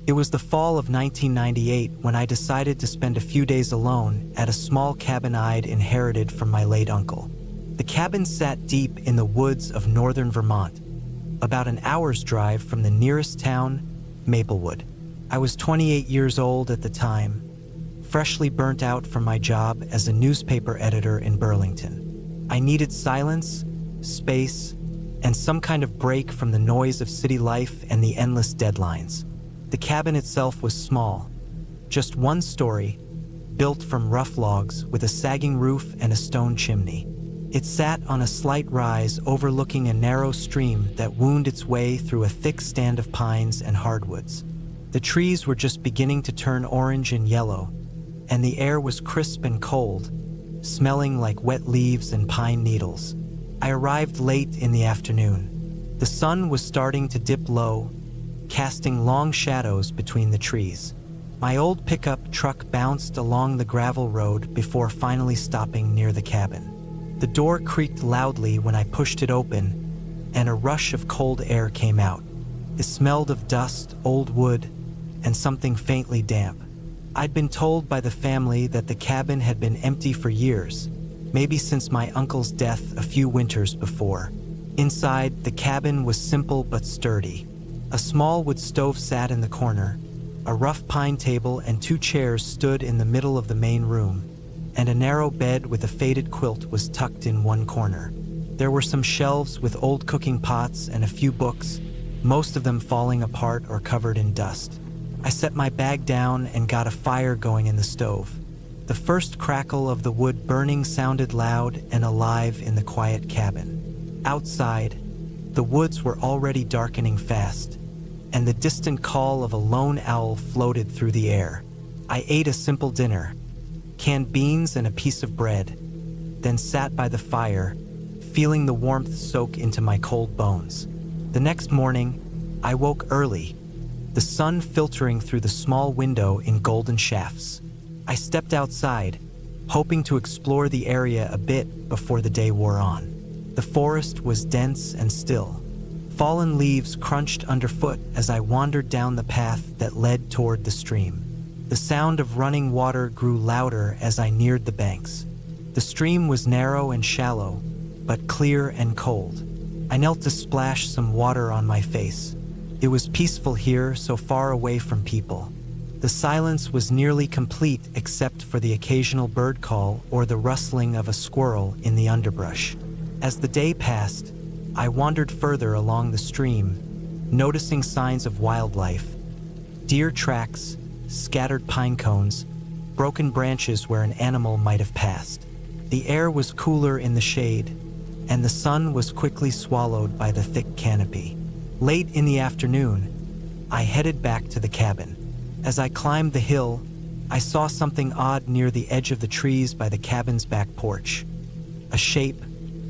It was the fall of 1998 when I decided to spend a few days alone at a small cabin I'd inherited from my late uncle. The cabin sat deep in the woods of northern Vermont, about an hour's drive from the nearest town, Maplewood. I was 28 years old at the time, freshly burnt out from my job as a newspaper editor in Burlington. I needed silence, space, and some kind of break from the noise of city life and the endless deadlines. The cabin itself was small, just one story, built from rough logs with a sagging roof and a stone chimney. It sat on a slight rise overlooking a narrow stream that wound its way through a thick stand of pines and hardwoods. The trees were just beginning to turn orange and yellow, and the air was crisp and cold, smelling like wet leaves and pine needles. I arrived late in the afternoon. The sun was starting to dip low, casting long shadows between the trees. My old pickup truck bounced along the gravel road before finally stopping near the cabin. The door creaked loudly when I pushed it open, and a rush of cold air came out. It smelled of dust, old wood, and something faintly damp. I'd been told by the family that the cabin had been empty for years, maybe since my uncle's death a few winters before. Inside, the cabin was simple but sturdy. A small wood stove sat in the corner, a rough pine table and 2 chairs stood in the middle of the main room, and a narrow bed with a faded quilt was tucked in one corner. There were some shelves with old cooking pots and a few books, most of them falling apart or covered in dust. I set my bag down and got a fire going in the stove. The first crackle of the wood burning sounded loud and alive in the quiet cabin. Outside, the woods were already darkening fast, and the distant call of a lone owl floated through the air. I ate a simple dinner, canned beans and a piece of bread, then sat by the fire, feeling the warmth soak into my cold bones. The next morning, I woke early, the sun filtering through the small window in golden shafts. I stepped outside, hoping to explore the area a bit before the day wore on. The forest was dense and still. Fallen leaves crunched underfoot as I wandered down the path that led toward the stream. The sound of running water grew louder as I neared the banks. The stream was narrow and shallow, but clear and cold. I knelt to splash some water on my face. It was peaceful here, so far away from people. The silence was nearly complete except for the occasional bird call or the rustling of a squirrel in the underbrush. As the day passed, I wandered further along the stream, noticing signs of wildlife. Deer tracks, scattered pine cones, broken branches where an animal might have passed. The air was cooler in the shade, and the sun was quickly swallowed by the thick canopy. Late in the afternoon, I headed back to the cabin. As I climbed the hill, I saw something odd near the edge of the trees by the cabin's back porch. A shape,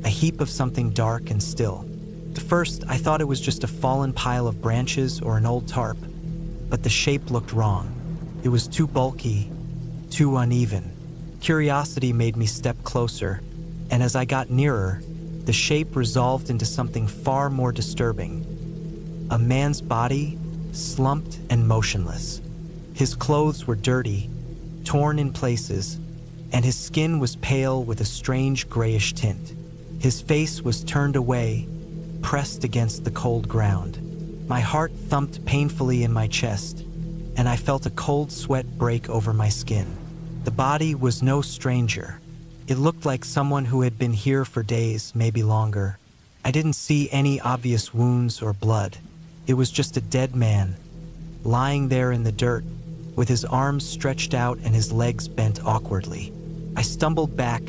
a heap of something dark and still. At first, I thought it was just a fallen pile of branches or an old tarp, but the shape looked wrong. It was too bulky, too uneven. Curiosity made me step closer, and as I got nearer, the shape resolved into something far more disturbing. A man's body, slumped and motionless. His clothes were dirty, torn in places, and his skin was pale with a strange grayish tint. His face was turned away, pressed against the cold ground. My heart thumped painfully in my chest, and I felt a cold sweat break over my skin. The body was no stranger. It looked like someone who had been here for days, maybe longer. I didn't see any obvious wounds or blood. It was just a dead man, lying there in the dirt, with his arms stretched out and his legs bent awkwardly. I stumbled back,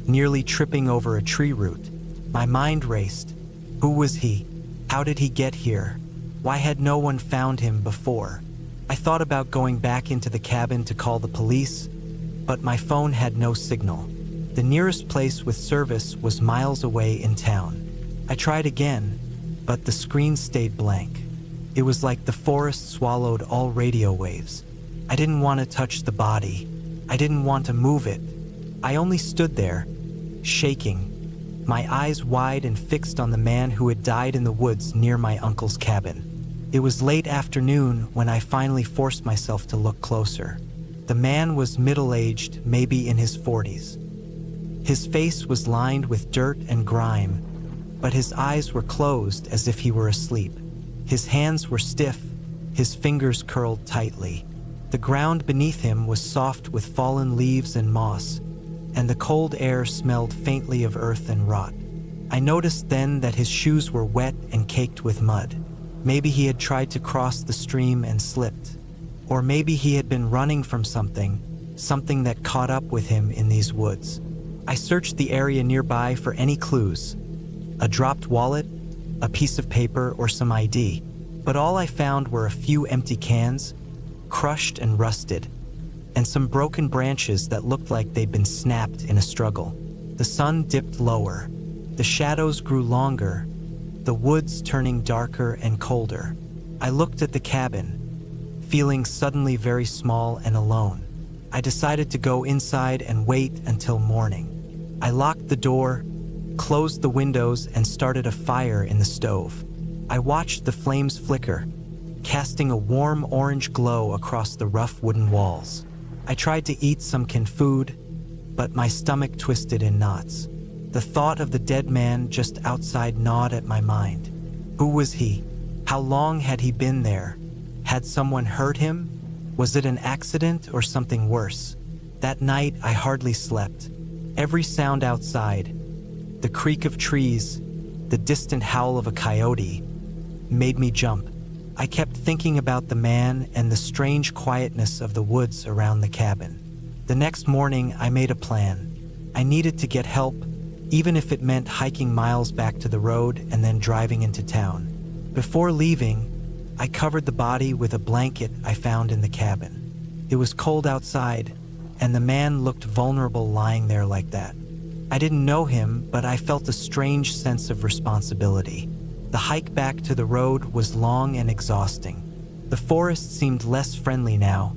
nearly tripping over a tree root. My mind raced. Who was he? How did he get here? Why had no one found him before? I thought about going back into the cabin to call the police, but my phone had no signal. The nearest place with service was miles away in town. I tried again, but the screen stayed blank. It was like the forest swallowed all radio waves. I didn't want to touch the body. I didn't want to move it. I only stood there, shaking, my eyes wide and fixed on the man who had died in the woods near my uncle's cabin. It was late afternoon when I finally forced myself to look closer. The man was middle-aged, maybe in his 40s. His face was lined with dirt and grime, but his eyes were closed as if he were asleep. His hands were stiff, his fingers curled tightly. The ground beneath him was soft with fallen leaves and moss, and the cold air smelled faintly of earth and rot. I noticed then that his shoes were wet and caked with mud. Maybe he had tried to cross the stream and slipped. Or maybe he had been running from something that caught up with him in these woods. I searched the area nearby for any clues, a dropped wallet, a piece of paper, or some ID. But all I found were a few empty cans, crushed and rusted, and some broken branches that looked like they'd been snapped in a struggle. The sun dipped lower. The shadows grew longer, the woods turning darker and colder. I looked at the cabin, feeling suddenly very small and alone. I decided to go inside and wait until morning. I locked the door, closed the windows, and started a fire in the stove. I watched the flames flicker, casting a warm orange glow across the rough wooden walls. I tried to eat some canned food, but my stomach twisted in knots. The thought of the dead man just outside gnawed at my mind. Who was he? How long had he been there? Had someone hurt him? Was it an accident or something worse? That night, I hardly slept. Every sound outside, the creak of trees, the distant howl of a coyote, made me jump. I kept thinking about the man and the strange quietness of the woods around the cabin. The next morning, I made a plan. I needed to get help, even if it meant hiking miles back to the road and then driving into town. Before leaving, I covered the body with a blanket I found in the cabin. It was cold outside, and the man looked vulnerable lying there like that. I didn't know him, but I felt a strange sense of responsibility. The hike back to the road was long and exhausting. The forest seemed less friendly now,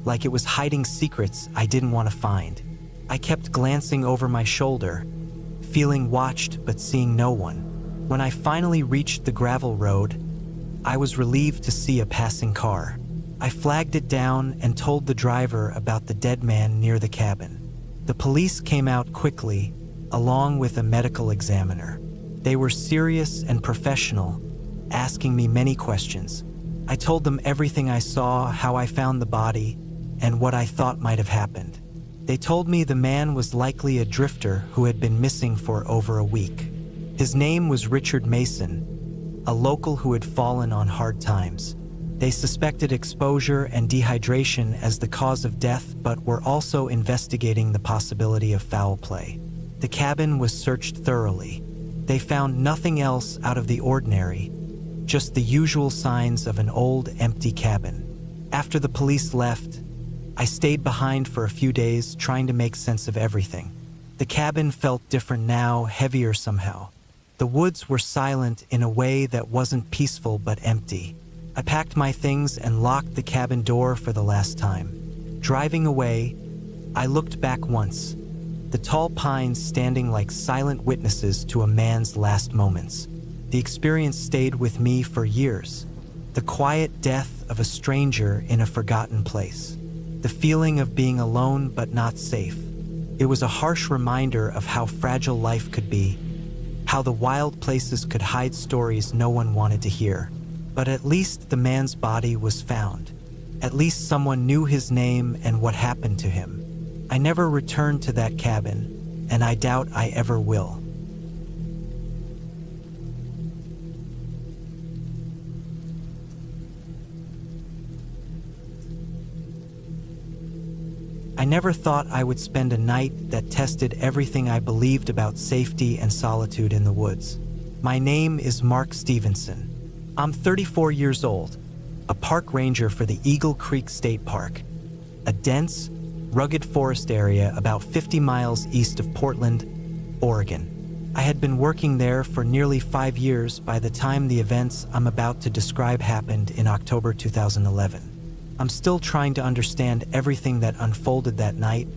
like it was hiding secrets I didn't want to find. I kept glancing over my shoulder, feeling watched but seeing no one. When I finally reached the gravel road, I was relieved to see a passing car. I flagged it down and told the driver about the dead man near the cabin. The police came out quickly, along with a medical examiner. They were serious and professional, asking me many questions. I told them everything I saw, how I found the body, and what I thought might have happened. They told me the man was likely a drifter who had been missing for over a week. His name was Richard Mason, a local who had fallen on hard times. They suspected exposure and dehydration as the cause of death, but were also investigating the possibility of foul play. The cabin was searched thoroughly. They found nothing else out of the ordinary, just the usual signs of an old, empty cabin. After the police left, I stayed behind for a few days, trying to make sense of everything. The cabin felt different now, heavier somehow. The woods were silent in a way that wasn't peaceful but empty. I packed my things and locked the cabin door for the last time. Driving away, I looked back once, the tall pines standing like silent witnesses to a man's last moments. The experience stayed with me for years. The quiet death of a stranger in a forgotten place. The feeling of being alone but not safe. It was a harsh reminder of how fragile life could be, how the wild places could hide stories no one wanted to hear. But at least the man's body was found. At least someone knew his name and what happened to him. I never returned to that cabin, and I doubt I ever will. I never thought I would spend a night that tested everything I believed about safety and solitude in the woods. My name is Mark Stevenson. I'm 34 years old, a park ranger for the Eagle Creek State Park, a dense, rugged forest area about 50 miles east of Portland, Oregon. I had been working there for nearly 5 years by the time the events I'm about to describe happened in October 2011. I'm still trying to understand everything that unfolded that night,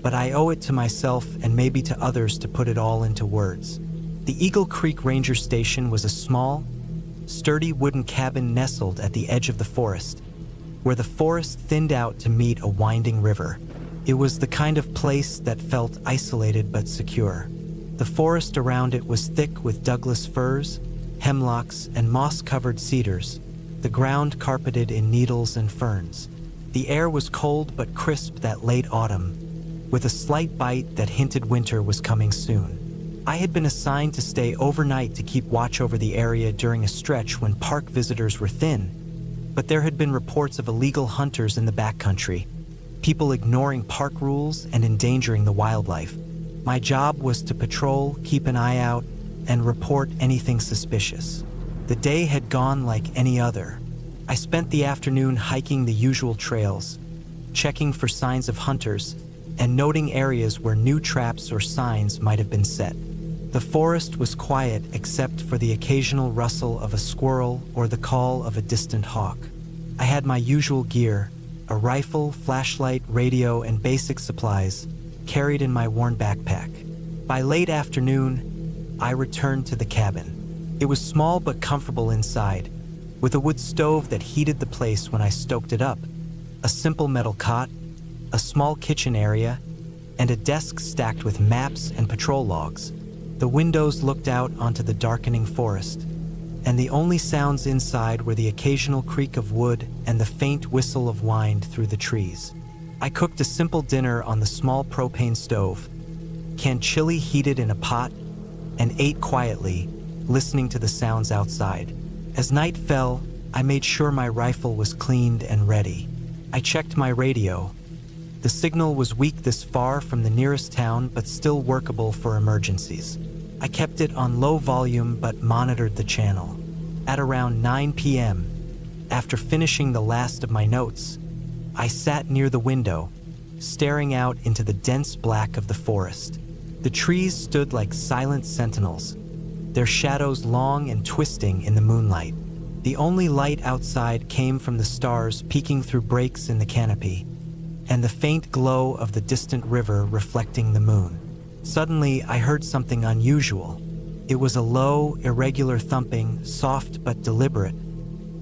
but I owe it to myself and maybe to others to put it all into words. The Eagle Creek Ranger Station was a small, sturdy wooden cabin nestled at the edge of the forest, where the forest thinned out to meet a winding river. It was the kind of place that felt isolated but secure. The forest around it was thick with Douglas firs, hemlocks, and moss-covered cedars, the ground carpeted in needles and ferns. The air was cold but crisp that late autumn, with a slight bite that hinted winter was coming soon. I had been assigned to stay overnight to keep watch over the area during a stretch when park visitors were thin, but there had been reports of illegal hunters in the backcountry, people ignoring park rules and endangering the wildlife. My job was to patrol, keep an eye out, and report anything suspicious. The day had gone like any other. I spent the afternoon hiking the usual trails, checking for signs of hunters, and noting areas where new traps or signs might have been set. The forest was quiet except for the occasional rustle of a squirrel or the call of a distant hawk. I had my usual gear, a rifle, flashlight, radio, and basic supplies, carried in my worn backpack. By late afternoon, I returned to the cabin. It was small but comfortable inside, with a wood stove that heated the place when I stoked it up, a simple metal cot, a small kitchen area, and a desk stacked with maps and patrol logs. The windows looked out onto the darkening forest, and the only sounds inside were the occasional creak of wood and the faint whistle of wind through the trees. I cooked a simple dinner on the small propane stove, canned chili heated in a pot, and ate quietly, listening to the sounds outside. As night fell, I made sure my rifle was cleaned and ready. I checked my radio. The signal was weak this far from the nearest town, but still workable for emergencies. I kept it on low volume but monitored the channel. At around 9 p.m., after finishing the last of my notes, I sat near the window, staring out into the dense black of the forest. The trees stood like silent sentinels, their shadows long and twisting in the moonlight. The only light outside came from the stars peeking through breaks in the canopy, and the faint glow of the distant river reflecting the moon. Suddenly, I heard something unusual. It was a low, irregular thumping, soft but deliberate,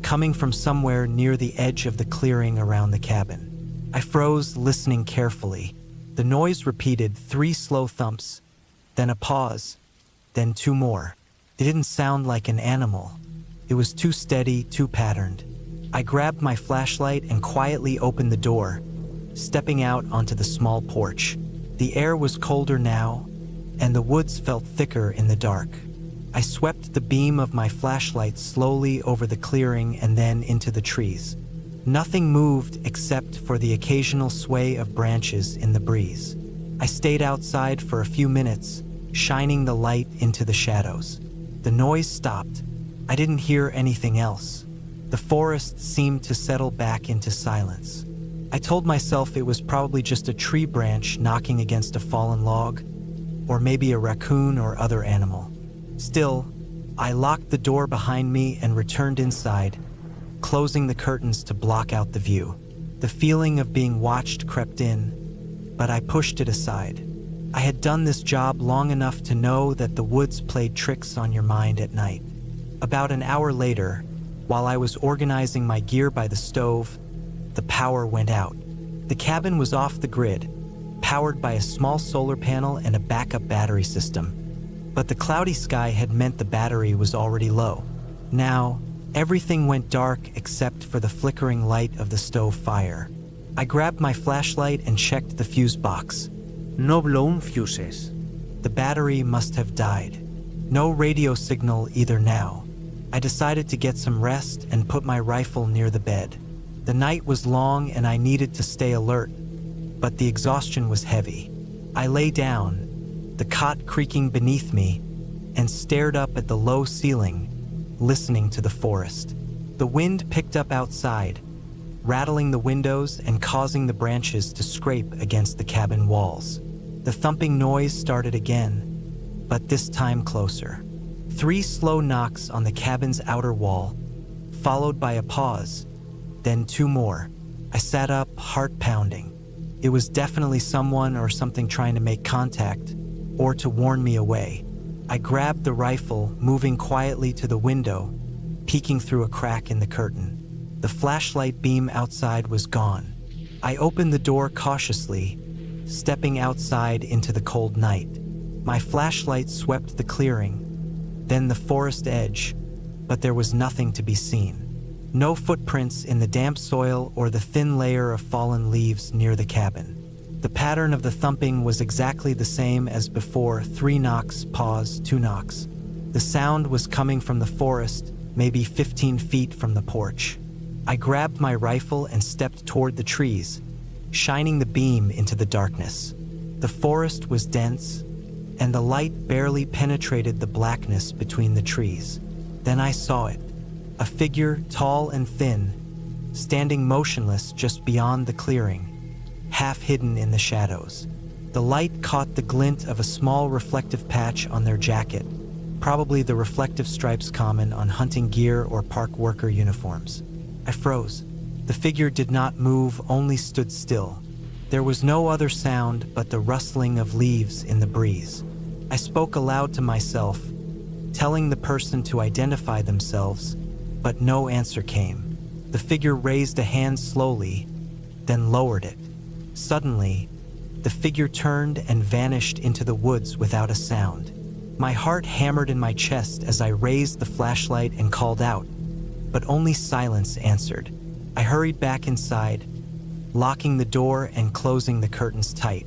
coming from somewhere near the edge of the clearing around the cabin. I froze, listening carefully. The noise repeated 3 slow thumps, then a pause, then 2 more. It didn't sound like an animal. It was too steady, too patterned. I grabbed my flashlight and quietly opened the door, stepping out onto the small porch. The air was colder now, and the woods felt thicker in the dark. I swept the beam of my flashlight slowly over the clearing and then into the trees. Nothing moved except for the occasional sway of branches in the breeze. I stayed outside for a few minutes, shining the light into the shadows. The noise stopped. I didn't hear anything else. The forest seemed to settle back into silence. I told myself it was probably just a tree branch knocking against a fallen log, or maybe a raccoon or other animal. Still, I locked the door behind me and returned inside, closing the curtains to block out the view. The feeling of being watched crept in, but I pushed it aside. I had done this job long enough to know that the woods played tricks on your mind at night. About an hour later, while I was organizing my gear by the stove, the power went out. The cabin was off the grid, powered by a small solar panel and a backup battery system. But the cloudy sky had meant the battery was already low. Now, everything went dark except for the flickering light of the stove fire. I grabbed my flashlight and checked the fuse box. No blown fuses. The battery must have died. No radio signal either now. I decided to get some rest and put my rifle near the bed. The night was long and I needed to stay alert, but the exhaustion was heavy. I lay down, the cot creaking beneath me, and stared up at the low ceiling, listening to the forest. The wind picked up outside, rattling the windows and causing the branches to scrape against the cabin walls. The thumping noise started again, but this time closer. 3 slow knocks on the cabin's outer wall, followed by a pause, then 2 more. I sat up, heart pounding. It was definitely someone or something trying to make contact, or to warn me away. I grabbed the rifle, moving quietly to the window, peeking through a crack in the curtain. The flashlight beam outside was gone. I opened the door cautiously, stepping outside into the cold night. My flashlight swept the clearing, then the forest edge, but there was nothing to be seen. No footprints in the damp soil or the thin layer of fallen leaves near the cabin. The pattern of the thumping was exactly the same as before: 3 knocks, pause, 2 knocks. The sound was coming from the forest, maybe 15 feet from the porch. I grabbed my rifle and stepped toward the trees, shining the beam into the darkness. The forest was dense, and the light barely penetrated the blackness between the trees. Then I saw it, a figure tall and thin, standing motionless just beyond the clearing, half hidden in the shadows. The light caught the glint of a small reflective patch on their jacket, probably the reflective stripes common on hunting gear or park worker uniforms. I froze. The figure did not move, only stood still. There was no other sound but the rustling of leaves in the breeze. I spoke aloud to myself, telling the person to identify themselves, but no answer came. The figure raised a hand slowly, then lowered it. Suddenly, the figure turned and vanished into the woods without a sound. My heart hammered in my chest as I raised the flashlight and called out, but only silence answered. I hurried back inside, locking the door and closing the curtains tight.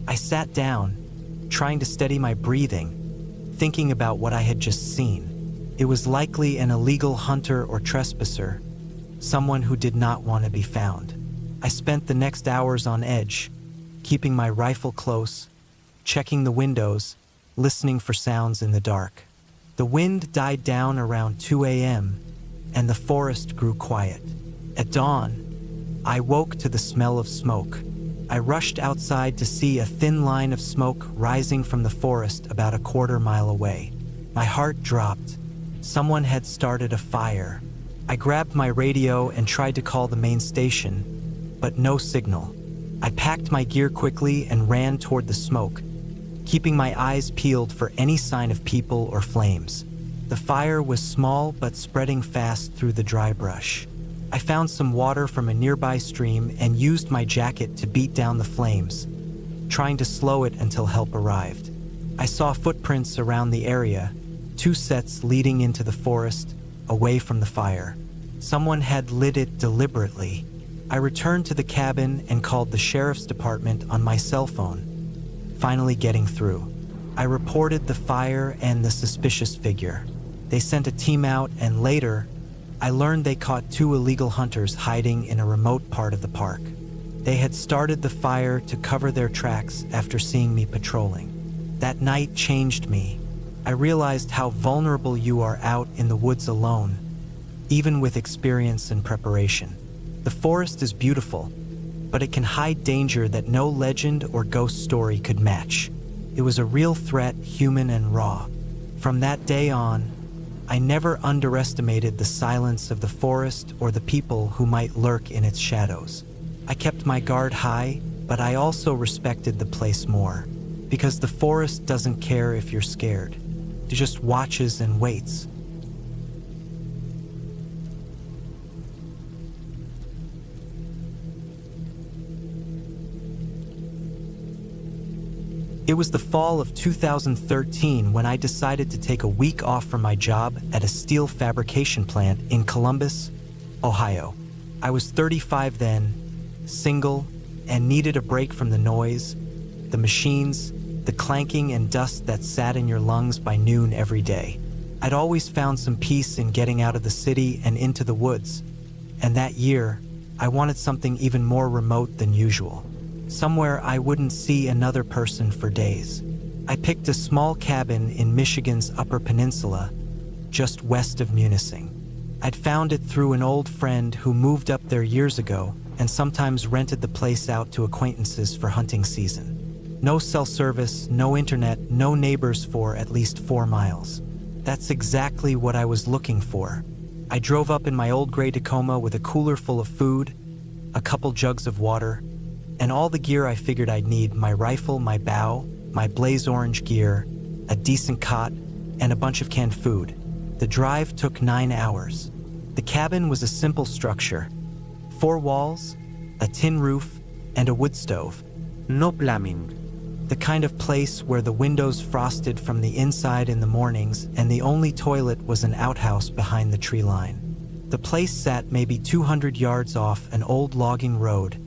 I sat down, trying to steady my breathing, thinking about what I had just seen. It was likely an illegal hunter or trespasser, someone who did not want to be found. I spent the next hours on edge, keeping my rifle close, checking the windows, listening for sounds in the dark. The wind died down around 2 a.m., and the forest grew quiet. At dawn, I woke to the smell of smoke. I rushed outside to see a thin line of smoke rising from the forest about a quarter-mile away. My heart dropped. Someone had started a fire. I grabbed my radio and tried to call the main station, but no signal. I packed my gear quickly and ran toward the smoke, keeping my eyes peeled for any sign of people or flames. The fire was small but spreading fast through the dry brush. I found some water from a nearby stream and used my jacket to beat down the flames, trying to slow it until help arrived. I saw footprints around the area, 2 sets leading into the forest, away from the fire. Someone had lit it deliberately. I returned to the cabin and called the sheriff's department on my cell phone, finally getting through. I reported the fire and the suspicious figure. They sent a team out, and later, I learned they caught 2 illegal hunters hiding in a remote part of the park. They had started the fire to cover their tracks after seeing me patrolling. That night changed me. I realized how vulnerable you are out in the woods alone, even with experience and preparation. The forest is beautiful, but it can hide danger that no legend or ghost story could match. It was a real threat, human and raw. From that day on, I never underestimated the silence of the forest or the people who might lurk in its shadows. I kept my guard high, but I also respected the place more, because the forest doesn't care if you're scared. It just watches and waits. It was the fall of 2013 when I decided to take a week off from my job at a steel fabrication plant in Columbus, Ohio. I was 35 then, single, and needed a break from the noise, the machines, the clanking and dust that sat in your lungs by noon every day. I'd always found some peace in getting out of the city and into the woods, and that year, I wanted something even more remote than usual. Somewhere I wouldn't see another person for days. I picked a small cabin in Michigan's Upper Peninsula, just west of Munising. I'd found it through an old friend who moved up there years ago and sometimes rented the place out to acquaintances for hunting season. No cell service, no internet, no neighbors for at least 4 miles. That's exactly what I was looking for. I drove up in my old gray Tacoma with a cooler full of food, a couple jugs of water, and all the gear I figured I'd need: my rifle, my bow, my blaze orange gear, a decent cot, and a bunch of canned food. The drive took 9 hours. The cabin was a simple structure: 4 walls, a tin roof, and a wood stove. No plumbing. The kind of place where the windows frosted from the inside in the mornings and the only toilet was an outhouse behind the tree line. The place sat maybe 200 yards off an old logging road,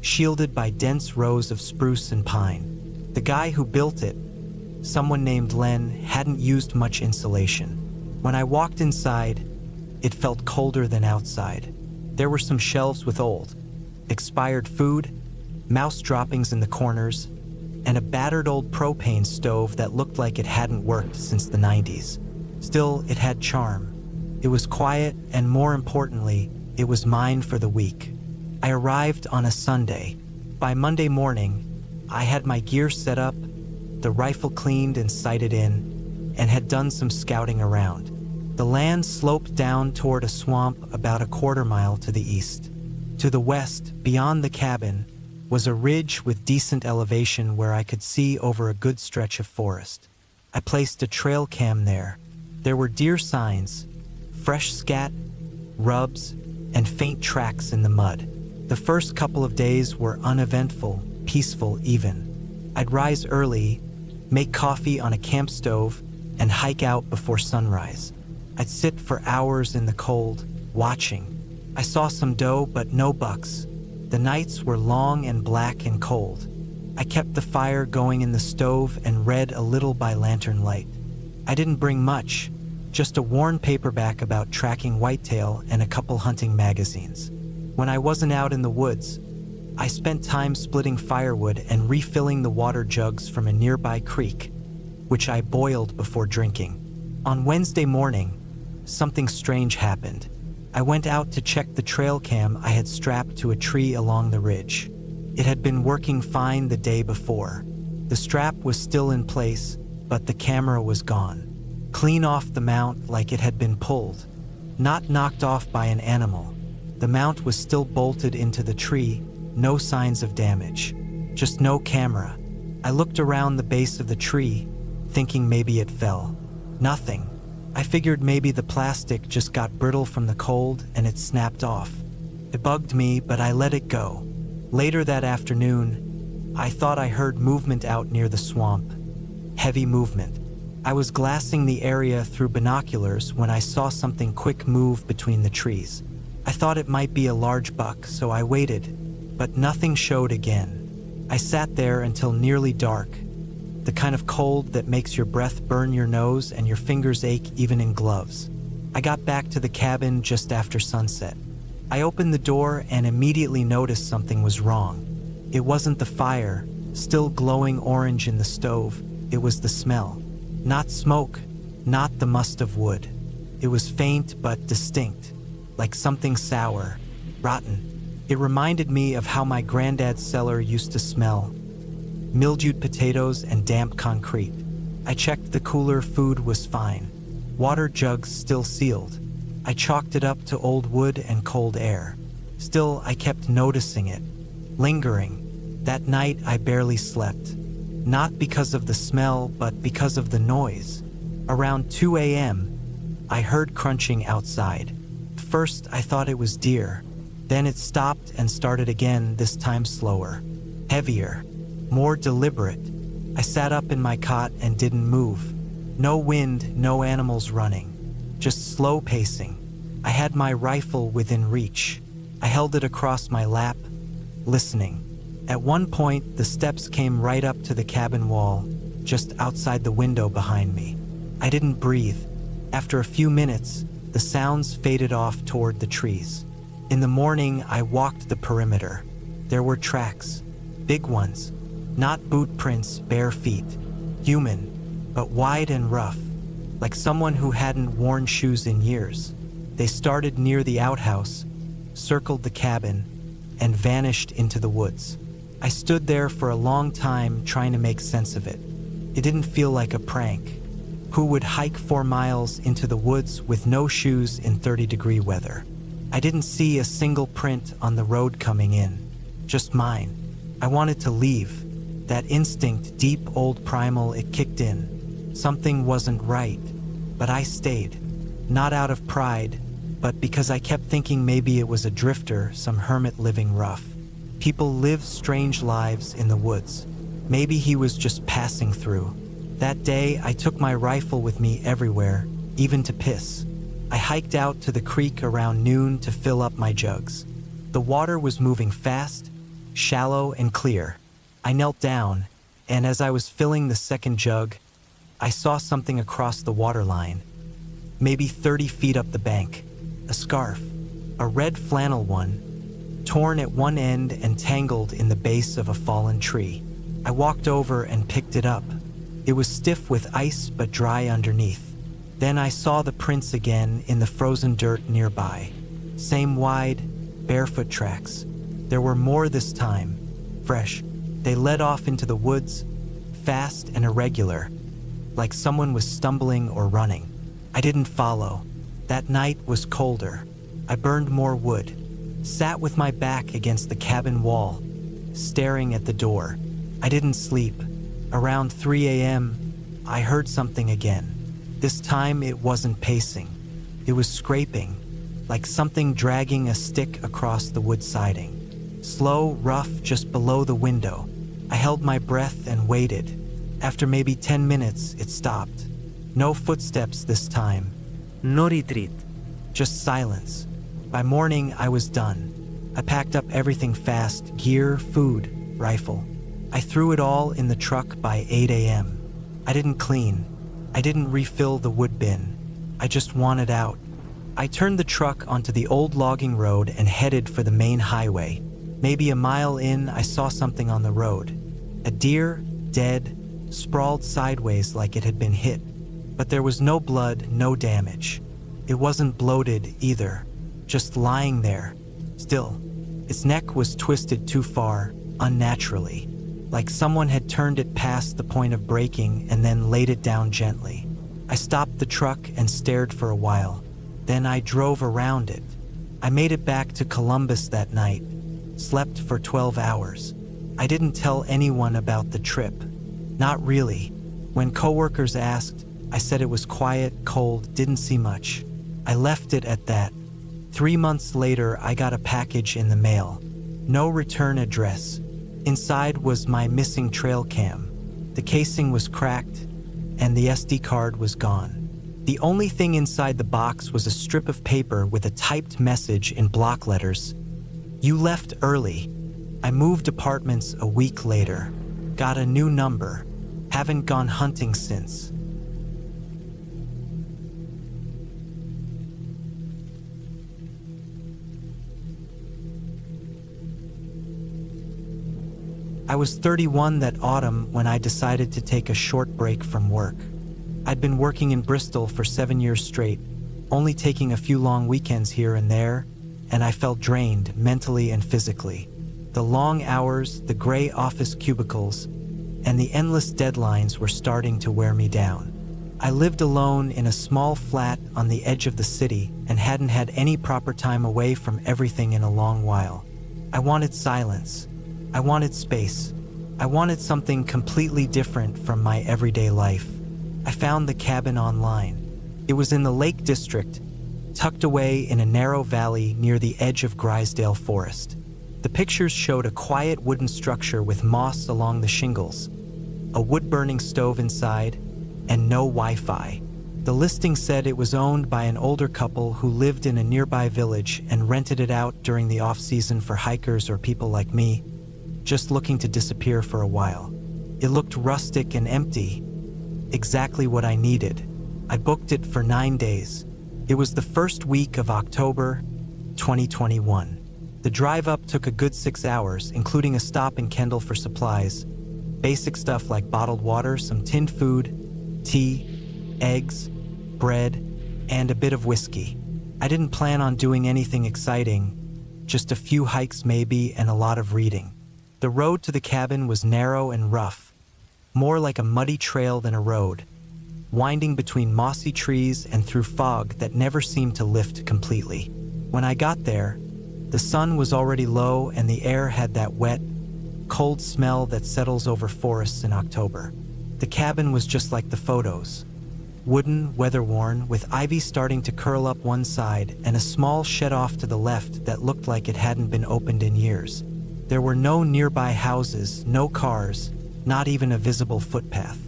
shielded by dense rows of spruce and pine. The guy who built it, someone named Len, hadn't used much insulation. When I walked inside, it felt colder than outside. There were some shelves with old, expired food, mouse droppings in the corners, and a battered old propane stove that looked like it hadn't worked since the 90s. Still, it had charm. It was quiet, and more importantly, it was mine for the week. I arrived on a Sunday. By Monday morning, I had my gear set up, the rifle cleaned and sighted in, and had done some scouting around. The land sloped down toward a swamp about a quarter mile to the east. To the west, beyond the cabin, was a ridge with decent elevation where I could see over a good stretch of forest. I placed a trail cam there. There were deer signs, fresh scat, rubs, and faint tracks in the mud. The first couple of days were uneventful, peaceful even. I'd rise early, make coffee on a camp stove, and hike out before sunrise. I'd sit for hours in the cold, watching. I saw some doe, but no bucks. The nights were long and black and cold. I kept the fire going in the stove and read a little by lantern light. I didn't bring much, just a worn paperback about tracking whitetail and a couple hunting magazines. When I wasn't out in the woods, I spent time splitting firewood and refilling the water jugs from a nearby creek, which I boiled before drinking. On Wednesday morning, something strange happened. I went out to check the trail cam I had strapped to a tree along the ridge. It had been working fine the day before. The strap was still in place, but the camera was gone. Clean off the mount like it had been pulled, not knocked off by an animal. The mount was still bolted into the tree, no signs of damage, just no camera. I looked around the base of the tree, thinking maybe it fell. Nothing. I figured maybe the plastic just got brittle from the cold and it snapped off. It bugged me, but I let it go. Later that afternoon, I thought I heard movement out near the swamp. Heavy movement. I was glassing the area through binoculars when I saw something quick move between the trees. I thought it might be a large buck, so I waited, but nothing showed again. I sat there until nearly dark, the kind of cold that makes your breath burn your nose and your fingers ache even in gloves. I got back to the cabin just after sunset. I opened the door and immediately noticed something was wrong. It wasn't the fire, still glowing orange in the stove. It was the smell. Not smoke, not the must of wood. It was faint but distinct, like something sour, rotten. It reminded me of how my granddad's cellar used to smell: mildewed potatoes and damp concrete. I checked the cooler, food was fine. Water jugs still sealed. I chalked it up to old wood and cold air. Still, I kept noticing it, lingering. That night, I barely slept. Not because of the smell, but because of the noise. Around 2 a.m., I heard crunching outside. First, I thought it was deer. Then it stopped and started again, this time slower, heavier, more deliberate. I sat up in my cot and didn't move. No wind, no animals running, just slow pacing. I had my rifle within reach. I held it across my lap, listening. At one point, the steps came right up to the cabin wall, just outside the window behind me. I didn't breathe. After a few minutes, the sounds faded off toward the trees. In the morning, I walked the perimeter. There were tracks, big ones, not boot prints, bare feet, human, but wide and rough, like someone who hadn't worn shoes in years. They started near the outhouse, circled the cabin, and vanished into the woods. I stood there for a long time trying to make sense of it. It didn't feel like a prank. Who would hike 4 miles into the woods with no shoes in 30-degree weather? I didn't see a single print on the road coming in, just mine. I wanted to leave. That instinct, deep, old primal, it kicked in. Something wasn't right, but I stayed. Not out of pride, but because I kept thinking maybe it was a drifter, some hermit living rough. People live strange lives in the woods. Maybe he was just passing through. That day, I took my rifle with me everywhere, even to piss. I hiked out to the creek around noon to fill up my jugs. The water was moving fast, shallow and clear. I knelt down, and as I was filling the second jug, I saw something across the water line, maybe 30 feet up the bank. A scarf, a red flannel one, torn at one end and tangled in the base of a fallen tree. I walked over and picked it up. It was stiff with ice but dry underneath. Then I saw the prints again in the frozen dirt nearby. Same wide, barefoot tracks. There were more this time, fresh. They led off into the woods, fast and irregular, like someone was stumbling or running. I didn't follow. That night was colder. I burned more wood, sat with my back against the cabin wall, staring at the door. I didn't sleep. Around 3 a.m., I heard something again. This time it wasn't pacing. It was scraping, like something dragging a stick across the wood siding. Slow, rough, just below the window. I held my breath and waited. After maybe 10 minutes, it stopped. No footsteps this time. No retreat. Just silence. By morning, I was done. I packed up everything fast, gear, food, rifle. I threw it all in the truck by 8 a.m. I didn't clean. I didn't refill the wood bin. I just wanted out. I turned the truck onto the old logging road and headed for the main highway. Maybe a mile in, I saw something on the road. A deer, dead, sprawled sideways like it had been hit. But there was no blood, no damage. It wasn't bloated either, just lying there, still. Its neck was twisted too far, unnaturally, like someone had turned it past the point of braking and then laid it down gently. I stopped the truck and stared for a while. Then I drove around it. I made it back to Columbus that night, slept for 12 hours. I didn't tell anyone about the trip. Not really. When coworkers asked, I said it was quiet, cold, didn't see much. I left it at that. 3 months later, I got a package in the mail. No return address. Inside was my missing trail cam. The casing was cracked, and the SD card was gone. The only thing inside the box was a strip of paper with a typed message in block letters. You left early. I moved apartments a week later. Got a new number. Haven't gone hunting since. I was 31 that autumn when I decided to take a short break from work. I'd been working in Bristol for 7 years straight, only taking a few long weekends here and there, and I felt drained mentally and physically. The long hours, the gray office cubicles, and the endless deadlines were starting to wear me down. I lived alone in a small flat on the edge of the city and hadn't had any proper time away from everything in a long while. I wanted silence. I wanted space. I wanted something completely different from my everyday life. I found the cabin online. It was in the Lake District, tucked away in a narrow valley near the edge of Grisdale Forest. The pictures showed a quiet wooden structure with moss along the shingles, a wood-burning stove inside, and no Wi-Fi. The listing said it was owned by an older couple who lived in a nearby village and rented it out during the off-season for hikers or people like me, just looking to disappear for a while. It looked rustic and empty, exactly what I needed. I booked it for 9 days. It was the first week of October 2021. The drive up took a good 6 hours, including a stop in Kendall for supplies. Basic stuff like bottled water, some tinned food, tea, eggs, bread, and a bit of whiskey. I didn't plan on doing anything exciting, just a few hikes maybe and a lot of reading. The road to the cabin was narrow and rough, more like a muddy trail than a road, winding between mossy trees and through fog that never seemed to lift completely. When I got there, the sun was already low and the air had that wet, cold smell that settles over forests in October. The cabin was just like the photos. wooden, weather-worn, with ivy starting to curl up one side and a small shed off to the left that looked like it hadn't been opened in years. There were no nearby houses, no cars, not even a visible footpath.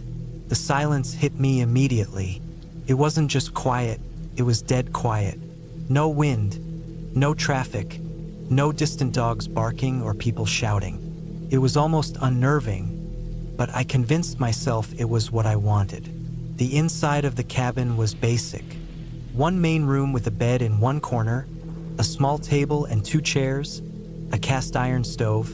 The silence hit me immediately. It wasn't just quiet, it was dead quiet. No wind, no traffic, no distant dogs barking or people shouting. It was almost unnerving, but I convinced myself it was what I wanted. The inside of the cabin was basic. One main room with a bed in one corner, a small table and 2 chairs, a cast iron stove,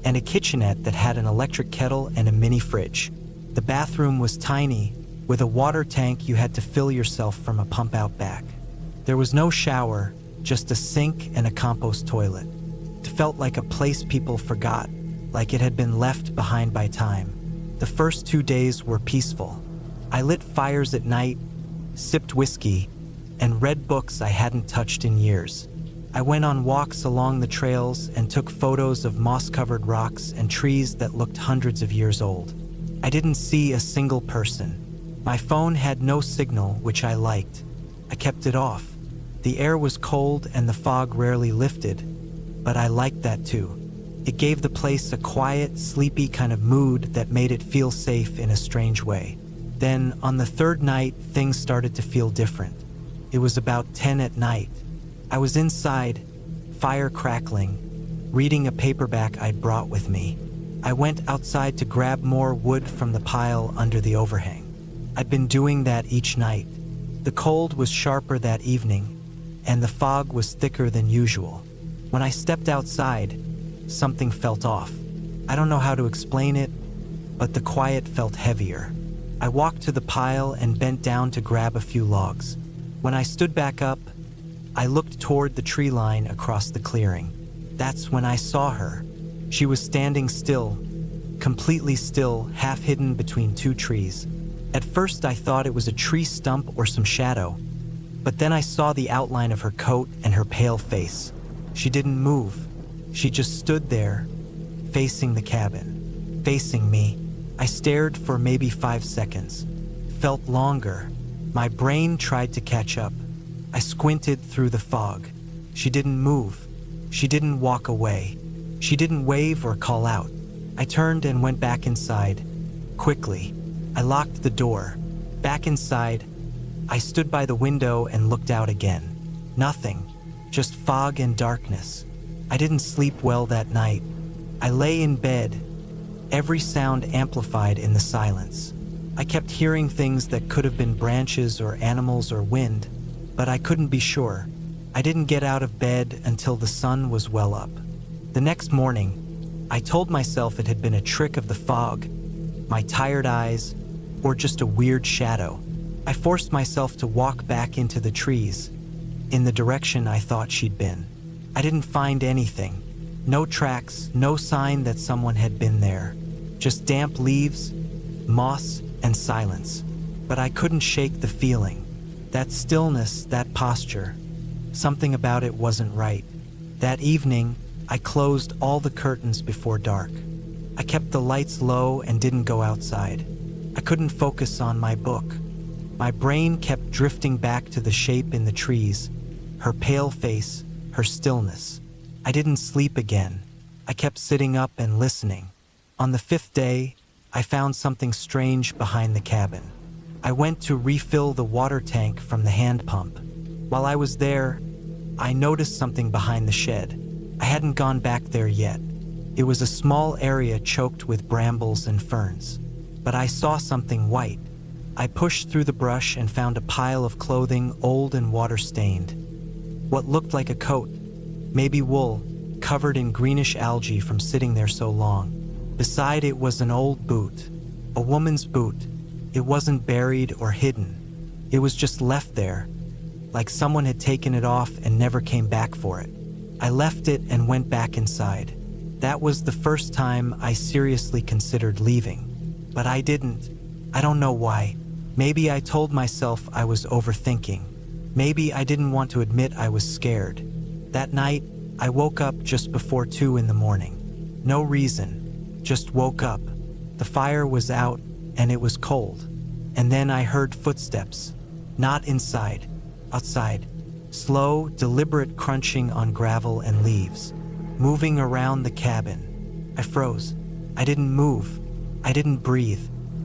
and a kitchenette that had an electric kettle and a mini fridge. The bathroom was tiny, with a water tank you had to fill yourself from a pump out back. There was no shower, just a sink and a compost toilet. It felt like a place people forgot, like it had been left behind by time. The first 2 days were peaceful. I lit fires at night, sipped whiskey, and read books I hadn't touched in years. I went on walks along the trails and took photos of moss-covered rocks and trees that looked hundreds of years old. I didn't see a single person. My phone had no signal, which I liked. I kept it off. The air was cold and the fog rarely lifted, but I liked that too. It gave the place a quiet, sleepy kind of mood that made it feel safe in a strange way. Then, on the 3rd night, things started to feel different. It was about 10 at night. I was inside, fire crackling, reading a paperback I'd brought with me. I went outside to grab more wood from the pile under the overhang. I'd been doing that each night. The cold was sharper that evening, and the fog was thicker than usual. When I stepped outside, something felt off. I don't know how to explain it, but the quiet felt heavier. I walked to the pile and bent down to grab a few logs. When I stood back up, I looked toward the tree line across the clearing. That's when I saw her. She was standing still, completely still, half hidden between 2 trees. At first I thought it was a tree stump or some shadow, but then I saw the outline of her coat and her pale face. She didn't move. She just stood there, facing the cabin, facing me. I stared for maybe 5 seconds. Felt longer. My brain tried to catch up. I squinted through the fog. She didn't move. She didn't walk away. She didn't wave or call out. I turned and went back inside. Quickly, I locked the door. Back inside, I stood by the window and looked out again. Nothing, just fog and darkness. I didn't sleep well that night. I lay in bed, every sound amplified in the silence. I kept hearing things that could have been branches or animals or wind, but I couldn't be sure. I didn't get out of bed until the sun was well up. The next morning, I told myself it had been a trick of the fog, my tired eyes, or just a weird shadow. I forced myself to walk back into the trees, in the direction I thought she'd been. I didn't find anything. No tracks, no sign that someone had been there. Just damp leaves, moss, and silence. But I couldn't shake the feeling. That stillness, that posture. Something about it wasn't right. That evening, I closed all the curtains before dark. I kept the lights low and didn't go outside. I couldn't focus on my book. My brain kept drifting back to the shape in the trees, her pale face, her stillness. I didn't sleep again. I kept sitting up and listening. On the 5th day, I found something strange behind the cabin. I went to refill the water tank from the hand pump. While I was there, I noticed something behind the shed. I hadn't gone back there yet. It was a small area choked with brambles and ferns. But I saw something white. I pushed through the brush and found a pile of clothing, old and water-stained. What looked like a coat, maybe wool, covered in greenish algae from sitting there so long. Beside it was an old boot, a woman's boot. It wasn't buried or hidden. It was just left there, like someone had taken it off and never came back for it. I left it and went back inside. That was the first time I seriously considered leaving. But I didn't. I don't know why. Maybe I told myself I was overthinking. Maybe I didn't want to admit I was scared. That night, I woke up just before 2 in the morning. No reason, just woke up. The fire was out and it was cold. And then I heard footsteps, not inside, outside. Slow, deliberate crunching on gravel and leaves, moving around the cabin. I froze. I didn't move. I didn't breathe.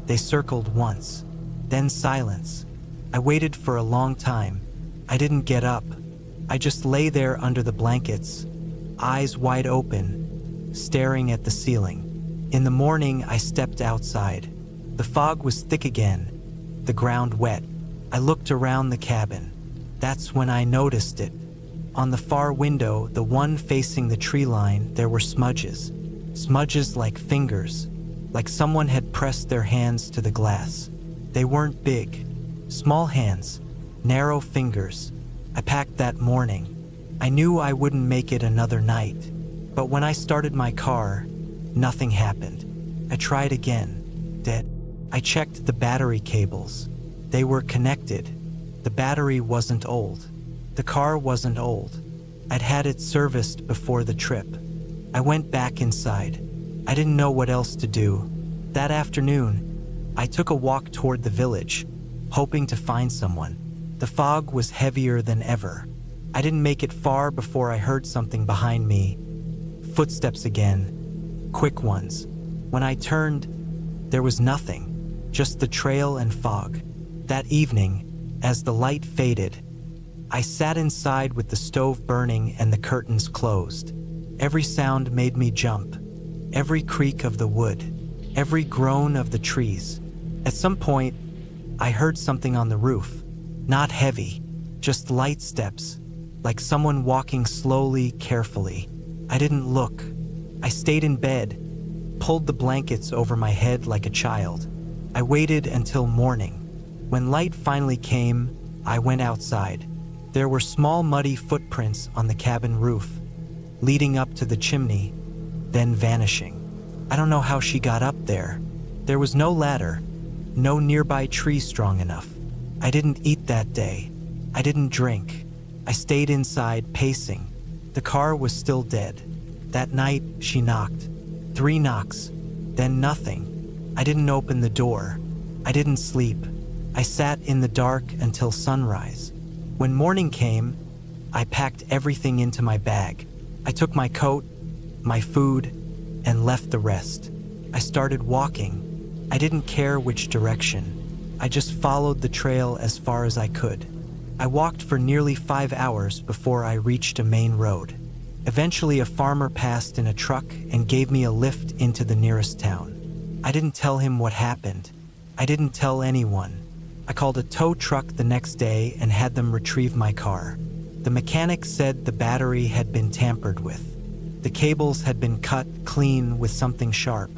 They circled once, then silence. I waited for a long time. I didn't get up. I just lay there under the blankets, eyes wide open, staring at the ceiling. In the morning, I stepped outside. The fog was thick again, the ground wet. I looked around the cabin. That's when I noticed it. On the far window, the one facing the tree line, there were smudges. Smudges like fingers, like someone had pressed their hands to the glass. They weren't big, small hands, narrow fingers. I packed that morning. I knew I wouldn't make it another night, but when I started my car, nothing happened. I tried again, dead. I checked the battery cables. They were connected. The battery wasn't old. The car wasn't old. I'd had it serviced before the trip. I went back inside. I didn't know what else to do. That afternoon, I took a walk toward the village, hoping to find someone. The fog was heavier than ever. I didn't make it far before I heard something behind me. Footsteps again, quick ones. When I turned, there was nothing, just the trail and fog. That evening, as the light faded, I sat inside with the stove burning and the curtains closed. Every sound made me jump. Every creak of the wood, every groan of the trees. At some point, I heard something on the roof. Not heavy, just light steps, like someone walking slowly, carefully. I didn't look. I stayed in bed, pulled the blankets over my head like a child. I waited until morning. When light finally came, I went outside. There were small muddy footprints on the cabin roof, leading up to the chimney, then vanishing. I don't know how she got up there. There was no ladder, no nearby tree strong enough. I didn't eat that day. I didn't drink. I stayed inside, pacing. The car was still dead. That night, she knocked. 3 knocks, then nothing. I didn't open the door. I didn't sleep. I sat in the dark until sunrise. When morning came, I packed everything into my bag. I took my coat, my food, and left the rest. I started walking. I didn't care which direction. I just followed the trail as far as I could. I walked for nearly 5 hours before I reached a main road. Eventually, a farmer passed in a truck and gave me a lift into the nearest town. I didn't tell him what happened. I didn't tell anyone. I called a tow truck the next day and had them retrieve my car. The mechanic said the battery had been tampered with. The cables had been cut clean with something sharp.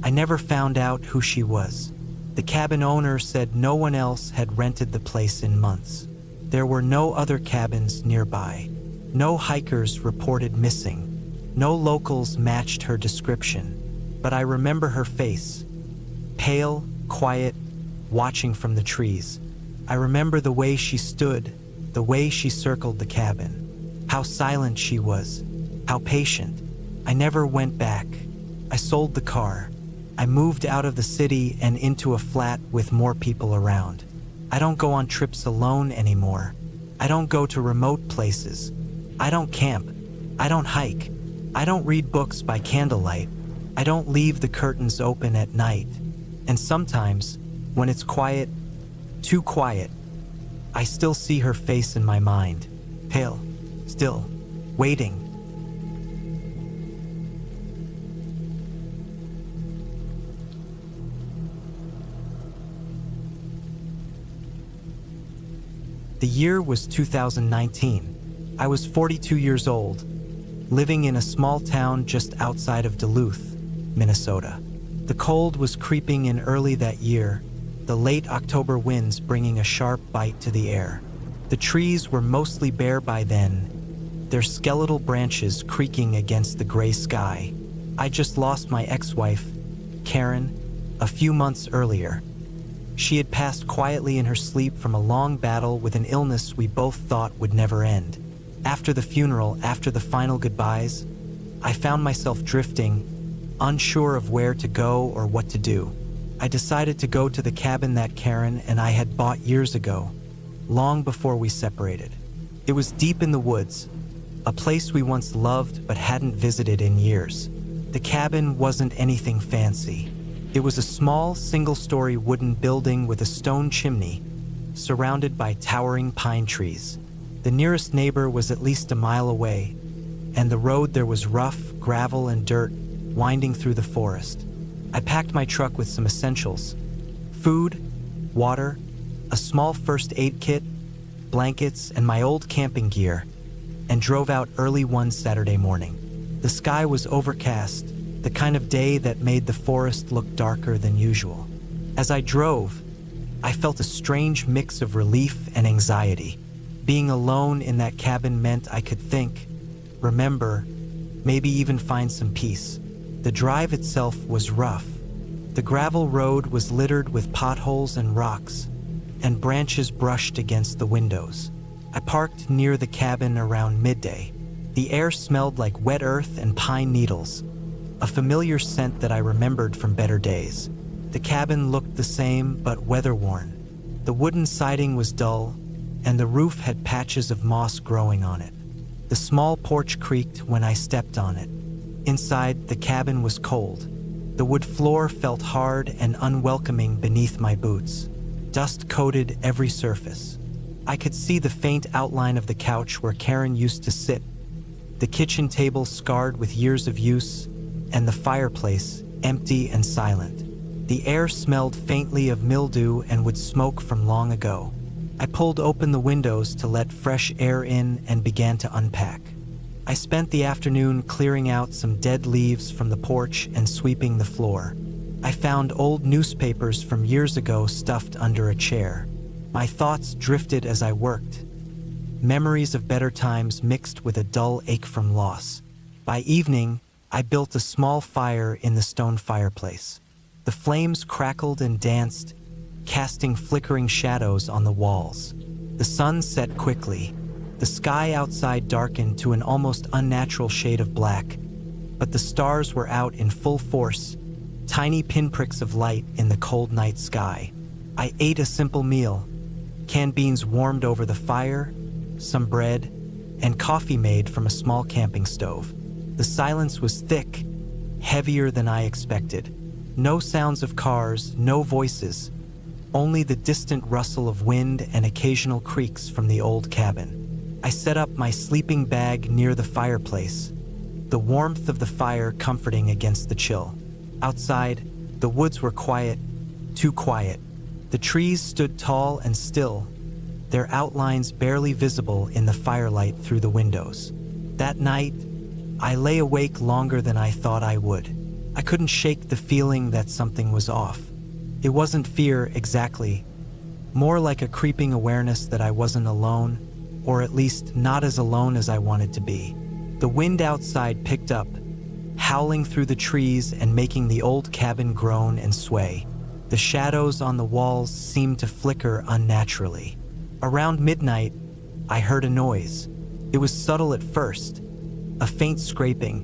I never found out who she was. The cabin owner said no one else had rented the place in months. There were no other cabins nearby. No hikers reported missing. No locals matched her description. But I remember her face. Pale, quiet, watching from the trees. I remember the way she stood, the way she circled the cabin. How silent she was. How patient. I never went back. I sold the car. I moved out of the city and into a flat with more people around. I don't go on trips alone anymore. I don't go to remote places. I don't camp. I don't hike. I don't read books by candlelight. I don't leave the curtains open at night. And sometimes, when it's quiet, too quiet, I still see her face in my mind. Pale, still, waiting. The year was 2019. I was 42 years old, living in a small town just outside of Duluth, Minnesota. The cold was creeping in early that year, the late October winds bringing a sharp bite to the air. The trees were mostly bare by then, their skeletal branches creaking against the gray sky. I just lost my ex-wife, Karen, a few months earlier. She had passed quietly in her sleep from a long battle with an illness we both thought would never end. After the funeral, after the final goodbyes, I found myself drifting, unsure of where to go or what to do. I decided to go to the cabin that Karen and I had bought years ago, long before we separated. It was deep in the woods, a place we once loved but hadn't visited in years. The cabin wasn't anything fancy. It was a small, single-story wooden building with a stone chimney, surrounded by towering pine trees. The nearest neighbor was at least a mile away, and the road there was rough, gravel, and dirt, winding through the forest. I packed my truck with some essentials: food, water, a small first aid kit, blankets, and my old camping gear, and drove out early one Saturday morning. The sky was overcast, the kind of day that made the forest look darker than usual. As I drove, I felt a strange mix of relief and anxiety. Being alone in that cabin meant I could think, remember, maybe even find some peace. The drive itself was rough. The gravel road was littered with potholes and rocks, and branches brushed against the windows. I parked near the cabin around midday. The air smelled like wet earth and pine needles, a familiar scent that I remembered from better days. The cabin looked the same but weather-worn. The wooden siding was dull, and the roof had patches of moss growing on it. The small porch creaked when I stepped on it. Inside, the cabin was cold. The wood floor felt hard and unwelcoming beneath my boots. Dust coated every surface. I could see the faint outline of the couch where Karen used to sit, the kitchen table scarred with years of use, and the fireplace empty and silent. The air smelled faintly of mildew and wood smoke from long ago. I pulled open the windows to let fresh air in and began to unpack. I spent the afternoon clearing out some dead leaves from the porch and sweeping the floor. I found old newspapers from years ago stuffed under a chair. My thoughts drifted as I worked, memories of better times mixed with a dull ache from loss. By evening, I built a small fire in the stone fireplace. The flames crackled and danced, casting flickering shadows on the walls. The sun set quickly. The sky outside darkened to an almost unnatural shade of black, but the stars were out in full force, tiny pinpricks of light in the cold night sky. I ate a simple meal: canned beans warmed over the fire, some bread, and coffee made from a small camping stove. The silence was thick, heavier than I expected. No sounds of cars, no voices, only the distant rustle of wind and occasional creaks from the old cabin. I set up my sleeping bag near the fireplace, the warmth of the fire comforting against the chill. Outside, the woods were quiet, too quiet. The trees stood tall and still, their outlines barely visible in the firelight through the windows. That night, I lay awake longer than I thought I would. I couldn't shake the feeling that something was off. It wasn't fear exactly, more like a creeping awareness that I wasn't alone, or at least not as alone as I wanted to be. The wind outside picked up, howling through the trees and making the old cabin groan and sway. The shadows on the walls seemed to flicker unnaturally. Around midnight, I heard a noise. It was subtle at first, a faint scraping,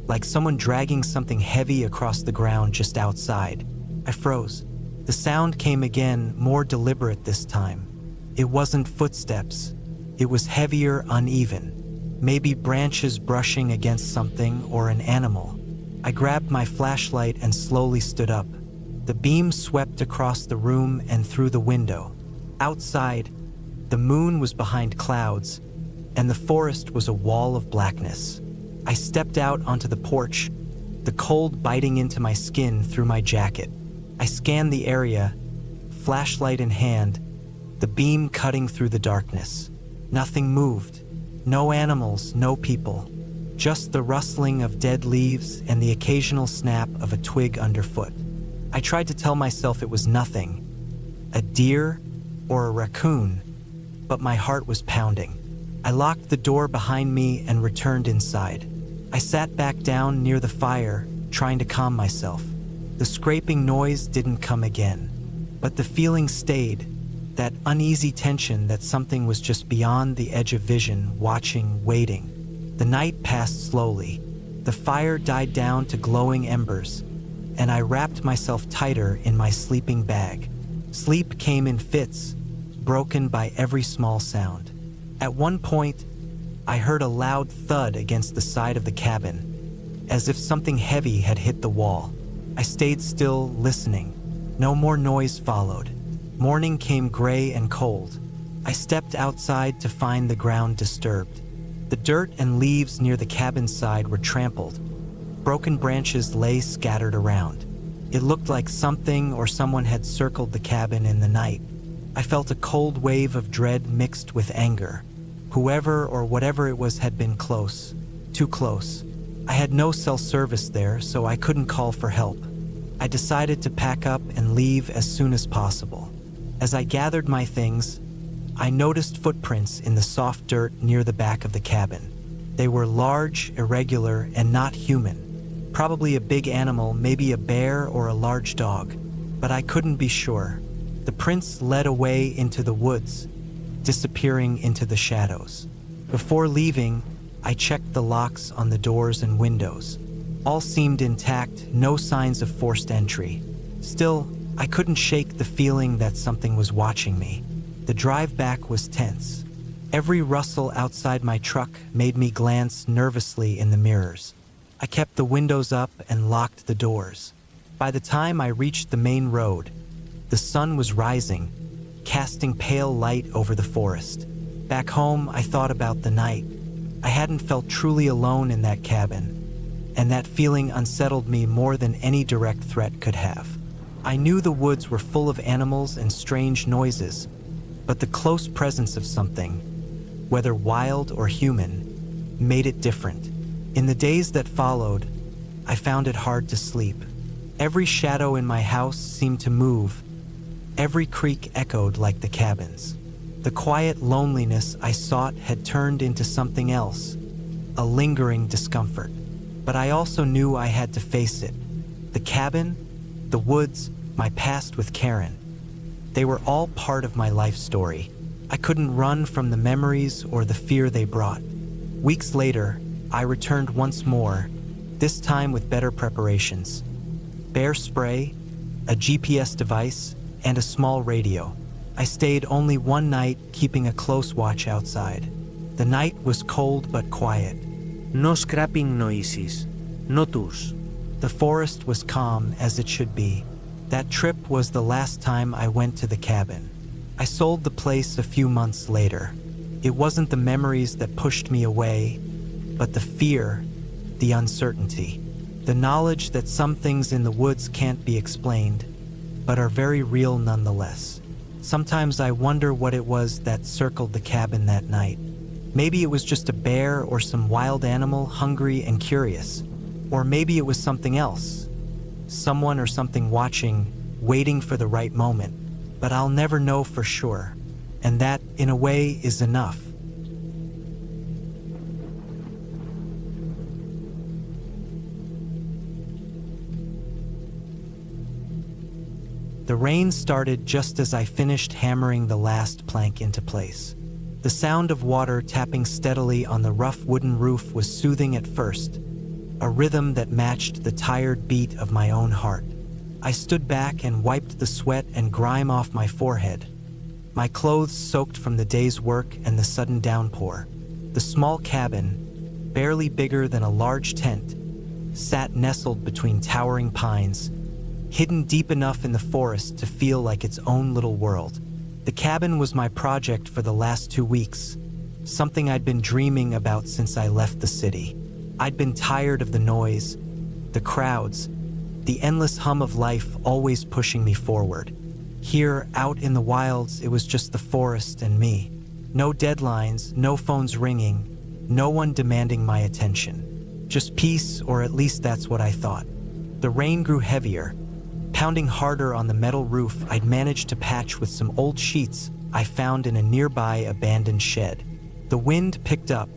like someone dragging something heavy across the ground just outside. I froze. The sound came again, more deliberate this time. It wasn't footsteps. It was heavier, uneven. Maybe branches brushing against something or an animal. I grabbed my flashlight and slowly stood up. The beam swept across the room and through the window. Outside, the moon was behind clouds, and the forest was a wall of blackness. I stepped out onto the porch, the cold biting into my skin through my jacket. I scanned the area, flashlight in hand, the beam cutting through the darkness. Nothing moved. No animals, no people. Just the rustling of dead leaves and the occasional snap of a twig underfoot. I tried to tell myself it was nothing, a deer or a raccoon, but my heart was pounding. I locked the door behind me and returned inside. I sat back down near the fire, trying to calm myself. The scraping noise didn't come again, but the feeling stayed, that uneasy tension that something was just beyond the edge of vision, watching, waiting. The night passed slowly. The fire died down to glowing embers, and I wrapped myself tighter in my sleeping bag. Sleep came in fits, broken by every small sound. At one point, I heard a loud thud against the side of the cabin, as if something heavy had hit the wall. I stayed still, listening. No more noise followed. Morning came gray and cold. I stepped outside to find the ground disturbed. The dirt and leaves near the cabin side were trampled. Broken branches lay scattered around. It looked like something or someone had circled the cabin in the night. I felt a cold wave of dread mixed with anger. Whoever or whatever it was had been close, too close. I had no cell service there, so I couldn't call for help. I decided to pack up and leave as soon as possible. As I gathered my things, I noticed footprints in the soft dirt near the back of the cabin. They were large, irregular, and not human. Probably a big animal, maybe a bear or a large dog, but I couldn't be sure. The prints led away into the woods, disappearing into the shadows. Before leaving, I checked the locks on the doors and windows. All seemed intact, no signs of forced entry. Still, I couldn't shake the feeling that something was watching me. The drive back was tense. Every rustle outside my truck made me glance nervously in the mirrors. I kept the windows up and locked the doors. By the time I reached the main road, the sun was rising, casting pale light over the forest. Back home, I thought about the night. I hadn't felt truly alone in that cabin, and that feeling unsettled me more than any direct threat could have. I knew the woods were full of animals and strange noises, but the close presence of something, whether wild or human, made it different. In the days that followed, I found it hard to sleep. Every shadow in my house seemed to move. Every creak echoed like the cabin's. The quiet loneliness I sought had turned into something else, a lingering discomfort. But I also knew I had to face it. The cabin, the woods, my past with Karen. They were all part of my life story. I couldn't run from the memories or the fear they brought. Weeks later, I returned once more, this time with better preparations. Bear spray, a GPS device, and a small radio. I stayed only one night, keeping a close watch outside. The night was cold but quiet. No scraping noises. No tours. The forest was calm as it should be. That trip was the last time I went to the cabin. I sold the place a few months later. It wasn't the memories that pushed me away, but the fear, the uncertainty, the knowledge that some things in the woods can't be explained, but are very real nonetheless. Sometimes I wonder what it was that circled the cabin that night. Maybe it was just a bear or some wild animal hungry and curious. Or maybe it was something else. Someone or something watching, waiting for the right moment. But I'll never know for sure. And that, in a way, is enough. The rain started just as I finished hammering the last plank into place. The sound of water tapping steadily on the rough wooden roof was soothing at first, a rhythm that matched the tired beat of my own heart. I stood back and wiped the sweat and grime off my forehead. My clothes soaked from the day's work and the sudden downpour. The small cabin, barely bigger than a large tent, sat nestled between towering pines, hidden deep enough in the forest to feel like its own little world. The cabin was my project for the last 2 weeks, something I'd been dreaming about since I left the city. I'd been tired of the noise, the crowds, the endless hum of life always pushing me forward. Here, out in the wilds, it was just the forest and me. No deadlines, no phones ringing, no one demanding my attention. Just peace, or at least that's what I thought. The rain grew heavier, pounding harder on the metal roof I'd managed to patch with some old sheets I found in a nearby abandoned shed. The wind picked up,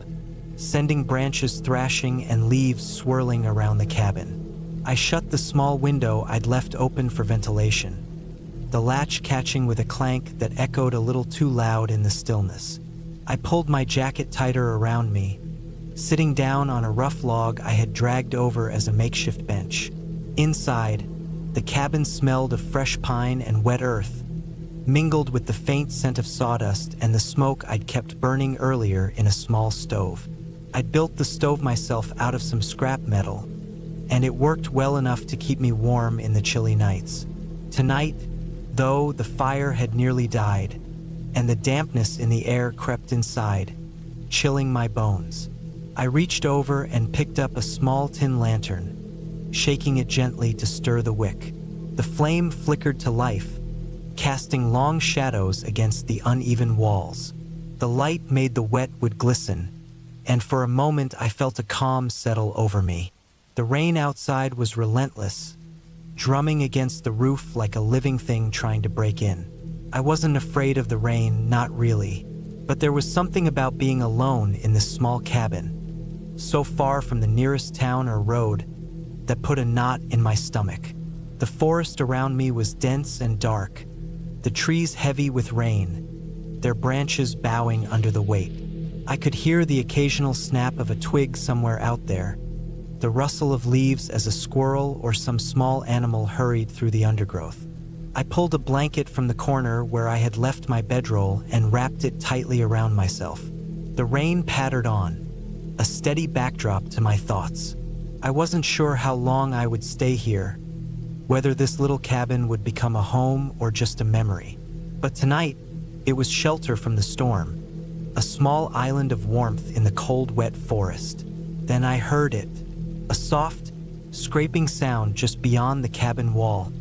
sending branches thrashing and leaves swirling around the cabin. I shut the small window I'd left open for ventilation, the latch catching with a clank that echoed a little too loud in the stillness. I pulled my jacket tighter around me, sitting down on a rough log I had dragged over as a makeshift bench. Inside, The cabin smelled of fresh pine and wet earth, mingled with the faint scent of sawdust and the smoke I'd kept burning earlier in a small stove. I'd built the stove myself out of some scrap metal, and it worked well enough to keep me warm in the chilly nights. Tonight, though, the fire had nearly died, and the dampness in the air crept inside, chilling my bones. I reached over and picked up a small tin lantern, shaking it gently to stir the wick. The flame flickered to life, casting long shadows against the uneven walls. The light made the wet wood glisten, and for a moment I felt a calm settle over me. The rain outside was relentless, drumming against the roof like a living thing trying to break in. I wasn't afraid of the rain, not really, but there was something about being alone in this small cabin, so far from the nearest town or road, that put a knot in my stomach. The forest around me was dense and dark, the trees heavy with rain, their branches bowing under the weight. I could hear the occasional snap of a twig somewhere out there, the rustle of leaves as a squirrel or some small animal hurried through the undergrowth. I pulled a blanket from the corner where I had left my bedroll and wrapped it tightly around myself. The rain pattered on, a steady backdrop to my thoughts. I wasn't sure how long I would stay here, whether this little cabin would become a home or just a memory. But tonight, it was shelter from the storm, a small island of warmth in the cold, wet forest. Then I heard it, a soft, scraping sound just beyond the cabin wall,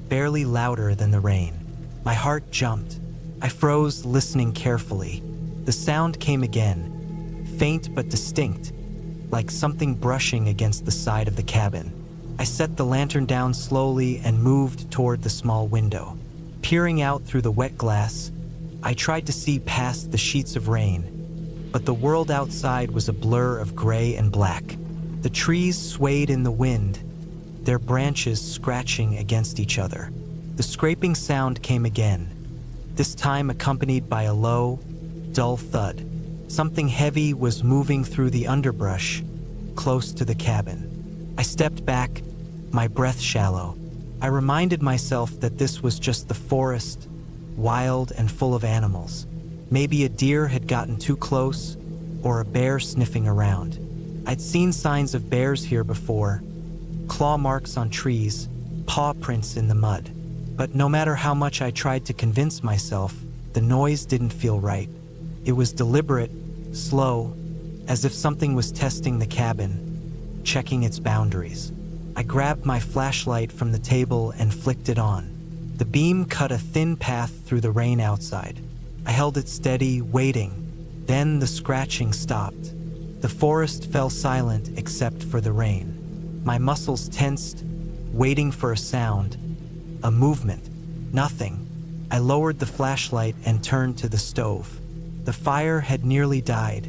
barely louder than the rain. My heart jumped. I froze, listening carefully. The sound came again, faint but distinct, like something brushing against the side of the cabin. I set the lantern down slowly and moved toward the small window. Peering out through the wet glass, I tried to see past the sheets of rain, but the world outside was a blur of gray and black. The trees swayed in the wind, their branches scratching against each other. The scraping sound came again, this time accompanied by a low, dull thud. Something heavy was moving through the underbrush, close to the cabin. I stepped back, my breath shallow. I reminded myself that this was just the forest, wild and full of animals. Maybe a deer had gotten too close, or a bear sniffing around. I'd seen signs of bears here before, claw marks on trees, paw prints in the mud. But no matter how much I tried to convince myself, the noise didn't feel right. It was deliberate, slow, as if something was testing the cabin, checking its boundaries. I grabbed my flashlight from the table and flicked it on. The beam cut a thin path through the rain outside. I held it steady, waiting. Then the scratching stopped. The forest fell silent except for the rain. My muscles tensed, waiting for a sound, a movement. Nothing. I lowered the flashlight and turned to the stove. The fire had nearly died,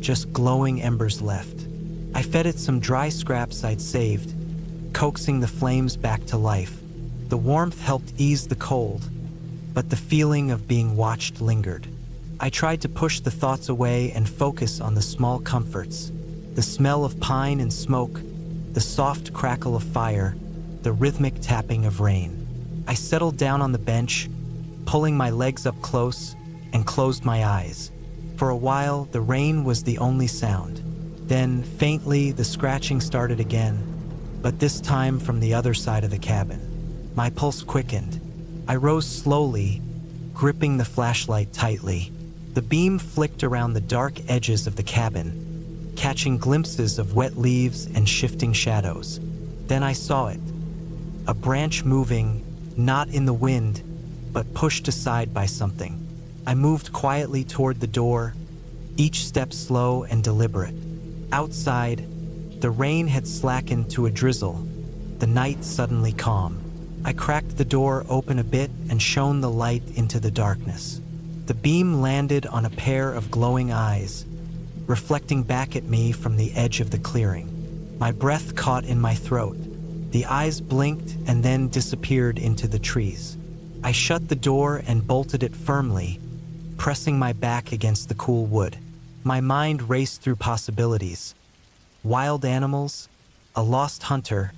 just glowing embers left. I fed it some dry scraps I'd saved, coaxing the flames back to life. The warmth helped ease the cold, but the feeling of being watched lingered. I tried to push the thoughts away and focus on the small comforts, the smell of pine and smoke, the soft crackle of fire, the rhythmic tapping of rain. I settled down on the bench, pulling my legs up close, and closed my eyes. For a while, the rain was the only sound. Then, faintly, the scratching started again, but this time from the other side of the cabin. My pulse quickened. I rose slowly, gripping the flashlight tightly. The beam flicked around the dark edges of the cabin, catching glimpses of wet leaves and shifting shadows. Then I saw it. A branch moving, not in the wind, but pushed aside by something. I moved quietly toward the door, each step slow and deliberate. Outside, the rain had slackened to a drizzle, the night suddenly calm. I cracked the door open a bit and shone the light into the darkness. The beam landed on a pair of glowing eyes, reflecting back at me from the edge of the clearing. My breath caught in my throat. The eyes blinked and then disappeared into the trees. I shut the door and bolted it firmly, pressing my back against the cool wood. My mind raced through possibilities. Wild animals, a lost hunter,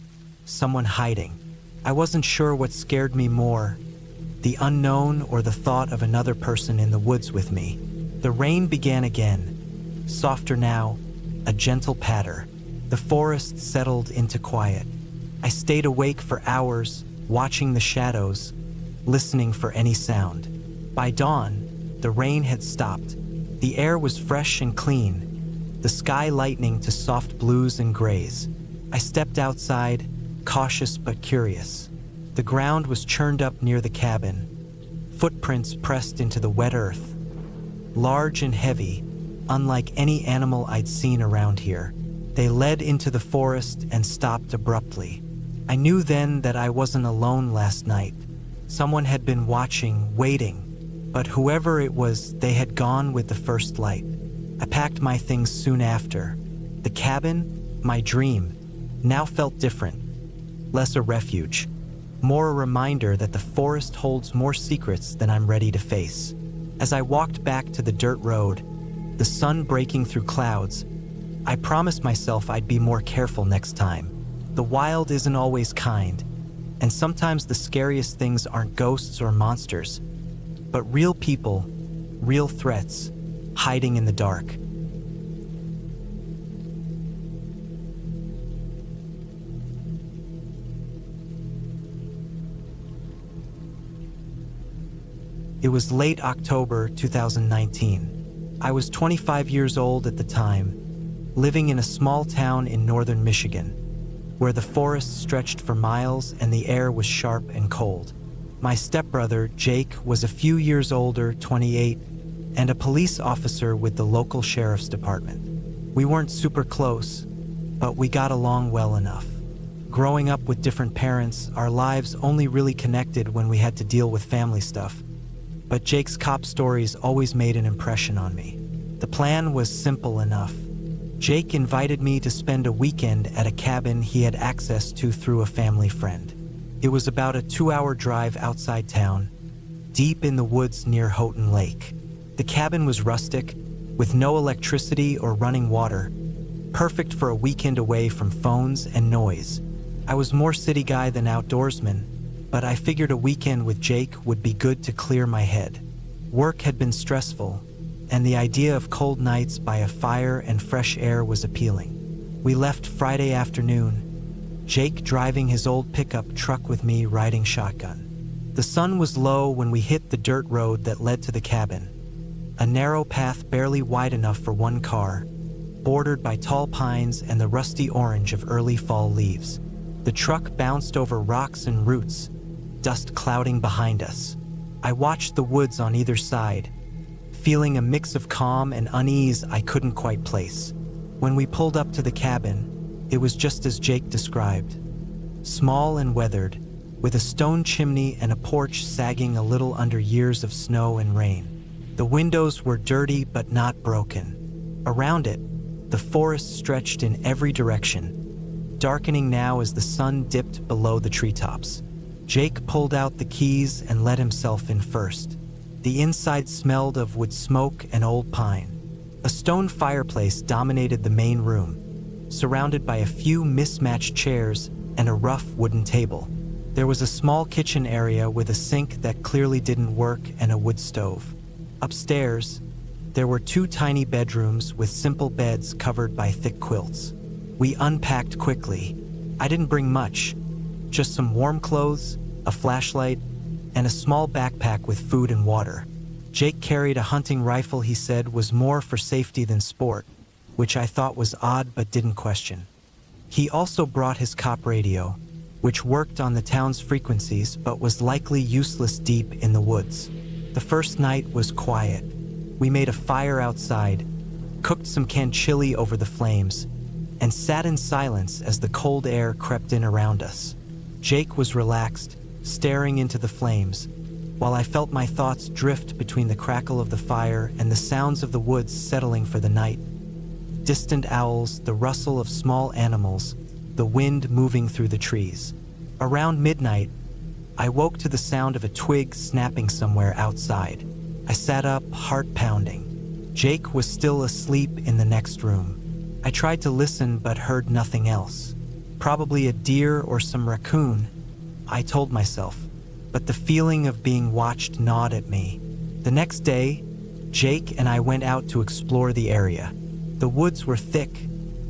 someone hiding. I wasn't sure what scared me more, the unknown or the thought of another person in the woods with me. The rain began again, softer now, a gentle patter. The forest settled into quiet. I stayed awake for hours, watching the shadows, listening for any sound. By dawn, the rain had stopped. The air was fresh and clean, the sky lightening to soft blues and grays. I stepped outside, cautious but curious. The ground was churned up near the cabin, footprints pressed into the wet earth. Large and heavy, unlike any animal I'd seen around here. They led into the forest and stopped abruptly. I knew then that I wasn't alone last night. Someone had been watching, waiting, but whoever it was, they had gone with the first light. I packed my things soon after. The cabin, my dream, now felt different. Less a refuge, more a reminder that the forest holds more secrets than I'm ready to face. As I walked back to the dirt road, the sun breaking through clouds, I promised myself I'd be more careful next time. The wild isn't always kind, and sometimes the scariest things aren't ghosts or monsters, but real people, real threats, hiding in the dark. It was late October 2019. I was 25 years old at the time, living in a small town in northern Michigan, where the forest stretched for miles and the air was sharp and cold. My stepbrother, Jake, was a few years older, 28, and a police officer with the local sheriff's department. We weren't super close, but we got along well enough. Growing up with different parents, our lives only really connected when we had to deal with family stuff. But Jake's cop stories always made an impression on me. The plan was simple enough. Jake invited me to spend a weekend at a cabin he had access to through a family friend. It was about a 2-hour drive outside town, deep in the woods near Houghton Lake. The cabin was rustic, with no electricity or running water, perfect for a weekend away from phones and noise. I was more city guy than outdoorsman, but I figured a weekend with Jake would be good to clear my head. Work had been stressful, and the idea of cold nights by a fire and fresh air was appealing. We left Friday afternoon, Jake driving his old pickup truck with me riding shotgun. The sun was low when we hit the dirt road that led to the cabin, a narrow path barely wide enough for one car, bordered by tall pines and the rusty orange of early fall leaves. The truck bounced over rocks and roots, dust clouding behind us. I watched the woods on either side, feeling a mix of calm and unease I couldn't quite place. When we pulled up to the cabin, it was just as Jake described. Small and weathered, with a stone chimney and a porch sagging a little under years of snow and rain. The windows were dirty but not broken. Around it, the forest stretched in every direction, darkening now as the sun dipped below the treetops. Jake pulled out the keys and let himself in first. The inside smelled of wood smoke and old pine. A stone fireplace dominated the main room, surrounded by a few mismatched chairs and a rough wooden table. There was a small kitchen area with a sink that clearly didn't work and a wood stove. Upstairs, there were 2 tiny bedrooms with simple beds covered by thick quilts. We unpacked quickly. I didn't bring much, just some warm clothes, a flashlight, and a small backpack with food and water. Jake carried a hunting rifle he said was more for safety than sport, which I thought was odd but didn't question. He also brought his cop radio, which worked on the town's frequencies but was likely useless deep in the woods. The first night was quiet. We made a fire outside, cooked some canned chili over the flames, and sat in silence as the cold air crept in around us. Jake was relaxed, staring into the flames, while I felt my thoughts drift between the crackle of the fire and the sounds of the woods settling for the night. Distant owls, the rustle of small animals, the wind moving through the trees. Around midnight, I woke to the sound of a twig snapping somewhere outside. I sat up, heart pounding. Jake was still asleep in the next room. I tried to listen but heard nothing else. Probably a deer or some raccoon. I told myself, but the feeling of being watched gnawed at me. The next day, Jake and I went out to explore the area. The woods were thick,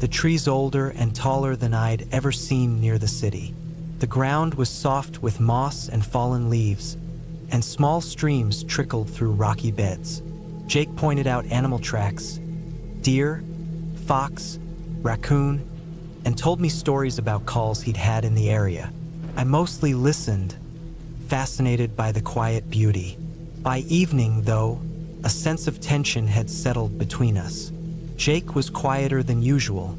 the trees older and taller than I'd ever seen near the city. The ground was soft with moss and fallen leaves, and small streams trickled through rocky beds. Jake pointed out animal tracks, deer, fox, raccoon, and told me stories about calls he'd had in the area. I mostly listened, fascinated by the quiet beauty. By evening, though, a sense of tension had settled between us. Jake was quieter than usual,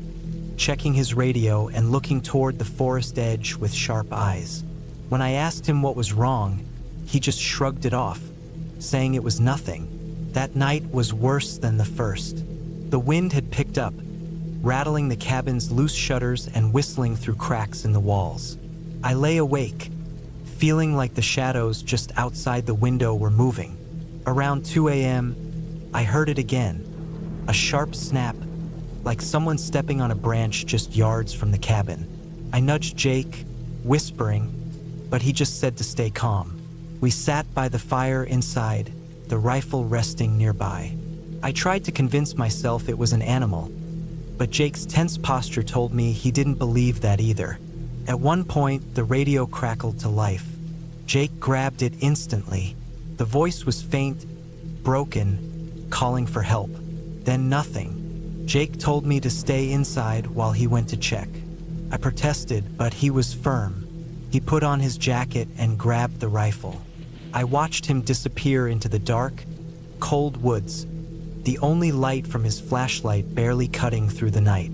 checking his radio and looking toward the forest edge with sharp eyes. When I asked him what was wrong, he just shrugged it off, saying it was nothing. That night was worse than the first. The wind had picked up, rattling the cabin's loose shutters and whistling through cracks in the walls. I lay awake, feeling like the shadows just outside the window were moving. Around 2 a.m., I heard it again, a sharp snap, like someone stepping on a branch just yards from the cabin. I nudged Jake, whispering, but he just said to stay calm. We sat by the fire inside, the rifle resting nearby. I tried to convince myself it was an animal, but Jake's tense posture told me he didn't believe that either. At one point, the radio crackled to life. Jake grabbed it instantly. The voice was faint, broken, calling for help. Then nothing. Jake told me to stay inside while he went to check. I protested, but he was firm. He put on his jacket and grabbed the rifle. I watched him disappear into the dark, cold woods, the only light from his flashlight barely cutting through the night.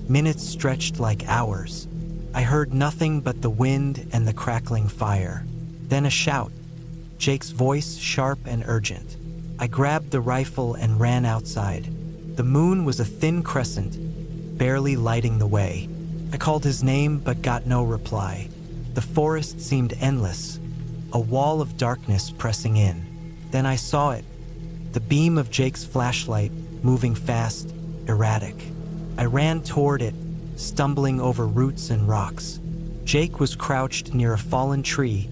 Minutes stretched like hours. I heard nothing but the wind and the crackling fire. Then a shout, Jake's voice sharp and urgent. I grabbed the rifle and ran outside. The moon was a thin crescent, barely lighting the way. I called his name but got no reply. The forest seemed endless, a wall of darkness pressing in. Then I saw it, the beam of Jake's flashlight moving fast, erratic. I ran toward it, stumbling over roots and rocks. Jake was crouched near a fallen tree,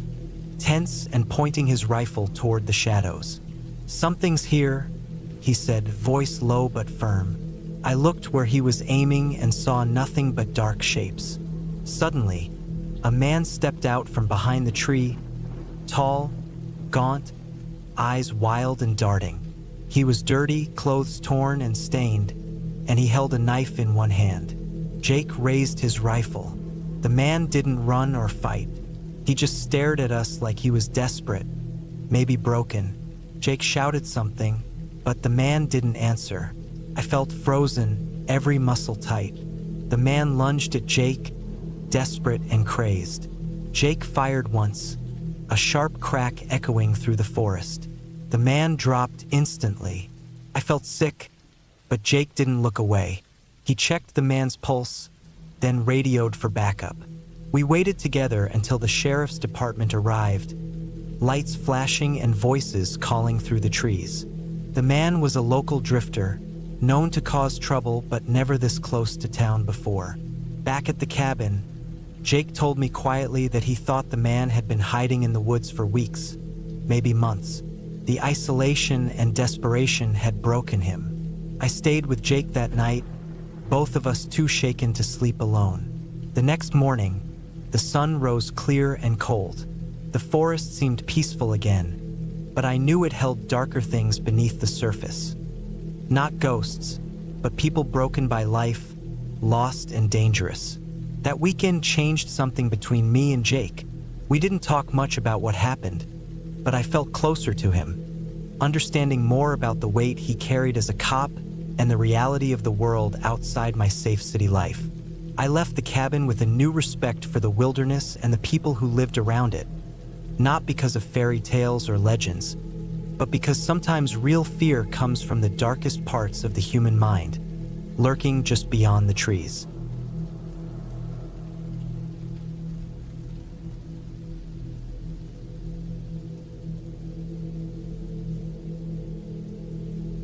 tense and pointing his rifle toward the shadows. "Something's here," he said, voice low but firm. I looked where he was aiming and saw nothing but dark shapes. Suddenly, a man stepped out from behind the tree, tall, gaunt, eyes wild and darting. He was dirty, clothes torn and stained, and he held a knife in one hand. Jake raised his rifle. The man didn't run or fight. He just stared at us like he was desperate, maybe broken. Jake shouted something, but the man didn't answer. I felt frozen, every muscle tight. The man lunged at Jake, desperate and crazed. Jake fired once, a sharp crack echoing through the forest. The man dropped instantly. I felt sick, but Jake didn't look away. He checked the man's pulse, then radioed for backup. We waited together until the sheriff's department arrived, lights flashing and voices calling through the trees. The man was a local drifter, known to cause trouble but never this close to town before. Back at the cabin, Jake told me quietly that he thought the man had been hiding in the woods for weeks, maybe months. The isolation and desperation had broken him. I stayed with Jake that night, both of us too shaken to sleep alone. The next morning, the sun rose clear and cold. The forest seemed peaceful again, but I knew it held darker things beneath the surface. Not ghosts, but people broken by life, lost and dangerous. That weekend changed something between me and Jake. We didn't talk much about what happened, but I felt closer to him, understanding more about the weight he carried as a cop and the reality of the world outside my safe city life. I left the cabin with a new respect for the wilderness and the people who lived around it, not because of fairy tales or legends, but because sometimes real fear comes from the darkest parts of the human mind, lurking just beyond the trees.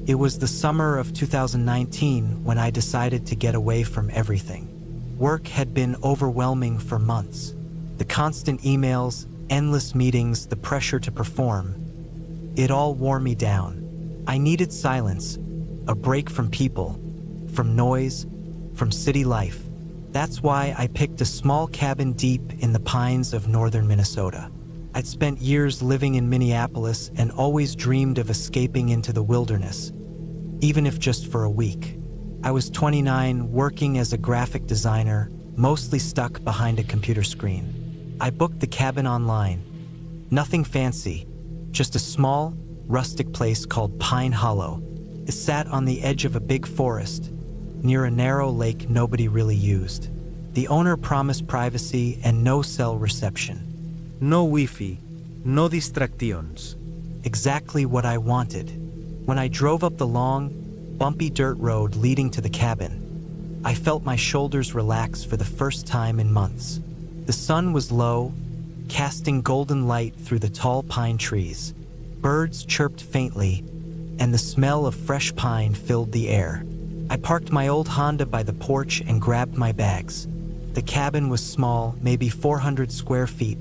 It was the summer of 2019 when I decided to get away from everything. Work had been overwhelming for months. The constant emails, endless meetings, the pressure to perform. It all wore me down. I needed silence, a break from people, from noise, from city life. That's why I picked a small cabin deep in the pines of northern Minnesota. I'd spent years living in Minneapolis and always dreamed of escaping into the wilderness, even if just for a week. I was 29, working as a graphic designer, mostly stuck behind a computer screen. I booked the cabin online. Nothing fancy, just a small, rustic place called Pine Hollow. It sat on the edge of a big forest, near a narrow lake nobody really used. The owner promised privacy and no cell reception. No Wi-Fi, no distractions. Exactly what I wanted. When I drove up the long, bumpy dirt road leading to the cabin, I felt my shoulders relax for the first time in months. The sun was low, casting golden light through the tall pine trees. Birds chirped faintly, and the smell of fresh pine filled the air. I parked my old Honda by the porch and grabbed my bags. The cabin was small, maybe 400 square feet,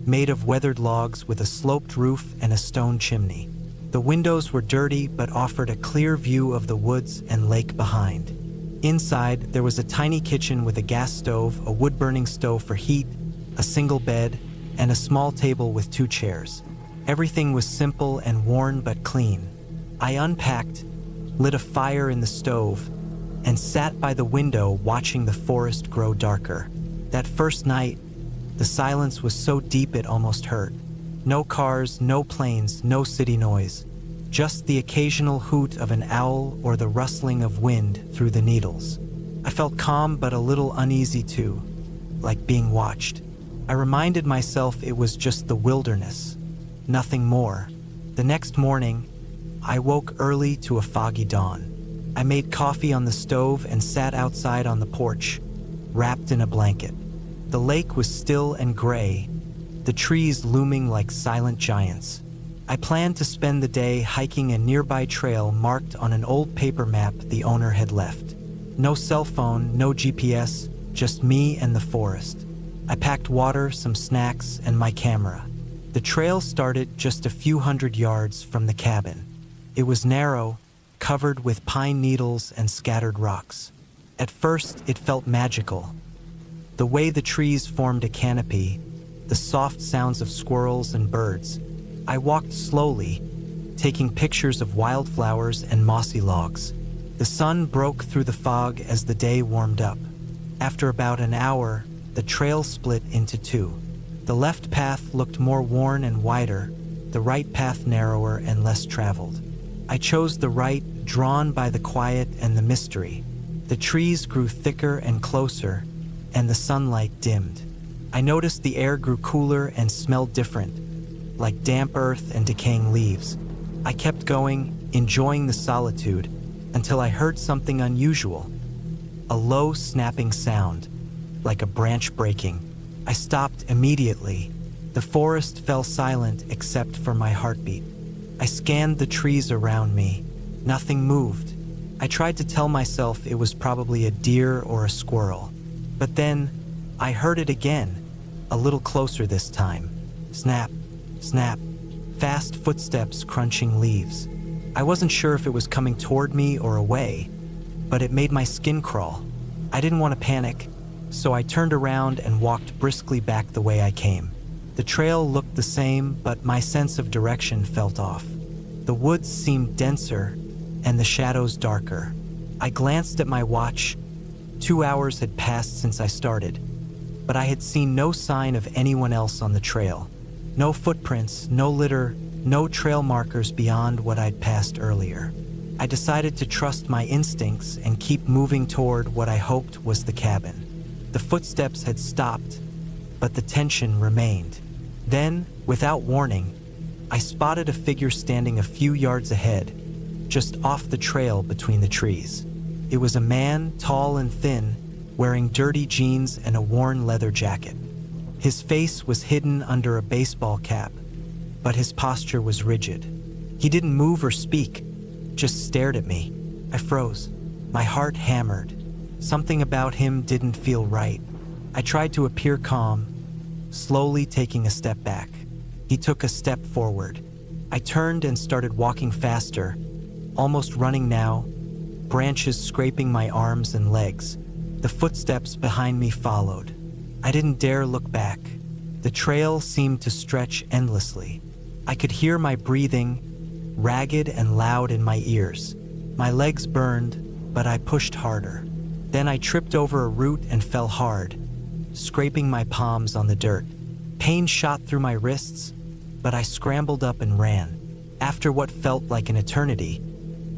made of weathered logs with a sloped roof and a stone chimney. The windows were dirty but offered a clear view of the woods and lake behind. Inside, there was a tiny kitchen with a gas stove, a wood-burning stove for heat, a single bed, and a small table with 2 chairs. Everything was simple and worn but clean. I unpacked, lit a fire in the stove, and sat by the window watching the forest grow darker. That first night, the silence was so deep it almost hurt. No cars, no planes, no city noise. Just the occasional hoot of an owl or the rustling of wind through the needles. I felt calm but a little uneasy too, like being watched. I reminded myself it was just the wilderness, nothing more. The next morning, I woke early to a foggy dawn. I made coffee on the stove and sat outside on the porch, wrapped in a blanket. The lake was still and gray, the trees looming like silent giants. I planned to spend the day hiking a nearby trail marked on an old paper map the owner had left. No cell phone, no GPS, just me and the forest. I packed water, some snacks, and my camera. The trail started just a few hundred yards from the cabin. It was narrow, covered with pine needles and scattered rocks. At first, it felt magical. The way the trees formed a canopy, the soft sounds of squirrels and birds. I walked slowly, taking pictures of wildflowers and mossy logs. The sun broke through the fog as the day warmed up. After about an hour, the trail split into 2. The left path looked more worn and wider, the right path narrower and less traveled. I chose the right, drawn by the quiet and the mystery. The trees grew thicker and closer, and the sunlight dimmed. I noticed the air grew cooler and smelled different, like damp earth and decaying leaves. I kept going, enjoying the solitude, until I heard something unusual. A low snapping sound, like a branch breaking. I stopped immediately. The forest fell silent except for my heartbeat. I scanned the trees around me. Nothing moved. I tried to tell myself it was probably a deer or a squirrel. But then, I heard it again, a little closer this time. Snap, snap, fast footsteps crunching leaves. I wasn't sure if it was coming toward me or away, but it made my skin crawl. I didn't want to panic, so I turned around and walked briskly back the way I came. The trail looked the same, but my sense of direction felt off. The woods seemed denser, and the shadows darker. I glanced at my watch. 2 hours had passed since I started, but I had seen no sign of anyone else on the trail. No footprints, no litter, no trail markers beyond what I'd passed earlier. I decided to trust my instincts and keep moving toward what I hoped was the cabin. The footsteps had stopped, but the tension remained. Then, without warning, I spotted a figure standing a few yards ahead, just off the trail between the trees. It was a man, tall and thin, wearing dirty jeans and a worn leather jacket. His face was hidden under a baseball cap, but his posture was rigid. He didn't move or speak, just stared at me. I froze. My heart hammered. Something about him didn't feel right. I tried to appear calm, slowly taking a step back. He took a step forward. I turned and started walking faster, almost running now, branches scraping my arms and legs. The footsteps behind me followed. I didn't dare look back. The trail seemed to stretch endlessly. I could hear my breathing, ragged and loud in my ears. My legs burned, but I pushed harder. Then I tripped over a root and fell hard, scraping my palms on the dirt. Pain shot through my wrists, but I scrambled up and ran. After what felt like an eternity,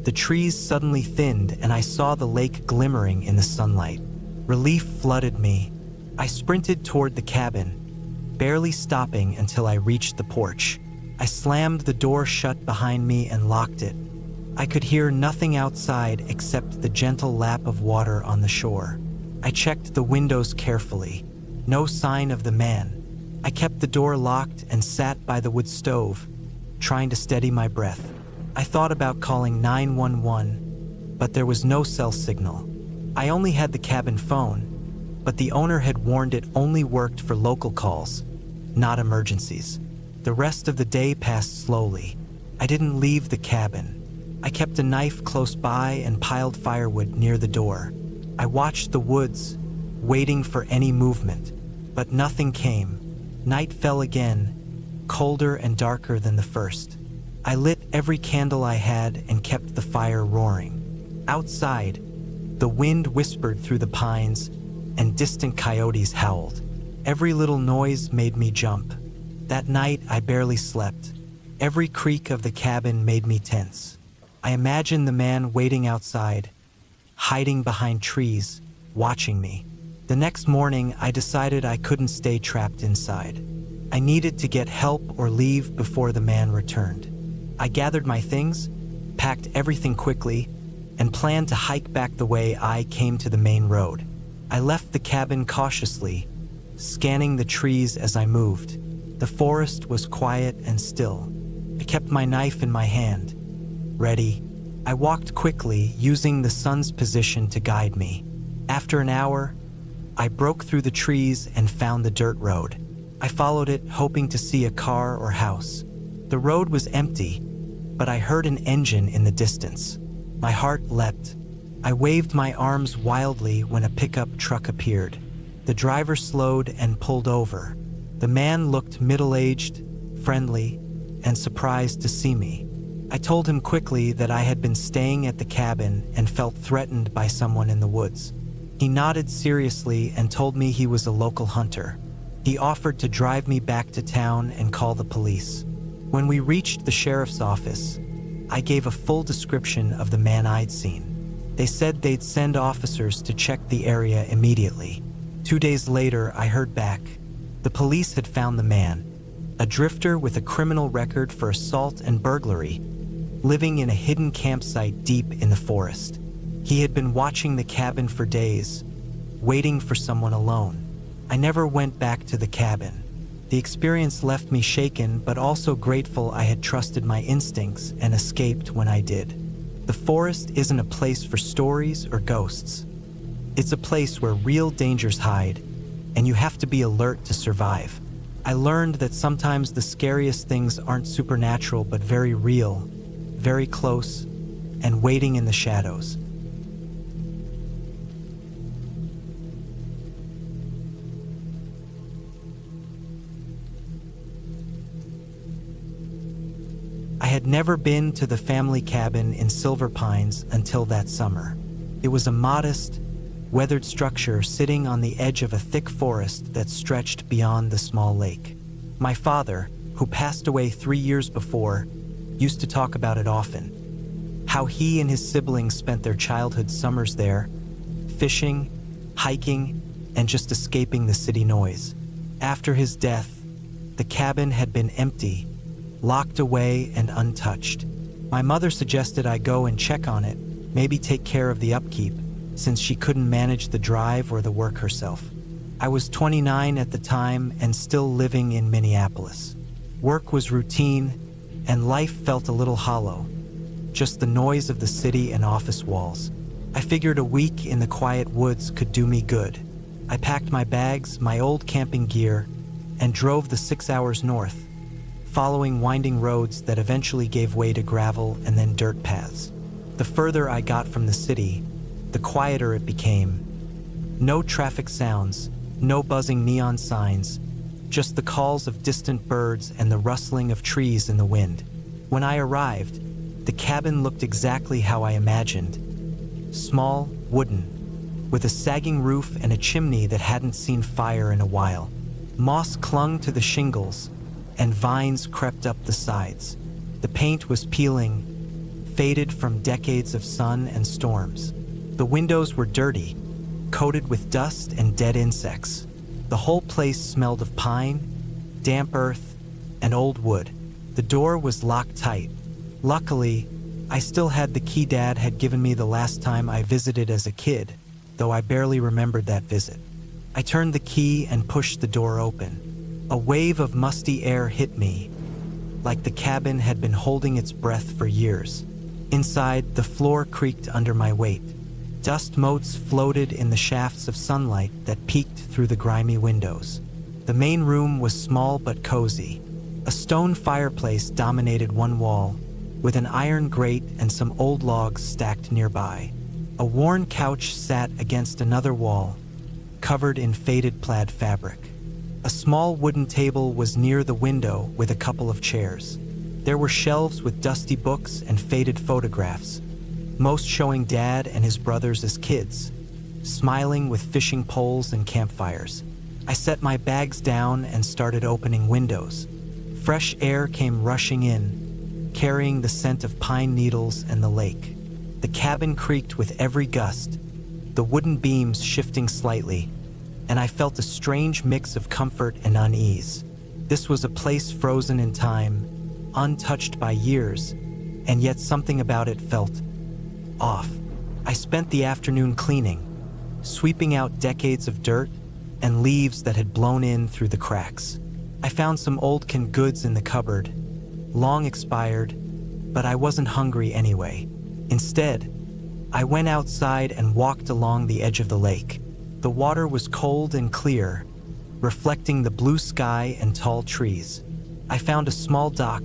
the trees suddenly thinned and I saw the lake glimmering in the sunlight. Relief flooded me. I sprinted toward the cabin, barely stopping until I reached the porch. I slammed the door shut behind me and locked it. I could hear nothing outside except the gentle lap of water on the shore. I checked the windows carefully. No sign of the man. I kept the door locked and sat by the wood stove, trying to steady my breath. I thought about calling 911, but there was no cell signal. I only had the cabin phone, but the owner had warned it only worked for local calls, not emergencies. The rest of the day passed slowly. I didn't leave the cabin. I kept a knife close by and piled firewood near the door. I watched the woods, waiting for any movement, but nothing came. Night fell again, colder and darker than the first. I lit every candle I had and kept the fire roaring. Outside, the wind whispered through the pines and distant coyotes howled. Every little noise made me jump. That night, I barely slept. Every creak of the cabin made me tense. I imagined the man waiting outside, hiding behind trees, watching me. The next morning, I decided I couldn't stay trapped inside. I needed to get help or leave before the man returned. I gathered my things, packed everything quickly, and planned to hike back the way I came to the main road. I left the cabin cautiously, scanning the trees as I moved. The forest was quiet and still. I kept my knife in my hand, ready. I walked quickly, using the sun's position to guide me. After an hour, I broke through the trees and found the dirt road. I followed it, hoping to see a car or house. The road was empty, but I heard an engine in the distance. My heart leapt. I waved my arms wildly when a pickup truck appeared. The driver slowed and pulled over. The man looked middle-aged, friendly, and surprised to see me. I told him quickly that I had been staying at the cabin and felt threatened by someone in the woods. He nodded seriously and told me he was a local hunter. He offered to drive me back to town and call the police. When we reached the sheriff's office, I gave a full description of the man I'd seen. They said they'd send officers to check the area immediately. 2 days later, I heard back. The police had found the man, a drifter with a criminal record for assault and burglary, living in a hidden campsite deep in the forest. He had been watching the cabin for days, waiting for someone alone. I never went back to the cabin. The experience left me shaken, but also grateful I had trusted my instincts and escaped when I did. The forest isn't a place for stories or ghosts. It's a place where real dangers hide, and you have to be alert to survive. I learned that sometimes the scariest things aren't supernatural, but very real, very close, and waiting in the shadows. I had never been to the family cabin in Silver Pines until that summer. It was a modest, weathered structure sitting on the edge of a thick forest that stretched beyond the small lake. My father, who passed away 3 years before, used to talk about it often. How he and his siblings spent their childhood summers there, fishing, hiking, and just escaping the city noise. After his death, the cabin had been empty, locked away and untouched. My mother suggested I go and check on it, maybe take care of the upkeep, since she couldn't manage the drive or the work herself. I was 29 at the time and still living in Minneapolis. Work was routine, and life felt a little hollow, just the noise of the city and office walls. I figured a week in the quiet woods could do me good. I packed my bags, my old camping gear, and drove the 6 hours north, following winding roads that eventually gave way to gravel and then dirt paths. The further I got from the city, the quieter it became. No traffic sounds, no buzzing neon signs, just the calls of distant birds and the rustling of trees in the wind. When I arrived, the cabin looked exactly how I imagined. Small, wooden, with a sagging roof and a chimney that hadn't seen fire in a while. Moss clung to the shingles, and vines crept up the sides. The paint was peeling, faded from decades of sun and storms. The windows were dirty, coated with dust and dead insects. The whole place smelled of pine, damp earth, and old wood. The door was locked tight. Luckily, I still had the key Dad had given me the last time I visited as a kid, though I barely remembered that visit. I turned the key and pushed the door open. A wave of musty air hit me, like the cabin had been holding its breath for years. Inside, the floor creaked under my weight. Dust motes floated in the shafts of sunlight that peeked through the grimy windows. The main room was small but cozy. A stone fireplace dominated one wall, with an iron grate and some old logs stacked nearby. A worn couch sat against another wall, covered in faded plaid fabric. A small wooden table was near the window with a couple of chairs. There were shelves with dusty books and faded photographs, most showing Dad and his brothers as kids, smiling with fishing poles and campfires. I set my bags down and started opening windows. Fresh air came rushing in, carrying the scent of pine needles and the lake. The cabin creaked with every gust, the wooden beams shifting slightly, and I felt a strange mix of comfort and unease. This was a place frozen in time, untouched by years, and yet something about it felt off. I spent the afternoon cleaning, sweeping out decades of dirt and leaves that had blown in through the cracks. I found some old canned goods in the cupboard, long expired, but I wasn't hungry anyway. Instead, I went outside and walked along the edge of the lake. The water was cold and clear, reflecting the blue sky and tall trees. I found a small dock,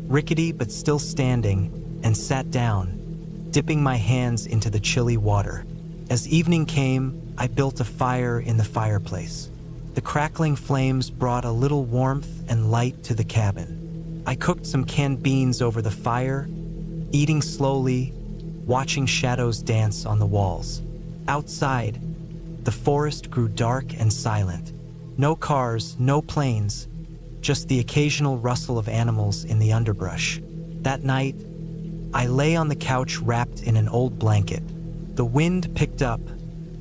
rickety but still standing, and sat down, dipping my hands into the chilly water. As evening came, I built a fire in the fireplace. The crackling flames brought a little warmth and light to the cabin. I cooked some canned beans over the fire, eating slowly, watching shadows dance on the walls. Outside, the forest grew dark and silent. No cars, no planes, just the occasional rustle of animals in the underbrush. That night, I lay on the couch wrapped in an old blanket. The wind picked up,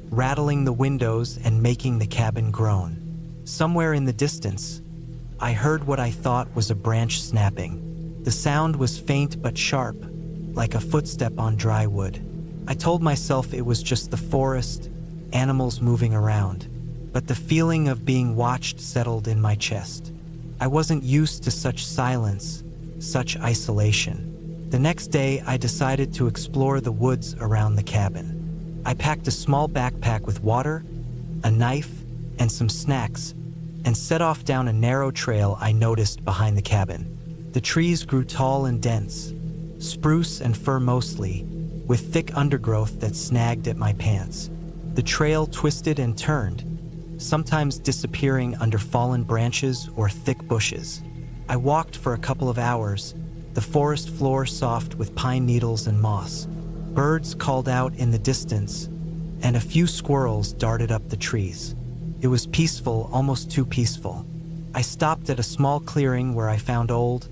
rattling the windows and making the cabin groan. Somewhere in the distance, I heard what I thought was a branch snapping. The sound was faint but sharp, like a footstep on dry wood. I told myself it was just the forest, animals moving around, but the feeling of being watched settled in my chest. I wasn't used to such silence, such isolation. The next day, I decided to explore the woods around the cabin. I packed a small backpack with water, a knife, and some snacks, and set off down a narrow trail I noticed behind the cabin. The trees grew tall and dense, spruce and fir mostly, with thick undergrowth that snagged at my pants. The trail twisted and turned, sometimes disappearing under fallen branches or thick bushes. I walked for a couple of hours, the forest floor soft with pine needles and moss. Birds called out in the distance, and a few squirrels darted up the trees. It was peaceful, almost too peaceful. I stopped at a small clearing where I found old,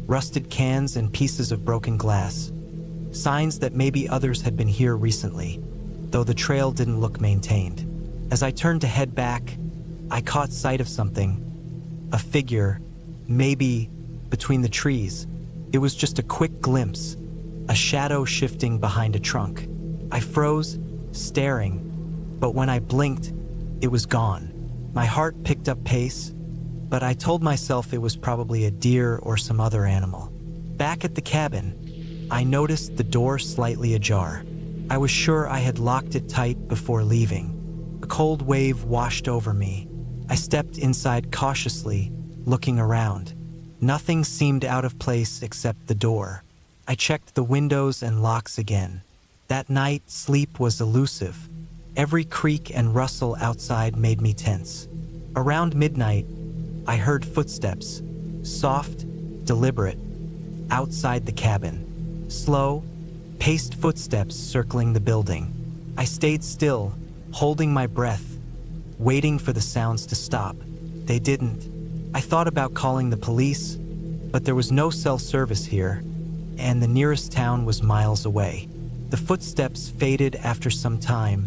rusted cans and pieces of broken glass, signs that maybe others had been here recently, though the trail didn't look maintained. As I turned to head back, I caught sight of something, a figure, maybe between the trees. It was just a quick glimpse, a shadow shifting behind a trunk. I froze, staring, but when I blinked, it was gone. My heart picked up pace, but I told myself it was probably a deer or some other animal. Back at the cabin, I noticed the door slightly ajar. I was sure I had locked it tight before leaving. A cold wave washed over me, I stepped inside cautiously, looking around. Nothing seemed out of place except the door. I checked the windows and locks again. That night, sleep was elusive. Every creak and rustle outside made me tense. Around midnight, I heard footsteps, soft, deliberate, outside the cabin. Slow, paced footsteps circling the building. I stayed still, holding my breath, waiting for the sounds to stop. They didn't. I thought about calling the police, but there was no cell service here, and the nearest town was miles away. The footsteps faded after some time,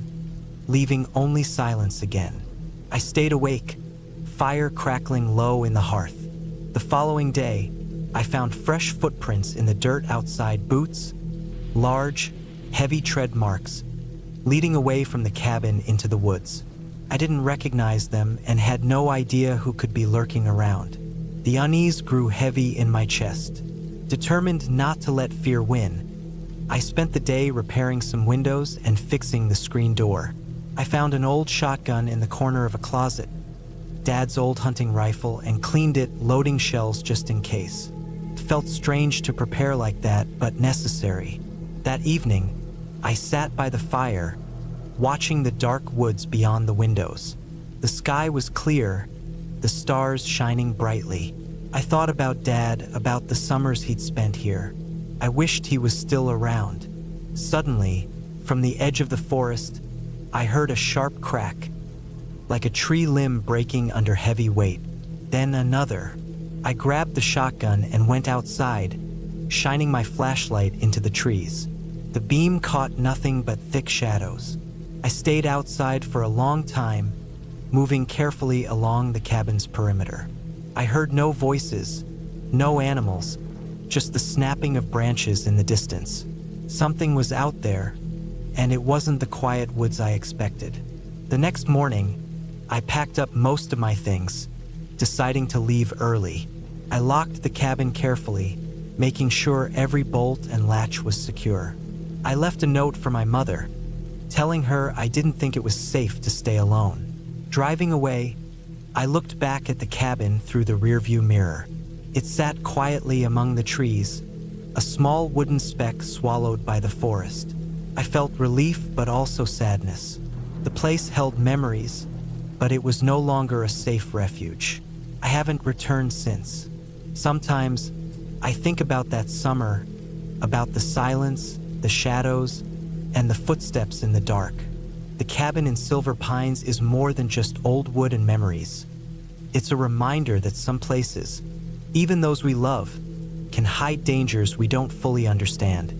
leaving only silence again. I stayed awake, fire crackling low in the hearth. The following day, I found fresh footprints in the dirt outside, boots, large, heavy tread marks, leading away from the cabin into the woods. I didn't recognize them and had no idea who could be lurking around. The unease grew heavy in my chest. Determined not to let fear win, I spent the day repairing some windows and fixing the screen door. I found an old shotgun in the corner of a closet, Dad's old hunting rifle, and cleaned it, loading shells just in case. It felt strange to prepare like that, but necessary. That evening, I sat by the fire, watching the dark woods beyond the windows. The sky was clear, the stars shining brightly. I thought about Dad, about the summers he'd spent here. I wished he was still around. Suddenly, from the edge of the forest, I heard a sharp crack, like a tree limb breaking under heavy weight. Then another. I grabbed the shotgun and went outside, shining my flashlight into the trees. The beam caught nothing but thick shadows. I stayed outside for a long time, moving carefully along the cabin's perimeter. I heard no voices, no animals, just the snapping of branches in the distance. Something was out there, and it wasn't the quiet woods I expected. The next morning, I packed up most of my things, deciding to leave early. I locked the cabin carefully, making sure every bolt and latch was secure. I left a note for my mother, telling her I didn't think it was safe to stay alone. Driving away, I looked back at the cabin through the rearview mirror. It sat quietly among the trees, a small wooden speck swallowed by the forest. I felt relief but also sadness. The place held memories, but it was no longer a safe refuge. I haven't returned since. Sometimes, I think about that summer, about the silence, the shadows, and the footsteps in the dark. The cabin in Silver Pines is more than just old wood and memories. It's a reminder that some places, even those we love, can hide dangers we don't fully understand.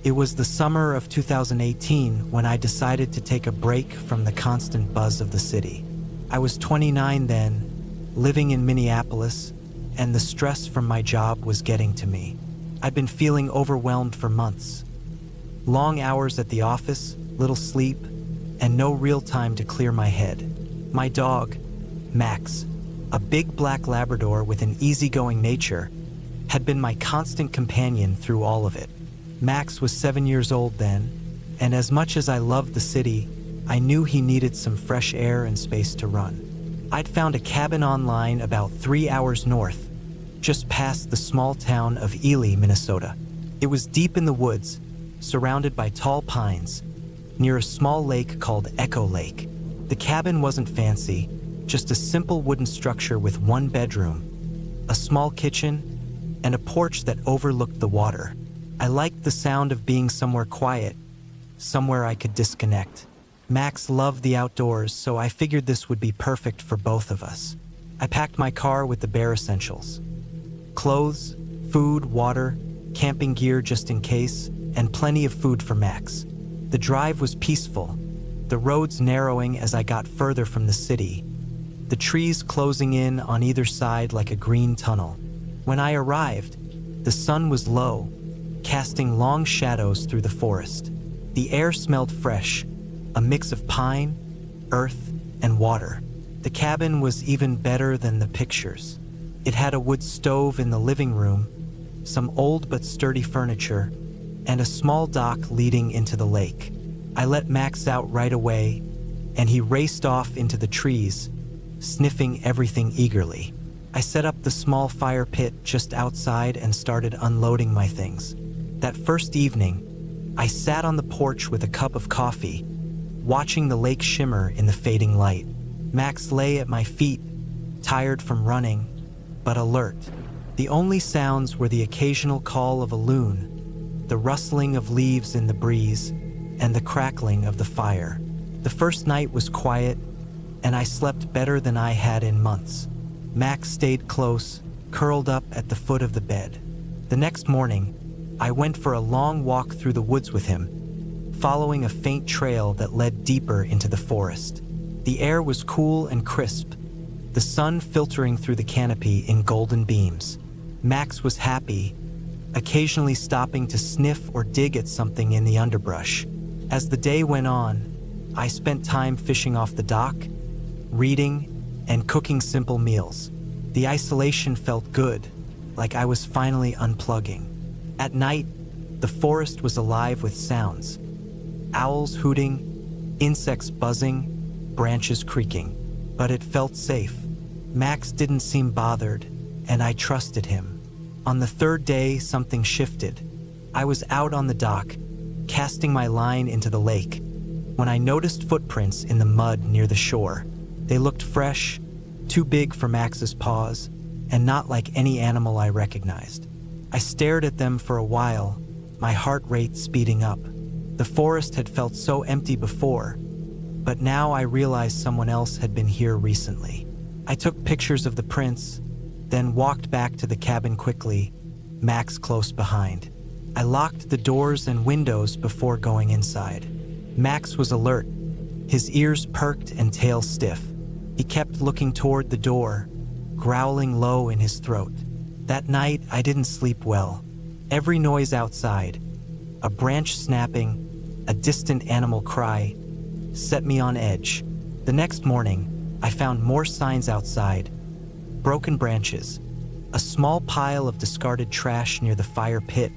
It was the summer of 2018 when I decided to take a break from the constant buzz of the city. I was 29 then, living in Minneapolis, and the stress from my job was getting to me. I'd been feeling overwhelmed for months. Long hours at the office, little sleep, and no real time to clear my head. My dog, Max, a big black Labrador with an easygoing nature, had been my constant companion through all of it. Max was 7 years old then, and as much as I loved the city, I knew he needed some fresh air and space to run. I'd found a cabin online about 3 hours north, just past the small town of Ely, Minnesota. It was deep in the woods, surrounded by tall pines, near a small lake called Echo Lake. The cabin wasn't fancy, just a simple wooden structure with one bedroom, a small kitchen, and a porch that overlooked the water. I liked the sound of being somewhere quiet, somewhere I could disconnect. Max loved the outdoors, so I figured this would be perfect for both of us. I packed my car with the bare essentials: clothes, food, water, camping gear just in case, and plenty of food for Max. The drive was peaceful, the roads narrowing as I got further from the city, the trees closing in on either side like a green tunnel. When I arrived, the sun was low, casting long shadows through the forest. The air smelled fresh, a mix of pine, earth, and water. The cabin was even better than the pictures. It had a wood stove in the living room, some old but sturdy furniture, and a small dock leading into the lake. I let Max out right away, and he raced off into the trees, sniffing everything eagerly. I set up the small fire pit just outside and started unloading my things. That first evening, I sat on the porch with a cup of coffee, watching the lake shimmer in the fading light. Max lay at my feet, tired from running, but alert. The only sounds were the occasional call of a loon, the rustling of leaves in the breeze, and the crackling of the fire. The first night was quiet, and I slept better than I had in months. Max stayed close, curled up at the foot of the bed. The next morning, I went for a long walk through the woods with him, following a faint trail that led deeper into the forest. The air was cool and crisp, the sun filtering through the canopy in golden beams. Max was happy, occasionally stopping to sniff or dig at something in the underbrush. As the day went on, I spent time fishing off the dock, reading, and cooking simple meals. The isolation felt good, like I was finally unplugging. At night, the forest was alive with sounds. Owls hooting, insects buzzing, branches creaking. But it felt safe. Max didn't seem bothered, and I trusted him. On the third day, something shifted. I was out on the dock, casting my line into the lake, when I noticed footprints in the mud near the shore. They looked fresh, too big for Max's paws, and not like any animal I recognized. I stared at them for a while, my heart rate speeding up. The forest had felt so empty before, but now I realized someone else had been here recently. I took pictures of the prints, then walked back to the cabin quickly, Max close behind. I locked the doors and windows before going inside. Max was alert, his ears perked and tail stiff. He kept looking toward the door, growling low in his throat. That night, I didn't sleep well. Every noise outside, a branch snapping, a distant animal cry, set me on edge. The next morning, I found more signs outside, broken branches, a small pile of discarded trash near the fire pit,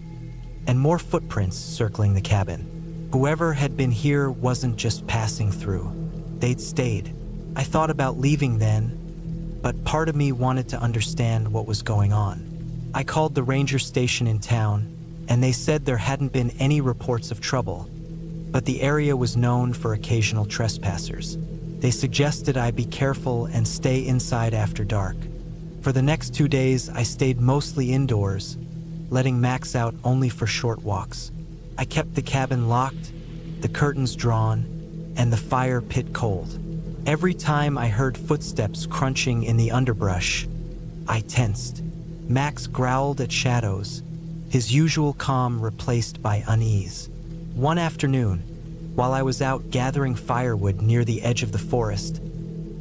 and more footprints circling the cabin. Whoever had been here wasn't just passing through. They'd stayed. I thought about leaving then, but part of me wanted to understand what was going on. I called the ranger station in town, and they said there hadn't been any reports of trouble, but the area was known for occasional trespassers. They suggested I be careful and stay inside after dark. For the next 2 days, I stayed mostly indoors, letting Max out only for short walks. I kept the cabin locked, the curtains drawn, and the fire pit cold. Every time I heard footsteps crunching in the underbrush, I tensed. Max growled at shadows, his usual calm replaced by unease. One afternoon, while I was out gathering firewood near the edge of the forest,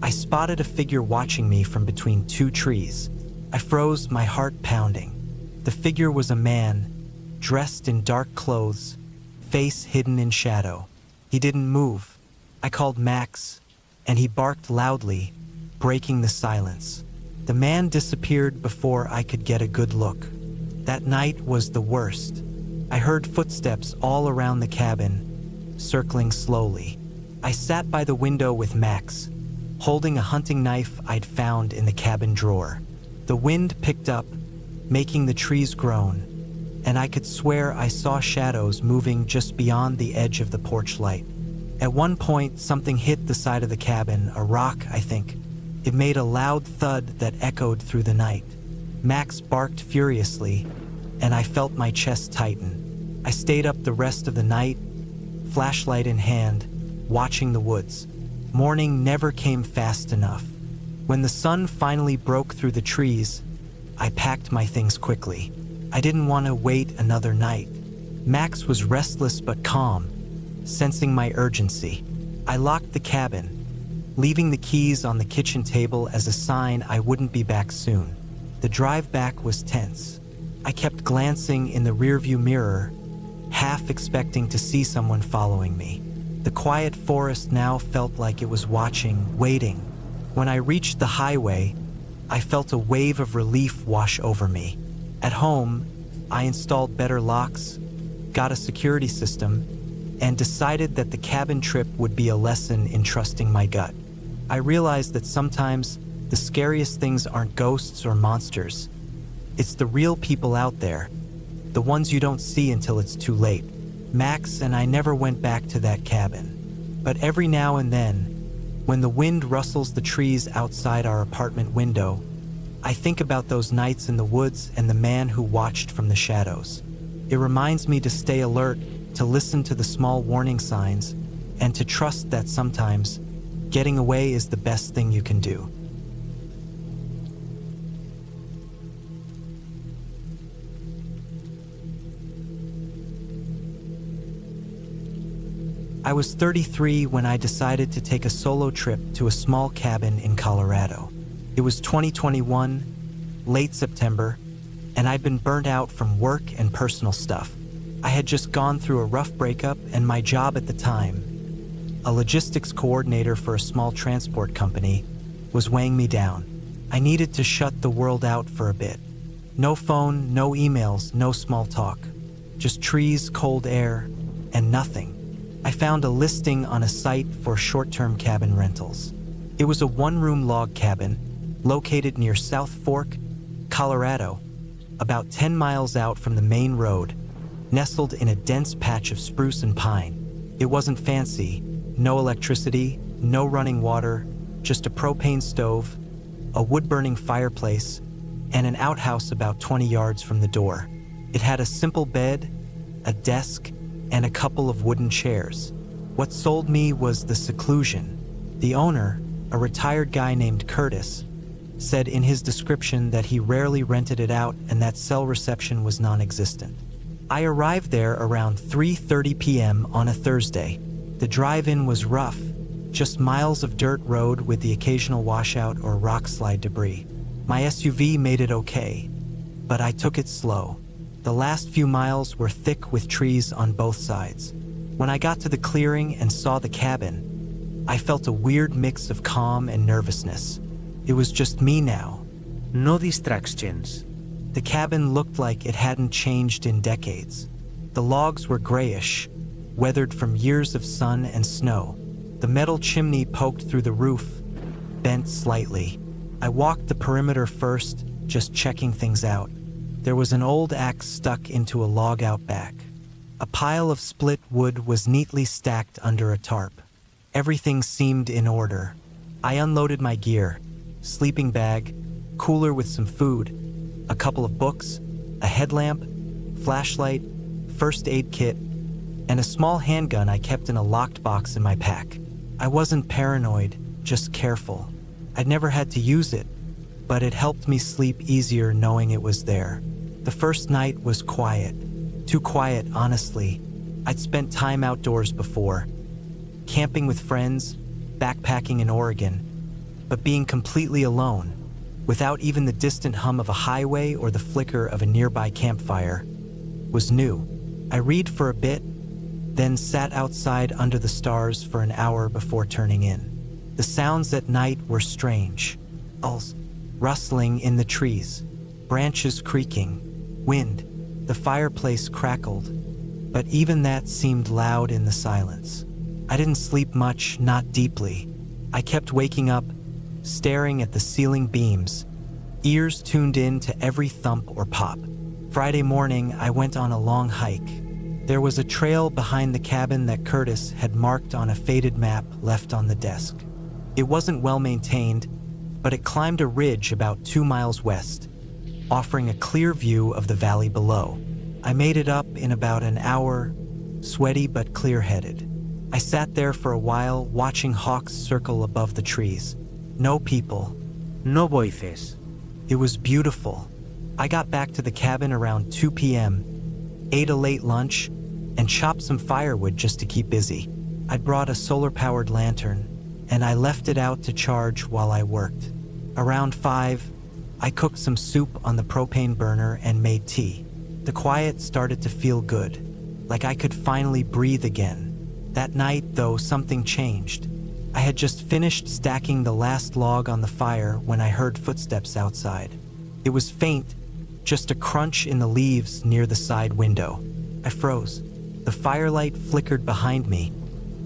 I spotted a figure watching me from between 2 trees. I froze, my heart pounding. The figure was a man, dressed in dark clothes, face hidden in shadow. He didn't move. I called Max, and he barked loudly, breaking the silence. The man disappeared before I could get a good look. That night was the worst. I heard footsteps all around the cabin, circling slowly. I sat by the window with Max, holding a hunting knife I'd found in the cabin drawer. The wind picked up, making the trees groan, and I could swear I saw shadows moving just beyond the edge of the porch light. At one point, something hit the side of the cabin, a rock, I think. It made a loud thud that echoed through the night. Max barked furiously, and I felt my chest tighten. I stayed up the rest of the night, flashlight in hand, watching the woods. Morning never came fast enough. When the sun finally broke through the trees, I packed my things quickly. I didn't want to wait another night. Max was restless but calm, sensing my urgency. I locked the cabin, leaving the keys on the kitchen table as a sign I wouldn't be back soon. The drive back was tense. I kept glancing in the rearview mirror, half expecting to see someone following me. The quiet forest now felt like it was watching, waiting. When I reached the highway, I felt a wave of relief wash over me. At home, I installed better locks, got a security system, and decided that the cabin trip would be a lesson in trusting my gut. I realized that sometimes the scariest things aren't ghosts or monsters. It's the real people out there, the ones you don't see until it's too late. Max and I never went back to that cabin. But every now and then, when the wind rustles the trees outside our apartment window, I think about those nights in the woods and the man who watched from the shadows. It reminds me to stay alert, to listen to the small warning signs, and to trust that sometimes getting away is the best thing you can do. I was 33 when I decided to take a solo trip to a small cabin in Colorado. It was 2021, late September, and I'd been burnt out from work and personal stuff. I had just gone through a rough breakup, and my job at the time, a logistics coordinator for a small transport company, was weighing me down. I needed to shut the world out for a bit. No phone, no emails, no small talk. Just trees, cold air, and nothing. I found a listing on a site for short-term cabin rentals. It was a one-room log cabin located near South Fork, Colorado, about 10 miles out from the main road, nestled in a dense patch of spruce and pine. It wasn't fancy, no electricity, no running water, just a propane stove, a wood-burning fireplace, and an outhouse about 20 yards from the door. It had a simple bed, a desk, and a couple of wooden chairs. What sold me was the seclusion. The owner, a retired guy named Curtis, said in his description that he rarely rented it out and that cell reception was non-existent. I arrived there around 3:30 p.m. on a Thursday. The drive-in was rough, just miles of dirt road with the occasional washout or rock slide debris. My SUV made it okay, but I took it slow. The last few miles were thick with trees on both sides. When I got to the clearing and saw the cabin, I felt a weird mix of calm and nervousness. It was just me now. No distractions. The cabin looked like it hadn't changed in decades. The logs were grayish, weathered from years of sun and snow. The metal chimney poked through the roof, bent slightly. I walked the perimeter first, just checking things out. There was an old axe stuck into a log out back. A pile of split wood was neatly stacked under a tarp. Everything seemed in order. I unloaded my gear, sleeping bag, cooler with some food, a couple of books, a headlamp, flashlight, first aid kit, and a small handgun I kept in a locked box in my pack. I wasn't paranoid, just careful. I'd never had to use it, but it helped me sleep easier knowing it was there. The first night was quiet. Too quiet, honestly. I'd spent time outdoors before, camping with friends, backpacking in Oregon, but being completely alone, without even the distant hum of a highway or the flicker of a nearby campfire, was new. I read for a bit, then sat outside under the stars for an hour before turning in. The sounds at night were strange. Owls rustling in the trees, branches creaking, wind. The fireplace crackled, but even that seemed loud in the silence. I didn't sleep much, not deeply. I kept waking up, staring at the ceiling beams, ears tuned in to every thump or pop. Friday morning, I went on a long hike. There was a trail behind the cabin that Curtis had marked on a faded map left on the desk. It wasn't well maintained, but it climbed a ridge about 2 miles west, offering a clear view of the valley below. I made it up in about an hour, sweaty but clear-headed. I sat there for a while, watching hawks circle above the trees. No people. No voices. It was beautiful. I got back to the cabin around 2 p.m., ate a late lunch, and chopped some firewood just to keep busy. I'd brought a solar-powered lantern, and I left it out to charge while I worked. Around 5, I cooked some soup on the propane burner and made tea. The quiet started to feel good, like I could finally breathe again. That night, though, something changed. I had just finished stacking the last log on the fire when I heard footsteps outside. It was faint, just a crunch in the leaves near the side window. I froze. The firelight flickered behind me,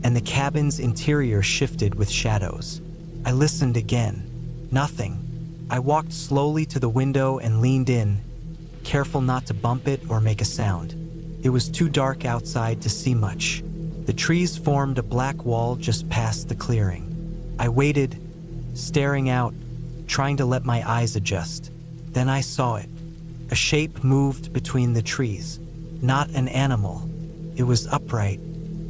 and the cabin's interior shifted with shadows. I listened again. Nothing. I walked slowly to the window and leaned in, careful not to bump it or make a sound. It was too dark outside to see much. The trees formed a black wall just past the clearing. I waited, staring out, trying to let my eyes adjust. Then I saw it. A shape moved between the trees. Not an animal. It was upright,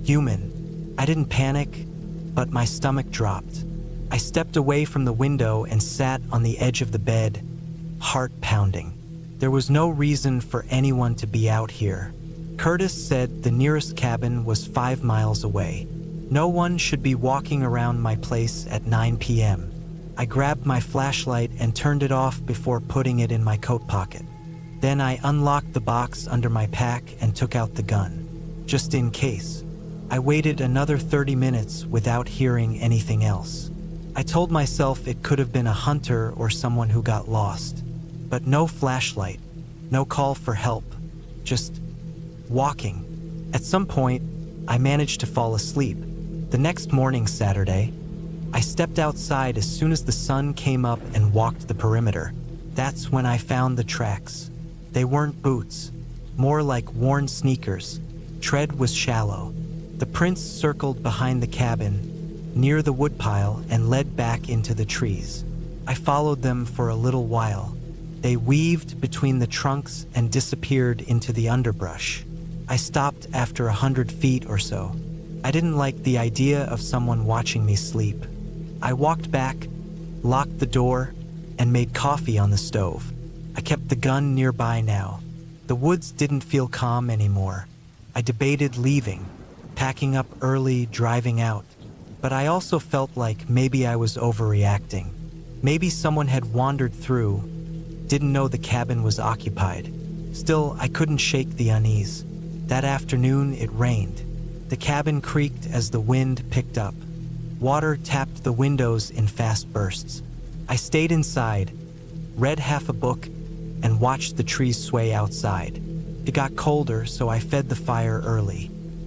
human. I didn't panic, but my stomach dropped. I stepped away from the window and sat on the edge of the bed, heart pounding. There was no reason for anyone to be out here. Curtis said the nearest cabin was 5 miles away. No one should be walking around my place at 9 p.m. I grabbed my flashlight and turned it off before putting it in my coat pocket. Then I unlocked the box under my pack and took out the gun, just in case. I waited another 30 minutes without hearing anything else. I told myself it could have been a hunter or someone who got lost. But no flashlight, no call for help, just walking. At some point, I managed to fall asleep. The next morning, Saturday, I stepped outside as soon as the sun came up and walked the perimeter. That's when I found the tracks. They weren't boots, more like worn sneakers. Tread was shallow. The prints circled behind the cabin, near the woodpile, and led back into the trees. I followed them for a little while. They weaved between the trunks and disappeared into the underbrush. I stopped after 100 feet or so. I didn't like the idea of someone watching me sleep. I walked back, locked the door, and made coffee on the stove. I kept the gun nearby now. The woods didn't feel calm anymore. I debated leaving, packing up early, driving out. But I also felt like maybe I was overreacting. Maybe someone had wandered through, didn't know the cabin was occupied. Still, I couldn't shake the unease. That afternoon, it rained. The cabin creaked as the wind picked up. Water tapped the windows in fast bursts. I stayed inside, read half a book, and watched the trees sway outside. It got colder, so I fed the fire early.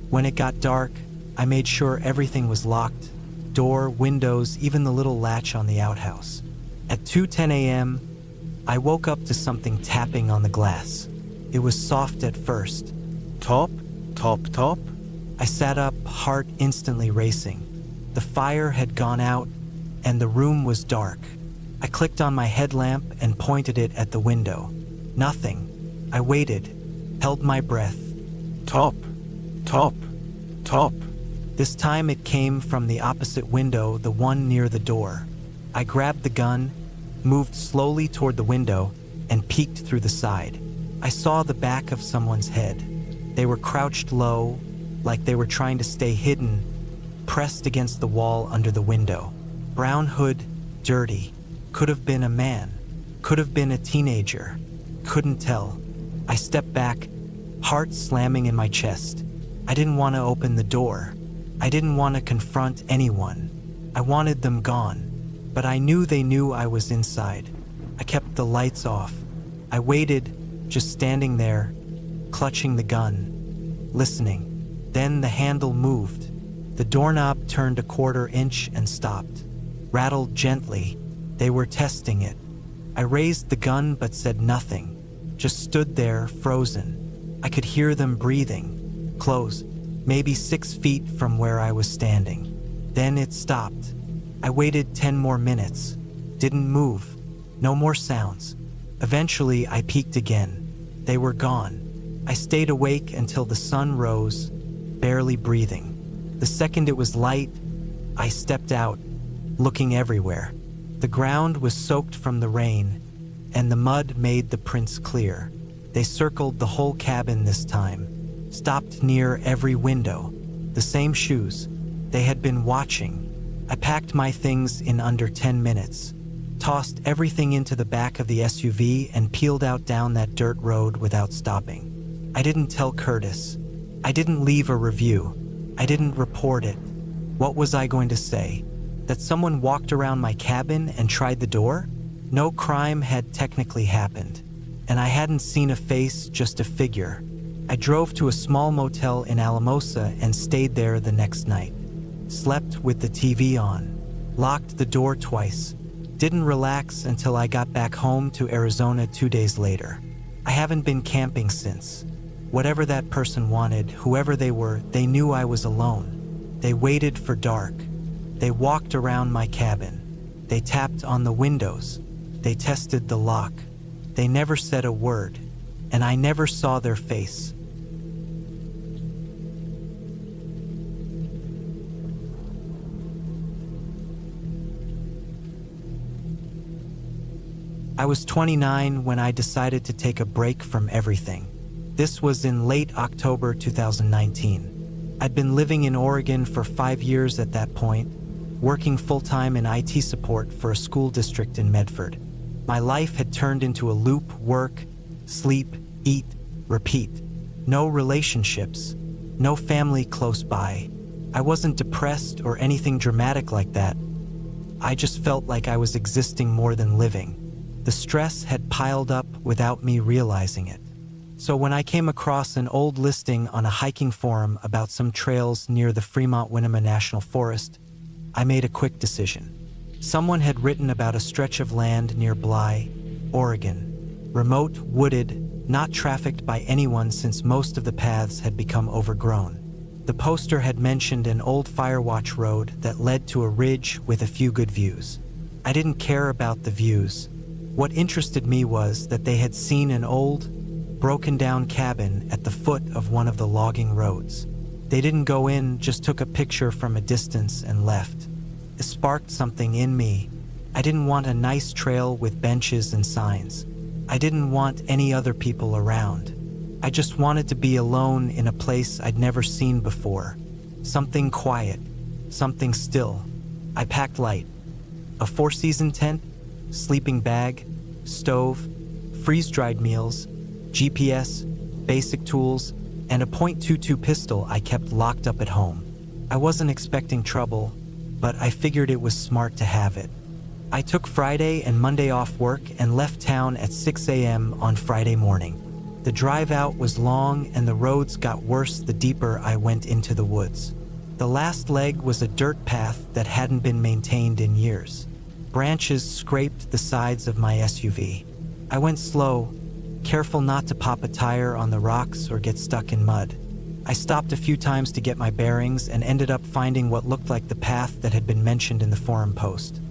When it got dark, I made sure everything was locked, door, windows, even the little latch on the outhouse. At 2:10 a.m., I woke up to something tapping on the glass. It was soft at first. Top, top, top. I sat up, heart instantly racing. The fire had gone out, and the room was dark. I clicked on my headlamp and pointed it at the window. Nothing. I waited, held my breath. Top, top, top. This time it came from the opposite window, the one near the door. I grabbed the gun, moved slowly toward the window, and peeked through the side. I saw the back of someone's head. They were crouched low, like they were trying to stay hidden, pressed against the wall under the window. Brown hood, dirty. Could have been a man. Could have been a teenager. Couldn't tell. I stepped back, heart slamming in my chest. I didn't want to open the door. I didn't want to confront anyone. I wanted them gone. But I knew they knew I was inside. I kept the lights off. I waited, just standing there, clutching the gun, listening. Then the handle moved. The doorknob turned a 1/4 inch and stopped. Rattled gently. They were testing it. I raised the gun but said nothing. Just stood there, frozen. I could hear them breathing. Close, maybe 6 feet from where I was standing. Then it stopped. I waited 10 more minutes. Didn't move. No more sounds. Eventually, I peeked again. They were gone. I stayed awake until the sun rose, barely breathing. The second it was light, I stepped out, looking everywhere. The ground was soaked from the rain, and the mud made the prints clear. They circled the whole cabin this time, stopped near every window. The same shoes. They had been watching. I packed my things in under 10 minutes, tossed everything into the back of the SUV, and peeled out down that dirt road without stopping. I didn't tell Curtis. I didn't leave a review. I didn't report it. What was I going to say? That someone walked around my cabin and tried the door? No crime had technically happened. and I hadn't seen a face, just a figure. I drove to a small motel in Alamosa and stayed there the next night. Slept with the TV on, locked the door twice, didn't relax until I got back home to Arizona 2 days later. I haven't been camping since. Whatever that person wanted, whoever they were, they knew I was alone. They waited for dark. They walked around my cabin. They tapped on the windows. They tested the lock. They never said a word, and I never saw their face. I was 29 when I decided to take a break from everything. This was in late October 2019. I'd been living in Oregon for 5 years at that point, working full-time in IT support for a school district in Medford. My life had turned into a loop: work, sleep, eat, repeat. No relationships, no family close by. I wasn't depressed or anything dramatic like that. I just felt like I was existing more than living. The stress had piled up without me realizing it. So when I came across an old listing on a hiking forum about some trails near the Fremont-Winema National Forest, I made a quick decision. Someone had written about a stretch of land near Bly, Oregon. Remote, wooded, not trafficked by anyone since most of the paths had become overgrown. The poster had mentioned an old Firewatch road that led to a ridge with a few good views. I didn't care about the views. What interested me was that they had seen an old, broken-down cabin at the foot of one of the logging roads. They didn't go in, just took a picture from a distance and left. It sparked something in me. I didn't want a nice trail with benches and signs. I didn't want any other people around. I just wanted to be alone in a place I'd never seen before. Something quiet, something still. I packed light. A 4-season tent, sleeping bag, stove, freeze-dried meals, GPS, basic tools, and a .22 pistol I kept locked up at home. I wasn't expecting trouble, but I figured it was smart to have it. I took Friday and Monday off work and left town at 6 a.m. on Friday morning. The drive out was long and the roads got worse the deeper I went into the woods. The last leg was a dirt path that hadn't been maintained in years. Branches scraped the sides of my SUV. I went slow, careful not to pop a tire on the rocks or get stuck in mud. I stopped a few times to get my bearings and ended up finding what looked like the path that had been mentioned in the forum post.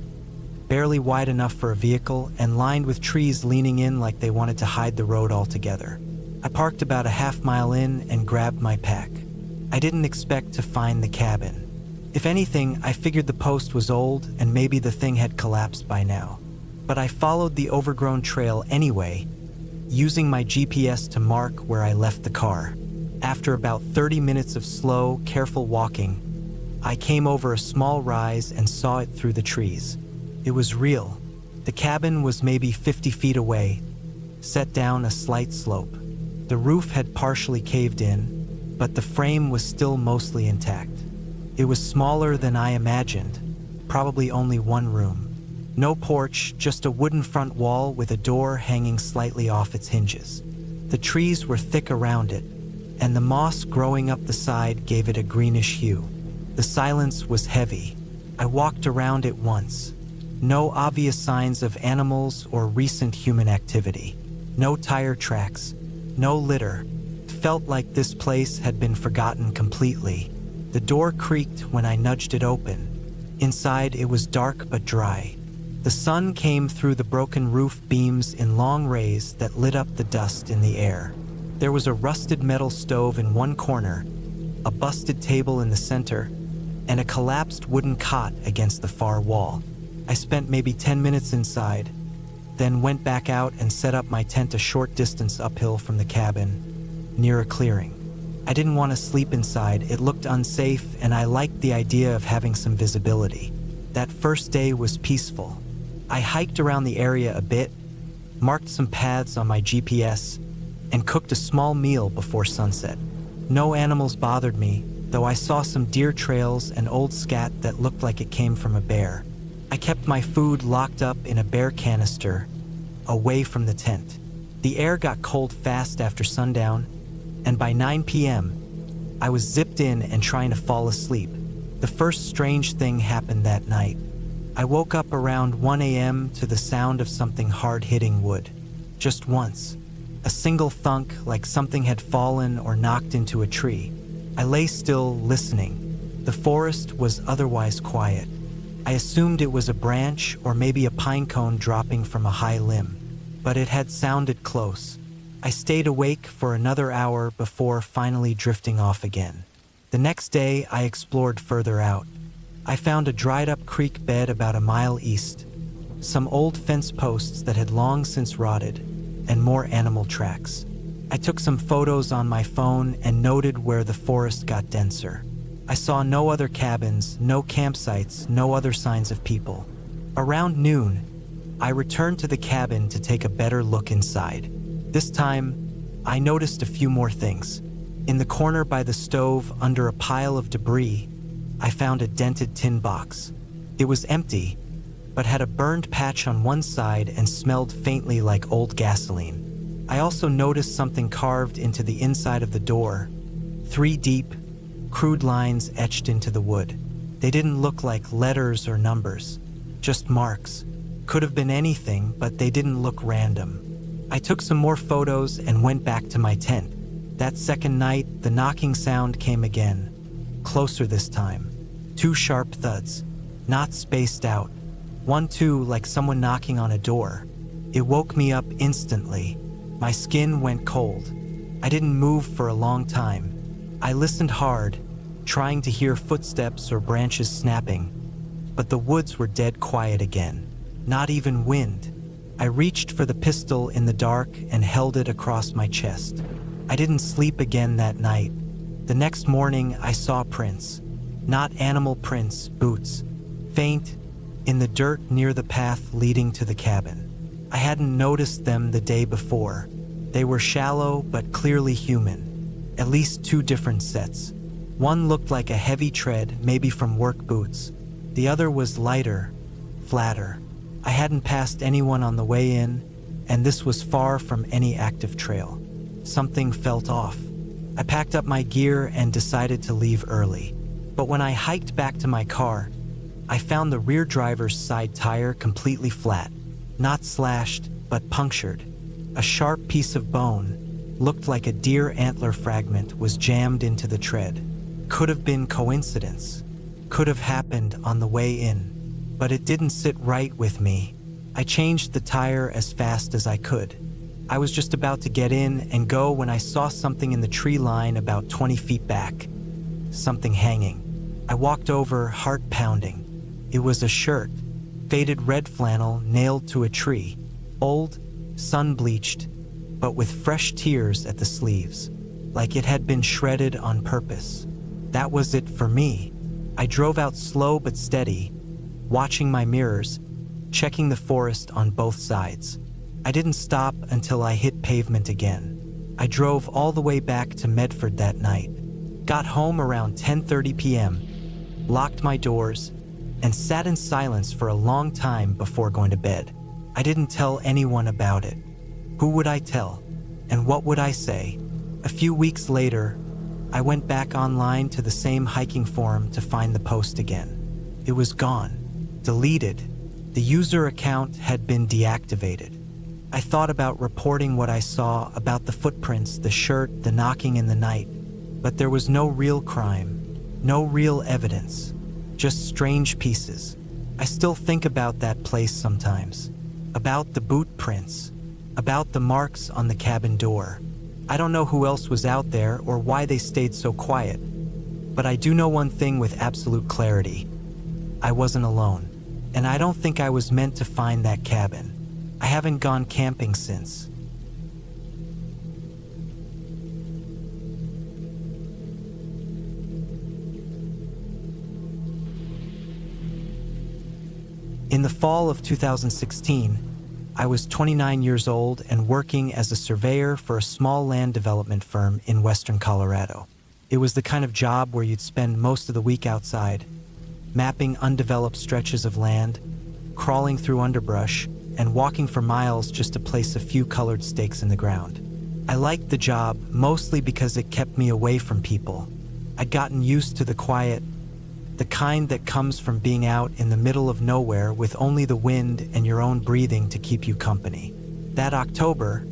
Barely wide enough for a vehicle and lined with trees leaning in like they wanted to hide the road altogether. I parked about a half-mile in and grabbed my pack. I didn't expect to find the cabin. If anything, I figured the post was old and maybe the thing had collapsed by now. But I followed the overgrown trail anyway, using my GPS to mark where I left the car. After about 30 minutes of slow, careful walking, I came over a small rise and saw it through the trees. It was real. The cabin was maybe 50 feet away, set down a slight slope. The roof had partially caved in, but the frame was still mostly intact. It was smaller than I imagined, probably only one room. No porch, just a wooden front wall with a door hanging slightly off its hinges. The trees were thick around it, and the moss growing up the side gave it a greenish hue. The silence was heavy. I walked around it once. No obvious signs of animals or recent human activity. No tire tracks, no litter. It felt like this place had been forgotten completely. The door creaked when I nudged it open. Inside, it was dark but dry. The sun came through the broken roof beams in long rays that lit up the dust in the air. There was a rusted metal stove in one corner, a busted table in the center, and a collapsed wooden cot against the far wall. I spent maybe 10 minutes inside, then went back out and set up my tent a short distance uphill from the cabin, near a clearing. I didn't want to sleep inside. It looked unsafe, and I liked the idea of having some visibility. That first day was peaceful. I hiked around the area a bit, marked some paths on my GPS, and cooked a small meal before sunset. No animals bothered me, though I saw some deer trails and old scat that looked like it came from a bear. I kept my food locked up in a bear canister, away from the tent. The air got cold fast after sundown, and by 9 p.m., I was zipped in and trying to fall asleep. The first strange thing happened that night. I woke up around 1 a.m. to the sound of something hard hitting wood. Just once. A single thunk, like something had fallen or knocked into a tree. I lay still, listening. The forest was otherwise quiet. I assumed it was a branch or maybe a pine cone dropping from a high limb, but it had sounded close. I stayed awake for another hour before finally drifting off again. The next day, I explored further out. I found a dried-up creek bed about a mile east, some old fence posts that had long since rotted, and more animal tracks. I took some photos on my phone and noted where the forest got denser. I saw no other cabins, no campsites, no other signs of people. Around noon, I returned to the cabin to take a better look inside. This time, I noticed a few more things. In the corner by the stove, under a pile of debris, I found a dented tin box. It was empty, but had a burned patch on one side and smelled faintly like old gasoline. I also noticed something carved into the inside of the door, 3 deep, crude lines etched into the wood. They didn't look like letters or numbers, just marks. Could have been anything, but they didn't look random. I took some more photos and went back to my tent. That second night, the knocking sound came again, closer this time. 2 sharp thuds, not spaced out. 1, 2, like someone knocking on a door. It woke me up instantly. My skin went cold. I didn't move for a long time. I listened hard, trying to hear footsteps or branches snapping, but the woods were dead quiet again. Not even wind. I reached for the pistol in the dark and held it across my chest. I didn't sleep again that night. The next morning, I saw prints. Not animal prints, boots. Faint, in the dirt near the path leading to the cabin. I hadn't noticed them the day before. They were shallow but clearly human. At least 2 different sets. One looked like a heavy tread, maybe from work boots. The other was lighter, flatter. I hadn't passed anyone on the way in, and this was far from any active trail. Something felt off. I packed up my gear and decided to leave early. But when I hiked back to my car, I found the rear driver's side tire completely flat. Not slashed, but punctured. A sharp piece of bone, looked like a deer antler fragment, was jammed into the tread. Could have been coincidence. Could have happened on the way in. But it didn't sit right with me. I changed the tire as fast as I could. I was just about to get in and go when I saw something in the tree line about 20 feet back. Something hanging. I walked over, heart pounding. It was a shirt, faded red flannel nailed to a tree, old, sun-bleached, but with fresh tears at the sleeves, like it had been shredded on purpose. That was it for me. I drove out slow but steady, watching my mirrors, checking the forest on both sides. I didn't stop until I hit pavement again. I drove all the way back to Medford that night, got home around 10:30 p.m., locked my doors, and sat in silence for a long time before going to bed. I didn't tell anyone about it. Who would I tell? And what would I say? A few weeks later, I went back online to the same hiking forum to find the post again. It was gone. Deleted. The user account had been deactivated. I thought about reporting what I saw, about the footprints, the shirt, the knocking in the night, but there was no real crime, no real evidence, just strange pieces. I still think about that place sometimes, about the boot prints, about the marks on the cabin door. I don't know who else was out there or why they stayed so quiet, but I do know one thing with absolute clarity. I wasn't alone. And I don't think I was meant to find that cabin. I haven't gone camping since. In the fall of 2016, I was 29 years old and working as a surveyor for a small land development firm in western Colorado. It was the kind of job where you'd spend most of the week outside, mapping undeveloped stretches of land, crawling through underbrush, and walking for miles just to place a few colored stakes in the ground. I liked the job mostly because it kept me away from people. I'd gotten used to the quiet, the kind that comes from being out in the middle of nowhere with only the wind and your own breathing to keep you company. That October,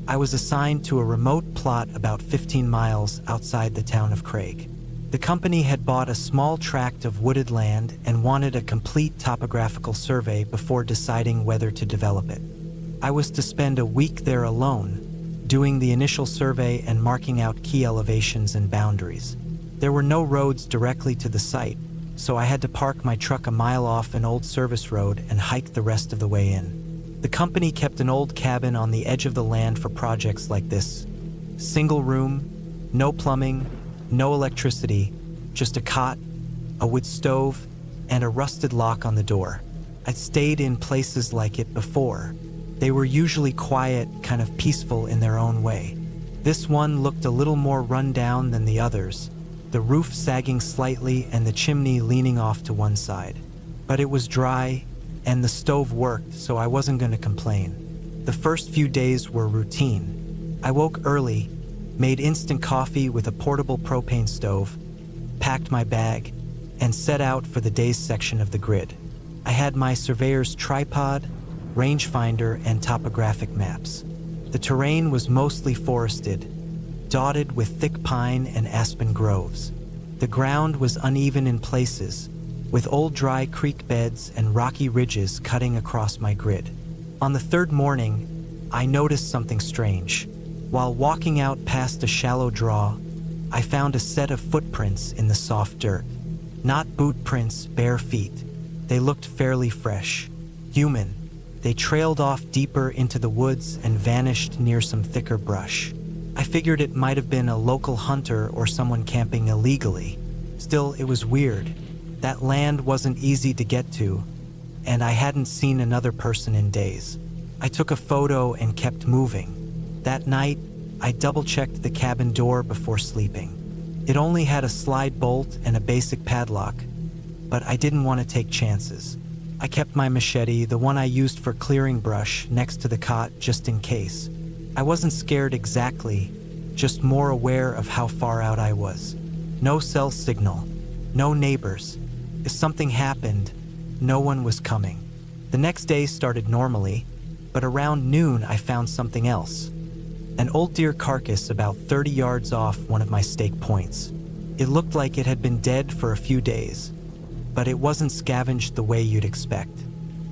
I was assigned to a remote plot about 15 miles outside the town of Craig. The company had bought a small tract of wooded land and wanted a complete topographical survey before deciding whether to develop it. I was to spend a week there alone, doing the initial survey and marking out key elevations and boundaries. There were no roads directly to the site, so I had to park my truck a mile off an old service road and hike the rest of the way in. The company kept an old cabin on the edge of the land for projects like this. Single room, no plumbing, no electricity, just a cot, a wood stove, and a rusted lock on the door. I'd stayed in places like it before. They were usually quiet, kind of peaceful in their own way. This one looked a little more run down than the others, the roof sagging slightly and the chimney leaning off to one side. But it was dry, and the stove worked, so I wasn't going to complain. The first few days were routine. I woke early, made instant coffee with a portable propane stove, packed my bag, and set out for the day's section of the grid. I had my surveyor's tripod, rangefinder, and topographic maps. The terrain was mostly forested, dotted with thick pine and aspen groves. The ground was uneven in places, with old dry creek beds and rocky ridges cutting across my grid. On the third morning, I noticed something strange. While walking out past a shallow draw, I found a set of footprints in the soft dirt. Not boot prints, bare feet. They looked fairly fresh, human. They trailed off deeper into the woods and vanished near some thicker brush. I figured it might have been a local hunter or someone camping illegally. Still, it was weird. That land wasn't easy to get to, and I hadn't seen another person in days. I took a photo and kept moving. That night, I double-checked the cabin door before sleeping. It only had a slide bolt and a basic padlock, but I didn't want to take chances. I kept my machete, the one I used for clearing brush, next to the cot just in case. I wasn't scared exactly, just more aware of how far out I was. No cell signal, no neighbors. If something happened, no one was coming. The next day started normally, but around noon I found something else. An old deer carcass about 30 yards off one of my stake points. It looked like it had been dead for a few days, but it wasn't scavenged the way you'd expect.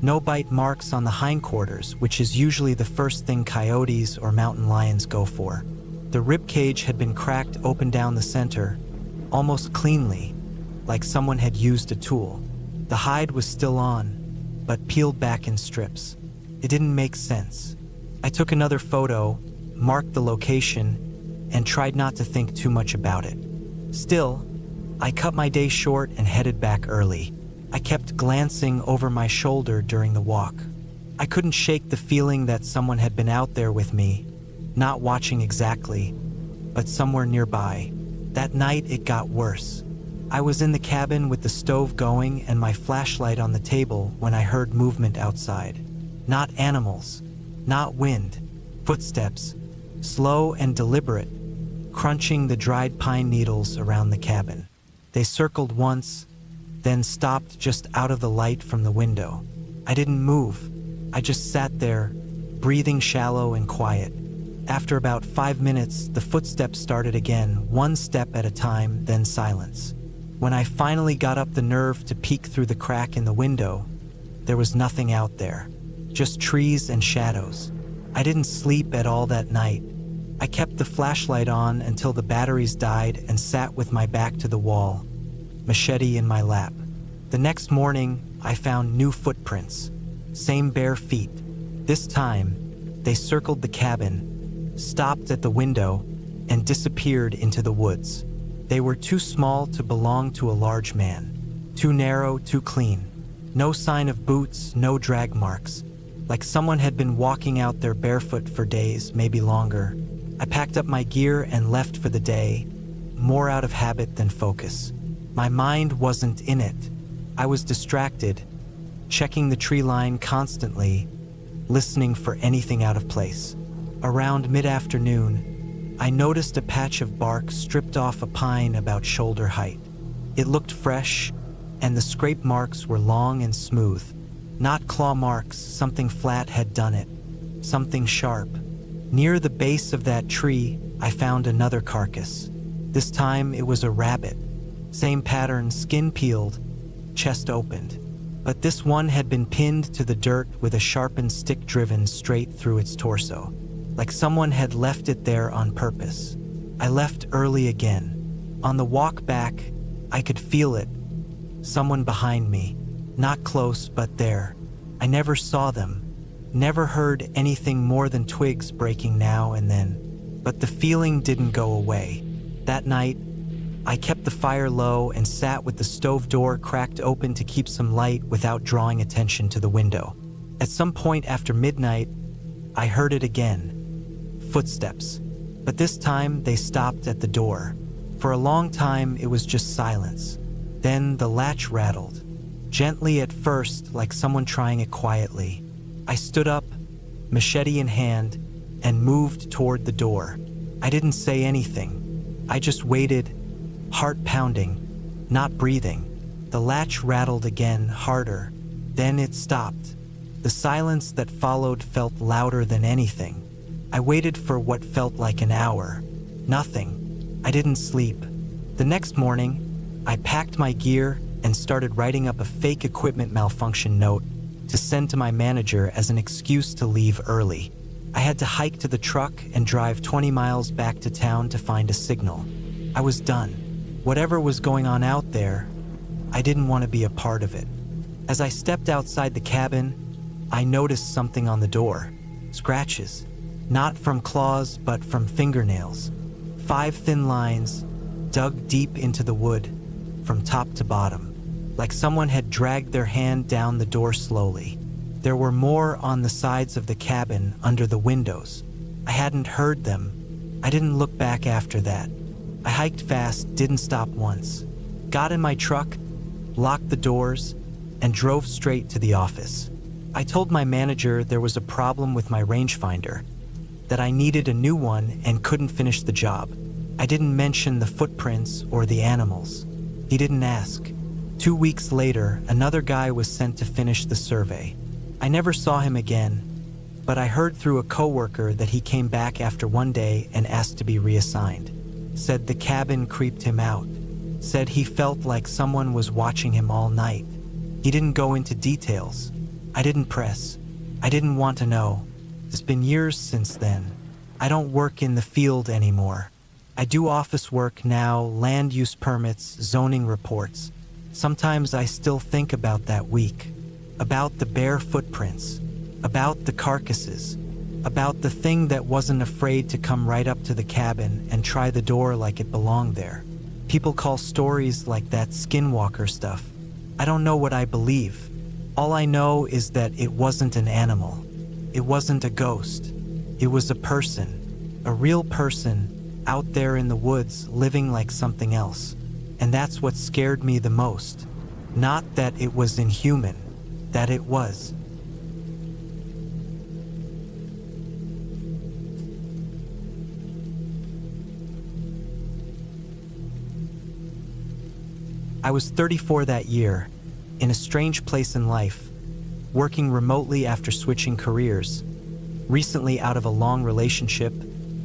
No bite marks on the hindquarters, which is usually the first thing coyotes or mountain lions go for. The rib cage had been cracked open down the center, almost cleanly, like someone had used a tool. The hide was still on, but peeled back in strips. It didn't make sense. I took another photo, marked the location, and tried not to think too much about it. Still, I cut my day short and headed back early. I kept glancing over my shoulder during the walk. I couldn't shake the feeling that someone had been out there with me, not watching exactly, but somewhere nearby. That night it got worse. I was in the cabin with the stove going and my flashlight on the table when I heard movement outside. Not animals, not wind, footsteps, slow and deliberate, crunching the dried pine needles around the cabin. They circled once, then stopped just out of the light from the window. I didn't move. I just sat there, breathing shallow and quiet. After about 5 minutes, the footsteps started again, one step at a time, then silence. When I finally got up the nerve to peek through the crack in the window, there was nothing out there, just trees and shadows. I didn't sleep at all that night. I kept the flashlight on until the batteries died and sat with my back to the wall, machete in my lap. The next morning, I found new footprints, same bare feet. This time, they circled the cabin, stopped at the window, and disappeared into the woods. They were too small to belong to a large man, too narrow, too clean. No sign of boots, no drag marks, like someone had been walking out there barefoot for days, maybe longer. I packed up my gear and left for the day, more out of habit than focus. My mind wasn't in it. I was distracted, checking the tree line constantly, listening for anything out of place. Around mid-afternoon, I noticed a patch of bark stripped off a pine about shoulder height. It looked fresh, and the scrape marks were long and smooth. Not claw marks, something flat had done it. Something sharp. Near the base of that tree, I found another carcass. This time it was a rabbit. Same pattern, skin peeled, chest opened. But this one had been pinned to the dirt with a sharpened stick driven straight through its torso, like someone had left it there on purpose. I left early again. On the walk back, I could feel it. Someone behind me. Not close, but there. I never saw them. Never heard anything more than twigs breaking now and then. But the feeling didn't go away. That night, I kept the fire low and sat with the stove door cracked open to keep some light without drawing attention to the window. At some point after midnight, I heard it again. Footsteps. But this time they stopped at the door. For a long time it was just silence. Then the latch rattled. Gently at first, like someone trying it quietly. I stood up, machete in hand, and moved toward the door. I didn't say anything. I just waited, heart pounding, not breathing. The latch rattled again, harder. Then it stopped. The silence that followed felt louder than anything. I waited for what felt like an hour. Nothing. I didn't sleep. The next morning, I packed my gear and started writing up a fake equipment malfunction note to send to my manager as an excuse to leave early. I had to hike to the truck and drive 20 miles back to town to find a signal. I was done. Whatever was going on out there, I didn't want to be a part of it. As I stepped outside the cabin, I noticed something on the door. Scratches. Not from claws, but from fingernails. 5 thin lines, dug deep into the wood, from top to bottom. Like someone had dragged their hand down the door slowly. There were more on the sides of the cabin, under the windows. I hadn't heard them. I didn't look back after that. I hiked fast, didn't stop once. Got in my truck, locked the doors, and drove straight to the office. I told my manager there was a problem with my rangefinder, that I needed a new one and couldn't finish the job. I didn't mention the footprints or the animals. He didn't ask. 2 weeks later, another guy was sent to finish the survey. I never saw him again, but I heard through a coworker that he came back after one day and asked to be reassigned. Said the cabin creeped him out. Said he felt like someone was watching him all night. He didn't go into details. I didn't press. I didn't want to know. It's been years since then. I don't work in the field anymore. I do office work now, land use permits, zoning reports. Sometimes I still think about that week, about the bare footprints, about the carcasses, about the thing that wasn't afraid to come right up to the cabin and try the door like it belonged there. People call stories like that skinwalker stuff. I don't know what I believe. All I know is that it wasn't an animal. It wasn't a ghost. It was a person, a real person, out there in the woods living like something else. And that's what scared me the most. Not that it was inhuman, that it was. I was 34 that year, in a strange place in life, working remotely after switching careers, recently out of a long relationship,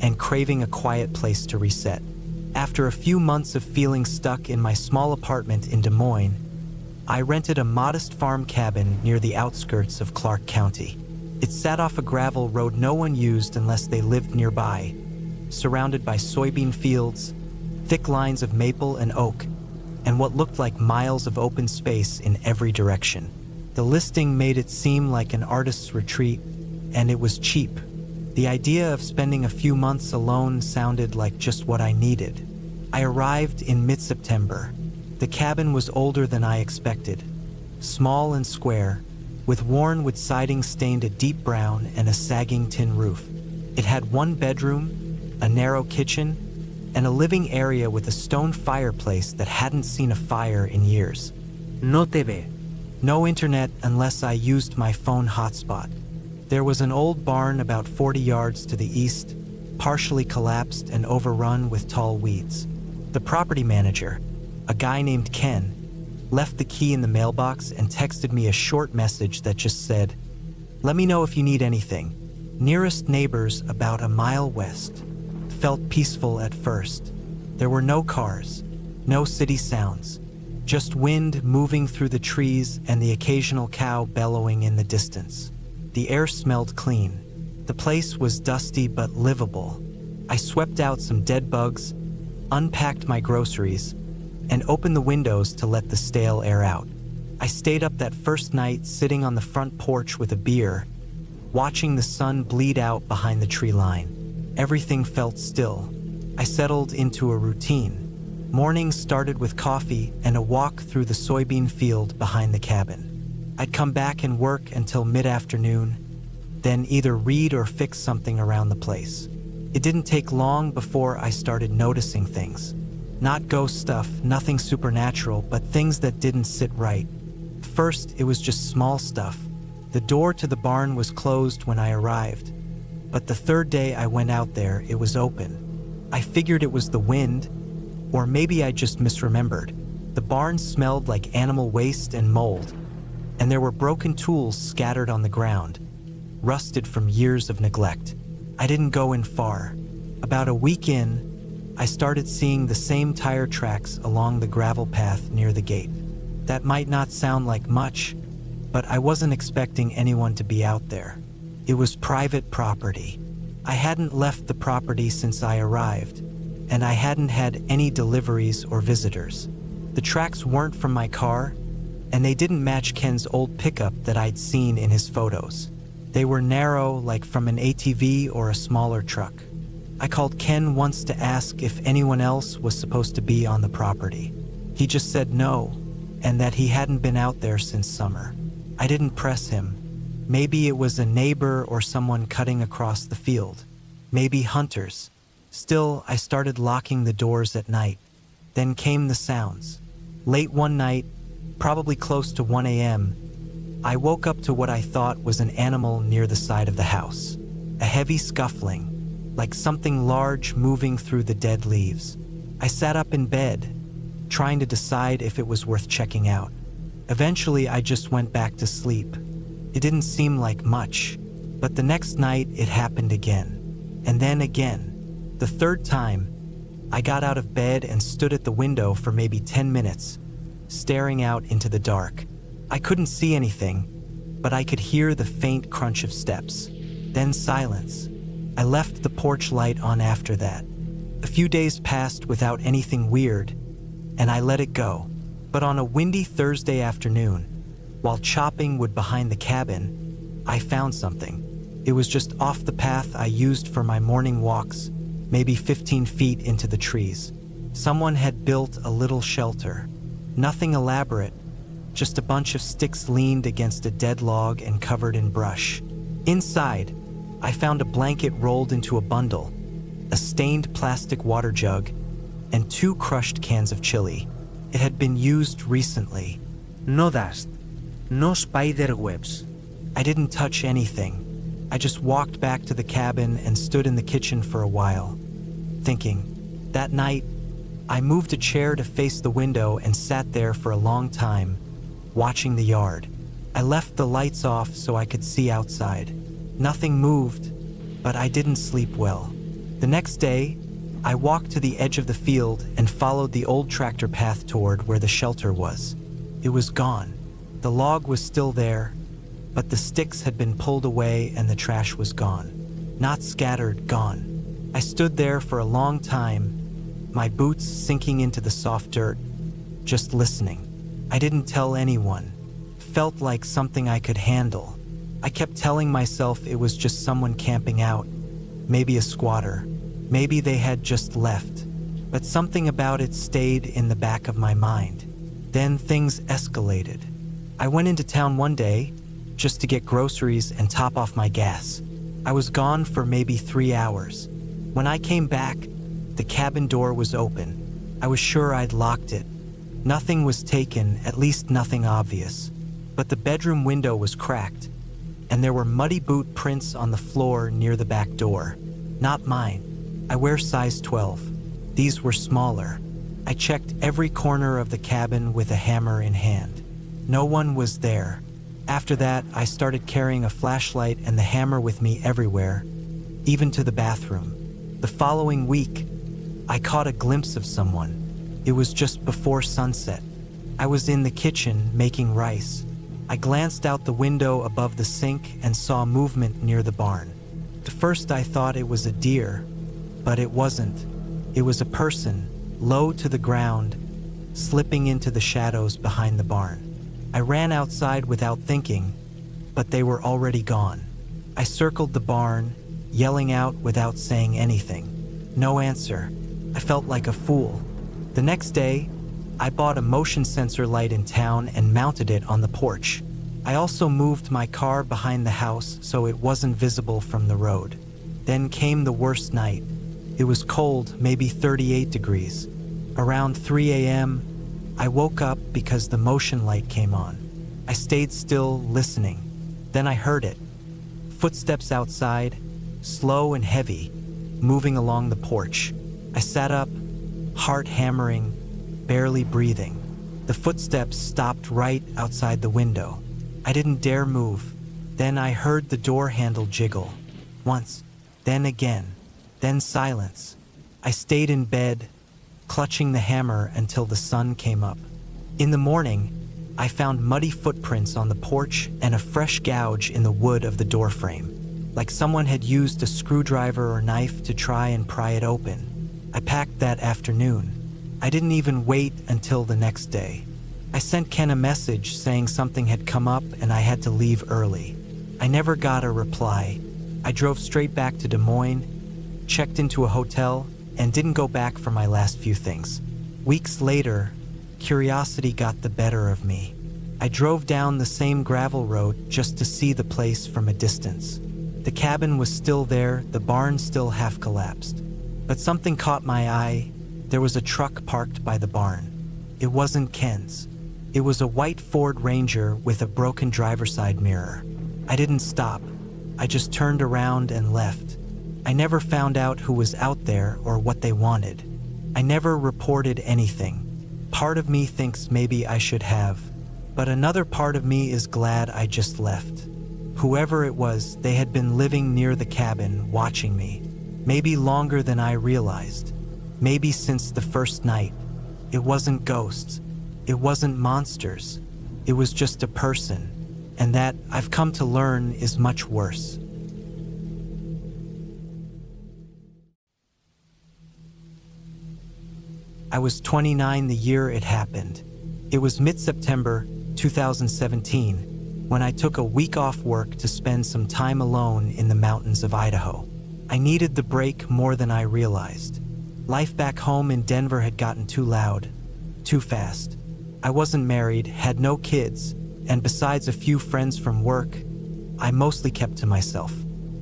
and craving a quiet place to reset. After a few months of feeling stuck in my small apartment in Des Moines, I rented a modest farm cabin near the outskirts of Clark County. It sat off a gravel road no one used unless they lived nearby, surrounded by soybean fields, thick lines of maple and oak, and what looked like miles of open space in every direction. The listing made it seem like an artist's retreat, and it was cheap. The idea of spending a few months alone sounded like just what I needed. I arrived in mid-September. The cabin was older than I expected, small and square, with worn wood siding stained a deep brown and a sagging tin roof. It had one bedroom, a narrow kitchen, and a living area with a stone fireplace that hadn't seen a fire in years. No TV. No internet unless I used my phone hotspot. There was an old barn about 40 yards to the east, partially collapsed and overrun with tall weeds. The property manager, a guy named Ken, left the key in the mailbox and texted me a short message that just said, "Let me know if you need anything. Nearest neighbors about a mile west." Felt peaceful at first. There were no cars, no city sounds, just wind moving through the trees and the occasional cow bellowing in the distance. The air smelled clean. The place was dusty but livable. I swept out some dead bugs, unpacked my groceries, and opened the windows to let the stale air out. I stayed up that first night sitting on the front porch with a beer, watching the sun bleed out behind the tree line. Everything felt still. I settled into a routine. Mornings started with coffee and a walk through the soybean field behind the cabin. I'd come back and work until mid-afternoon, then either read or fix something around the place. It didn't take long before I started noticing things. Not ghost stuff, nothing supernatural, but things that didn't sit right. First, it was just small stuff. The door to the barn was closed when I arrived, but the third day I went out there, it was open. I figured it was the wind, or maybe I just misremembered. The barn smelled like animal waste and mold, and there were broken tools scattered on the ground, rusted from years of neglect. I didn't go in far. About a week in, I started seeing the same tire tracks along the gravel path near the gate. That might not sound like much, but I wasn't expecting anyone to be out there. It was private property. I hadn't left the property since I arrived, and I hadn't had any deliveries or visitors. The tracks weren't from my car, and they didn't match Ken's old pickup that I'd seen in his photos. They were narrow, like from an ATV or a smaller truck. I called Ken once to ask if anyone else was supposed to be on the property. He just said no, and that he hadn't been out there since summer. I didn't press him. Maybe it was a neighbor or someone cutting across the field. Maybe hunters. Still, I started locking the doors at night. Then came the sounds. Late one night, probably close to 1 a.m., I woke up to what I thought was an animal near the side of the house. A heavy scuffling, like something large moving through the dead leaves. I sat up in bed, trying to decide if it was worth checking out. Eventually, I just went back to sleep. It didn't seem like much, but the next night it happened again, and then again. The third time, I got out of bed and stood at the window for maybe 10 minutes, staring out into the dark. I couldn't see anything, but I could hear the faint crunch of steps. Then silence. I left the porch light on after that. A few days passed without anything weird, and I let it go. But on a windy Thursday afternoon, while chopping wood behind the cabin, I found something. It was just off the path I used for my morning walks, maybe 15 feet into the trees. Someone had built a little shelter. Nothing elaborate, just a bunch of sticks leaned against a dead log and covered in brush. Inside, I found a blanket rolled into a bundle, a stained plastic water jug, and 2 crushed cans of chili. It had been used recently. No dust. No spider webs. I didn't touch anything. I just walked back to the cabin and stood in the kitchen for a while, thinking. That night, I moved a chair to face the window and sat there for a long time, watching the yard. I left the lights off so I could see outside. Nothing moved, but I didn't sleep well. The next day, I walked to the edge of the field and followed the old tractor path toward where the shelter was. It was gone. The log was still there, but the sticks had been pulled away and the trash was gone. Not scattered, gone. I stood there for a long time, my boots sinking into the soft dirt, just listening. I didn't tell anyone. Felt like something I could handle. I kept telling myself it was just someone camping out, maybe a squatter, maybe they had just left, but something about it stayed in the back of my mind. Then things escalated. I went into town one day just to get groceries and top off my gas. I was gone for maybe 3 hours. When I came back, the cabin door was open. I was sure I'd locked it. Nothing was taken, at least nothing obvious. But the bedroom window was cracked. and there were muddy boot prints on the floor near the back door. Not mine. I wear size 12. These were smaller. I checked every corner of the cabin with a hammer in hand. No one was there. After that, I started carrying a flashlight and the hammer with me everywhere, even to the bathroom. The following week, I caught a glimpse of someone. It was just before sunset. I was in the kitchen making rice. I glanced out the window above the sink and saw movement near the barn. At first I thought it was a deer, but it wasn't. It was a person, low to the ground, slipping into the shadows behind the barn. I ran outside without thinking, but they were already gone. I circled the barn, yelling out without saying anything. No answer. I felt like a fool. The next day, I bought a motion sensor light in town and mounted it on the porch. I also moved my car behind the house so it wasn't visible from the road. Then came the worst night. It was cold, maybe 38 degrees. Around 3 a.m., I woke up because the motion light came on. I stayed still, listening. Then I heard it. Footsteps outside, slow and heavy, moving along the porch. I sat up, heart hammering, barely breathing. The footsteps stopped right outside the window. I didn't dare move. Then I heard the door handle jiggle. Once, then again, then silence. I stayed in bed, clutching the hammer until the sun came up. In the morning, I found muddy footprints on the porch and a fresh gouge in the wood of the doorframe, like someone had used a screwdriver or knife to try and pry it open. I packed that afternoon. I didn't even wait until the next day. I sent Ken a message saying something had come up and I had to leave early. I never got a reply. I drove straight back to Des Moines, checked into a hotel, and didn't go back for my last few things. Weeks later, curiosity got the better of me. I drove down the same gravel road just to see the place from a distance. The cabin was still there, the barn still half collapsed. But something caught my eye. There was a truck parked by the barn. It wasn't Ken's. It was a white Ford Ranger with a broken driver's side mirror. I didn't stop. I just turned around and left. I never found out who was out there or what they wanted. I never reported anything. Part of me thinks maybe I should have, but another part of me is glad I just left. Whoever it was, they had been living near the cabin, watching me. Maybe longer than I realized. Maybe since the first night. It wasn't ghosts. It wasn't monsters. It was just a person. And that, I've come to learn, is much worse. I was 29 the year it happened. It was mid-September 2017 when I took a week off work to spend some time alone in the mountains of Idaho. I needed the break more than I realized. Life back home in Denver had gotten too loud, too fast. I wasn't married, had no kids, and besides a few friends from work, I mostly kept to myself.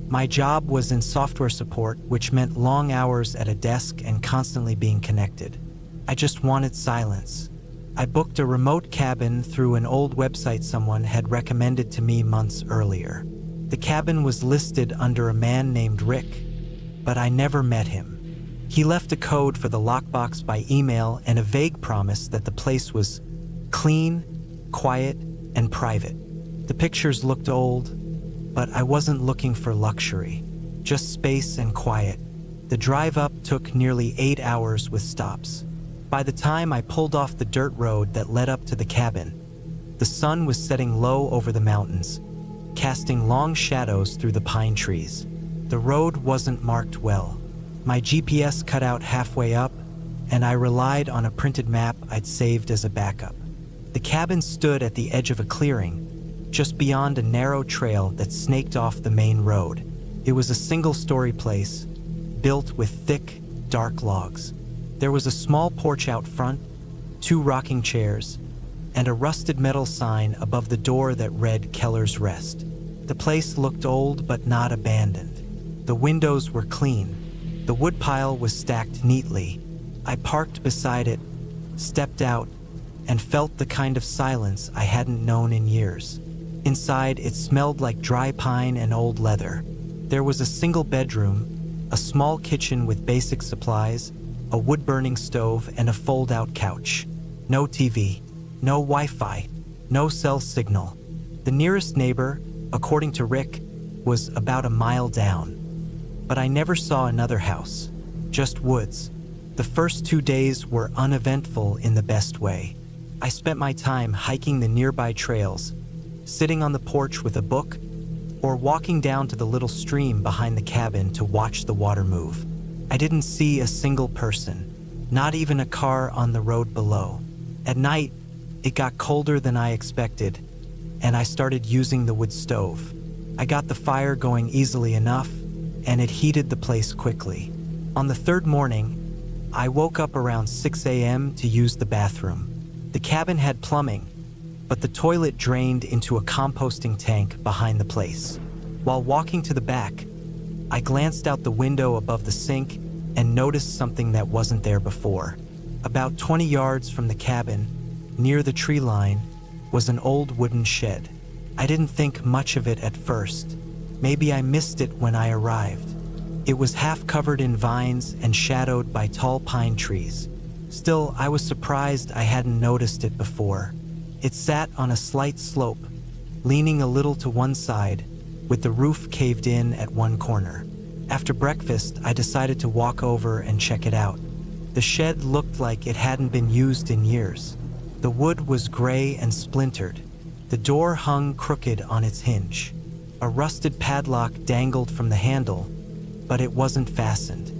My job was in software support, which meant long hours at a desk and constantly being connected. I just wanted silence. I booked a remote cabin through an old website someone had recommended to me months earlier. The cabin was listed under a man named Rick, but I never met him. He left a code for the lockbox by email and a vague promise that the place was clean, quiet, and private. The pictures looked old, but I wasn't looking for luxury, just space and quiet. The drive up took nearly 8 hours with stops. By the time I pulled off the dirt road that led up to the cabin, the sun was setting low over the mountains, casting long shadows through the pine trees. The road wasn't marked well. My GPS cut out halfway up, and I relied on a printed map I'd saved as a backup. The cabin stood at the edge of a clearing, just beyond a narrow trail that snaked off the main road. It was a single-story place, built with thick, dark logs. There was a small porch out front, 2 rocking chairs, and a rusted metal sign above the door that read Keller's Rest. The place looked old but not abandoned. The windows were clean. The woodpile was stacked neatly. I parked beside it, stepped out, and felt the kind of silence I hadn't known in years. Inside, it smelled like dry pine and old leather. There was a single bedroom, a small kitchen with basic supplies, a wood-burning stove, and a fold-out couch. No TV, no Wi-Fi, no cell signal. The nearest neighbor, according to Rick, was about a mile down. But I never saw another house, just woods. The first 2 days were uneventful in the best way. I spent my time hiking the nearby trails, sitting on the porch with a book, or walking down to the little stream behind the cabin to watch the water move. I didn't see a single person, not even a car on the road below. At night, it got colder than I expected, and I started using the wood stove. I got the fire going easily enough, and it heated the place quickly. On the third morning, I woke up around 6 a.m. to use the bathroom. The cabin had plumbing, but the toilet drained into a composting tank behind the place. While walking to the back, I glanced out the window above the sink and noticed something that wasn't there before. About 20 yards from the cabin, near the tree line, was an old wooden shed. I didn't think much of it at first. Maybe I missed it when I arrived. It was half covered in vines and shadowed by tall pine trees. Still, I was surprised I hadn't noticed it before. It sat on a slight slope, leaning a little to one side, with the roof caved in at one corner. After breakfast, I decided to walk over and check it out. The shed looked like it hadn't been used in years. The wood was gray and splintered. The door hung crooked on its hinge. A rusted padlock dangled from the handle, but it wasn't fastened.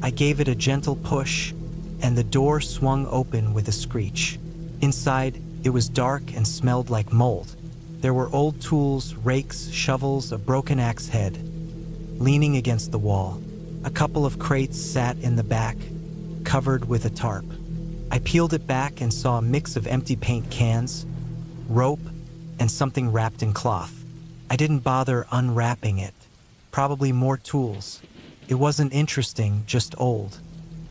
I gave it a gentle push, and the door swung open with a screech. Inside, it was dark and smelled like mold. There were old tools, rakes, shovels, a broken axe head, leaning against the wall. A couple of crates sat in the back, covered with a tarp. I peeled it back and saw a mix of empty paint cans, rope, and something wrapped in cloth. I didn't bother unwrapping it. Probably more tools. It wasn't interesting, just old.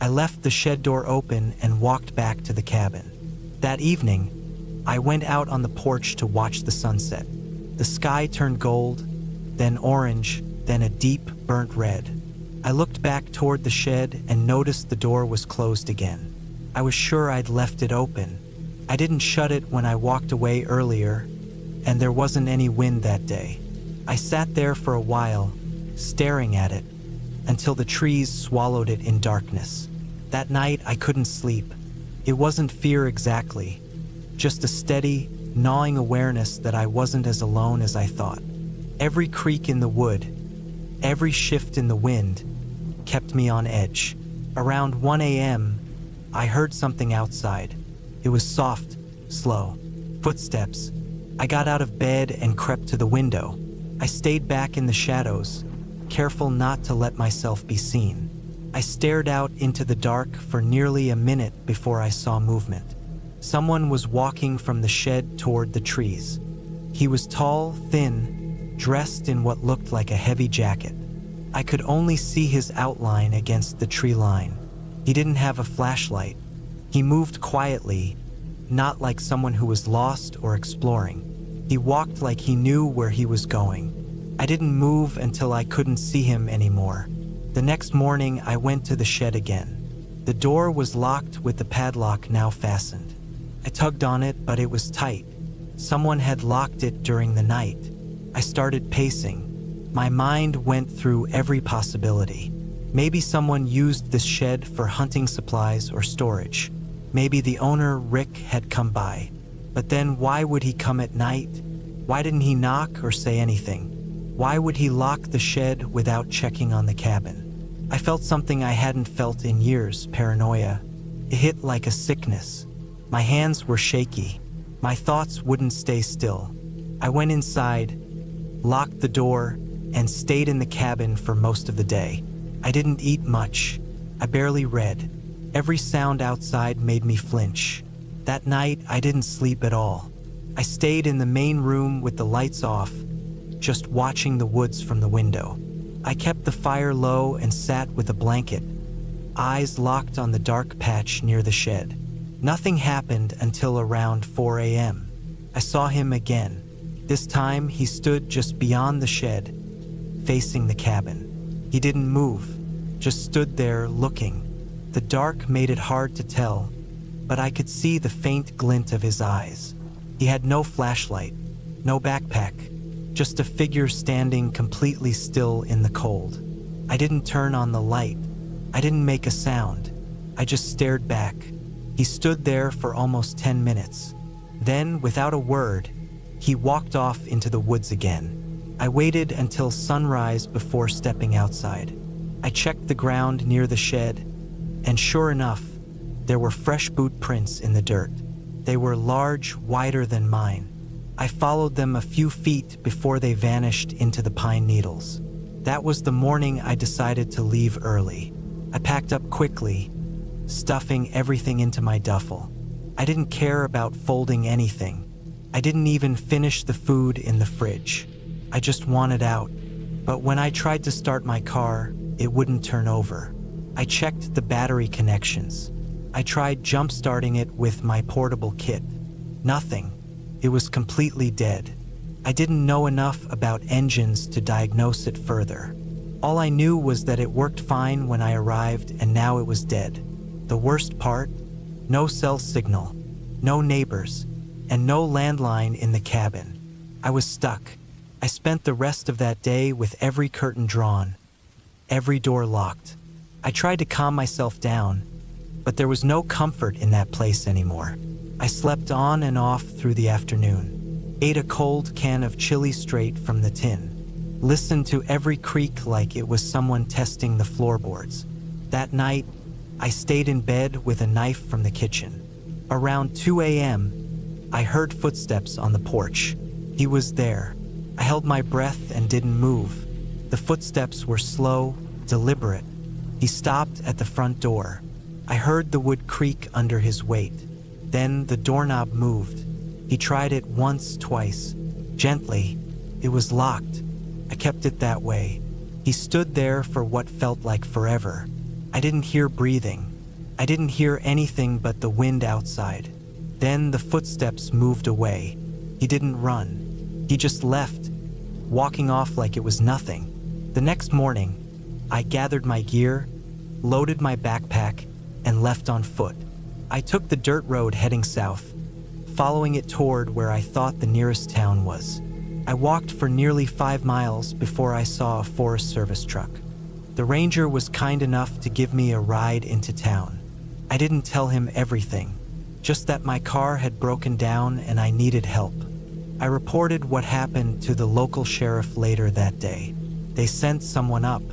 I left the shed door open and walked back to the cabin. That evening, I went out on the porch to watch the sunset. The sky turned gold, then orange, then a deep, burnt red. I looked back toward the shed and noticed the door was closed again. I was sure I'd left it open. I didn't shut it when I walked away earlier, and there wasn't any wind that day. I sat there for a while, staring at it, until the trees swallowed it in darkness. That night, I couldn't sleep. It wasn't fear exactly, just a steady, gnawing awareness that I wasn't as alone as I thought. Every creak in the wood, every shift in the wind, kept me on edge. Around 1 a.m., I heard something outside. It was soft, slow. Footsteps. I got out of bed and crept to the window. I stayed back in the shadows, careful not to let myself be seen. I stared out into the dark for nearly a minute before I saw movement. Someone was walking from the shed toward the trees. He was tall, thin, dressed in what looked like a heavy jacket. I could only see his outline against the tree line. He didn't have a flashlight. He moved quietly, not like someone who was lost or exploring. He walked like he knew where he was going. I didn't move until I couldn't see him anymore. The next morning, I went to the shed again. The door was locked with the padlock now fastened. I tugged on it, but it was tight. Someone had locked it during the night. I started pacing. My mind went through every possibility. Maybe someone used this shed for hunting supplies or storage. Maybe the owner, Rick, had come by. But then why would he come at night? Why didn't he knock or say anything? Why would he lock the shed without checking on the cabin? I felt something I hadn't felt in years, paranoia. It hit like a sickness. My hands were shaky. My thoughts wouldn't stay still. I went inside, locked the door, and stayed in the cabin for most of the day. I didn't eat much. I barely read. Every sound outside made me flinch. That night, I didn't sleep at all. I stayed in the main room with the lights off, just watching the woods from the window. I kept the fire low and sat with a blanket, eyes locked on the dark patch near the shed. Nothing happened until around 4 a.m. I saw him again. This time, he stood just beyond the shed, facing the cabin. He didn't move, just stood there looking. The dark made it hard to tell, but I could see the faint glint of his eyes. He had no flashlight, no backpack, just a figure standing completely still in the cold. I didn't turn on the light. I didn't make a sound. I just stared back. He stood there for almost 10 minutes. Then, without a word, he walked off into the woods again. I waited until sunrise before stepping outside. I checked the ground near the shed, and sure enough, there were fresh boot prints in the dirt. They were large, wider than mine. I followed them a few feet before they vanished into the pine needles. That was the morning I decided to leave early. I packed up quickly, stuffing everything into my duffel. I didn't care about folding anything. I didn't even finish the food in the fridge. I just wanted out. But when I tried to start my car, it wouldn't turn over. I checked the battery connections. I tried jump-starting it with my portable kit. Nothing. It was completely dead. I didn't know enough about engines to diagnose it further. All I knew was that it worked fine when I arrived, and now it was dead. The worst part? No cell signal, no neighbors, and no landline in the cabin. I was stuck. I spent the rest of that day with every curtain drawn, every door locked. I tried to calm myself down, but there was no comfort in that place anymore. I slept on and off through the afternoon, ate a cold can of chili straight from the tin, listened to every creak like it was someone testing the floorboards. That night, I stayed in bed with a knife from the kitchen. Around 2 a.m., I heard footsteps on the porch. He was there. I held my breath and didn't move. The footsteps were slow, deliberate. He stopped at the front door. I heard the wood creak under his weight. Then the doorknob moved. He tried it once, twice. Gently. It was locked. I kept it that way. He stood there for what felt like forever. I didn't hear breathing. I didn't hear anything but the wind outside. Then the footsteps moved away. He didn't run. He just left, walking off like it was nothing. The next morning, I gathered my gear, loaded my backpack, and left on foot. I took the dirt road heading south, following it toward where I thought the nearest town was. I walked for nearly 5 miles before I saw a Forest Service truck. The ranger was kind enough to give me a ride into town. I didn't tell him everything, just that my car had broken down and I needed help. I reported what happened to the local sheriff later that day. They sent someone up.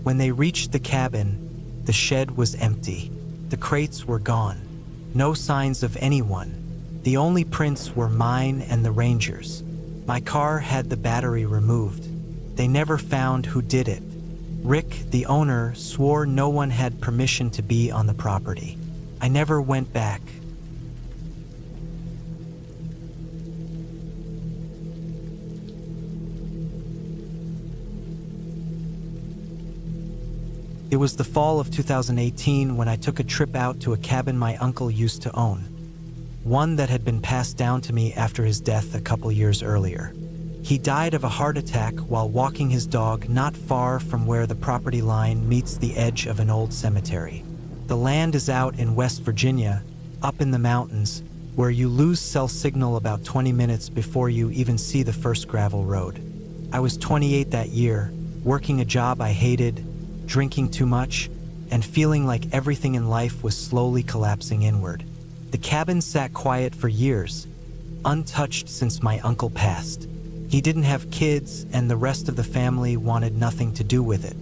When they reached the cabin, the shed was empty. The crates were gone. No signs of anyone. The only prints were mine and the ranger's. My car had the battery removed. They never found who did it. Rick, the owner, swore no one had permission to be on the property. I never went back. It was the fall of 2018 when I took a trip out to a cabin my uncle used to own, one that had been passed down to me after his death a couple years earlier. He died of a heart attack while walking his dog not far from where the property line meets the edge of an old cemetery. The land is out in West Virginia, up in the mountains, where you lose cell signal about 20 minutes before you even see the first gravel road. I was 28 that year, working a job I hated, drinking too much, and feeling like everything in life was slowly collapsing inward. The cabin sat quiet for years, untouched since my uncle passed. He didn't have kids, and the rest of the family wanted nothing to do with it.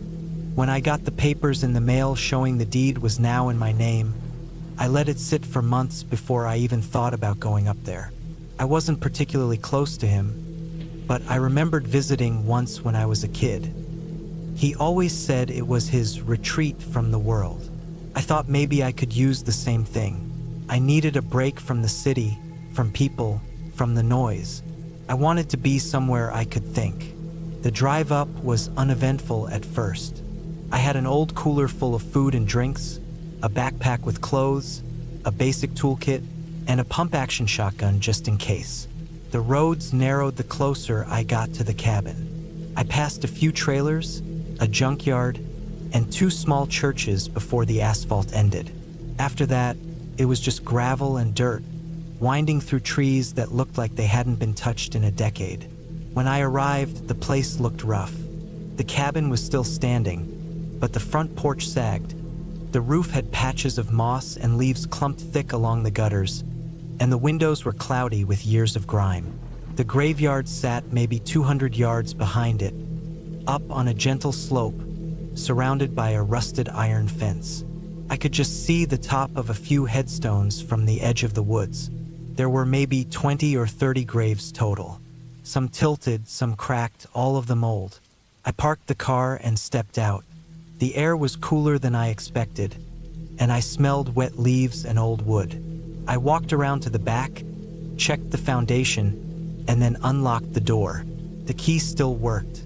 When I got the papers in the mail showing the deed was now in my name, I let it sit for months before I even thought about going up there. I wasn't particularly close to him, but I remembered visiting once when I was a kid. He always said it was his retreat from the world. I thought maybe I could use the same thing. I needed a break from the city, from people, from the noise. I wanted to be somewhere I could think. The drive up was uneventful at first. I had an old cooler full of food and drinks, a backpack with clothes, a basic toolkit, and a pump-action shotgun just in case. The roads narrowed the closer I got to the cabin. I passed a few trailers, a junkyard, and two small churches before the asphalt ended. After that, it was just gravel and dirt, winding through trees that looked like they hadn't been touched in a decade. When I arrived, the place looked rough. The cabin was still standing, but the front porch sagged. The roof had patches of moss and leaves clumped thick along the gutters, and the windows were cloudy with years of grime. The graveyard sat maybe 200 yards behind it, up on a gentle slope, surrounded by a rusted iron fence. I could just see the top of a few headstones from the edge of the woods. There were maybe 20 or 30 graves total. Some tilted, some cracked, all of them old. I parked the car and stepped out. The air was cooler than I expected, and I smelled wet leaves and old wood. I walked around to the back, checked the foundation, and then unlocked the door. The key still worked.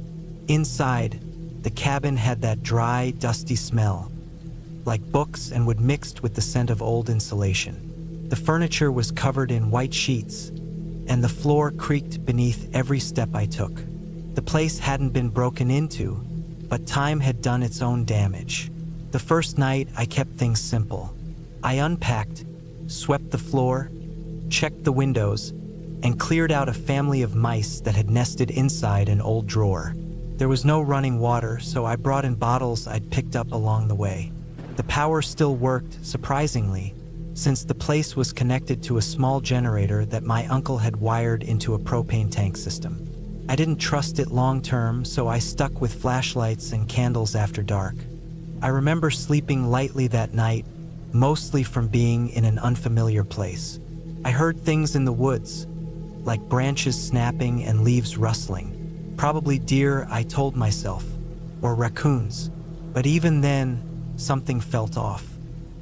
Inside, the cabin had that dry, dusty smell, like books and wood mixed with the scent of old insulation. The furniture was covered in white sheets, and the floor creaked beneath every step I took. The place hadn't been broken into, but time had done its own damage. The first night, I kept things simple. I unpacked, swept the floor, checked the windows, and cleared out a family of mice that had nested inside an old drawer. There was no running water, so I brought in bottles I'd picked up along the way. The power still worked, surprisingly, since the place was connected to a small generator that my uncle had wired into a propane tank system. I didn't trust it long-term, so I stuck with flashlights and candles after dark. I remember sleeping lightly that night, mostly from being in an unfamiliar place. I heard things in the woods, like branches snapping and leaves rustling. Probably deer, I told myself, or raccoons. But even then, something felt off.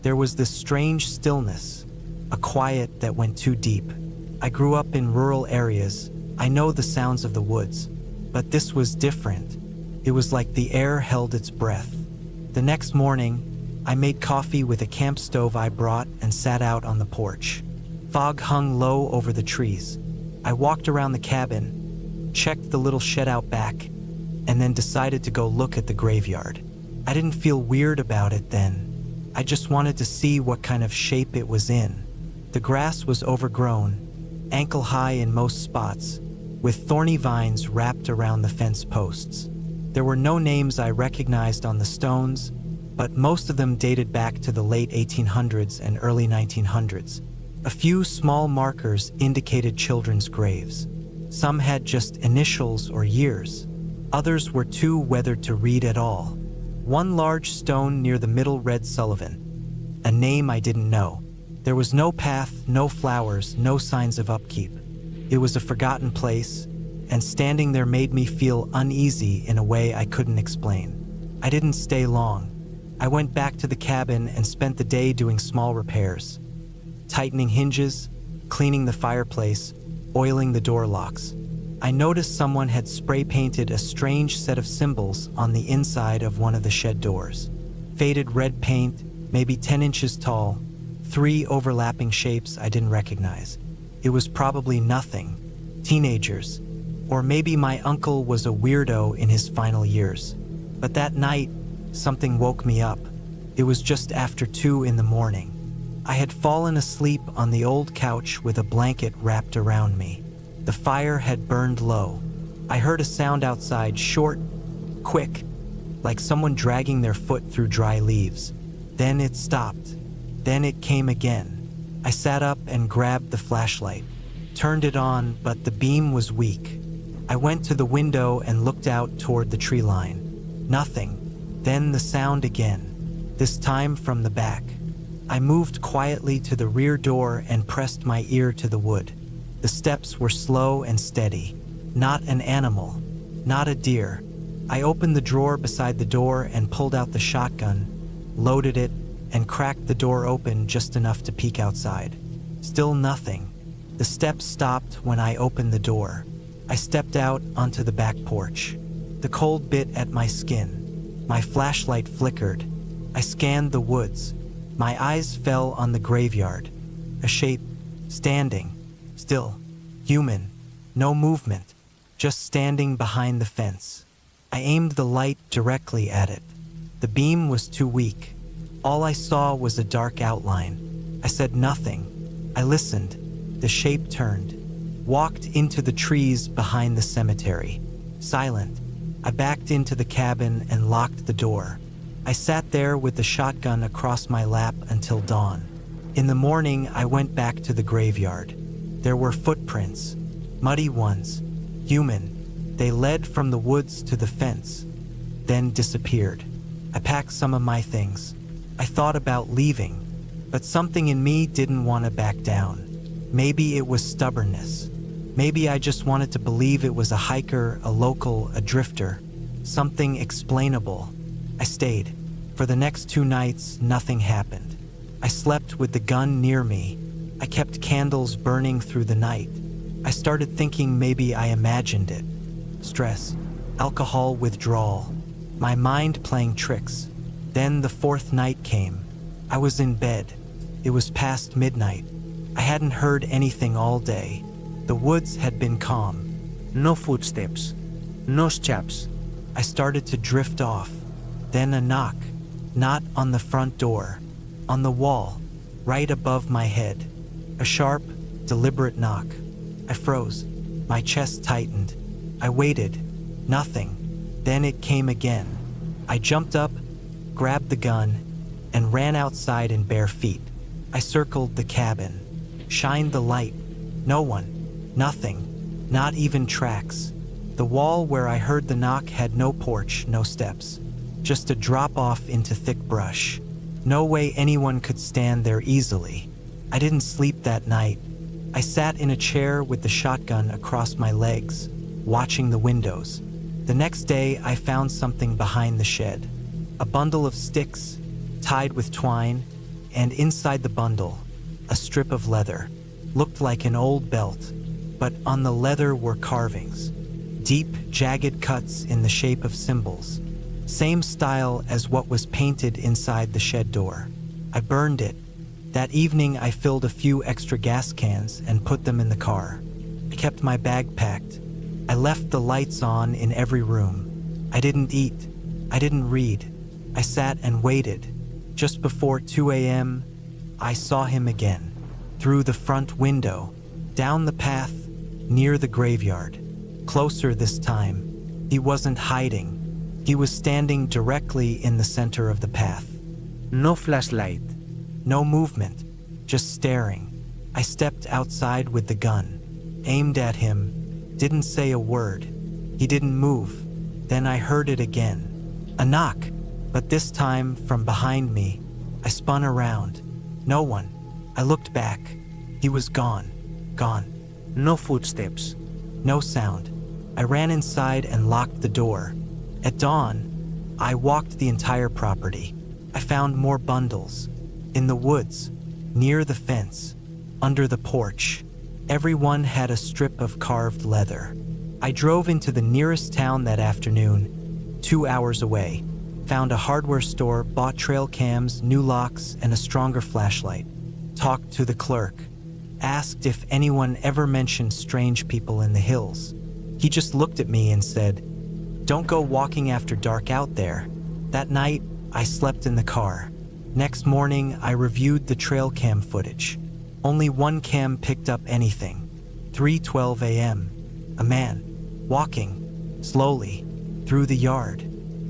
There was this strange stillness, a quiet that went too deep. I grew up in rural areas. I know the sounds of the woods, but this was different. It was like the air held its breath. The next morning, I made coffee with a camp stove I brought and sat out on the porch. Fog hung low over the trees. I walked around the cabin, checked the little shed out back, and then decided to go look at the graveyard. I didn't feel weird about it then. I just wanted to see what kind of shape it was in. The grass was overgrown, ankle high in most spots, with thorny vines wrapped around the fence posts. There were no names I recognized on the stones, but most of them dated back to the late 1800s and early 1900s. A few small markers indicated children's graves. Some had just initials or years. Others were too weathered to read at all. One large stone near the middle read Sullivan, a name I didn't know. There was no path, no flowers, no signs of upkeep. It was a forgotten place, and standing there made me feel uneasy in a way I couldn't explain. I didn't stay long. I went back to the cabin and spent the day doing small repairs, tightening hinges, cleaning the fireplace, oiling the door locks. I noticed someone had spray painted a strange set of symbols on the inside of one of the shed doors. Faded red paint, maybe 10 inches tall, 3 overlapping shapes I didn't recognize. It was probably nothing, teenagers, or maybe my uncle was a weirdo in his final years. But that night, something woke me up. It was just after 2 in the morning. I had fallen asleep on the old couch with a blanket wrapped around me. The fire had burned low. I heard a sound outside, short, quick, like someone dragging their foot through dry leaves. Then it stopped. Then it came again. I sat up and grabbed the flashlight, turned it on, but the beam was weak. I went to the window and looked out toward the tree line. Nothing. Then the sound again, this time from the back. I moved quietly to the rear door and pressed my ear to the wood. The steps were slow and steady. Not an animal, not a deer. I opened the drawer beside the door and pulled out the shotgun, loaded it, and cracked the door open just enough to peek outside. Still nothing. The steps stopped when I opened the door. I stepped out onto the back porch. The cold bit at my skin. My flashlight flickered. I scanned the woods. My eyes fell on the graveyard. A shape, standing, still, human, No movement, just standing behind the fence. I aimed the light directly at it. The beam was too weak. All I saw was a dark outline. I said nothing. I listened. The shape turned, walked into the trees behind the cemetery. Silent, I backed into the cabin and locked the door. I sat there with the shotgun across my lap until dawn. In the morning, I went back to the graveyard. There were footprints, muddy ones, human. They led from the woods to the fence, then disappeared. I packed some of my things. I thought about leaving, but something in me didn't want to back down. Maybe it was stubbornness. Maybe I just wanted to believe it was a hiker, a local, a drifter, something explainable. I stayed. For the next 2 nights, nothing happened. I slept with the gun near me. I kept candles burning through the night. I started thinking maybe I imagined it. Stress, alcohol withdrawal, my mind playing tricks. Then the 4th night came. I was in bed. It was past midnight. I hadn't heard anything all day. The woods had been calm. No footsteps. No steps. I started to drift off. Then a knock. Not on the front door. On the wall, right above my head. A sharp, deliberate knock. I froze. My chest tightened. I waited. Nothing. Then it came again. I jumped up, grabbed the gun, and ran outside in bare feet. I circled the cabin, shined the light. No one. Nothing. Not even tracks. The wall where I heard the knock had no porch, no steps. Just a drop-off into thick brush. No way anyone could stand there easily. I didn't sleep that night. I sat in a chair with the shotgun across my legs, watching the windows. The next day, I found something behind the shed. A bundle of sticks, tied with twine, and inside the bundle, a strip of leather. Looked like an old belt, but on the leather were carvings. Deep, jagged cuts in the shape of symbols. Same style as what was painted inside the shed door. I burned it. That evening, I filled a few extra gas cans and put them in the car. I kept my bag packed. I left the lights on in every room. I didn't eat. I didn't read. I sat and waited. Just before 2 a.m., I saw him again. Through the front window, down the path, near the graveyard. Closer this time. He wasn't hiding. He was standing directly in the center of the path. No flashlight. No movement, just staring. I stepped outside with the gun, aimed at him, didn't say a word. He didn't move. Then I heard it again. A knock, but this time from behind me. I spun around. No one. I looked back. He was gone. Gone. No footsteps. No sound. I ran inside and locked the door. At dawn, I walked the entire property. I found more bundles. In the woods, near the fence, under the porch. Everyone had a strip of carved leather. I drove into the nearest town that afternoon, 2 hours away. Found a hardware store, bought trail cams, new locks, and a stronger flashlight. Talked to the clerk. Asked if anyone ever mentioned strange people in the hills. He just looked at me and said, "Don't go walking after dark out there." That night, I slept in the car. Next morning, I reviewed the trail cam footage. Only one cam picked up anything. 3:12 a.m. A man, walking, slowly, through the yard,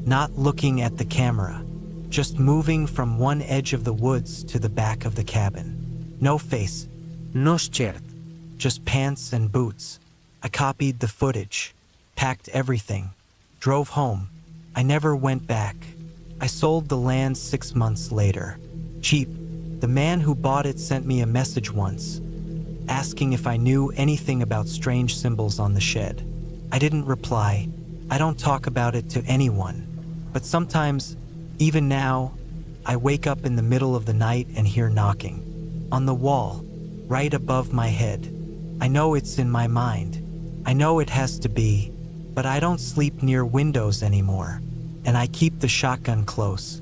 not looking at the camera, just moving from one edge of the woods to the back of the cabin. No face. No shirt. Just pants and boots. I copied the footage, packed everything, drove home. I never went back. I sold the land 6 months later. Cheap. The man who bought it sent me a message once, asking if I knew anything about strange symbols on the shed. I didn't reply. I don't talk about it to anyone. But sometimes, even now, I wake up in the middle of the night and hear knocking. On the wall, right above my head. I know it's in my mind. I know it has to be, but I don't sleep near windows anymore. And I keep the shotgun close.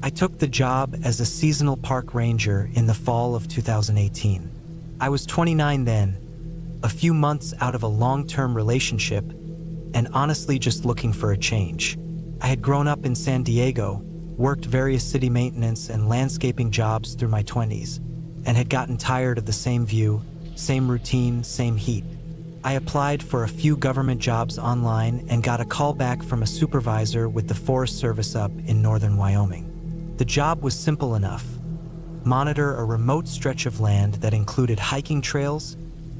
I took the job as a seasonal park ranger in the fall of 2018. I was 29 then, a few months out of a long-term relationship, and honestly just looking for a change. I had grown up in San Diego, worked various city maintenance and landscaping jobs through my 20s, and had gotten tired of the same view, same routine, same heat. I applied for a few government jobs online and got a call back from a supervisor with the Forest Service up in northern Wyoming. The job was simple enough. Monitor a remote stretch of land that included hiking trails,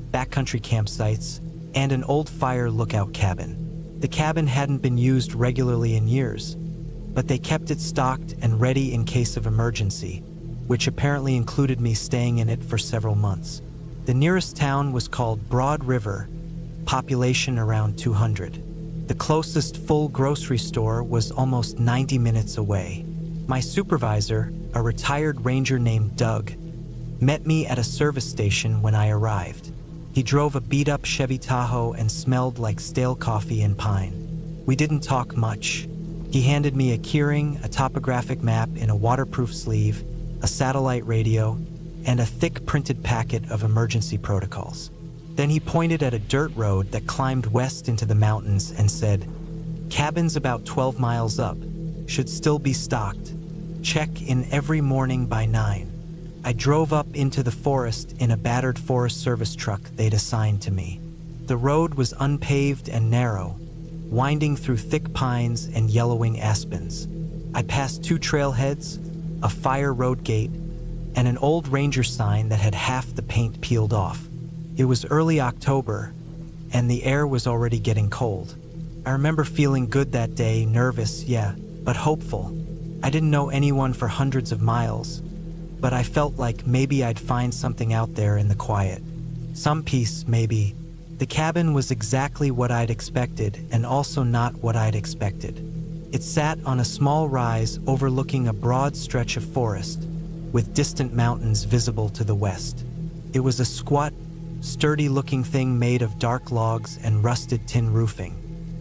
backcountry campsites, and an old fire lookout cabin. The cabin hadn't been used regularly in years, but they kept it stocked and ready in case of emergency, which apparently included me staying in it for several months. The nearest town was called Broad River, population around 200. The closest full grocery store was almost 90 minutes away. My supervisor, a retired ranger named Doug, met me at a service station when I arrived. He drove a beat-up Chevy Tahoe and smelled like stale coffee and pine. We didn't talk much. He handed me a keyring, a topographic map in a waterproof sleeve, a satellite radio, and a thick printed packet of emergency protocols. Then he pointed at a dirt road that climbed west into the mountains and said, "Cabin's about 12 miles up, should still be stocked. Check in every morning by 9. I drove up into the forest in a battered Forest Service truck they'd assigned to me. The road was unpaved and narrow, winding through thick pines and yellowing aspens. I passed 2 trailheads, a fire road gate, and an old ranger sign that had half the paint peeled off. It was early October, and the air was already getting cold. I remember feeling good that day, nervous, yeah, but hopeful. I didn't know anyone for hundreds of miles, but I felt like maybe I'd find something out there in the quiet. Some peace, maybe. The cabin was exactly what I'd expected, and also not what I'd expected. It sat on a small rise overlooking a broad stretch of forest, with distant mountains visible to the west. It was a squat, sturdy-looking thing made of dark logs and rusted tin roofing.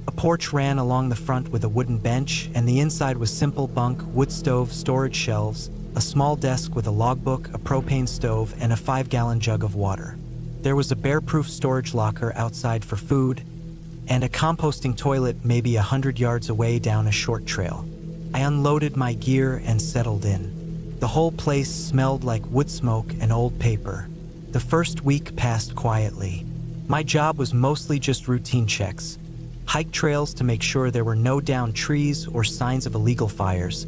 A porch ran along the front with a wooden bench, and the inside was simple bunk, wood stove, storage shelves, a small desk with a logbook, a propane stove, and a 5-gallon jug of water. There was a bear-proof storage locker outside for food, and a composting toilet maybe 100 yards away down a short trail. I unloaded my gear and settled in. The whole place smelled like wood smoke and old paper. The first week passed quietly. My job was mostly just routine checks. Hike trails to make sure there were no downed trees or signs of illegal fires,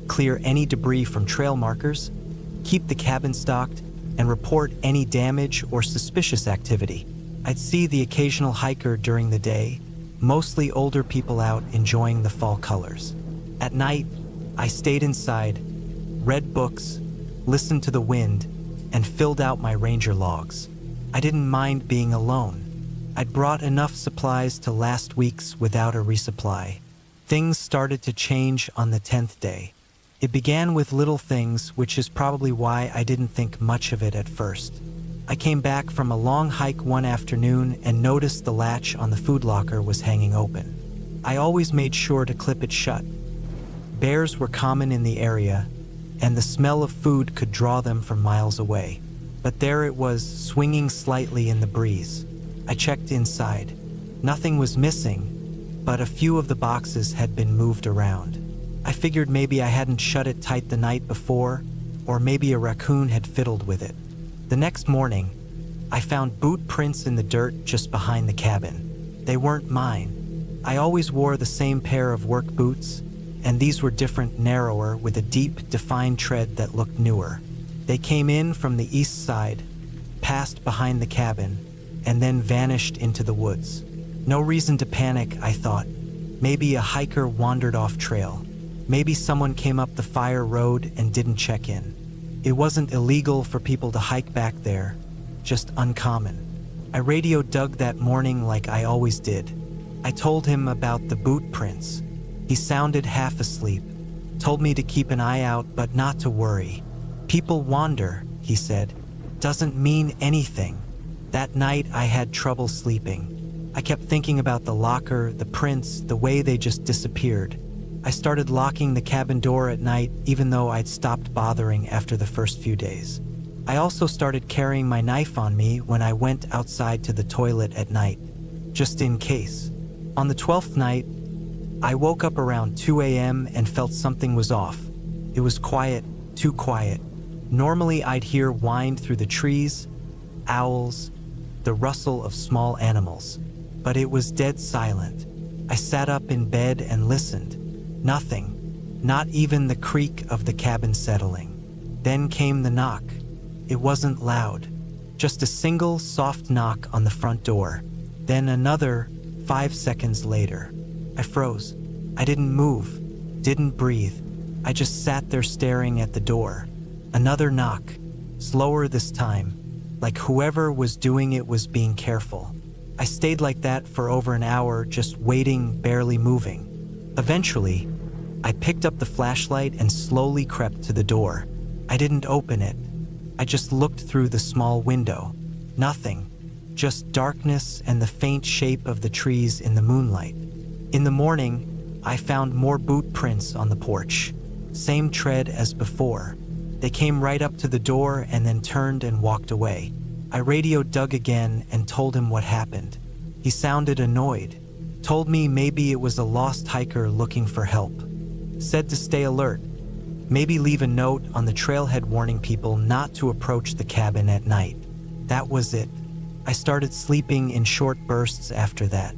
clear any debris from trail markers, keep the cabin stocked, and report any damage or suspicious activity. I'd see the occasional hiker during the day, mostly older people out enjoying the fall colors. At night, I stayed inside, read books, listened to the wind, and filled out my ranger logs. I didn't mind being alone. I'd brought enough supplies to last weeks without a resupply. Things started to change on the 10th day. It began with little things, which is probably why I didn't think much of it at first. I came back from a long hike one afternoon and noticed the latch on the food locker was hanging open. I always made sure to clip it shut. Bears were common in the area, and the smell of food could draw them from miles away. But there it was, swinging slightly in the breeze. I checked inside. Nothing was missing, but a few of the boxes had been moved around. I figured maybe I hadn't shut it tight the night before, or maybe a raccoon had fiddled with it. The next morning, I found boot prints in the dirt just behind the cabin. They weren't mine. I always wore the same pair of work boots, and these were different, narrower, with a deep, defined tread that looked newer. They came in from the east side, passed behind the cabin, and then vanished into the woods. No reason to panic, I thought. Maybe a hiker wandered off trail. Maybe someone came up the fire road and didn't check in. It wasn't illegal for people to hike back there, just uncommon. I radioed Doug that morning like I always did. I told him about the boot prints. He sounded half asleep, told me to keep an eye out but not to worry. People wander, he said. Doesn't mean anything. That night I had trouble sleeping. I kept thinking about the locker, the prints, the way they just disappeared. I started locking the cabin door at night even though I'd stopped bothering after the first few days. I also started carrying my knife on me when I went outside to the toilet at night, just in case. On the 12th night, I woke up around 2 a.m. and felt something was off. It was quiet, too quiet. Normally I'd hear wind through the trees, owls, the rustle of small animals, but it was dead silent. I sat up in bed and listened. Nothing, not even the creak of the cabin settling. Then came the knock. It wasn't loud, just a single soft knock on the front door. Then another 5 seconds later. I froze. I didn't move, didn't breathe. I just sat there staring at the door. Another knock, slower this time, like whoever was doing it was being careful. I stayed like that for over an hour, just waiting, barely moving. Eventually, I picked up the flashlight and slowly crept to the door. I didn't open it. I just looked through the small window. Nothing, just darkness and the faint shape of the trees in the moonlight. In the morning, I found more boot prints on the porch. Same tread as before. They came right up to the door and then turned and walked away. I radioed Doug again and told him what happened. He sounded annoyed. Told me maybe it was a lost hiker looking for help. Said to stay alert. Maybe leave a note on the trailhead warning people not to approach the cabin at night. That was it. I started sleeping in short bursts after that.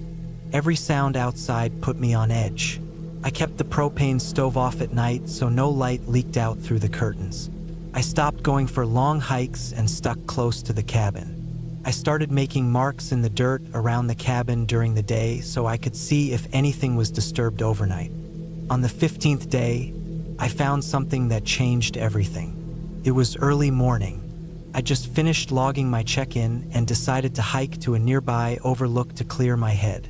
Every sound outside put me on edge. I kept the propane stove off at night so no light leaked out through the curtains. I stopped going for long hikes and stuck close to the cabin. I started making marks in the dirt around the cabin during the day so I could see if anything was disturbed overnight. On the 15th day, I found something that changed everything. It was early morning. I just finished logging my check-in and decided to hike to a nearby overlook to clear my head.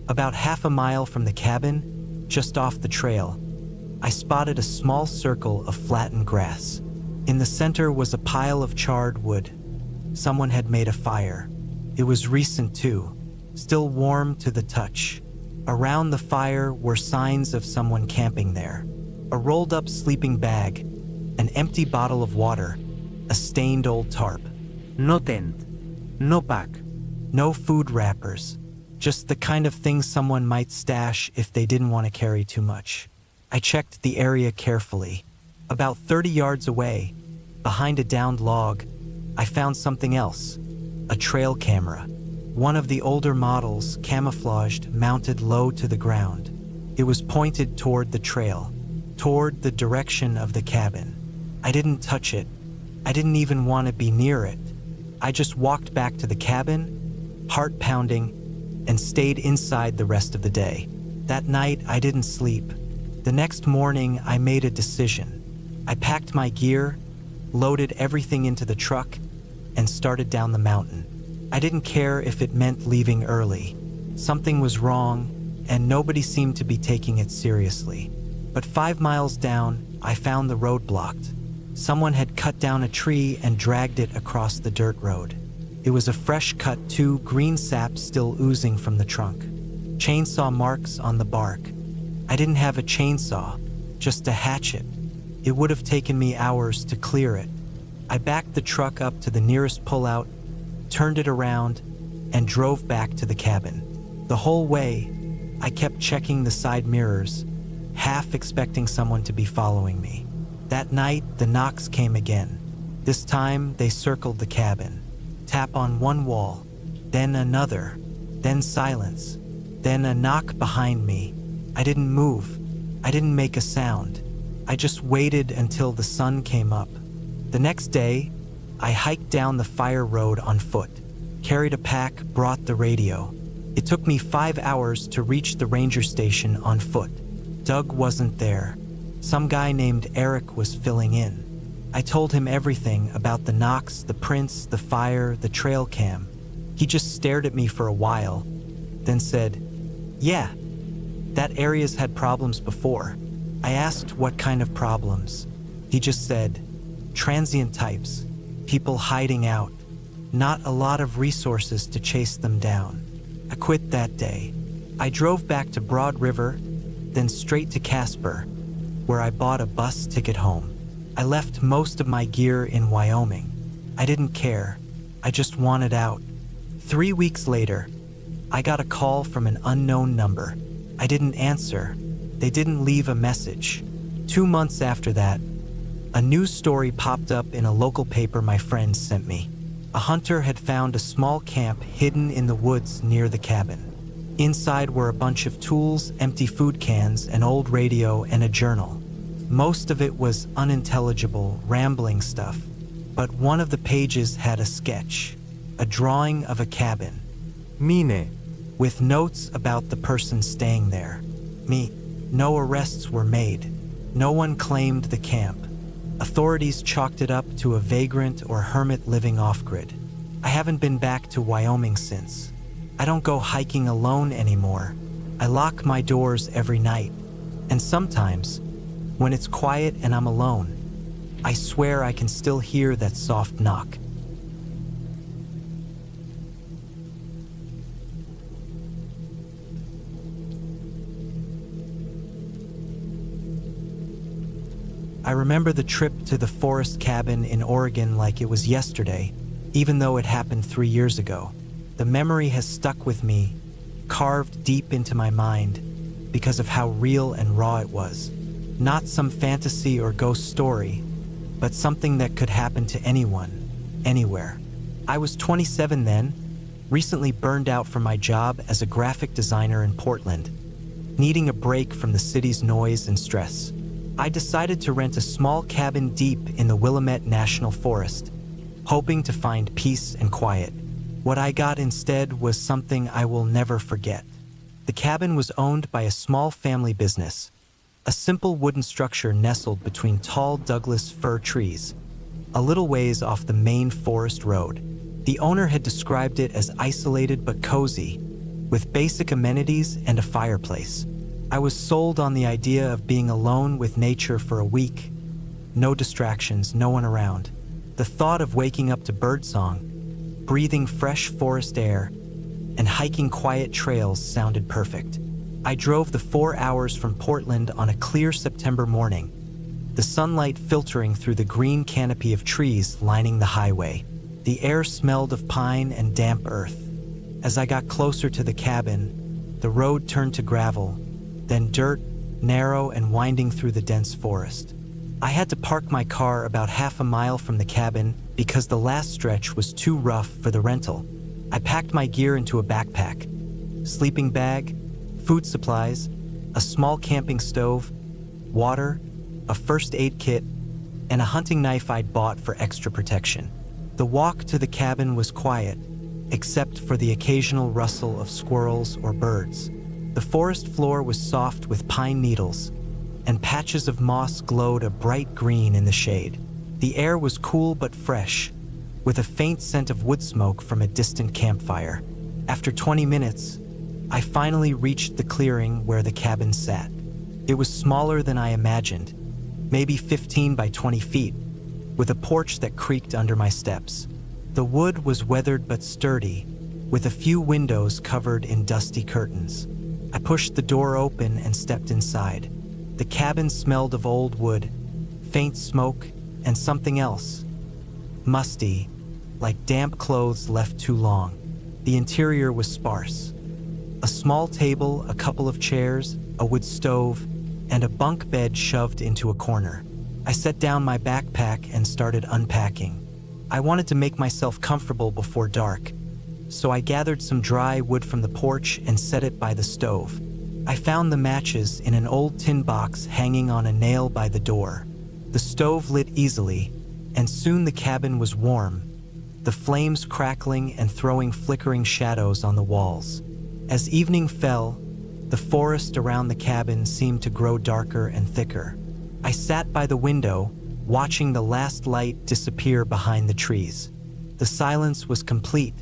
About half a mile from the cabin, just off the trail, I spotted a small circle of flattened grass. In the center was a pile of charred wood. Someone had made a fire. It was recent too, still warm to the touch. Around the fire were signs of someone camping there. A rolled-up sleeping bag, an empty bottle of water, a stained old tarp. No tent, no pack. No food wrappers, just the kind of things someone might stash if they didn't want to carry too much. I checked the area carefully. About 30 yards away, behind a downed log, I found something else, a trail camera. One of the older models, camouflaged, mounted low to the ground. It was pointed toward the trail, toward the direction of the cabin. I didn't touch it. I didn't even want to be near it. I just walked back to the cabin, heart pounding, and stayed inside the rest of the day. That night, I didn't sleep. The next morning, I made a decision. I packed my gear, loaded everything into the truck, and started down the mountain. I didn't care if it meant leaving early. Something was wrong, and nobody seemed to be taking it seriously. But 5 miles down, I found the road blocked. Someone had cut down a tree and dragged it across the dirt road. It was a fresh cut too, green sap still oozing from the trunk. Chainsaw marks on the bark. I didn't have a chainsaw, just a hatchet. It would have taken me hours to clear it. I backed the truck up to the nearest pullout, turned it around, and drove back to the cabin. The whole way, I kept checking the side mirrors, half expecting someone to be following me. That night, the knocks came again. This time, they circled the cabin. Tap on one wall, then another, then silence, then a knock behind me. I didn't move. I didn't make a sound. I just waited until the sun came up. The next day, I hiked down the fire road on foot, carried a pack, brought the radio. It took me 5 hours to reach the ranger station on foot. Doug wasn't there. Some guy named Eric was filling in. I told him everything about the knocks, the prints, the fire, the trail cam. He just stared at me for a while, then said, "Yeah, that area's had problems before." I asked what kind of problems. He just said, "Transient types, people hiding out, not a lot of resources to chase them down." I quit that day. I drove back to Broad River, then straight to Casper, where I bought a bus ticket home. I left most of my gear in Wyoming. I didn't care. I just wanted out. 3 weeks later, I got a call from an unknown number. I didn't answer. They didn't leave a message. 2 months after that, a news story popped up in a local paper my friend sent me. A hunter had found a small camp hidden in the woods near the cabin. Inside were a bunch of tools, empty food cans, an old radio, and a journal. Most of it was unintelligible, rambling stuff, but one of the pages had a sketch, a drawing of a cabin. Mine. With notes about the person staying there. No arrests were made. No one claimed the camp. Authorities chalked it up to a vagrant or hermit living off-grid. I haven't been back to Wyoming since. I don't go hiking alone anymore. I lock my doors every night. And sometimes, when it's quiet and I'm alone, I swear I can still hear that soft knock. I remember the trip to the forest cabin in Oregon like it was yesterday, even though it happened 3 years ago. The memory has stuck with me, carved deep into my mind, because of how real and raw it was. Not some fantasy or ghost story, but something that could happen to anyone, anywhere. I was 27 then, recently burned out from my job as a graphic designer in Portland, needing a break from the city's noise and stress. I decided to rent a small cabin deep in the Willamette National Forest, hoping to find peace and quiet. What I got instead was something I will never forget. The cabin was owned by a small family business, a simple wooden structure nestled between tall Douglas fir trees, a little ways off the main forest road. The owner had described it as isolated but cozy, with basic amenities and a fireplace. I was sold on the idea of being alone with nature for a week. No distractions, no one around. The thought of waking up to birdsong, breathing fresh forest air, and hiking quiet trails sounded perfect. I drove the 4 hours from Portland on a clear September morning, the sunlight filtering through the green canopy of trees lining the highway. The air smelled of pine and damp earth. As I got closer to the cabin, the road turned to gravel, then dirt, narrow and winding through the dense forest. I had to park my car about half a mile from the cabin because the last stretch was too rough for the rental. I packed my gear into a backpack, sleeping bag, food supplies, a small camping stove, water, a first aid kit, and a hunting knife I'd bought for extra protection. The walk to the cabin was quiet, except for the occasional rustle of squirrels or birds. The forest floor was soft with pine needles, and patches of moss glowed a bright green in the shade. The air was cool but fresh, with a faint scent of wood smoke from a distant campfire. After 20 minutes, I finally reached the clearing where the cabin sat. It was smaller than I imagined, maybe 15 by 20 feet, with a porch that creaked under my steps. The wood was weathered but sturdy, with a few windows covered in dusty curtains. I pushed the door open and stepped inside. The cabin smelled of old wood, faint smoke, and something else. Musty, like damp clothes left too long. The interior was sparse. A small table, a couple of chairs, a wood stove, and a bunk bed shoved into a corner. I set down my backpack and started unpacking. I wanted to make myself comfortable before dark, so I gathered some dry wood from the porch and set it by the stove. I found the matches in an old tin box hanging on a nail by the door. The stove lit easily, and soon the cabin was warm, the flames crackling and throwing flickering shadows on the walls. As evening fell, the forest around the cabin seemed to grow darker and thicker. I sat by the window, watching the last light disappear behind the trees. The silence was complete,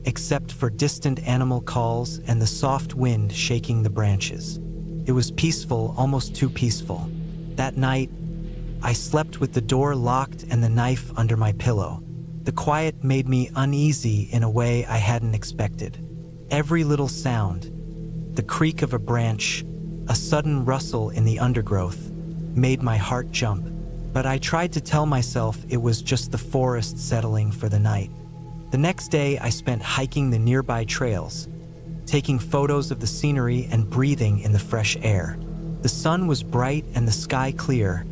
except for distant animal calls and the soft wind shaking the branches. It was peaceful, almost too peaceful. That night, I slept with the door locked and the knife under my pillow. The quiet made me uneasy in a way I hadn't expected. Every little sound, the creak of a branch, A sudden rustle in the undergrowth made my heart jump, but I tried to tell myself it was just the forest settling for the night. The next day, I spent hiking the nearby trails, taking photos of the scenery and breathing in the fresh air. The sun was bright and the sky clear,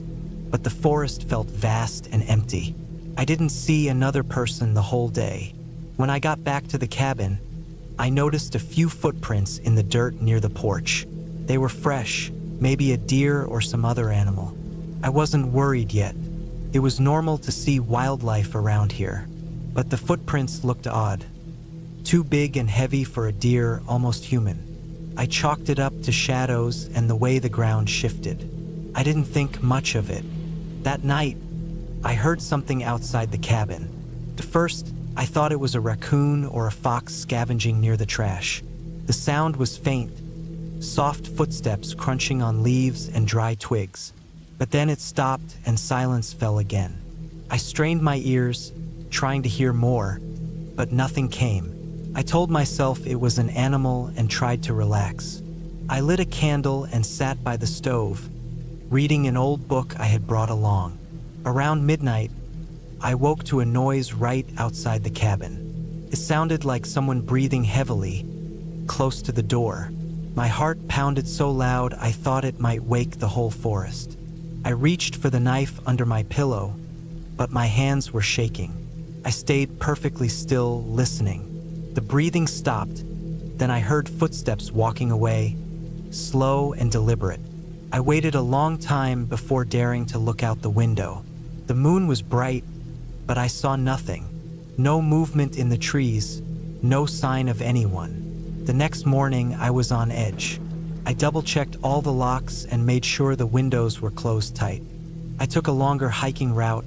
but the forest felt vast and empty. I didn't see another person the whole day. When I got back to the cabin, I noticed a few footprints in the dirt near the porch. They were fresh, maybe a deer or some other animal. I wasn't worried yet. It was normal to see wildlife around here, but the footprints looked odd. Too big and heavy for a deer, almost human. I chalked it up to shadows and the way the ground shifted. I didn't think much of it. That night, I heard something outside the cabin. At first, I thought it was a raccoon or a fox scavenging near the trash. The sound was faint, soft footsteps crunching on leaves and dry twigs. But then it stopped and silence fell again. I strained my ears, trying to hear more, but nothing came. I told myself it was an animal and tried to relax. I lit a candle and sat by the stove, reading an old book I had brought along. Around midnight, I woke to a noise right outside the cabin. It sounded like someone breathing heavily, close to the door. My heart pounded so loud I thought it might wake the whole forest. I reached for the knife under my pillow, but my hands were shaking. I stayed perfectly still, listening. The breathing stopped, then I heard footsteps walking away, slow and deliberate. I waited a long time before daring to look out the window. The moon was bright, but I saw nothing. No movement in the trees, no sign of anyone. The next morning, I was on edge. I double-checked all the locks and made sure the windows were closed tight. I took a longer hiking route,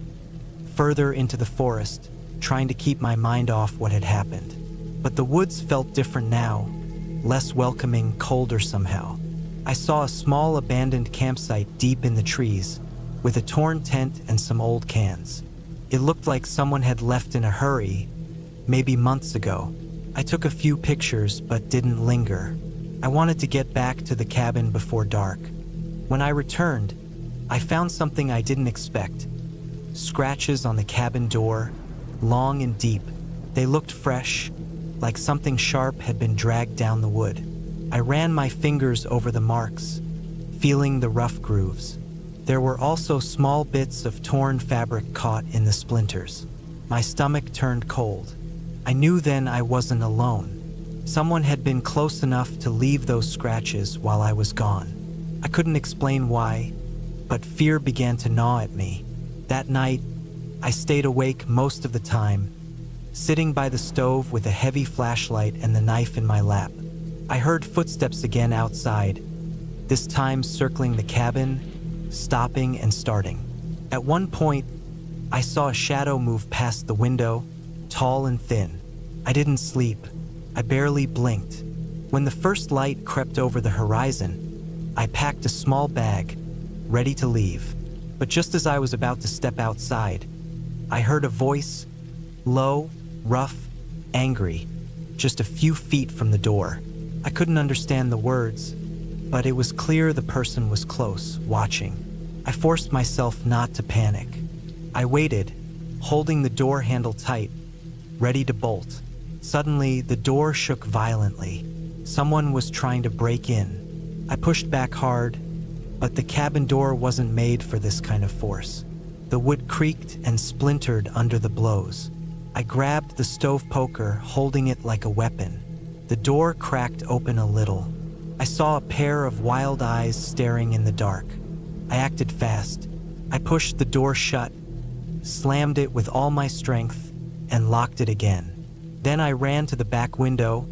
further into the forest, trying to keep my mind off what had happened. But the woods felt different now, less welcoming, colder somehow. I saw a small abandoned campsite deep in the trees, with a torn tent and some old cans. It looked like someone had left in a hurry, maybe months ago. I took a few pictures but didn't linger. I wanted to get back to the cabin before dark. When I returned, I found something I didn't expect. Scratches on the cabin door, long and deep. They looked fresh, like something sharp had been dragged down the wood. I ran my fingers over the marks, feeling the rough grooves. There were also small bits of torn fabric caught in the splinters. My stomach turned cold. I knew then I wasn't alone. Someone had been close enough to leave those scratches while I was gone. I couldn't explain why, but fear began to gnaw at me. That night, I stayed awake most of the time, sitting by the stove with a heavy flashlight and the knife in my lap. I heard footsteps again outside, this time circling the cabin, stopping and starting. At one point, I saw a shadow move past the window, tall and thin. I didn't sleep. I barely blinked. When the first light crept over the horizon, I packed a small bag, ready to leave. But just as I was about to step outside, I heard a voice, low, rough, angry, just a few feet from the door. I couldn't understand the words, but it was clear the person was close, watching. I forced myself not to panic. I waited, holding the door handle tight, ready to bolt. Suddenly, the door shook violently. Someone was trying to break in. I pushed back hard, but the cabin door wasn't made for this kind of force. The wood creaked and splintered under the blows. I grabbed the stove poker, holding it like a weapon. The door cracked open a little. I saw a pair of wild eyes staring in the dark. I acted fast. I pushed the door shut, slammed it with all my strength, and locked it again. Then I ran to the back window,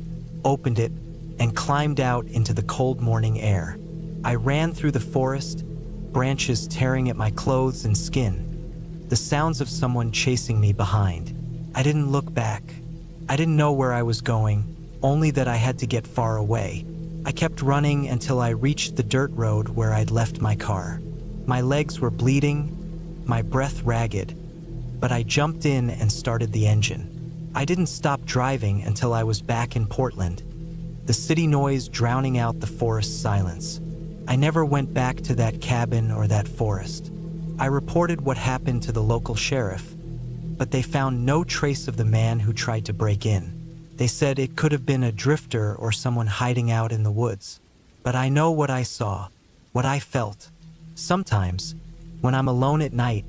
opened it, and climbed out into the cold morning air. I ran through the forest, branches tearing at my clothes and skin, the sounds of someone chasing me behind. I didn't look back. I didn't know where I was going, only that I had to get far away. I kept running until I reached the dirt road where I'd left my car. My legs were bleeding, my breath ragged, but I jumped in and started the engine. I didn't stop driving until I was back in Portland, the city noise drowning out the forest silence. I never went back to that cabin or that forest. I reported what happened to the local sheriff, but they found no trace of the man who tried to break in. They said it could have been a drifter or someone hiding out in the woods. But I know what I saw, what I felt. Sometimes, when I'm alone at night,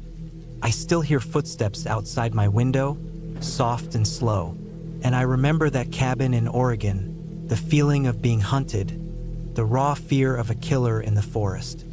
I still hear footsteps outside my window, soft and slow. And I remember that cabin in Oregon, the feeling of being hunted, the raw fear of a killer in the forest.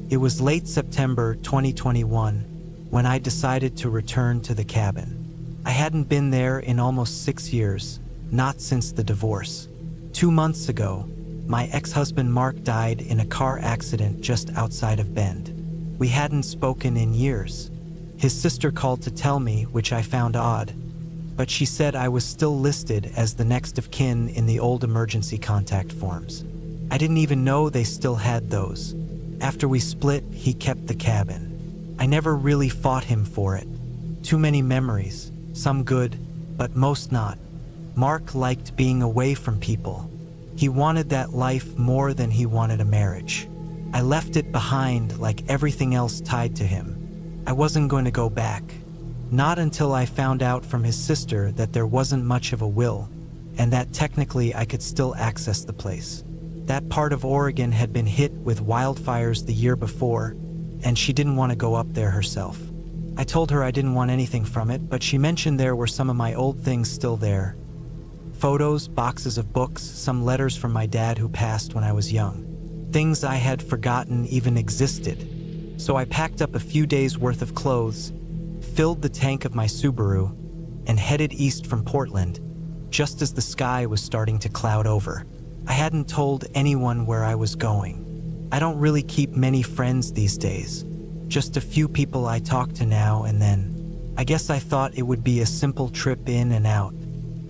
It was late September 2021 when I decided to return to the cabin. I hadn't been there in almost 6 years, not since the divorce. 2 months ago, my ex-husband Mark died in a car accident just outside of Bend. We hadn't spoken in years. His sister called to tell me, which I found odd, but she said I was still listed as the next of kin in the old emergency contact forms. I didn't even know they still had those. After we split, he kept the cabin. I never really fought him for it. Too many memories, some good, but most not. Mark liked being away from people. He wanted that life more than he wanted a marriage. I left it behind like everything else tied to him. I wasn't going to go back. Not until I found out from his sister that there wasn't much of a will, and that technically I could still access the place. That part of Oregon had been hit with wildfires the year before, and she didn't want to go up there herself. I told her I didn't want anything from it, but she mentioned there were some of my old things still there. Photos, boxes of books, some letters from my dad who passed when I was young. Things I had forgotten even existed. So I packed up a few days' worth of clothes, filled the tank of my Subaru, and headed east from Portland, just as the sky was starting to cloud over. I hadn't told anyone where I was going. I don't really keep many friends these days. Just a few people I talk to now and then. I guess I thought it would be a simple trip in and out.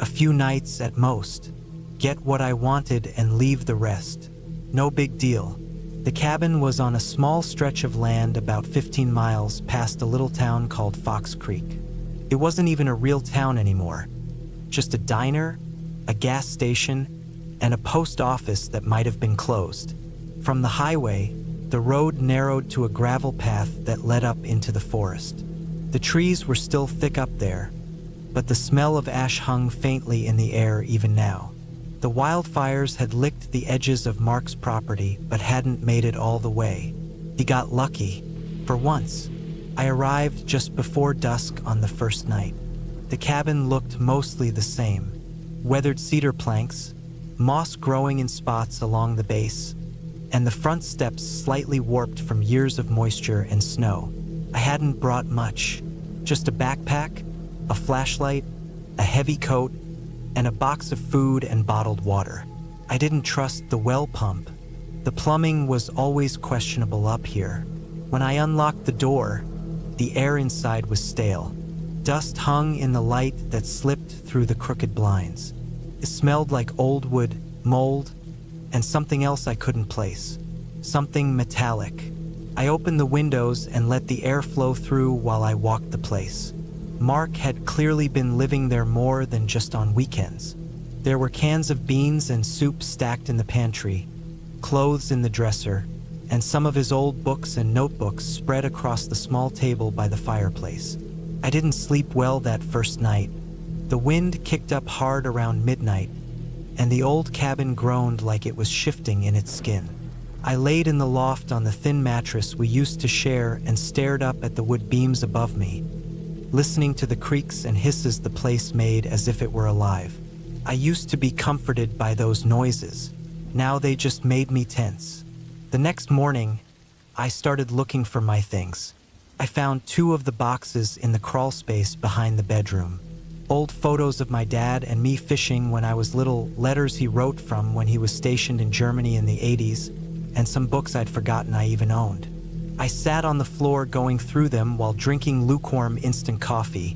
A few nights at most. Get what I wanted and leave the rest. No big deal. The cabin was on a small stretch of land about 15 miles past a little town called Fox Creek. It wasn't even a real town anymore. Just a diner, a gas station, and a post office that might have been closed. From the highway, the road narrowed to a gravel path that led up into the forest. The trees were still thick up there, but the smell of ash hung faintly in the air even now. The wildfires had licked the edges of Mark's property but hadn't made it all the way. He got lucky, for once. I arrived just before dusk on the first night. The cabin looked mostly the same. Weathered cedar planks, moss growing in spots along the base, and the front steps slightly warped from years of moisture and snow. I hadn't brought much, just a backpack, a flashlight, a heavy coat, and a box of food and bottled water. I didn't trust the well pump. The plumbing was always questionable up here. When I unlocked the door, the air inside was stale. Dust hung in the light that slipped through the crooked blinds. It smelled like old wood, mold, and something else I couldn't place. Something metallic. I opened the windows and let the air flow through while I walked the place. Mark had clearly been living there more than just on weekends. There were cans of beans and soup stacked in the pantry, clothes in the dresser, and some of his old books and notebooks spread across the small table by the fireplace. I didn't sleep well that first night. The wind kicked up hard around midnight, and the old cabin groaned like it was shifting in its skin. I laid in the loft on the thin mattress we used to share and stared up at the wood beams above me, listening to the creaks and hisses the place made as if it were alive. I used to be comforted by those noises. Now they just made me tense. The next morning, I started looking for my things. I found 2 of the boxes in the crawl space behind the bedroom. Old photos of my dad and me fishing when I was little, letters he wrote from when he was stationed in Germany in the 80s, and some books I'd forgotten I even owned. I sat on the floor going through them while drinking lukewarm instant coffee,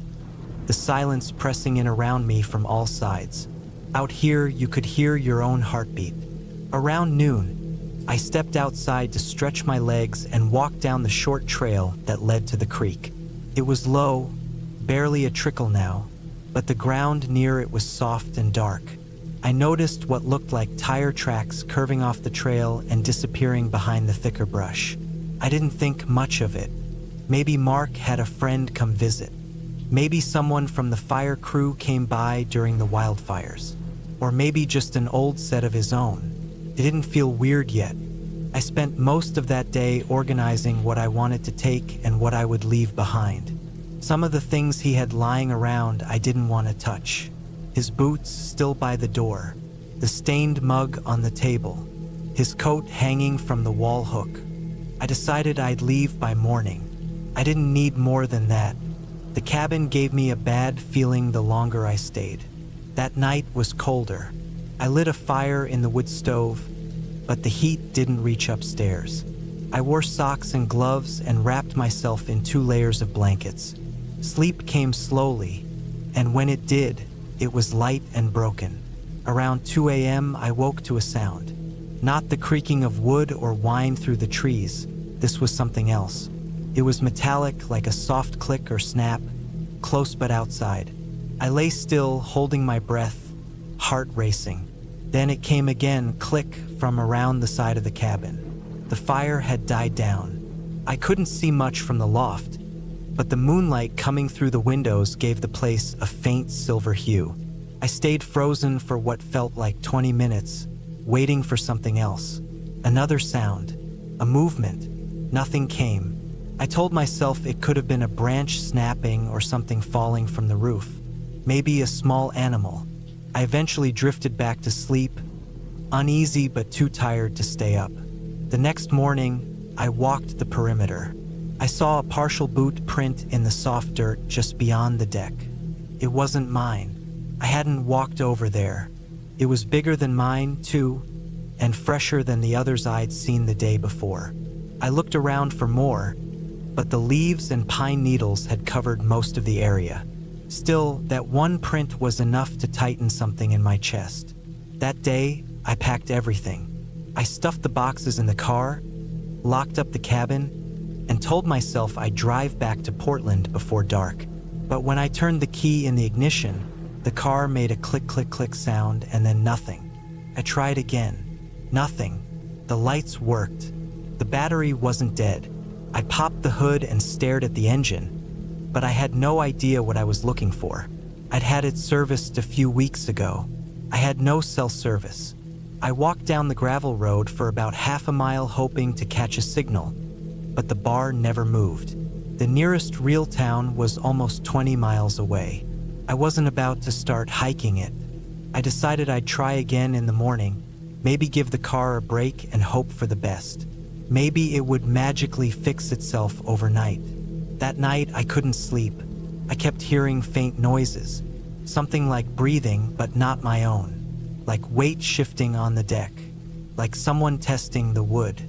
the silence pressing in around me from all sides. Out here, you could hear your own heartbeat. Around noon, I stepped outside to stretch my legs and walk down the short trail that led to the creek. It was low, barely a trickle now, but the ground near it was soft and dark. I noticed what looked like tire tracks curving off the trail and disappearing behind the thicker brush. I didn't think much of it. Maybe Mark had a friend come visit. Maybe someone from the fire crew came by during the wildfires. Or maybe just an old set of his own. It didn't feel weird yet. I spent most of that day organizing what I wanted to take and what I would leave behind. Some of the things he had lying around I didn't want to touch. His boots still by the door, the stained mug on the table, his coat hanging from the wall hook. I decided I'd leave by morning. I didn't need more than that. The cabin gave me a bad feeling the longer I stayed. That night was colder. I lit a fire in the wood stove, but the heat didn't reach upstairs. I wore socks and gloves and wrapped myself in 2 layers of blankets. Sleep came slowly, and when it did, it was light and broken. Around 2 a.m., I woke to a sound. Not the creaking of wood or whine through the trees. This was something else. It was metallic, like a soft click or snap, close but outside. I lay still, holding my breath, heart racing. Then it came again, click, from around the side of the cabin. The fire had died down. I couldn't see much from the loft, but the moonlight coming through the windows gave the place a faint silver hue. I stayed frozen for what felt like 20 minutes, waiting for something else. Another sound, a movement. Nothing came. I told myself it could have been a branch snapping or something falling from the roof. Maybe a small animal. I eventually drifted back to sleep, uneasy but too tired to stay up. The next morning, I walked the perimeter. I saw a partial boot print in the soft dirt just beyond the deck. It wasn't mine. I hadn't walked over there. It was bigger than mine, too, and fresher than the others I'd seen the day before. I looked around for more, but the leaves and pine needles had covered most of the area. Still, that one print was enough to tighten something in my chest. That day, I packed everything. I stuffed the boxes in the car, locked up the cabin, and told myself I'd drive back to Portland before dark. But when I turned the key in the ignition, the car made a click, click, click sound and then nothing. I tried again. Nothing. The lights worked. The battery wasn't dead. I popped the hood and stared at the engine, but I had no idea what I was looking for. I'd had it serviced a few weeks ago. I had no cell service. I walked down the gravel road for about half a mile hoping to catch a signal, but the bar never moved. The nearest real town was almost 20 miles away. I wasn't about to start hiking it. I decided I'd try again in the morning, maybe give the car a break and hope for the best. Maybe it would magically fix itself overnight. That night, I couldn't sleep. I kept hearing faint noises, something like breathing but not my own, like weight shifting on the deck, like someone testing the wood.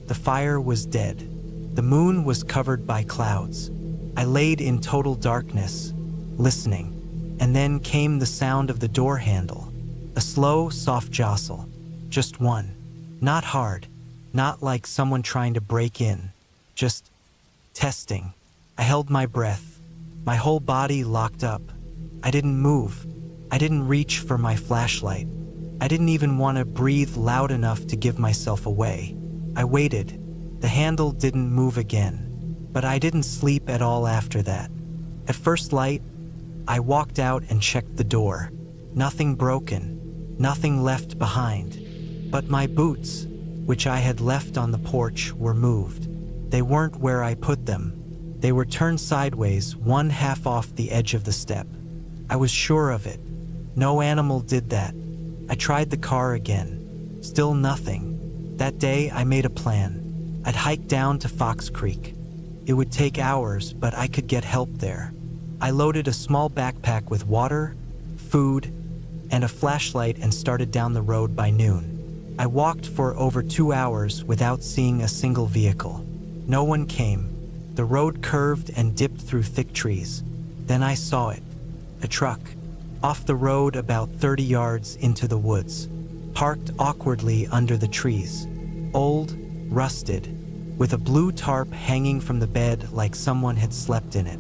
The fire was dead. The moon was covered by clouds. I laid in total darkness, listening, and then came the sound of the door handle, a slow, soft jostle, just one, not hard. Not like someone trying to break in, just testing. I held my breath, my whole body locked up. I didn't move. I didn't reach for my flashlight. I didn't even want to breathe loud enough to give myself away. I waited. The handle didn't move again, but I didn't sleep at all after that. At first light, I walked out and checked the door. Nothing broken, nothing left behind. But my boots, which I had left on the porch, were moved. They weren't where I put them. They were turned sideways, one half off the edge of the step. I was sure of it. No animal did that. I tried the car again. Still nothing. That day, I made a plan. I'd hike down to Fox Creek. It would take hours, but I could get help there. I loaded a small backpack with water, food, and a flashlight and started down the road by noon. I walked for over 2 hours without seeing a single vehicle. No one came. The road curved and dipped through thick trees. Then I saw it. A truck. Off the road about 30 yards into the woods. Parked awkwardly under the trees. Old, rusted, with a blue tarp hanging from the bed like someone had slept in it.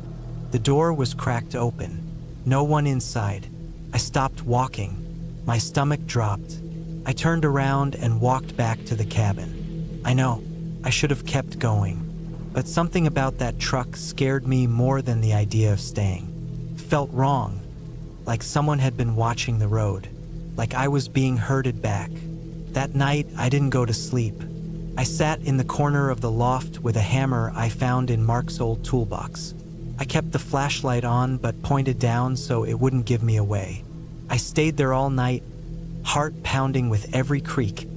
The door was cracked open. No one inside. I stopped walking. My stomach dropped. I turned around and walked back to the cabin. I know, I should have kept going, but something about that truck scared me more than the idea of staying. It felt wrong, like someone had been watching the road, like I was being herded back. That night, I didn't go to sleep. I sat in the corner of the loft with a hammer I found in Mark's old toolbox. I kept the flashlight on but pointed down so it wouldn't give me away. I stayed there all night, heart pounding with every creak,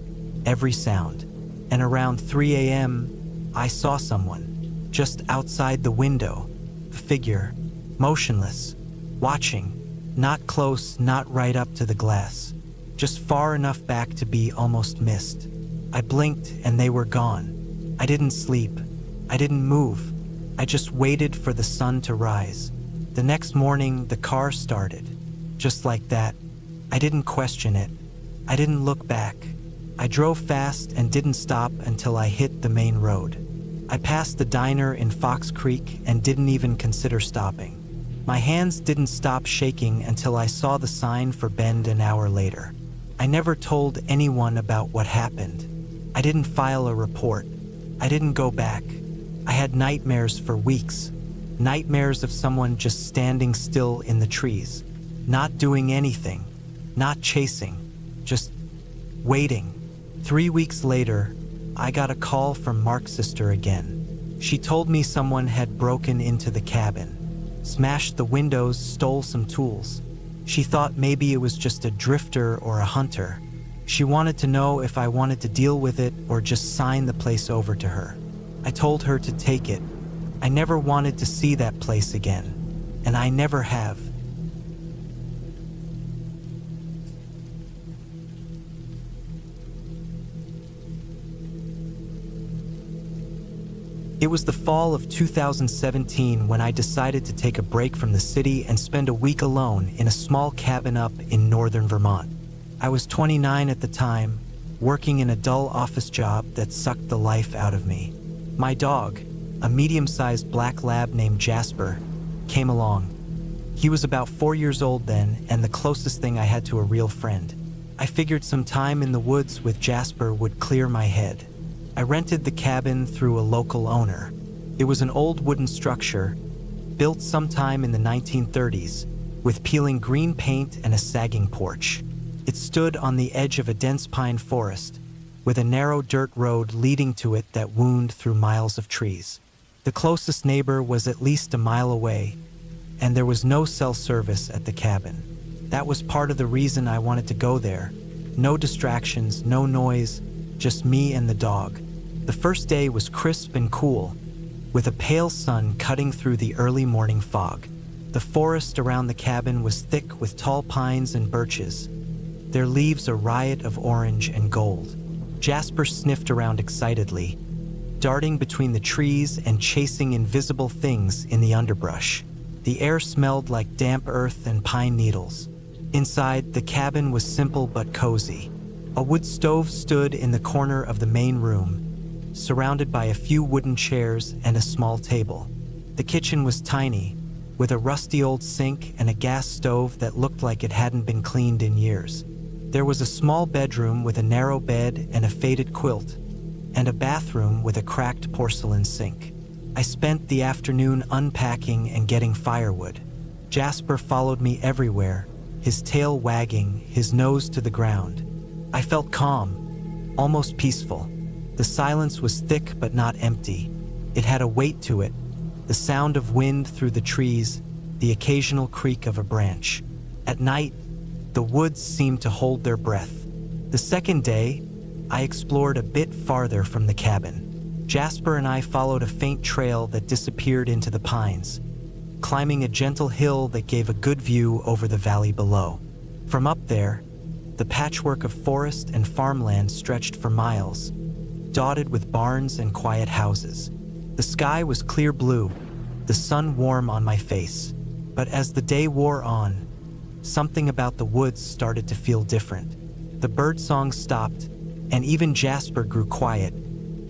every sound. And around 3 a.m., I saw someone, just outside the window, a figure, motionless, watching, not close, not right up to the glass, just far enough back to be almost missed. I blinked and they were gone. I didn't sleep. I didn't move. I just waited for the sun to rise. The next morning, the car started. Just like that. I didn't question it. I didn't look back. I drove fast and didn't stop until I hit the main road. I passed the diner in Fox Creek and didn't even consider stopping. My hands didn't stop shaking until I saw the sign for Bend an hour later. I never told anyone about what happened. I didn't file a report. I didn't go back. I had nightmares for weeks. Nightmares of someone just standing still in the trees, not doing anything, not chasing, just waiting. 3 weeks later, I got a call from Mark's sister again. She told me someone had broken into the cabin, smashed the windows, stole some tools. She thought maybe it was just a drifter or a hunter. She wanted to know if I wanted to deal with it or just sign the place over to her. I told her to take it. I never wanted to see that place again, and I never have. It was the fall of 2017 when I decided to take a break from the city and spend a week alone in a small cabin up in northern Vermont. I was 29 at the time, working in a dull office job that sucked the life out of me. My dog, a medium-sized black lab named Jasper, came along. He was about 4 years old then and the closest thing I had to a real friend. I figured some time in the woods with Jasper would clear my head. I rented the cabin through a local owner. It was an old wooden structure, built sometime in the 1930s, with peeling green paint and a sagging porch. It stood on the edge of a dense pine forest, with a narrow dirt road leading to it that wound through miles of trees. The closest neighbor was at least a mile away, and there was no cell service at the cabin. That was part of the reason I wanted to go there. No distractions, no noise, just me and the dog. The first day was crisp and cool, with a pale sun cutting through the early morning fog. The forest around the cabin was thick with tall pines and birches, their leaves a riot of orange and gold. Jasper sniffed around excitedly, darting between the trees and chasing invisible things in the underbrush. The air smelled like damp earth and pine needles. Inside, the cabin was simple but cozy. A wood stove stood in the corner of the main room, surrounded by a few wooden chairs and a small table. The kitchen was tiny, with a rusty old sink and a gas stove that looked like it hadn't been cleaned in years. There was a small bedroom with a narrow bed and a faded quilt, and a bathroom with a cracked porcelain sink. I spent the afternoon unpacking and getting firewood. Jasper followed me everywhere, his tail wagging, his nose to the ground. I felt calm, almost peaceful. The silence was thick but not empty. It had a weight to it, the sound of wind through the trees, the occasional creak of a branch. At night, the woods seemed to hold their breath. The second day, I explored a bit farther from the cabin. Jasper and I followed a faint trail that disappeared into the pines, climbing a gentle hill that gave a good view over the valley below. From up there, the patchwork of forest and farmland stretched for miles, dotted with barns and quiet houses. The sky was clear blue, the sun warm on my face. But as the day wore on, something about the woods started to feel different. The birdsong stopped, and even Jasper grew quiet,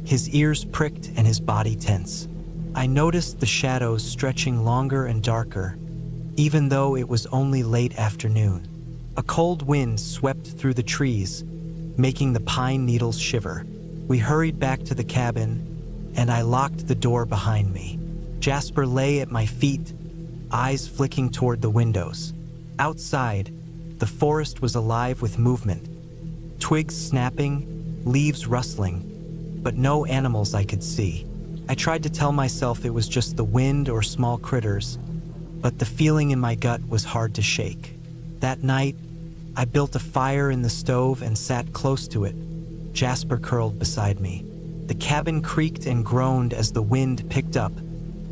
his ears pricked and his body tense. I noticed the shadows stretching longer and darker, even though it was only late afternoon. A cold wind swept through the trees, making the pine needles shiver. We hurried back to the cabin, and I locked the door behind me. Jasper lay at my feet, eyes flicking toward the windows. Outside, the forest was alive with movement. Twigs snapping, leaves rustling, but no animals I could see. I tried to tell myself it was just the wind or small critters, but the feeling in my gut was hard to shake. That night, I built a fire in the stove and sat close to it. Jasper curled beside me. The cabin creaked and groaned as the wind picked up,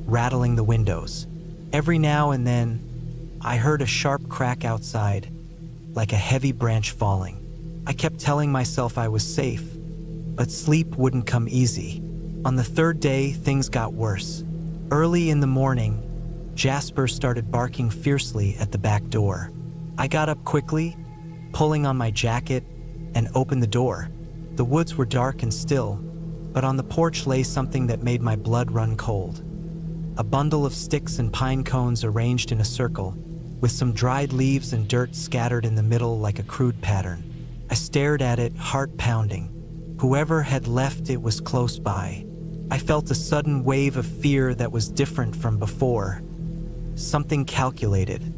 rattling the windows. Every now and then, I heard a sharp crack outside, like a heavy branch falling. I kept telling myself I was safe, but sleep wouldn't come easy. On the third day, things got worse. Early in the morning, Jasper started barking fiercely at the back door. I got up quickly, pulling on my jacket, and opened the door. The woods were dark and still, but on the porch lay something that made my blood run cold. A bundle of sticks and pine cones arranged in a circle, with some dried leaves and dirt scattered in the middle like a crude pattern. I stared at it, heart pounding. Whoever had left it was close by. I felt a sudden wave of fear that was different from before. Something calculated,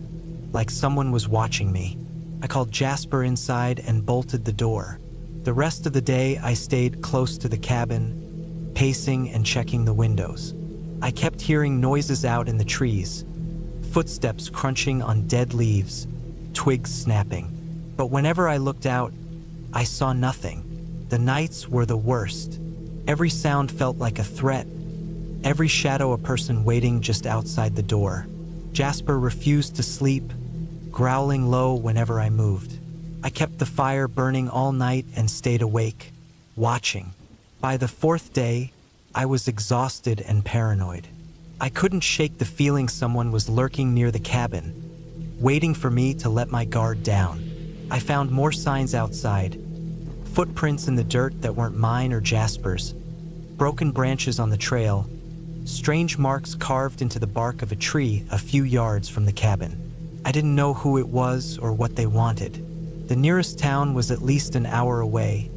like someone was watching me. I called Jasper inside and bolted the door. The rest of the day, I stayed close to the cabin, pacing and checking the windows. I kept hearing noises out in the trees, footsteps crunching on dead leaves, twigs snapping. But whenever I looked out, I saw nothing. The nights were the worst. Every sound felt like a threat, every shadow a person waiting just outside the door. Jasper refused to sleep, growling low whenever I moved. I kept the fire burning all night and stayed awake, watching. By the fourth day, I was exhausted and paranoid. I couldn't shake the feeling someone was lurking near the cabin, waiting for me to let my guard down. I found more signs outside, footprints in the dirt that weren't mine or Jasper's, broken branches on the trail, strange marks carved into the bark of a tree a few yards from the cabin. I didn't know who it was or what they wanted. The nearest town was at least an hour away,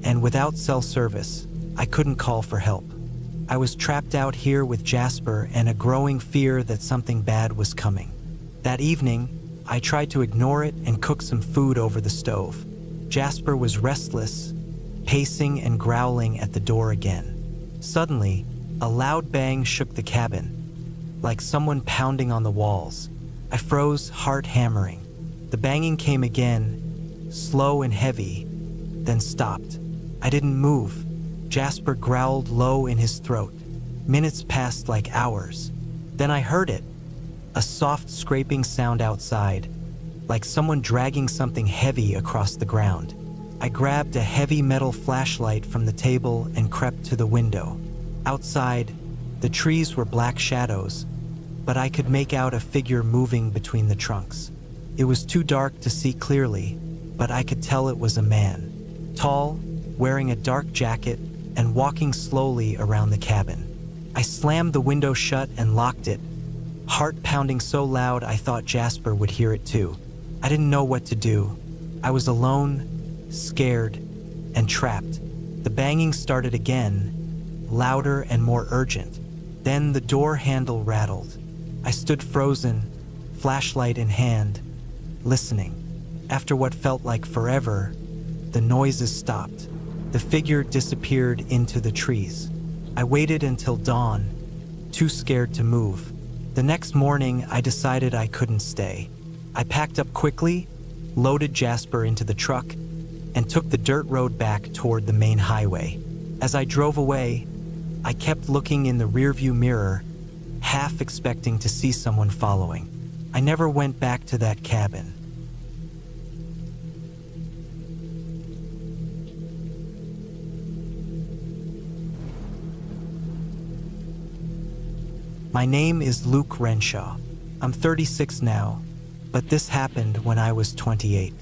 and without cell service, I couldn't call for help. I was trapped out here with Jasper and a growing fear that something bad was coming. That evening, I tried to ignore it and cook some food over the stove. Jasper was restless, pacing and growling at the door again. Suddenly, a loud bang shook the cabin, like someone pounding on the walls. I froze, heart hammering. The banging came again, slow and heavy, then stopped. I didn't move. Jasper growled low in his throat. Minutes passed like hours. Then I heard it, a soft scraping sound outside, like someone dragging something heavy across the ground. I grabbed a heavy metal flashlight from the table and crept to the window. Outside, the trees were black shadows, but I could make out a figure moving between the trunks. It was too dark to see clearly, but I could tell it was a man. Tall, wearing a dark jacket, and walking slowly around the cabin. I slammed the window shut and locked it, heart pounding so loud I thought Jasper would hear it too. I didn't know what to do. I was alone, scared, and trapped. The banging started again, louder and more urgent. Then the door handle rattled. I stood frozen, flashlight in hand, listening. After what felt like forever, the noises stopped. The figure disappeared into the trees. I waited until dawn, too scared to move. The next morning, I decided I couldn't stay. I packed up quickly, loaded Jasper into the truck, and took the dirt road back toward the main highway. As I drove away, I kept looking in the rearview mirror, half expecting to see someone following. I never went back to that cabin. My name is Luke Renshaw. I'm 36 now, but this happened when I was 28.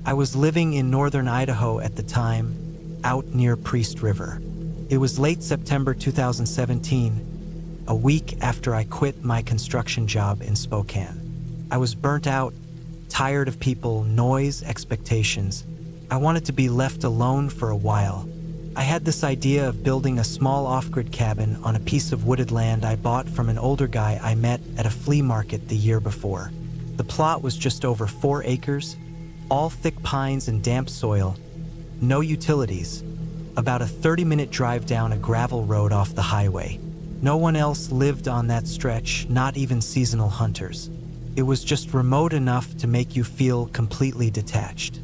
I was living in northern Idaho at the time, out near Priest River. It was late September 2017. a week after I quit my construction job in Spokane. I was burnt out, tired of people, noise, expectations. I wanted to be left alone for a while. I had this idea of building a small off-grid cabin on a piece of wooded land I bought from an older guy I met at a flea market the year before. The plot was just over 4 acres, all thick pines and damp soil, no utilities, about a 30-minute drive down a gravel road off the highway. No one else lived on that stretch, not even seasonal hunters. It was just remote enough to make you feel completely detached.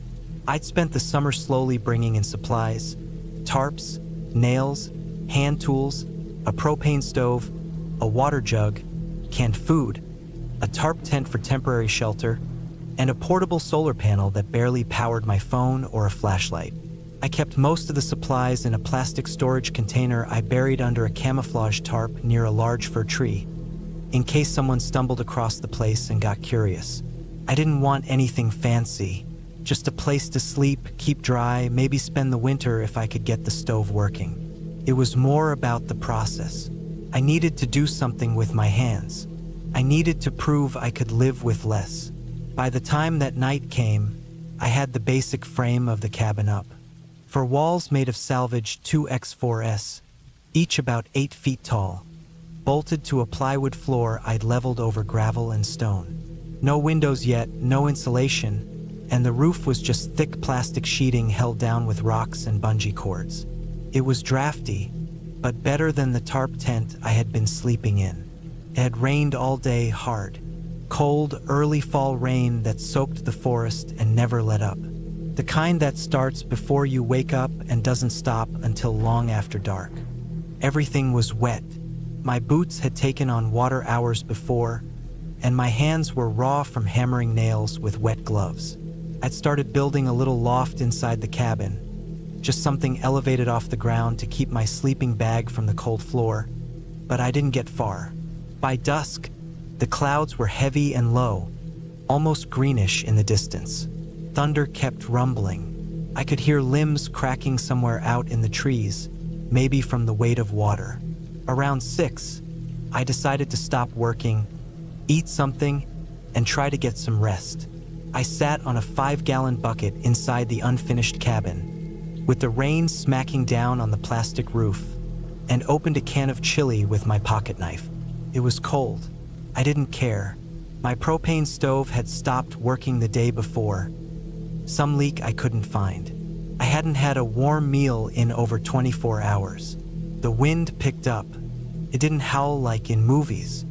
I'd spent the summer slowly bringing in supplies, tarps, nails, hand tools, a propane stove, a water jug, canned food, a tarp tent for temporary shelter, and a portable solar panel that barely powered my phone or a flashlight. I kept most of the supplies in a plastic storage container I buried under a camouflage tarp near a large fir tree, in case someone stumbled across the place and got curious. I didn't want anything fancy, just a place to sleep, keep dry, maybe spend the winter if I could get the stove working. It was more about the process. I needed to do something with my hands. I needed to prove I could live with less. By the time that night came, I had the basic frame of the cabin up. For walls made of salvaged 2x4s, each about 8 feet tall, bolted to a plywood floor I'd leveled over gravel and stone. No windows yet, no insulation, and the roof was just thick plastic sheeting held down with rocks and bungee cords. It was drafty, but better than the tarp tent I had been sleeping in. It had rained all day hard, cold, early fall rain that soaked the forest and never let up. The kind that starts before you wake up and doesn't stop until long after dark. Everything was wet. My boots had taken on water hours before, and my hands were raw from hammering nails with wet gloves. I'd started building a little loft inside the cabin, just something elevated off the ground to keep my sleeping bag from the cold floor, but I didn't get far. By dusk, the clouds were heavy and low, almost greenish in the distance. Thunder kept rumbling. I could hear limbs cracking somewhere out in the trees, maybe from the weight of water. Around 6, I decided to stop working, eat something, and try to get some rest. I sat on a 5-gallon bucket inside the unfinished cabin, with the rain smacking down on the plastic roof, and opened a can of chili with my pocket knife. It was cold. I didn't care. My propane stove had stopped working the day before. Some leak I couldn't find. I hadn't had a warm meal in over 24 hours. The wind picked up. It didn't howl like in movies.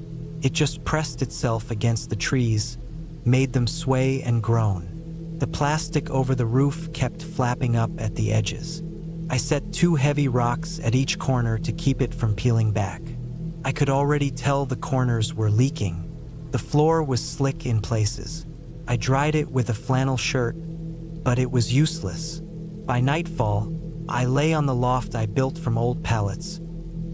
It just pressed itself against the trees, made them sway and groan. The plastic over the roof kept flapping up at the edges. I set 2 heavy rocks at each corner to keep it from peeling back. I could already tell the corners were leaking. The floor was slick in places. I dried it with a flannel shirt, but it was useless. By nightfall, I lay on the loft I built from old pallets,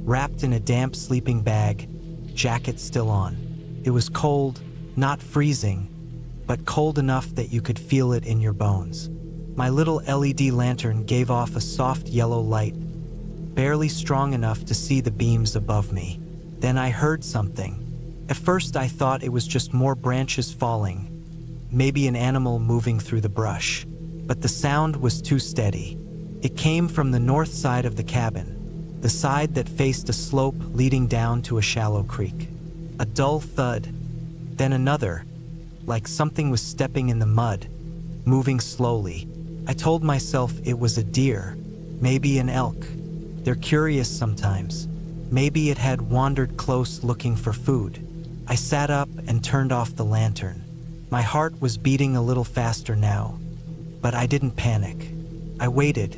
wrapped in a damp sleeping bag, jacket still on. It was cold, not freezing, but cold enough that you could feel it in your bones. My little LED lantern gave off a soft yellow light, barely strong enough to see the beams above me. Then I heard something. At first I thought it was just more branches falling, maybe an animal moving through the brush. But the sound was too steady. It came from the north side of the cabin, the side that faced a slope leading down to a shallow creek. A dull thud, then another, like something was stepping in the mud, moving slowly. I told myself it was a deer, maybe an elk. They're curious sometimes. Maybe it had wandered close looking for food. I sat up and turned off the lantern. My heart was beating a little faster now, but I didn't panic. I waited.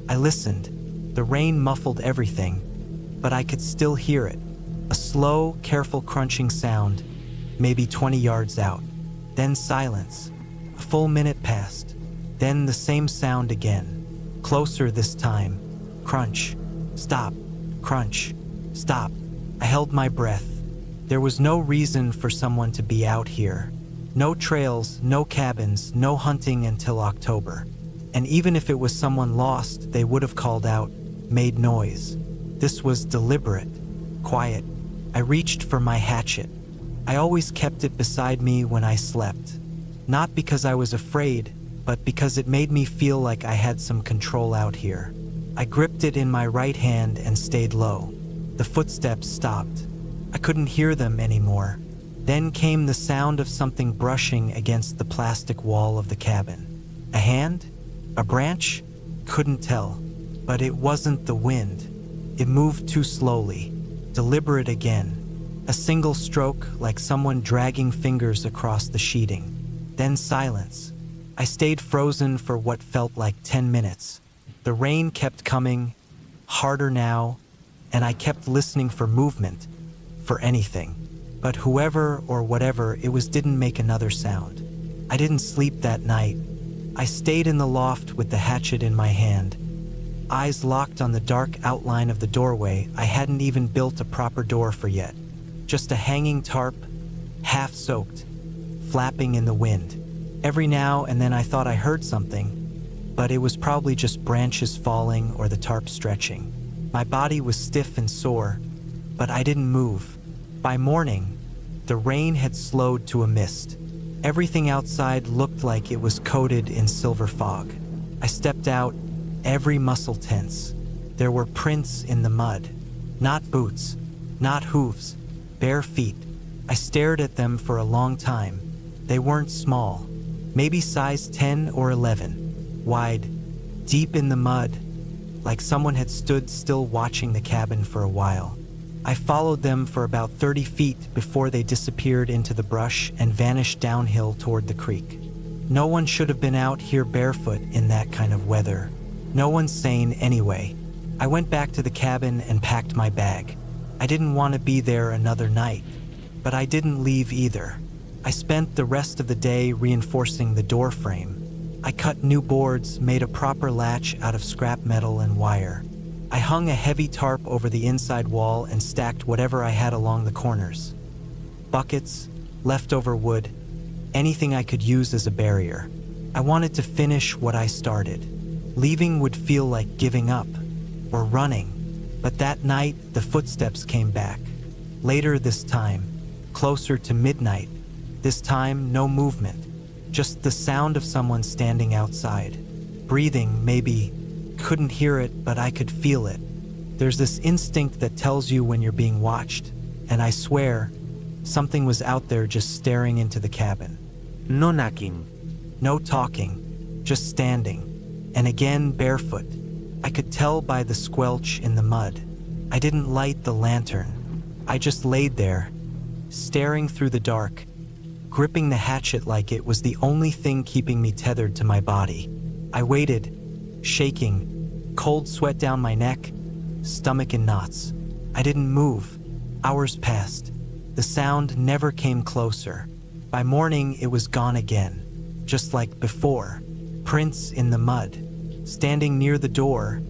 I listened. The rain muffled everything, but I could still hear it. A slow, careful crunching sound, maybe 20 yards out. Then silence. A full minute passed. Then the same sound again. Closer this time. Crunch. Stop. Crunch. Stop. I held my breath. There was no reason for someone to be out here. No trails, no cabins, no hunting until October. And even if it was someone lost, they would have called out, made noise. This was deliberate, quiet, I reached for my hatchet. I always kept it beside me when I slept. Not because I was afraid, but because it made me feel like I had some control out here. I gripped it in my right hand and stayed low. The footsteps stopped. I couldn't hear them anymore. Then came the sound of something brushing against the plastic wall of the cabin. A hand? A branch? Couldn't tell. But it wasn't the wind. It moved too slowly. Deliberate again. A single stroke, like someone dragging fingers across the sheeting. Then silence. I stayed frozen for what felt like 10 minutes. The rain kept coming, harder now, and I kept listening for movement, for anything. But whoever or whatever it was didn't make another sound. I didn't sleep that night. I stayed in the loft with the hatchet in my hand, eyes locked on the dark outline of the doorway I hadn't even built a proper door for yet. Just a hanging tarp, half soaked, flapping in the wind. Every now and then I thought I heard something, but it was probably just branches falling or the tarp stretching. My body was stiff and sore, but I didn't move. By morning, the rain had slowed to a mist. Everything outside looked like it was coated in silver fog. I stepped out, every muscle tense. There were prints in the mud. Not boots, not hooves, bare feet. I stared at them for a long time. They weren't small, maybe size 10 or 11, wide, deep in the mud, like someone had stood still watching the cabin for a while. I followed them for about 30 feet before they disappeared into the brush and vanished downhill toward the creek. No one should have been out here barefoot in that kind of weather. No one's sane anyway. I went back to the cabin and packed my bag. I didn't want to be there another night, but I didn't leave either. I spent the rest of the day reinforcing the door frame. I cut new boards, made a proper latch out of scrap metal and wire. I hung a heavy tarp over the inside wall and stacked whatever I had along the corners. Buckets, leftover wood, anything I could use as a barrier. I wanted to finish what I started. Leaving would feel like giving up, or running. But that night, the footsteps came back. Later this time, closer to midnight. This time, no movement. Just the sound of someone standing outside. Breathing, maybe. Couldn't hear it, but I could feel it. There's this instinct that tells you when you're being watched, and I swear, something was out there just staring into the cabin. No knocking. No talking, just standing. And again, barefoot. I could tell by the squelch in the mud. I didn't light the lantern. I just laid there, staring through the dark, gripping the hatchet like it was the only thing keeping me tethered to my body. I waited, shaking, cold sweat down my neck, stomach in knots. I didn't move. Hours passed. The sound never came closer. By morning, it was gone again, just like before. Prints in the mud, standing near the door,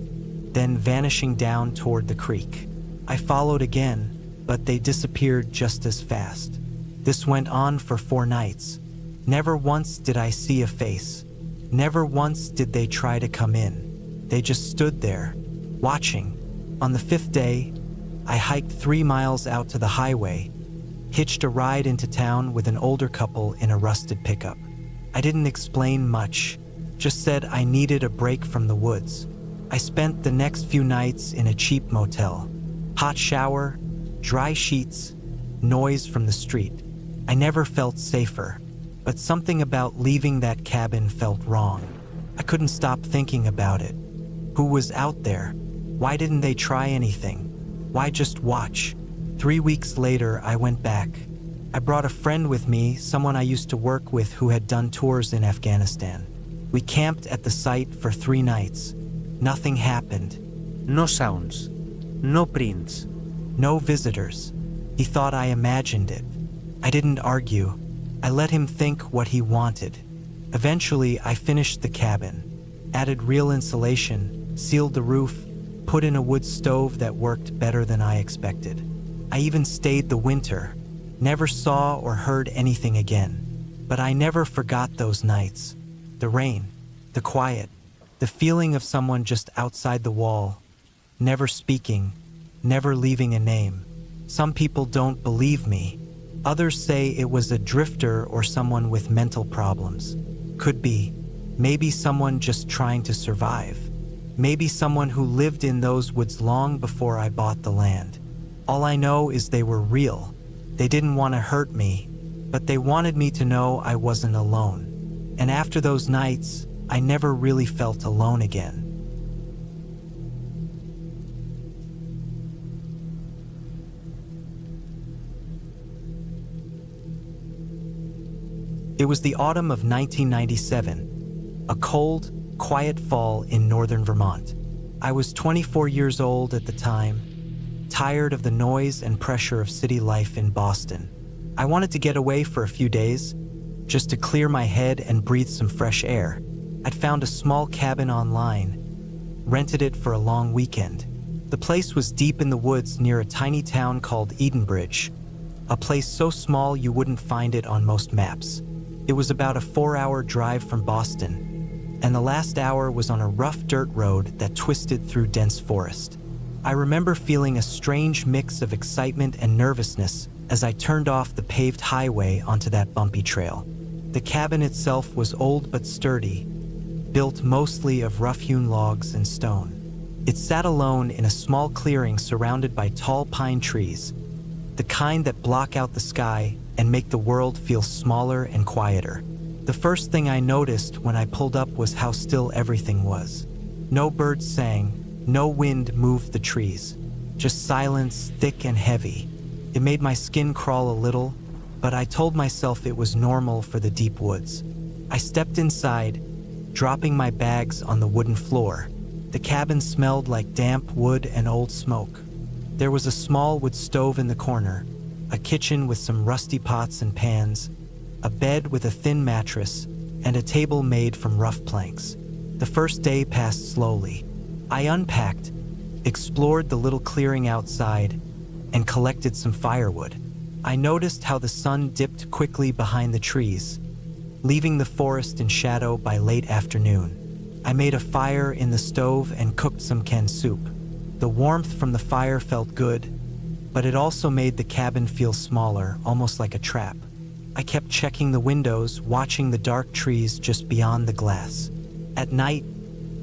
then vanishing down toward the creek. I followed again, but they disappeared just as fast. This went on for 4 nights. Never once did I see a face. Never once did they try to come in. They just stood there, watching. On the 5th day, I hiked 3 miles out to the highway, hitched a ride into town with an older couple in a rusted pickup. I didn't explain much, just said I needed a break from the woods. I spent the next few nights in a cheap motel. Hot shower, dry sheets, noise from the street. I never felt safer, but something about leaving that cabin felt wrong. I couldn't stop thinking about it. Who was out there? Why didn't they try anything? Why just watch? 3 weeks later, I went back. I brought a friend with me, someone I used to work with who had done tours in Afghanistan. We camped at the site for 3 nights. Nothing happened. No sounds. No prints. No visitors. He thought I imagined it. I didn't argue. I let him think what he wanted. Eventually, I finished the cabin, added real insulation, sealed the roof, put in a wood stove that worked better than I expected. I even stayed the winter, never saw or heard anything again. But I never forgot those nights. The rain, the quiet, the feeling of someone just outside the wall, never speaking, never leaving a name. Some people don't believe me. Others say it was a drifter or someone with mental problems. Could be. Maybe someone just trying to survive. Maybe someone who lived in those woods long before I bought the land. All I know is they were real. They didn't want to hurt me, but they wanted me to know I wasn't alone. And after those nights, I never really felt alone again. It was the autumn of 1997, a cold, quiet fall in northern Vermont. I was 24 years old at the time, tired of the noise and pressure of city life in Boston. I wanted to get away for a few days, just to clear my head and breathe some fresh air. I'd found a small cabin online, rented it for a long weekend. The place was deep in the woods near a tiny town called Edenbridge, a place so small you wouldn't find it on most maps. It was about a 4-hour drive from Boston, and the last hour was on a rough dirt road that twisted through dense forest. I remember feeling a strange mix of excitement and nervousness as I turned off the paved highway onto that bumpy trail. The cabin itself was old but sturdy, built mostly of rough-hewn logs and stone. It sat alone in a small clearing surrounded by tall pine trees, the kind that block out the sky and make the world feel smaller and quieter. The first thing I noticed when I pulled up was how still everything was. No birds sang, no wind moved the trees, just silence thick and heavy. It made my skin crawl a little, but I told myself it was normal for the deep woods. I stepped inside, dropping my bags on the wooden floor. The cabin smelled like damp wood and old smoke. There was a small wood stove in the corner, a kitchen with some rusty pots and pans, a bed with a thin mattress, and a table made from rough planks. The first day passed slowly. I unpacked, explored the little clearing outside, and collected some firewood. I noticed how the sun dipped quickly behind the trees, leaving the forest in shadow by late afternoon. I made a fire in the stove and cooked some canned soup. The warmth from the fire felt good, but it also made the cabin feel smaller, almost like a trap. I kept checking the windows, watching the dark trees just beyond the glass. At night,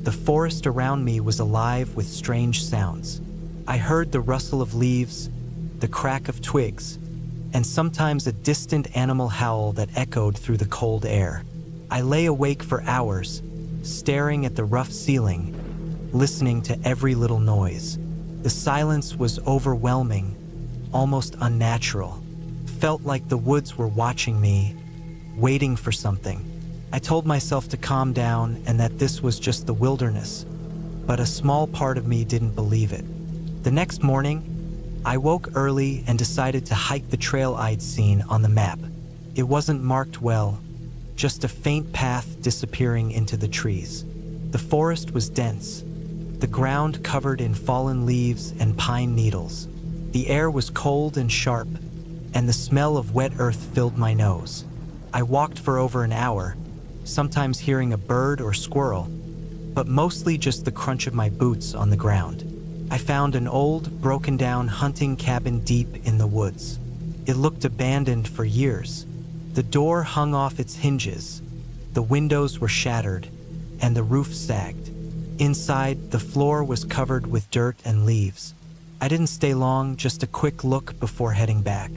the forest around me was alive with strange sounds. I heard the rustle of leaves, the crack of twigs, and sometimes a distant animal howl that echoed through the cold air. I lay awake for hours, staring at the rough ceiling, listening to every little noise. The silence was overwhelming, almost unnatural. Felt like the woods were watching me, waiting for something. I told myself to calm down and that this was just the wilderness, but a small part of me didn't believe it. The next morning, I woke early and decided to hike the trail I'd seen on the map. It wasn't marked well, just a faint path disappearing into the trees. The forest was dense, the ground covered in fallen leaves and pine needles. The air was cold and sharp, and the smell of wet earth filled my nose. I walked for over an hour, sometimes hearing a bird or squirrel, but mostly just the crunch of my boots on the ground. I found an old, broken-down hunting cabin deep in the woods. It looked abandoned for years. The door hung off its hinges, the windows were shattered, and the roof sagged. Inside, the floor was covered with dirt and leaves. I didn't stay long, just a quick look before heading back.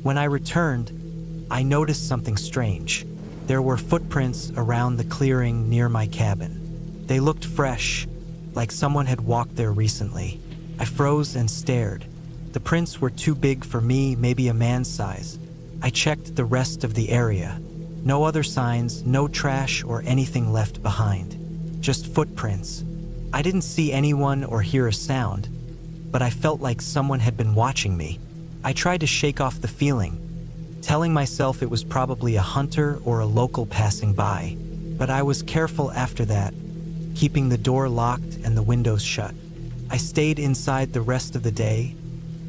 When I returned, I noticed something strange. There were footprints around the clearing near my cabin. They looked fresh, like someone had walked there recently. I froze and stared. The prints were too big for me, maybe a man's size. I checked the rest of the area. No other signs, no trash or anything left behind. Just footprints. I didn't see anyone or hear a sound, but I felt like someone had been watching me. I tried to shake off the feeling, telling myself it was probably a hunter or a local passing by, but I was careful after that, keeping the door locked and the windows shut. I stayed inside the rest of the day,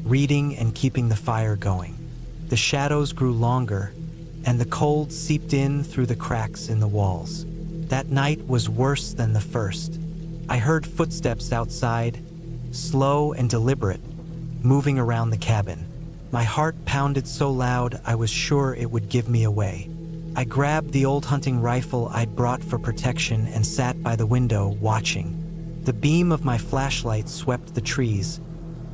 reading and keeping the fire going. The shadows grew longer, and the cold seeped in through the cracks in the walls. That night was worse than the first. I heard footsteps outside, slow and deliberate, moving around the cabin. My heart pounded so loud I was sure it would give me away. I grabbed the old hunting rifle I'd brought for protection and sat by the window watching. The beam of my flashlight swept the trees,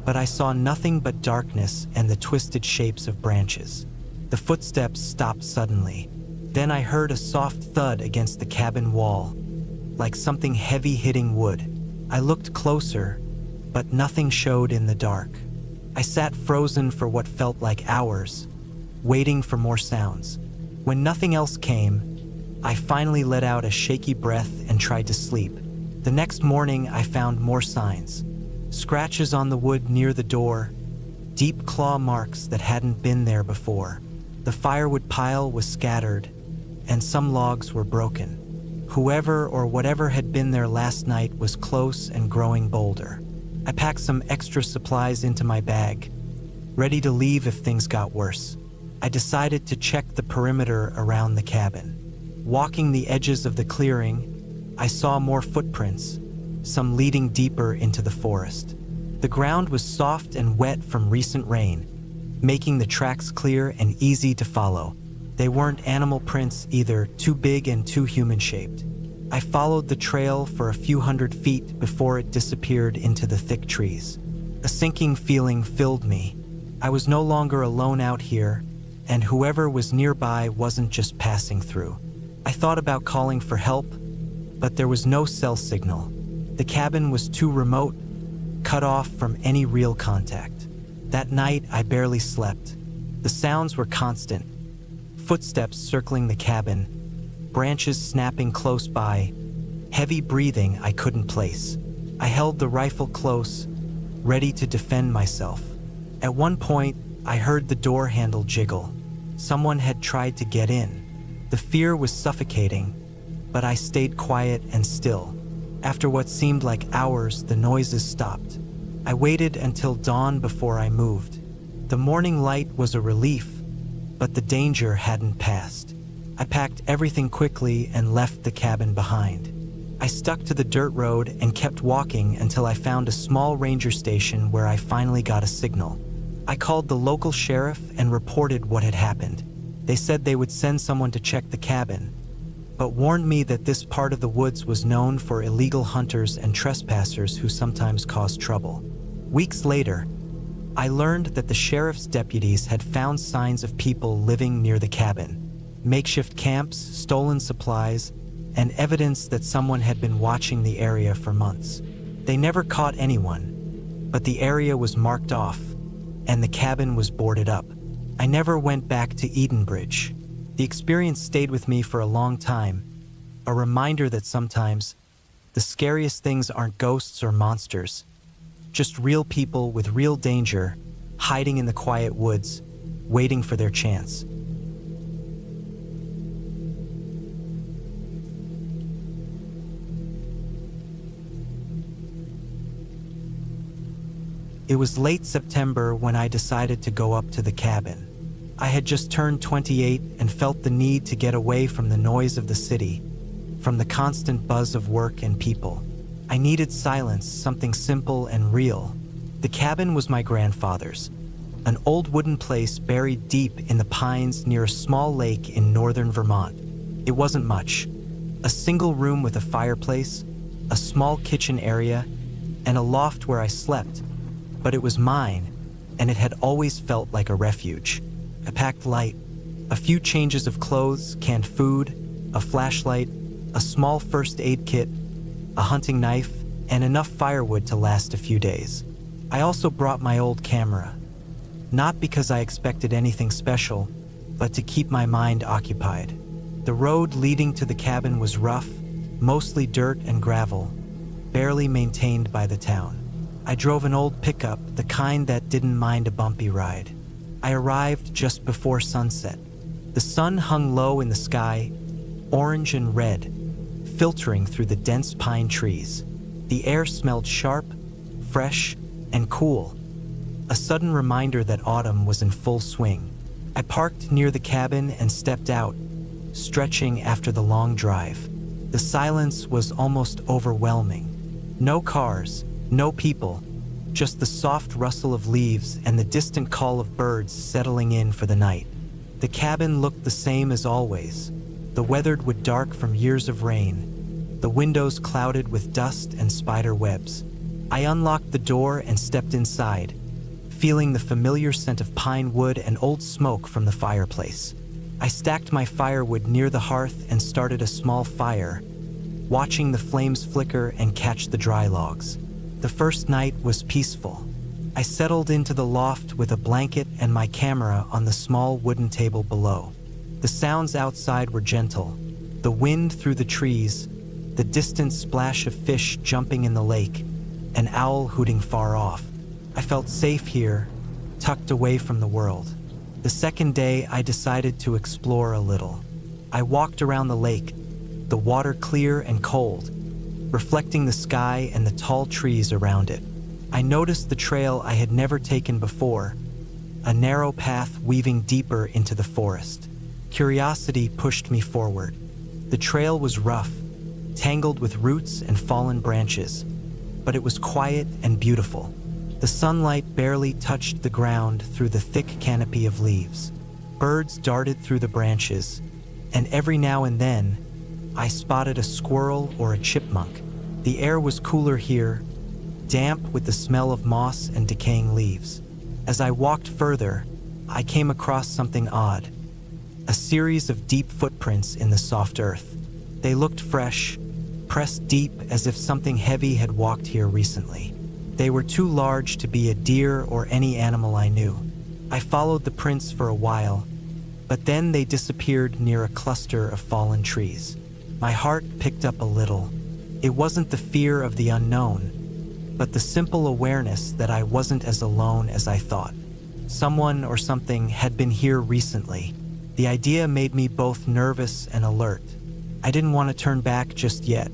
but I saw nothing but darkness and the twisted shapes of branches. The footsteps stopped suddenly. Then I heard a soft thud against the cabin wall, like something heavy hitting wood. I looked closer, but nothing showed in the dark. I sat frozen for what felt like hours, waiting for more sounds. When nothing else came, I finally let out a shaky breath and tried to sleep. The next morning, I found more signs. Scratches on the wood near the door, deep claw marks that hadn't been there before. The firewood pile was scattered, and some logs were broken. Whoever or whatever had been there last night was close and growing bolder. I packed some extra supplies into my bag, ready to leave if things got worse. I decided to check the perimeter around the cabin. Walking the edges of the clearing, I saw more footprints, some leading deeper into the forest. The ground was soft and wet from recent rain, making the tracks clear and easy to follow. They weren't animal prints either, too big and too human-shaped. I followed the trail for a few hundred feet before it disappeared into the thick trees. A sinking feeling filled me. I was no longer alone out here, and whoever was nearby wasn't just passing through. I thought about calling for help, but there was no cell signal. The cabin was too remote, cut off from any real contact. That night, I barely slept. The sounds were constant. Footsteps circling the cabin, branches snapping close by, heavy breathing I couldn't place. I held the rifle close, ready to defend myself. At one point, I heard the door handle jiggle. Someone had tried to get in. The fear was suffocating, but I stayed quiet and still. After what seemed like hours, the noises stopped. I waited until dawn before I moved. The morning light was a relief, but the danger hadn't passed. I packed everything quickly and left the cabin behind. I stuck to the dirt road and kept walking until I found a small ranger station where I finally got a signal. I called the local sheriff and reported what had happened. They said they would send someone to check the cabin, but warned me that this part of the woods was known for illegal hunters and trespassers who sometimes caused trouble. Weeks later, I learned that the sheriff's deputies had found signs of people living near the cabin, makeshift camps, stolen supplies, and evidence that someone had been watching the area for months. They never caught anyone, but the area was marked off, and the cabin was boarded up. I never went back to Edenbridge. The experience stayed with me for a long time, a reminder that sometimes the scariest things aren't ghosts or monsters, just real people with real danger, hiding in the quiet woods, waiting for their chance. It was late September when I decided to go up to the cabin. I had just turned 28 and felt the need to get away from the noise of the city, from the constant buzz of work and people. I needed silence, something simple and real. The cabin was my grandfather's, an old wooden place buried deep in the pines near a small lake in northern Vermont. It wasn't much. A single room with a fireplace, a small kitchen area, and a loft where I slept. But it was mine, and it had always felt like a refuge. I packed light, a few changes of clothes, canned food, a flashlight, a small first aid kit, a hunting knife, and enough firewood to last a few days. I also brought my old camera, not because I expected anything special, but to keep my mind occupied. The road leading to the cabin was rough, mostly dirt and gravel, barely maintained by the town. I drove an old pickup, the kind that didn't mind a bumpy ride. I arrived just before sunset. The sun hung low in the sky, orange and red, filtering through the dense pine trees. The air smelled sharp, fresh, and cool, a sudden reminder that autumn was in full swing. I parked near the cabin and stepped out, stretching after the long drive. The silence was almost overwhelming. No cars, no people, just the soft rustle of leaves and the distant call of birds settling in for the night. The cabin looked the same as always, the weathered wood dark from years of rain, the windows clouded with dust and spider webs. I unlocked the door and stepped inside, feeling the familiar scent of pine wood and old smoke from the fireplace. I stacked my firewood near the hearth and started a small fire, watching the flames flicker and catch the dry logs. The first night was peaceful. I settled into the loft with a blanket and my camera on the small wooden table below. The sounds outside were gentle, the wind through the trees, the distant splash of fish jumping in the lake, an owl hooting far off. I felt safe here, tucked away from the world. The second day, I decided to explore a little. I walked around the lake, the water clear and cold, reflecting the sky and the tall trees around it. I noticed the trail I had never taken before, a narrow path weaving deeper into the forest. Curiosity pushed me forward. The trail was rough, tangled with roots and fallen branches, but it was quiet and beautiful. The sunlight barely touched the ground through the thick canopy of leaves. Birds darted through the branches, and every now and then, I spotted a squirrel or a chipmunk. The air was cooler here, damp with the smell of moss and decaying leaves. As I walked further, I came across something odd. A series of deep footprints in the soft earth. They looked fresh, pressed deep as if something heavy had walked here recently. They were too large to be a deer or any animal I knew. I followed the prints for a while, but then they disappeared near a cluster of fallen trees. My heart picked up a little. It wasn't the fear of the unknown, but the simple awareness that I wasn't as alone as I thought. Someone or something had been here recently. The idea made me both nervous and alert. I didn't want to turn back just yet,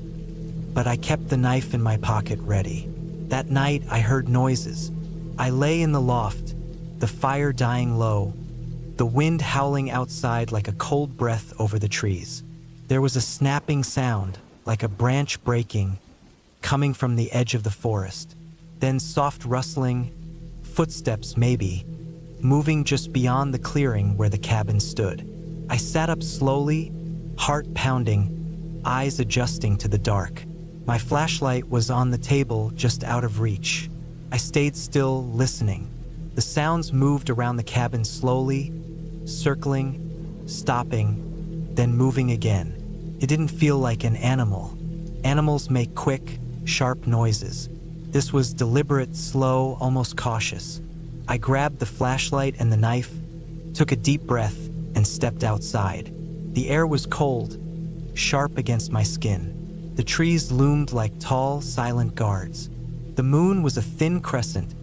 but I kept the knife in my pocket ready. That night, I heard noises. I lay in the loft, the fire dying low, the wind howling outside like a cold breath over the trees. There was a snapping sound, like a branch breaking, coming from the edge of the forest. Then soft rustling, footsteps maybe, moving just beyond the clearing where the cabin stood. I sat up slowly, heart pounding, eyes adjusting to the dark. My flashlight was on the table just out of reach. I stayed still, listening. The sounds moved around the cabin slowly, circling, stopping, then moving again. It didn't feel like an animal. Animals make quick, sharp noises. This was deliberate, slow, almost cautious. I grabbed the flashlight and the knife, took a deep breath, and stepped outside. The air was cold, sharp against my skin. The trees loomed like tall, silent guards. The moon was a thin crescent,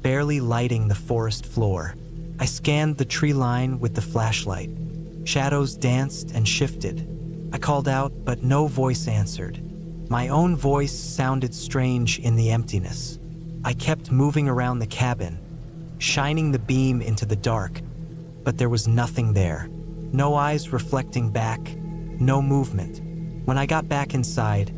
barely lighting the forest floor. I scanned the tree line with the flashlight. Shadows danced and shifted. I called out, but no voice answered. My own voice sounded strange in the emptiness. I kept moving around the cabin, shining the beam into the dark, but there was nothing there. No eyes reflecting back, no movement. When I got back inside,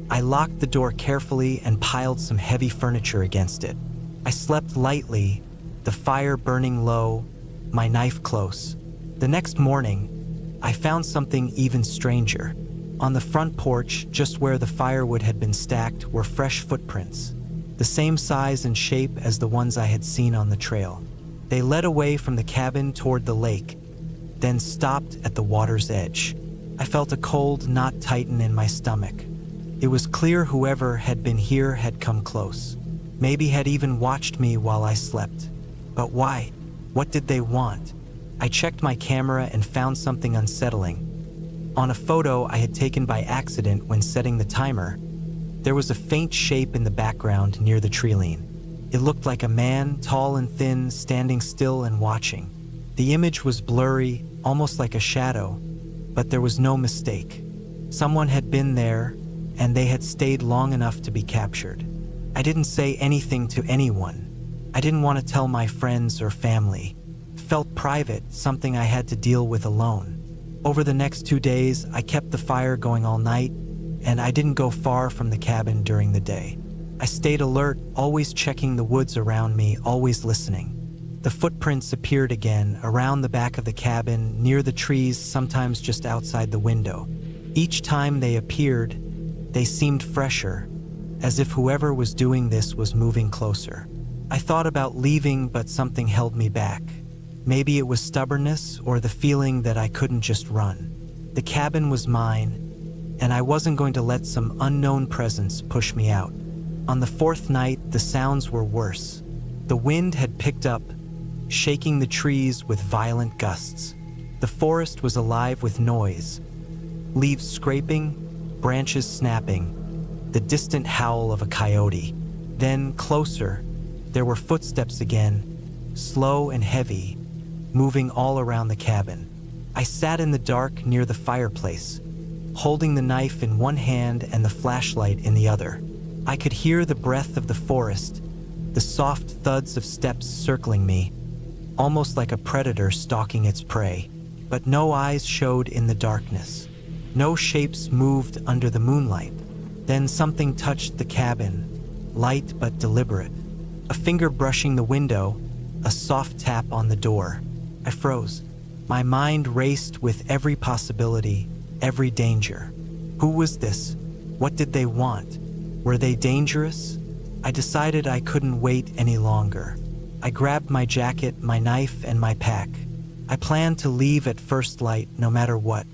I locked the door carefully and piled some heavy furniture against it. I slept lightly, the fire burning low, my knife close. The next morning, I found something even stranger. On the front porch, just where the firewood had been stacked, were fresh footprints, the same size and shape as the ones I had seen on the trail. They led away from the cabin toward the lake, then stopped at the water's edge. I felt a cold knot tighten in my stomach. It was clear whoever had been here had come close. Maybe had even watched me while I slept. But why? What did they want? I checked my camera and found something unsettling. On a photo I had taken by accident when setting the timer, there was a faint shape in the background near the tree line. It looked like a man, tall and thin, standing still and watching. The image was blurry, almost like a shadow, but there was no mistake. Someone had been there, and they had stayed long enough to be captured. I didn't say anything to anyone. I didn't want to tell my friends or family. It felt private, something I had to deal with alone. Over the next 2 days, I kept the fire going all night, and I didn't go far from the cabin during the day. I stayed alert, always checking the woods around me, always listening. The footprints appeared again, around the back of the cabin, near the trees, sometimes just outside the window. Each time they appeared, they seemed fresher, as if whoever was doing this was moving closer. I thought about leaving, but something held me back. Maybe it was stubbornness or the feeling that I couldn't just run. The cabin was mine, and I wasn't going to let some unknown presence push me out. On the fourth night, the sounds were worse. The wind had picked up, shaking the trees with violent gusts. The forest was alive with noise. Leaves scraping, branches snapping, the distant howl of a coyote. Then, closer, there were footsteps again, slow and heavy, moving all around the cabin. I sat in the dark near the fireplace, holding the knife in one hand and the flashlight in the other. I could hear the breath of the forest, the soft thuds of steps circling me, almost like a predator stalking its prey. But no eyes showed in the darkness. No shapes moved under the moonlight. Then something touched the cabin, light but deliberate. A finger brushing the window, a soft tap on the door. I froze. My mind raced with every possibility, every danger. Who was this? What did they want? Were they dangerous? I decided I couldn't wait any longer. I grabbed my jacket, my knife, and my pack. I planned to leave at first light, no matter what.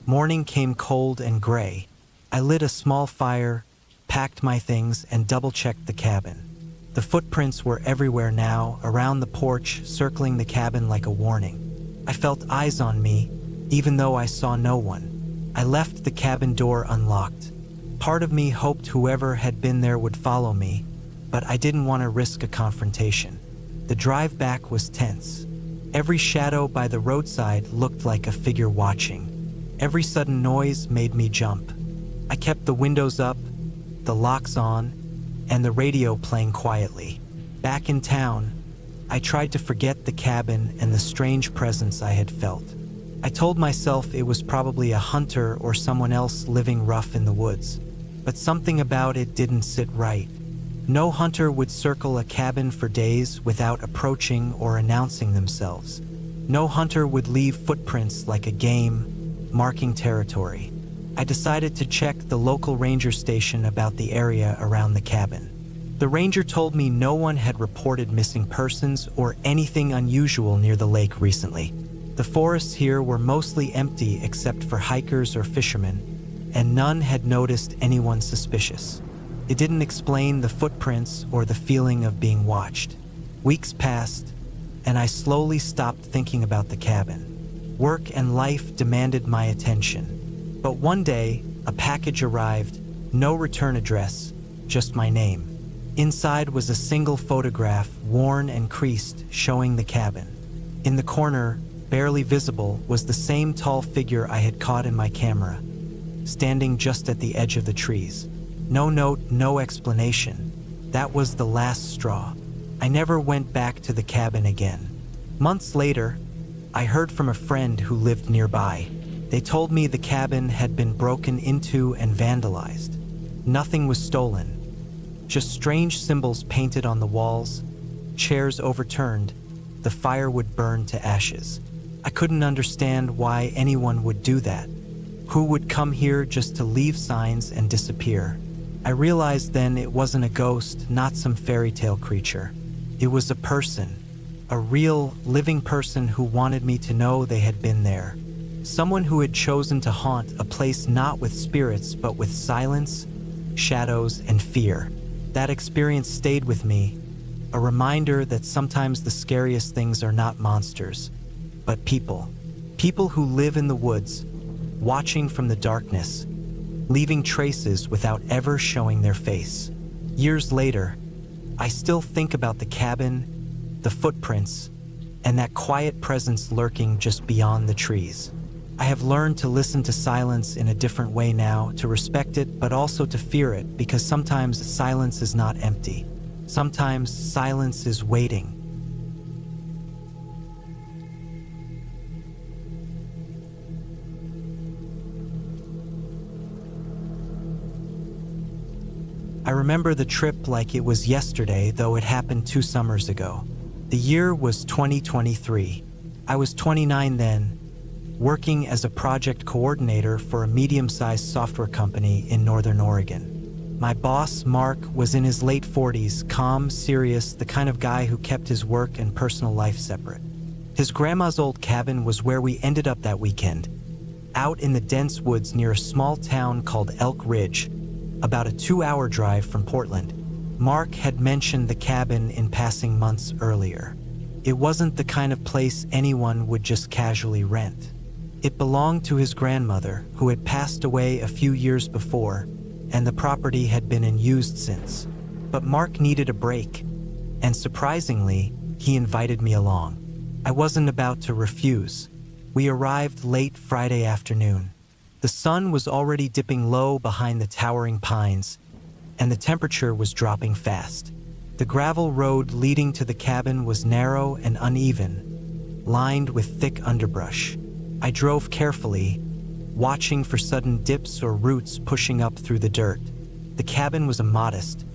Morning came cold and gray. I lit a small fire, packed my things, and double-checked the cabin. The footprints were everywhere now, around the porch, circling the cabin like a warning. I felt eyes on me, even though I saw no one. I left the cabin door unlocked. Part of me hoped whoever had been there would follow me, but I didn't want to risk a confrontation. The drive back was tense. Every shadow by the roadside looked like a figure watching. Every sudden noise made me jump. I kept the windows up, the locks on, and the radio playing quietly. Back in town, I tried to forget the cabin and the strange presence I had felt. I told myself it was probably a hunter or someone else living rough in the woods, but something about it didn't sit right. No hunter would circle a cabin for days without approaching or announcing themselves. No hunter would leave footprints like a game, marking territory. I decided to check the local ranger station about the area around the cabin. The ranger told me no one had reported missing persons or anything unusual near the lake recently. The forests here were mostly empty except for hikers or fishermen, and none had noticed anyone suspicious. It didn't explain the footprints or the feeling of being watched. Weeks passed, and I slowly stopped thinking about the cabin. Work and life demanded my attention. But one day, a package arrived, no return address, just my name. Inside was a single photograph, worn and creased, showing the cabin. In the corner, barely visible, was the same tall figure I had caught in my camera, standing just at the edge of the trees. No note, no explanation. That was the last straw. I never went back to the cabin again. Months later, I heard from a friend who lived nearby. They told me the cabin had been broken into and vandalized. Nothing was stolen, just strange symbols painted on the walls, chairs overturned, the firewood burned to ashes. I couldn't understand why anyone would do that. Who would come here just to leave signs and disappear? I realized then it wasn't a ghost, not some fairy tale creature. It was a person, a real, living person who wanted me to know they had been there. Someone who had chosen to haunt a place not with spirits but with silence, shadows, and fear. That experience stayed with me, a reminder that sometimes the scariest things are not monsters, but people. People who live in the woods, watching from the darkness, leaving traces without ever showing their face. Years later, I still think about the cabin, the footprints, and that quiet presence lurking just beyond the trees. I have learned to listen to silence in a different way now, to respect it, but also to fear it, because sometimes silence is not empty. Sometimes silence is waiting. I remember the trip like it was yesterday, though it happened 2 summers ago. The year was 2023. I was 29 then, working as a project coordinator for a medium-sized software company in Northern Oregon. My boss, Mark, was in his late 40s, calm, serious, the kind of guy who kept his work and personal life separate. His grandma's old cabin was where we ended up that weekend, out in the dense woods near a small town called Elk Ridge, about a 2-hour drive from Portland. Mark had mentioned the cabin in passing months earlier. It wasn't the kind of place anyone would just casually rent. It belonged to his grandmother, who had passed away a few years before, and the property had been unused since. But Mark needed a break, and surprisingly, he invited me along. I wasn't about to refuse. We arrived late Friday afternoon. The sun was already dipping low behind the towering pines, and the temperature was dropping fast. The gravel road leading to the cabin was narrow and uneven, lined with thick underbrush. I drove carefully, watching for sudden dips or roots pushing up through the dirt. The cabin was a modest,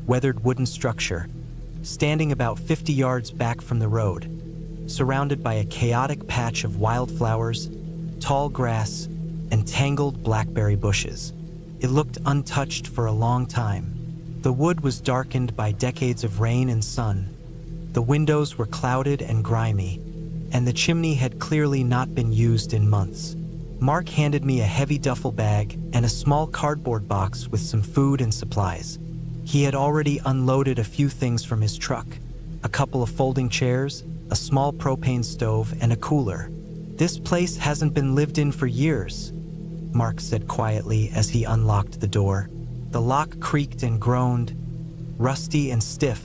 weathered wooden structure, standing about 50 yards back from the road, surrounded by a chaotic patch of wildflowers, tall grass, and tangled blackberry bushes. It looked untouched for a long time. The wood was darkened by decades of rain and sun. The windows were clouded and grimy, and the chimney had clearly not been used in months. Mark handed me a heavy duffel bag and a small cardboard box with some food and supplies. He had already unloaded a few things from his truck: a couple of folding chairs, a small propane stove, and a cooler. "This place hasn't been lived in for years," Mark said quietly as he unlocked the door. The lock creaked and groaned, rusty and stiff,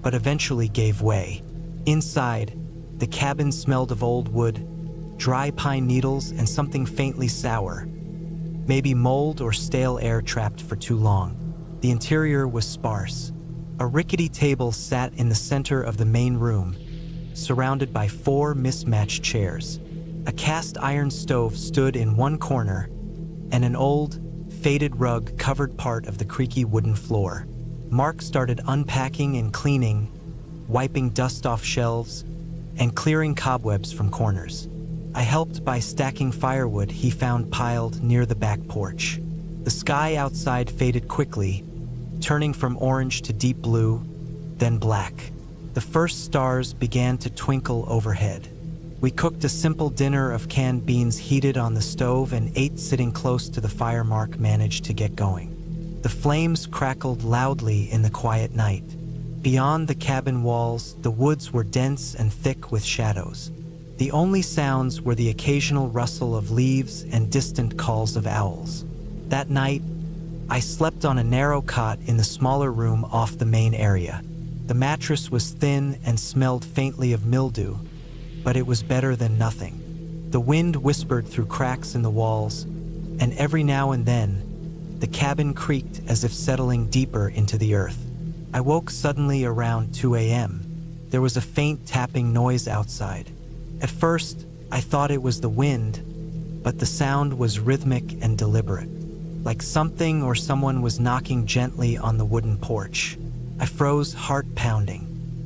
but eventually gave way. Inside, the cabin smelled of old wood, dry pine needles, and something faintly sour. Maybe mold or stale air trapped for too long. The interior was sparse. A rickety table sat in the center of the main room, surrounded by 4 mismatched chairs. A cast iron stove stood in one corner, and an old, faded rug covered part of the creaky wooden floor. Mark started unpacking and cleaning, wiping dust off shelves, and clearing cobwebs from corners. I helped by stacking firewood he found piled near the back porch. The sky outside faded quickly, turning from orange to deep blue, then black. The first stars began to twinkle overhead. We cooked a simple dinner of canned beans heated on the stove and ate sitting close to the fire Mark managed to get going. The flames crackled loudly in the quiet night. Beyond the cabin walls, the woods were dense and thick with shadows. The only sounds were the occasional rustle of leaves and distant calls of owls. That night, I slept on a narrow cot in the smaller room off the main area. The mattress was thin and smelled faintly of mildew, but it was better than nothing. The wind whispered through cracks in the walls, and every now and then, the cabin creaked as if settling deeper into the earth. I woke suddenly around 2 a.m. There was a faint tapping noise outside. At first, I thought it was the wind, but the sound was rhythmic and deliberate, like something or someone was knocking gently on the wooden porch. I froze, heart pounding.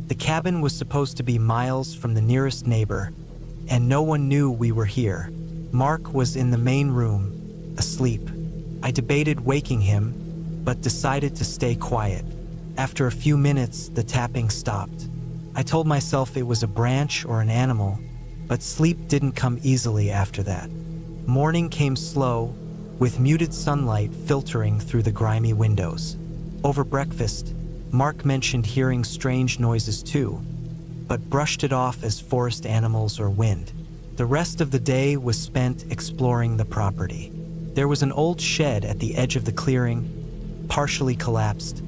The cabin was supposed to be miles from the nearest neighbor, and no one knew we were here. Mark was in the main room, asleep. I debated waking him, but decided to stay quiet. After a few minutes, the tapping stopped. I told myself it was a branch or an animal, but sleep didn't come easily after that. Morning came slow, with muted sunlight filtering through the grimy windows. Over breakfast, Mark mentioned hearing strange noises too, but brushed it off as forest animals or wind. The rest of the day was spent exploring the property. There was an old shed at the edge of the clearing, partially collapsed,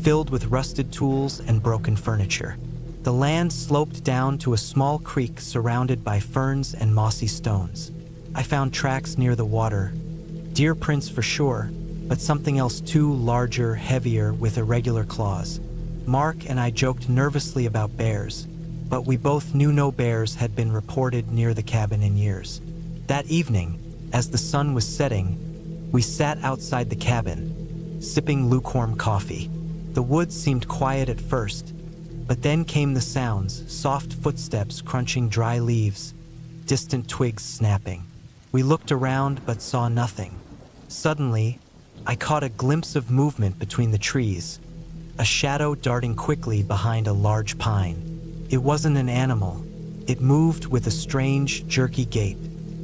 filled with rusted tools and broken furniture. The land sloped down to a small creek surrounded by ferns and mossy stones. I found tracks near the water, deer prints for sure, but something else too, larger, heavier, with irregular claws. Mark and I joked nervously about bears, but we both knew no bears had been reported near the cabin in years. That evening, as the sun was setting, we sat outside the cabin, sipping lukewarm coffee. The woods seemed quiet at first, but then came the sounds, soft footsteps crunching dry leaves, distant twigs snapping. We looked around but saw nothing. Suddenly, I caught a glimpse of movement between the trees, a shadow darting quickly behind a large pine. It wasn't an animal. It moved with a strange, jerky gait.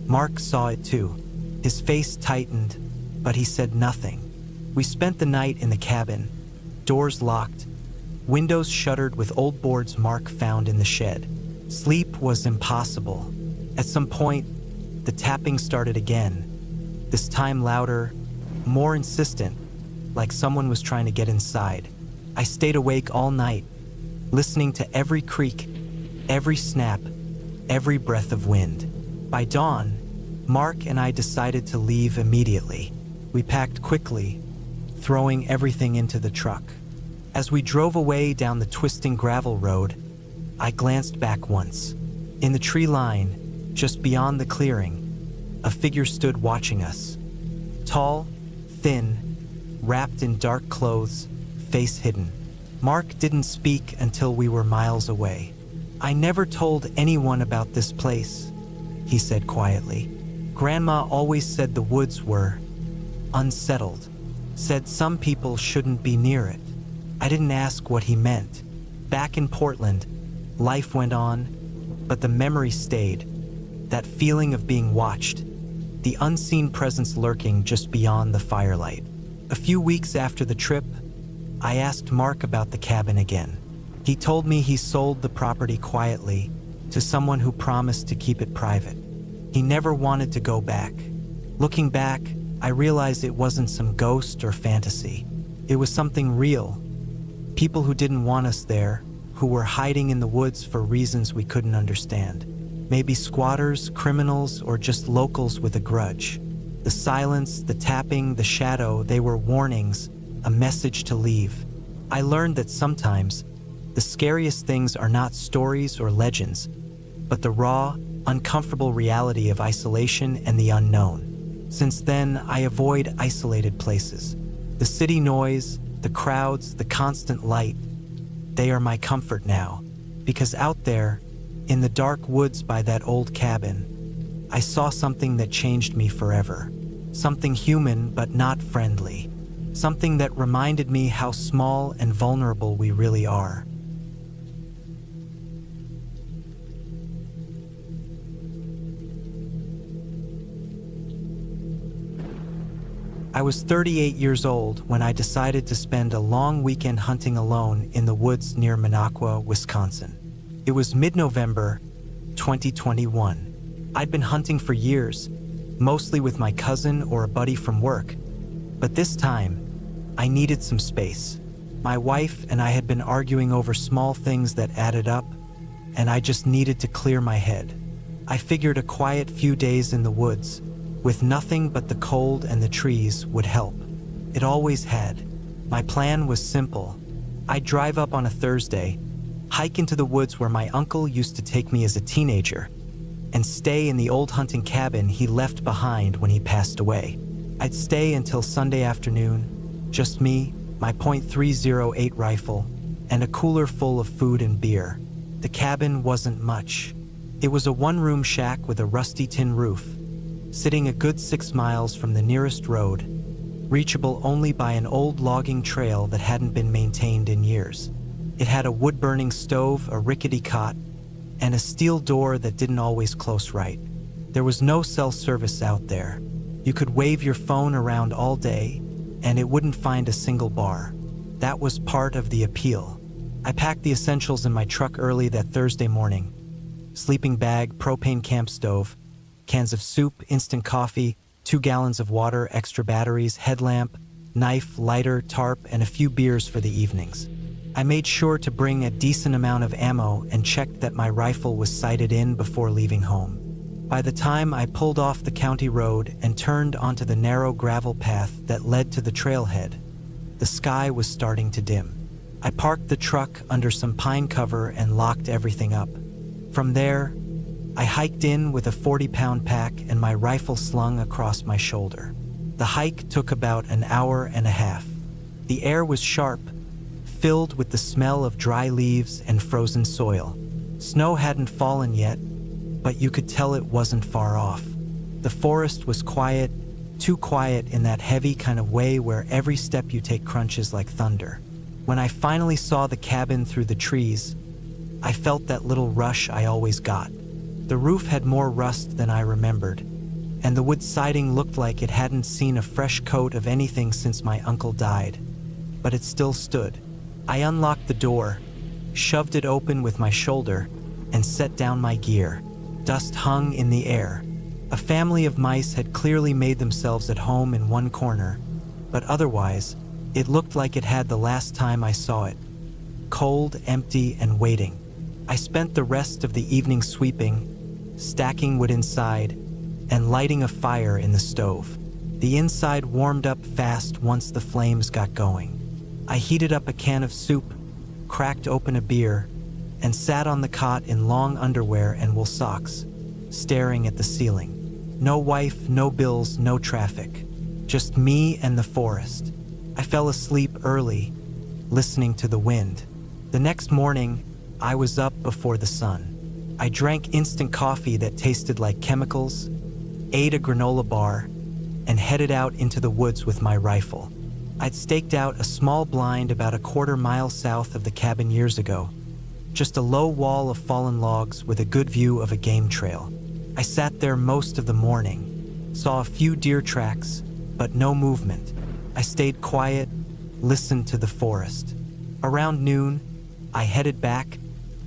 Mark saw it too. His face tightened, but he said nothing. We spent the night in the cabin, doors locked, windows shuttered with old boards Mark found in the shed. Sleep was impossible. At some point, the tapping started again, this time louder, more insistent, like someone was trying to get inside. I stayed awake all night, listening to every creak, every snap, every breath of wind. By dawn, Mark and I decided to leave immediately. We packed quickly, throwing everything into the truck. As we drove away down the twisting gravel road, I glanced back once. In the tree line, just beyond the clearing, a figure stood watching us. Tall, thin, wrapped in dark clothes, face hidden. Mark didn't speak until we were miles away. "I never told anyone about this place," he said quietly. "Grandma always said the woods were unsettled, said some people shouldn't be near it." I didn't ask what he meant. Back in Portland, life went on, but the memory stayed. That feeling of being watched, the unseen presence lurking just beyond the firelight. A few weeks after the trip, I asked Mark about the cabin again. He told me he sold the property quietly to someone who promised to keep it private. He never wanted to go back. Looking back, I realized it wasn't some ghost or fantasy. It was something real. People who didn't want us there, who were hiding in the woods for reasons we couldn't understand. Maybe squatters, criminals, or just locals with a grudge. The silence, the tapping, the shadow, they were warnings, a message to leave. I learned that sometimes the scariest things are not stories or legends, but the raw, uncomfortable reality of isolation and the unknown. Since then, I avoid isolated places. The city noise, the crowds, the constant light, they are my comfort now. Because out there, in the dark woods by that old cabin, I saw something that changed me forever. Something human but not friendly. Something that reminded me how small and vulnerable we really are. I was 38 years old when I decided to spend a long weekend hunting alone in the woods near Minocqua, Wisconsin. It was mid-November, 2021. I'd been hunting for years, mostly with my cousin or a buddy from work. But this time, I needed some space. My wife and I had been arguing over small things that added up, and I just needed to clear my head. I figured a quiet few days in the woods, with nothing but the cold and the trees, would help. It always had. My plan was simple. I'd drive up on a Thursday, hike into the woods where my uncle used to take me as a teenager, and stay in the old hunting cabin he left behind when he passed away. I'd stay until Sunday afternoon, just me, my .308 rifle, and a cooler full of food and beer. The cabin wasn't much. It was a one-room shack with a rusty tin roof, sitting a good 6 miles from the nearest road, reachable only by an old logging trail that hadn't been maintained in years. It had a wood-burning stove, a rickety cot, and a steel door that didn't always close right. There was no cell service out there. You could wave your phone around all day, and it wouldn't find a single bar. That was part of the appeal. I packed the essentials in my truck early that Thursday morning. Sleeping bag, propane camp stove, cans of soup, instant coffee, 2 gallons of water, extra batteries, headlamp, knife, lighter, tarp, and a few beers for the evenings. I made sure to bring a decent amount of ammo and checked that my rifle was sighted in before leaving home. By the time I pulled off the county road and turned onto the narrow gravel path that led to the trailhead, the sky was starting to dim. I parked the truck under some pine cover and locked everything up. From there, I hiked in with a 40-pound pack and my rifle slung across my shoulder. The hike took about an hour and a half. The air was sharp, filled with the smell of dry leaves and frozen soil. Snow hadn't fallen yet, but you could tell it wasn't far off. The forest was quiet, too quiet in that heavy kind of way where every step you take crunches like thunder. When I finally saw the cabin through the trees, I felt that little rush I always got. The roof had more rust than I remembered, and the wood siding looked like it hadn't seen a fresh coat of anything since my uncle died. But it still stood. I unlocked the door, shoved it open with my shoulder, and set down my gear. Dust hung in the air. A family of mice had clearly made themselves at home in one corner, but otherwise, it looked like it had the last time I saw it. Cold, empty, and waiting. I spent the rest of the evening sweeping, stacking wood inside, and lighting a fire in the stove. The inside warmed up fast once the flames got going. I heated up a can of soup, cracked open a beer, and sat on the cot in long underwear and wool socks, staring at the ceiling. No wife, no bills, no traffic. Just me and the forest. I fell asleep early, listening to the wind. The next morning, I was up before the sun. I drank instant coffee that tasted like chemicals, ate a granola bar, and headed out into the woods with my rifle. I'd staked out a small blind about a quarter-mile south of the cabin years ago, just a low wall of fallen logs with a good view of a game trail. I sat there most of the morning, saw a few deer tracks, but no movement. I stayed quiet, listened to the forest. Around noon, I headed back,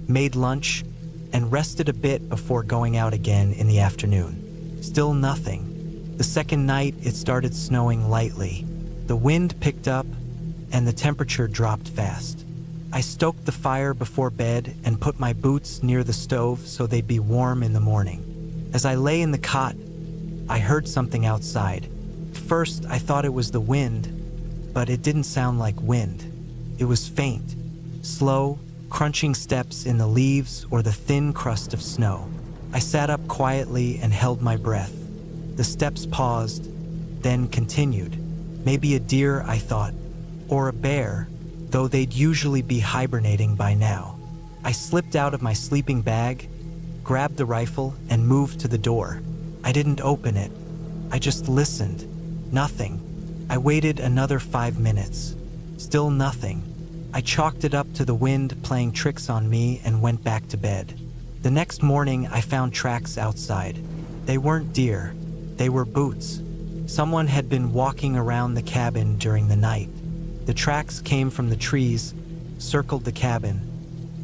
made lunch, and rested a bit before going out again in the afternoon. Still nothing. The second night, it started snowing lightly. The wind picked up, and the temperature dropped fast. I stoked the fire before bed and put my boots near the stove so they'd be warm in the morning. As I lay in the cot, I heard something outside. First, I thought it was the wind, but it didn't sound like wind. It was faint, slow, crunching steps in the leaves or the thin crust of snow. I sat up quietly and held my breath. The steps paused, then continued. Maybe a deer, I thought, or a bear, though they'd usually be hibernating by now. I slipped out of my sleeping bag, grabbed the rifle, and moved to the door. I didn't open it. I just listened. Nothing. I waited another 5 minutes. Still nothing. I chalked it up to the wind playing tricks on me and went back to bed. The next morning, I found tracks outside. They weren't deer. They were boots. Someone had been walking around the cabin during the night. The tracks came from the trees, circled the cabin,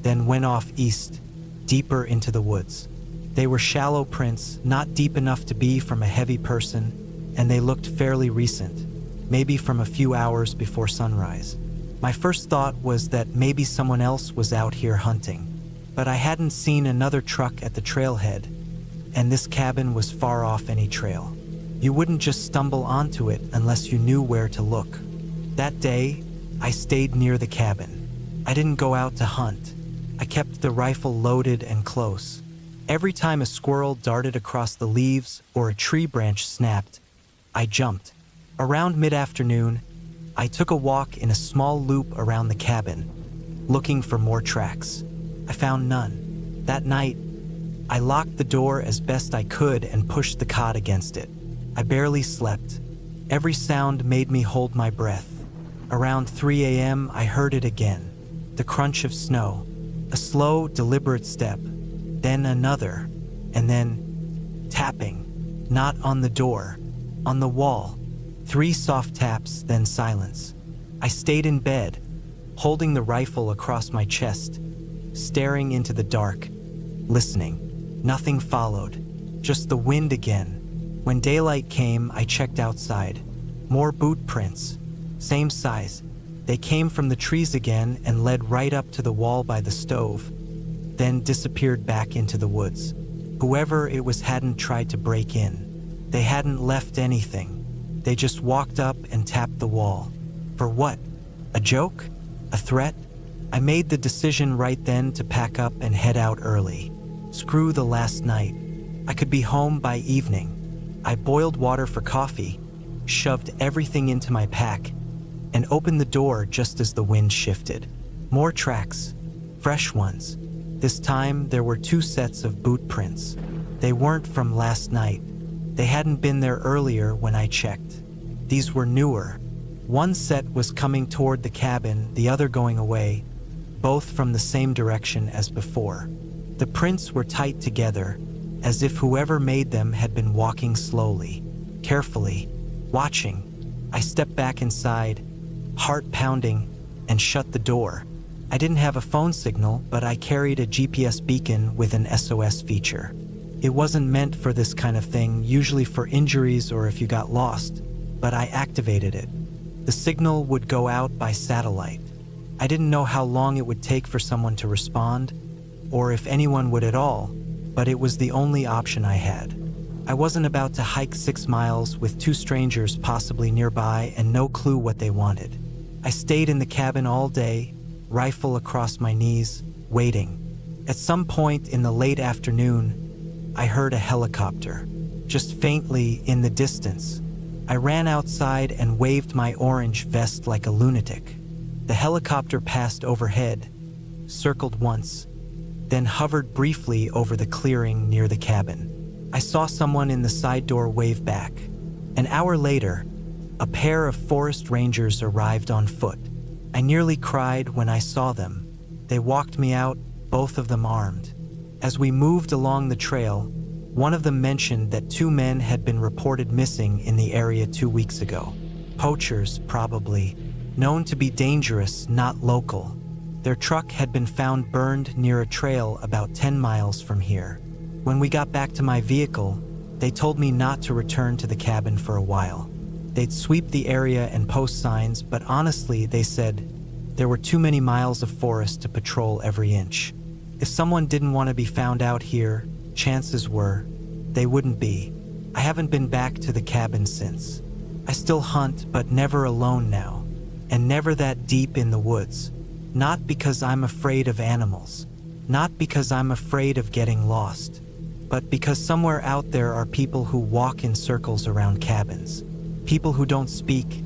then went off east, deeper into the woods. They were shallow prints, not deep enough to be from a heavy person, and they looked fairly recent, maybe from a few hours before sunrise. My first thought was that maybe someone else was out here hunting, but I hadn't seen another truck at the trailhead, and this cabin was far off any trail. You wouldn't just stumble onto it unless you knew where to look. That day, I stayed near the cabin. I didn't go out to hunt. I kept the rifle loaded and close. Every time a squirrel darted across the leaves or a tree branch snapped, I jumped. Around mid-afternoon, I took a walk in a small loop around the cabin, looking for more tracks. I found none. That night, I locked the door as best I could and pushed the cot against it. I barely slept. Every sound made me hold my breath. Around 3 a.m., I heard it again. The crunch of snow. A slow, deliberate step. Then another. And then tapping. Not on the door. On the wall. 3 soft taps, then silence. I stayed in bed, holding the rifle across my chest, staring into the dark, listening. Nothing followed. Just the wind again. When daylight came, I checked outside. More boot prints. Same size. They came from the trees again and led right up to the wall by the stove, then disappeared back into the woods. Whoever it was hadn't tried to break in. They hadn't left anything. They just walked up and tapped the wall. For what? A joke? A threat? I made the decision right then to pack up and head out early. Screw the last night. I could be home by evening. I boiled water for coffee, shoved everything into my pack, and opened the door just as the wind shifted. More tracks, fresh ones. This time there were 2 sets of boot prints. They weren't from last night. They hadn't been there earlier when I checked. These were newer. One set was coming toward the cabin, the other going away, both from the same direction as before. The prints were tight together, as if whoever made them had been walking slowly, carefully, watching. I stepped back inside, heart pounding, and shut the door. I didn't have a phone signal, but I carried a GPS beacon with an SOS feature. It wasn't meant for this kind of thing, usually for injuries or if you got lost, but I activated it. The signal would go out by satellite. I didn't know how long it would take for someone to respond, or if anyone would at all, but it was the only option I had. I wasn't about to hike 6 miles with 2 strangers possibly nearby and no clue what they wanted. I stayed in the cabin all day, rifle across my knees, waiting. At some point in the late afternoon, I heard a helicopter, just faintly in the distance. I ran outside and waved my orange vest like a lunatic. The helicopter passed overhead, circled once, then hovered briefly over the clearing near the cabin. I saw someone in the side door wave back. An hour later, a pair of forest rangers arrived on foot. I nearly cried when I saw them. They walked me out, both of them armed. As we moved along the trail, one of them mentioned that 2 men had been reported missing in the area 2 weeks ago. Poachers, probably, known to be dangerous, not local. Their truck had been found burned near a trail about 10 miles from here. When we got back to my vehicle, they told me not to return to the cabin for a while. They'd sweep the area and post signs, but honestly, they said, there were too many miles of forest to patrol every inch. If someone didn't want to be found out here, chances were they wouldn't be. I haven't been back to the cabin since. I still hunt, but never alone now, and never that deep in the woods. Not because I'm afraid of animals, not because I'm afraid of getting lost, but because somewhere out there are people who walk in circles around cabins. People who don't speak,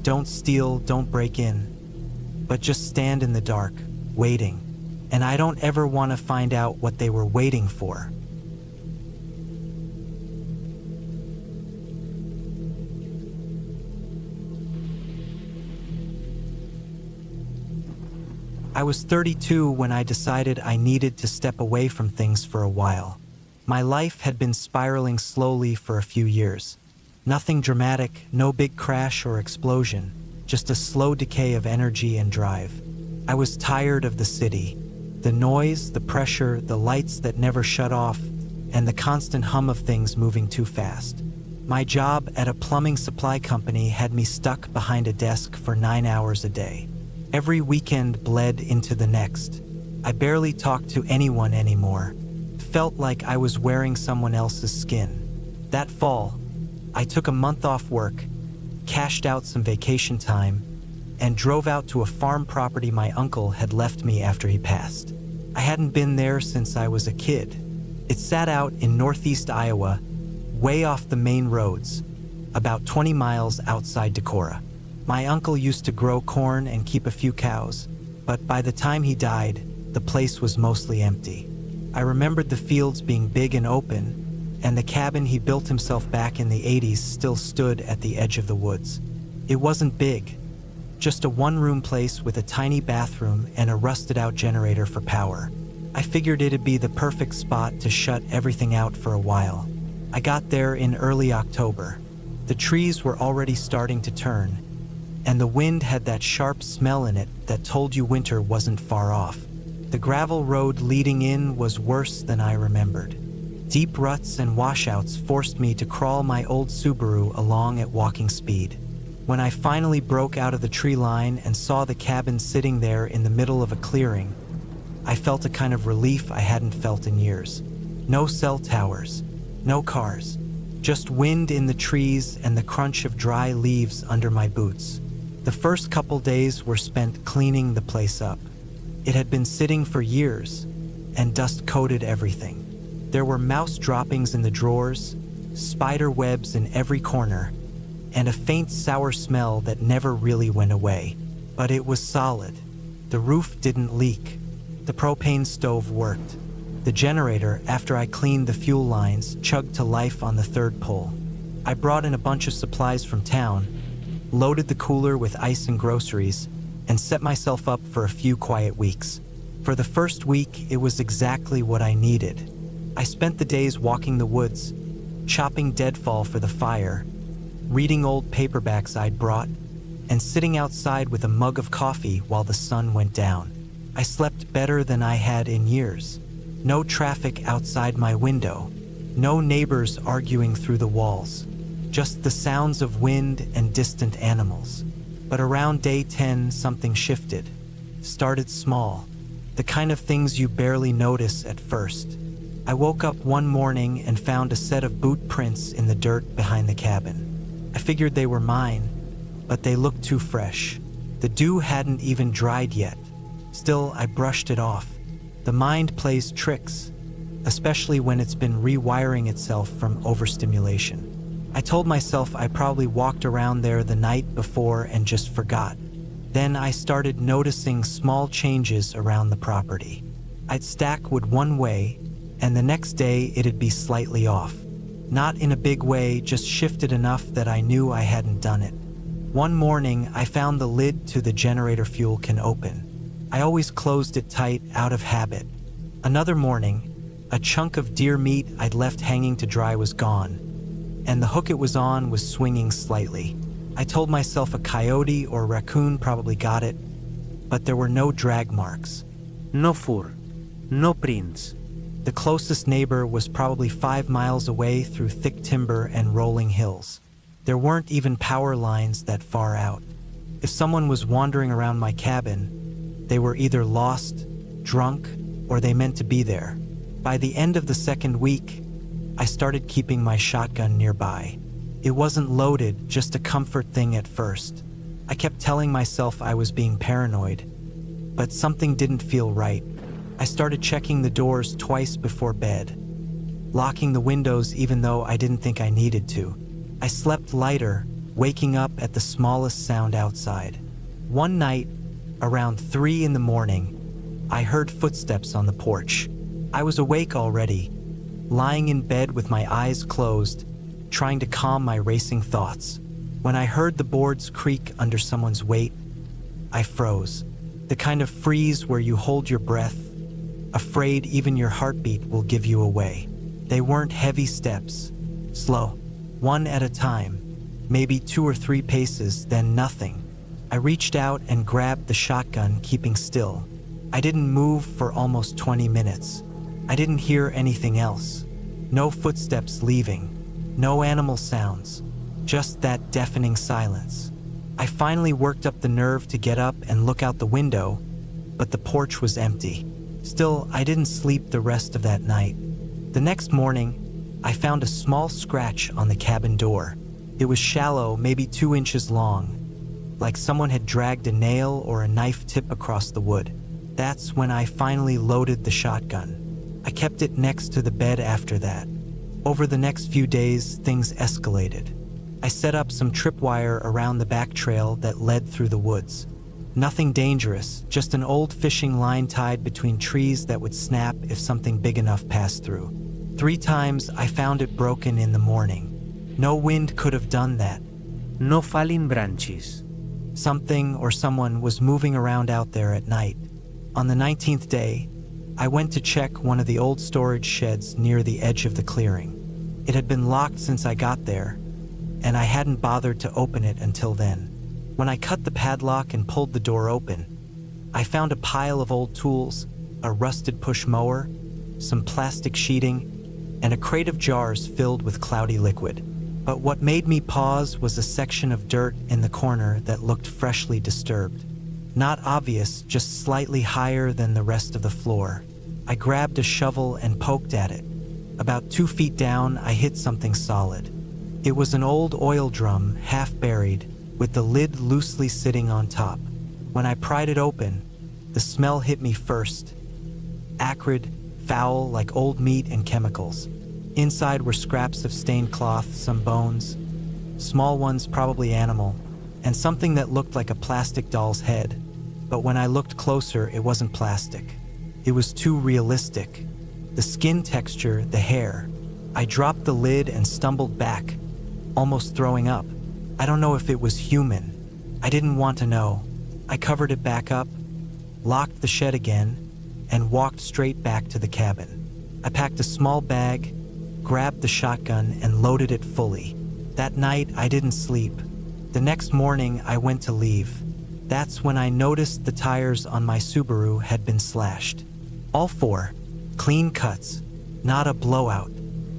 don't steal, don't break in, but just stand in the dark, waiting. And I don't ever want to find out what they were waiting for. I was 32 when I decided I needed to step away from things for a while. My life had been spiraling slowly for a few years. Nothing dramatic, no big crash or explosion, just a slow decay of energy and drive. I was tired of the city. The noise, the pressure, the lights that never shut off, and the constant hum of things moving too fast. My job at a plumbing supply company had me stuck behind a desk for 9 hours a day. Every weekend bled into the next. I barely talked to anyone anymore. Felt like I was wearing someone else's skin. That fall, I took a month off work, cashed out some vacation time, and drove out to a farm property my uncle had left me after he passed. I hadn't been there since I was a kid. It sat out in northeast Iowa, way off the main roads, about 20 miles outside Decorah. My uncle used to grow corn and keep a few cows, but by the time he died, the place was mostly empty. I remembered the fields being big and open, and the cabin he built himself back in the 80s still stood at the edge of the woods. It wasn't big, just a one-room place with a tiny bathroom and a rusted-out generator for power. I figured it'd be the perfect spot to shut everything out for a while. I got there in early October. The trees were already starting to turn, and the wind had that sharp smell in it that told you winter wasn't far off. The gravel road leading in was worse than I remembered. Deep ruts and washouts forced me to crawl my old Subaru along at walking speed. When I finally broke out of the tree line and saw the cabin sitting there in the middle of a clearing, I felt a kind of relief I hadn't felt in years. No cell towers, no cars, just wind in the trees and the crunch of dry leaves under my boots. The first couple days were spent cleaning the place up. It had been sitting for years, and dust coated everything. There were mouse droppings in the drawers, spider webs in every corner, and a faint sour smell that never really went away. But it was solid. The roof didn't leak. The propane stove worked. The generator, after I cleaned the fuel lines, chugged to life on the third pull. I brought in a bunch of supplies from town, loaded the cooler with ice and groceries, and set myself up for a few quiet weeks. For the first week, it was exactly what I needed. I spent the days walking the woods, chopping deadfall for the fire, reading old paperbacks I'd brought, and sitting outside with a mug of coffee while the sun went down. I slept better than I had in years. No traffic outside my window. No neighbors arguing through the walls. Just the sounds of wind and distant animals. But around day 10, something shifted. Started small. The kind of things you barely notice at first. I woke up one morning and found a set of boot prints in the dirt behind the cabin. I figured they were mine, but they looked too fresh. The dew hadn't even dried yet. Still, I brushed it off. The mind plays tricks, especially when it's been rewiring itself from overstimulation. I told myself I probably walked around there the night before and just forgot. Then I started noticing small changes around the property. I'd stack wood one way, and the next day it'd be slightly off. Not in a big way, just shifted enough that I knew I hadn't done it. One morning, I found the lid to the generator fuel can open. I always closed it tight out of habit. Another morning, a chunk of deer meat I'd left hanging to dry was gone, and the hook it was on was swinging slightly. I told myself a coyote or raccoon probably got it, but there were no drag marks. No fur. No prints. The closest neighbor was probably 5 miles away through thick timber and rolling hills. There weren't even power lines that far out. If someone was wandering around my cabin, they were either lost, drunk, or they meant to be there. By the end of the second week, I started keeping my shotgun nearby. It wasn't loaded, just a comfort thing at first. I kept telling myself I was being paranoid, but something didn't feel right. I started checking the doors twice before bed, locking the windows even though I didn't think I needed to. I slept lighter, waking up at the smallest sound outside. One night, around 3 in the morning, I heard footsteps on the porch. I was awake already, lying in bed with my eyes closed, trying to calm my racing thoughts. When I heard the boards creak under someone's weight, I froze. The kind of freeze where you hold your breath, afraid even your heartbeat will give you away. They weren't heavy steps, slow, one at a time, maybe 2 or 3 paces, then nothing. I reached out and grabbed the shotgun, keeping still. I didn't move for almost 20 minutes. I didn't hear anything else. No footsteps leaving. No animal sounds. Just that deafening silence. I finally worked up the nerve to get up and look out the window, but the porch was empty. Still, I didn't sleep the rest of that night. The next morning, I found a small scratch on the cabin door. It was shallow, maybe 2 inches long, like someone had dragged a nail or a knife tip across the wood. That's when I finally loaded the shotgun. I kept it next to the bed after that. Over the next few days, things escalated. I set up some tripwire around the back trail that led through the woods. Nothing dangerous, just an old fishing line tied between trees that would snap if something big enough passed through. 3 times I found it broken in the morning. No wind could have done that. No falling branches. Something or someone was moving around out there at night. On the 19th day, I went to check one of the old storage sheds near the edge of the clearing. It had been locked since I got there, and I hadn't bothered to open it until then. When I cut the padlock and pulled the door open, I found a pile of old tools, a rusted push mower, some plastic sheeting, and a crate of jars filled with cloudy liquid. But what made me pause was a section of dirt in the corner that looked freshly disturbed. Not obvious, just slightly higher than the rest of the floor. I grabbed a shovel and poked at it. About 2 feet down, I hit something solid. It was an old oil drum, half buried, with the lid loosely sitting on top. When I pried it open, the smell hit me first. Acrid, foul, like old meat and chemicals. Inside were scraps of stained cloth, some bones, Small ones, probably animal, and something that looked like a plastic doll's head. But when I looked closer, it wasn't plastic. It was too realistic. The skin texture, the hair. I dropped the lid and stumbled back, almost throwing up. I don't know if it was human. I didn't want to know. I covered it back up, locked the shed again, and walked straight back to the cabin. I packed a small bag, grabbed the shotgun, and loaded it fully. That night, I didn't sleep. The next morning, I went to leave. That's when I noticed the tires on my Subaru had been slashed. All four. Clean cuts. Not a blowout.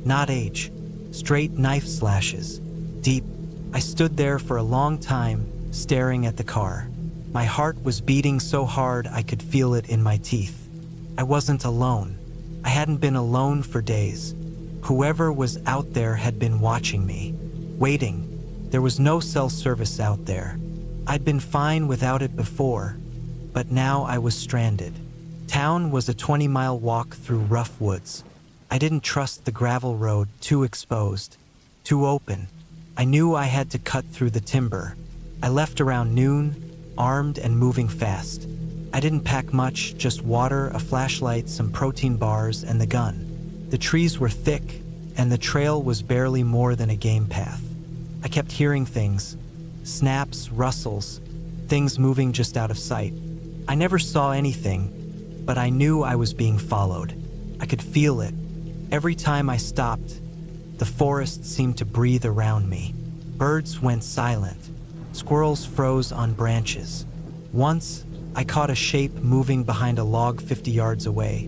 Not age. Straight knife slashes. Deep. I stood there for a long time, staring at the car. My heart was beating so hard I could feel it in my teeth. I wasn't alone. I hadn't been alone for days. Whoever was out there had been watching me. Waiting. There was no cell service out there. I'd been fine without it before, but now I was stranded. Town was a 20-mile walk through rough woods. I didn't trust the gravel road, too exposed, too open. I knew I had to cut through the timber. I left around noon, armed and moving fast. I didn't pack much, just water, a flashlight, some protein bars, and the gun. The trees were thick, and the trail was barely more than a game path. I kept hearing things. Snaps, rustles, things moving just out of sight. I never saw anything, but I knew I was being followed. I could feel it. Every time I stopped, the forest seemed to breathe around me. Birds went silent. Squirrels froze on branches. Once, I caught a shape moving behind a log 50 yards away,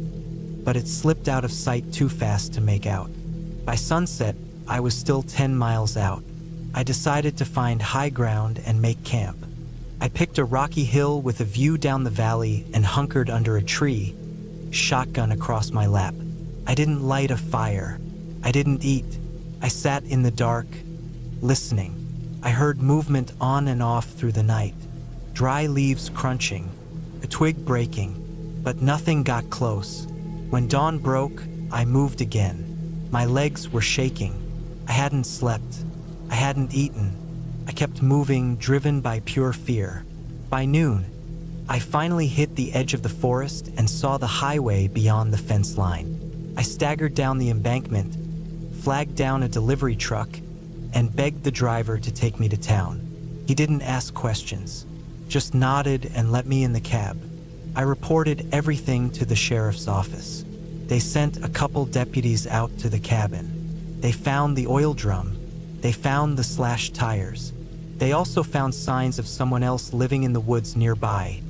but it slipped out of sight too fast to make out. By sunset, I was still 10 miles out. I decided to find high ground and make camp. I picked a rocky hill with a view down the valley and hunkered under a tree, shotgun across my lap. I didn't light a fire. I didn't eat. I sat in the dark, listening. I heard movement on and off through the night. Dry leaves crunching, a twig breaking, but nothing got close. When dawn broke, I moved again. My legs were shaking. I hadn't slept. I hadn't eaten. I kept moving, driven by pure fear. By noon, I finally hit the edge of the forest and saw the highway beyond the fence line. I staggered down the embankment, flagged down a delivery truck, and begged the driver to take me to town. He didn't ask questions, just nodded and let me in the cab. I reported everything to the sheriff's office. They sent a couple deputies out to the cabin. They found the oil drum. They found the slashed tires. They also found signs of someone else living in the woods nearby.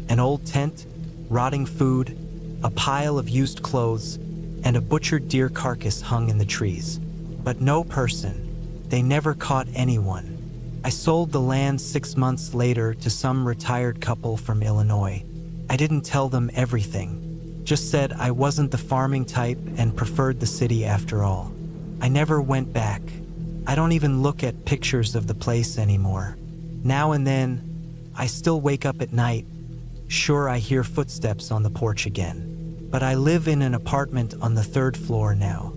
An old tent, rotting food, a pile of used clothes, and a butchered deer carcass hung in the trees. But no person. They never caught anyone. I sold the land 6 months later to some retired couple from Illinois. I didn't tell them everything, just said I wasn't the farming type and preferred the city after all. I never went back. I don't even look at pictures of the place anymore. Now and then, I still wake up at night. Sure, I hear footsteps on the porch again. But I live in an apartment on the 3rd floor now.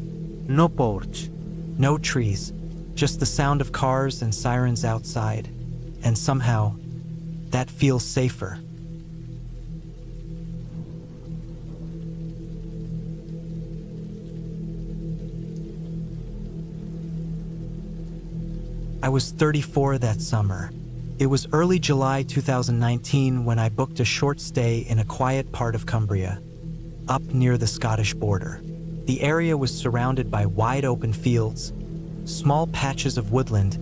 No porch. No trees, just the sound of cars and sirens outside. And somehow, that feels safer. I was 34 that summer. It was early July 2019 when I booked a short stay in a quiet part of Cumbria, up near the Scottish border. The area was surrounded by wide open fields, small patches of woodland,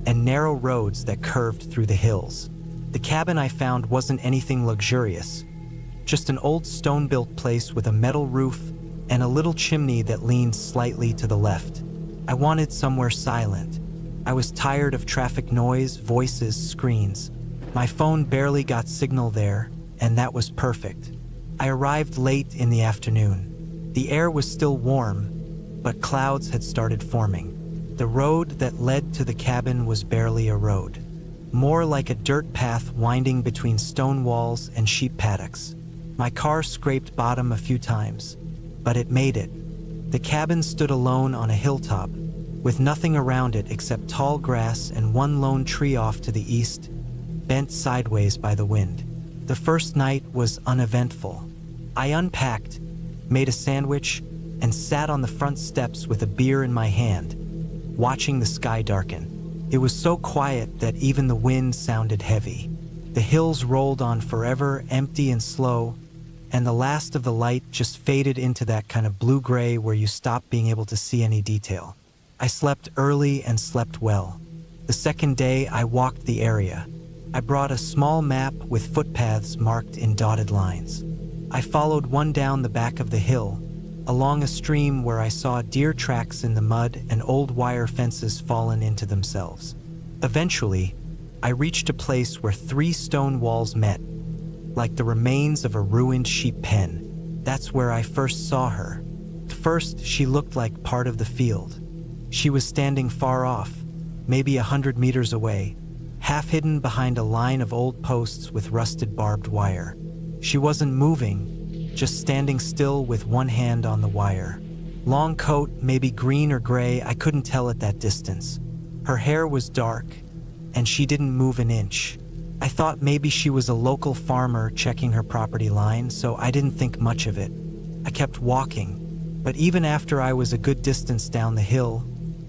and narrow roads that curved through the hills. The cabin I found wasn't anything luxurious, just an old stone-built place with a metal roof and a little chimney that leaned slightly to the left. I wanted somewhere silent. I was tired of traffic noise, voices, screens. My phone barely got signal there, and that was perfect. I arrived late in the afternoon. The air was still warm, but clouds had started forming. The road that led to the cabin was barely a road, more like a dirt path winding between stone walls and sheep paddocks. My car scraped bottom a few times, but it made it. The cabin stood alone on a hilltop, with nothing around it except tall grass and one lone tree off to the east, bent sideways by the wind. The first night was uneventful. I unpacked, made a sandwich, and sat on the front steps with a beer in my hand, watching the sky darken. It was so quiet that even the wind sounded heavy. The hills rolled on forever, empty and slow, and the last of the light just faded into that kind of blue-gray where you stop being able to see any detail. I slept early and slept well. The second day, I walked the area. I brought a small map with footpaths marked in dotted lines. I followed one down the back of the hill, along a stream where I saw deer tracks in the mud and old wire fences fallen into themselves. Eventually, I reached a place where 3 stone walls met, like the remains of a ruined sheep pen. That's where I first saw her. At first, she looked like part of the field. She was standing far off, maybe 100 meters away, half hidden behind a line of old posts with rusted barbed wire. She wasn't moving, just standing still with one hand on the wire. Long coat, maybe green or gray, I couldn't tell at that distance. Her hair was dark, and she didn't move an inch. I thought maybe she was a local farmer checking her property line, so I didn't think much of it. I kept walking, but even after I was a good distance down the hill,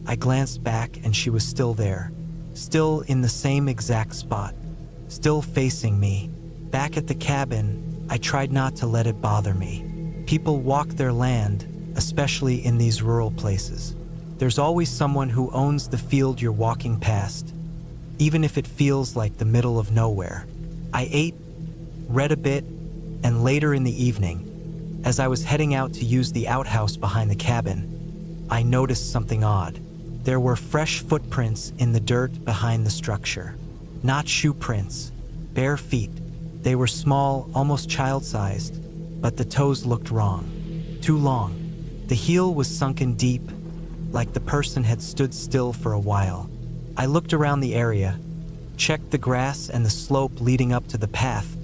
I glanced back and she was still there, still in the same exact spot, still facing me. Back at the cabin, I tried not to let it bother me. People walk their land, especially in these rural places. There's always someone who owns the field you're walking past, even if it feels like the middle of nowhere. I ate, read a bit, and later in the evening, as I was heading out to use the outhouse behind the cabin, I noticed something odd. There were fresh footprints in the dirt behind the structure. Not shoe prints, bare feet. They were small, almost child-sized, but the toes looked wrong. Too long. The heel was sunken deep, like the person had stood still for a while. I looked around the area, checked the grass and the slope leading up to the path,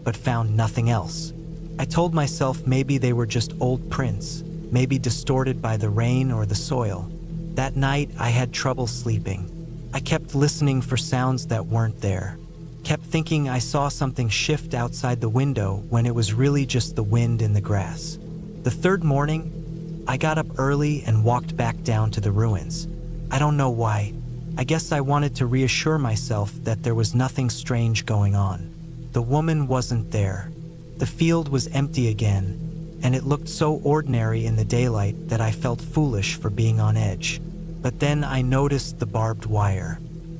but found nothing else. I told myself maybe they were just old prints, maybe distorted by the rain or the soil. That night, I had trouble sleeping. I kept listening for sounds that weren't there. Kept thinking I saw something shift outside the window when it was really just the wind in the grass. The third morning, I got up early and walked back down to the ruins. I don't know why. I guess I wanted to reassure myself that there was nothing strange going on. The woman wasn't there. The field was empty again, and it looked so ordinary in the daylight that I felt foolish for being on edge. But then I noticed the barbed wire.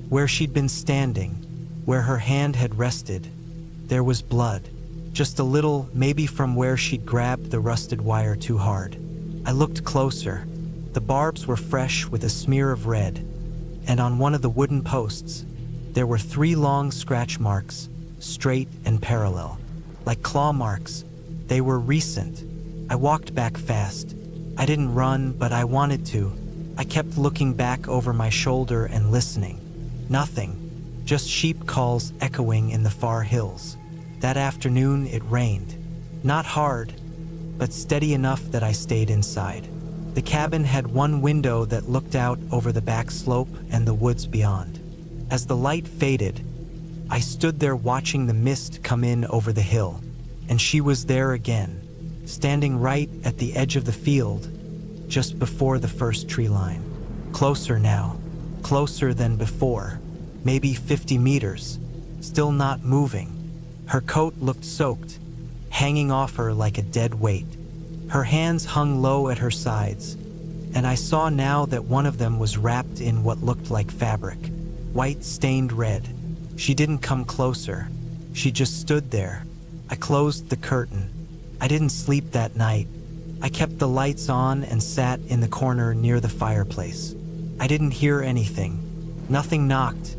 Where she'd been standing, where her hand had rested, there was blood. Just a little, maybe from where she'd grabbed the rusted wire too hard. I looked closer. The barbs were fresh with a smear of red, and on one of the wooden posts, there were 3 long scratch marks, straight and parallel. Like claw marks, they were recent. I walked back fast. I didn't run, but I wanted to. I kept looking back over my shoulder and listening. Nothing, just sheep calls echoing in the far hills. That afternoon, it rained. Not hard, but steady enough that I stayed inside. The cabin had one window that looked out over the back slope and the woods beyond. As the light faded, I stood there watching the mist come in over the hill, and she was there again, standing right at the edge of the field, just before the first tree line. Closer now, closer than before, maybe 50 meters, still not moving. Her coat looked soaked, hanging off her like a dead weight. Her hands hung low at her sides, and I saw now that one of them was wrapped in what looked like fabric, white stained red. She didn't come closer. She just stood there. I closed the curtain. I didn't sleep that night. I kept the lights on and sat in the corner near the fireplace. I didn't hear anything. Nothing knocked.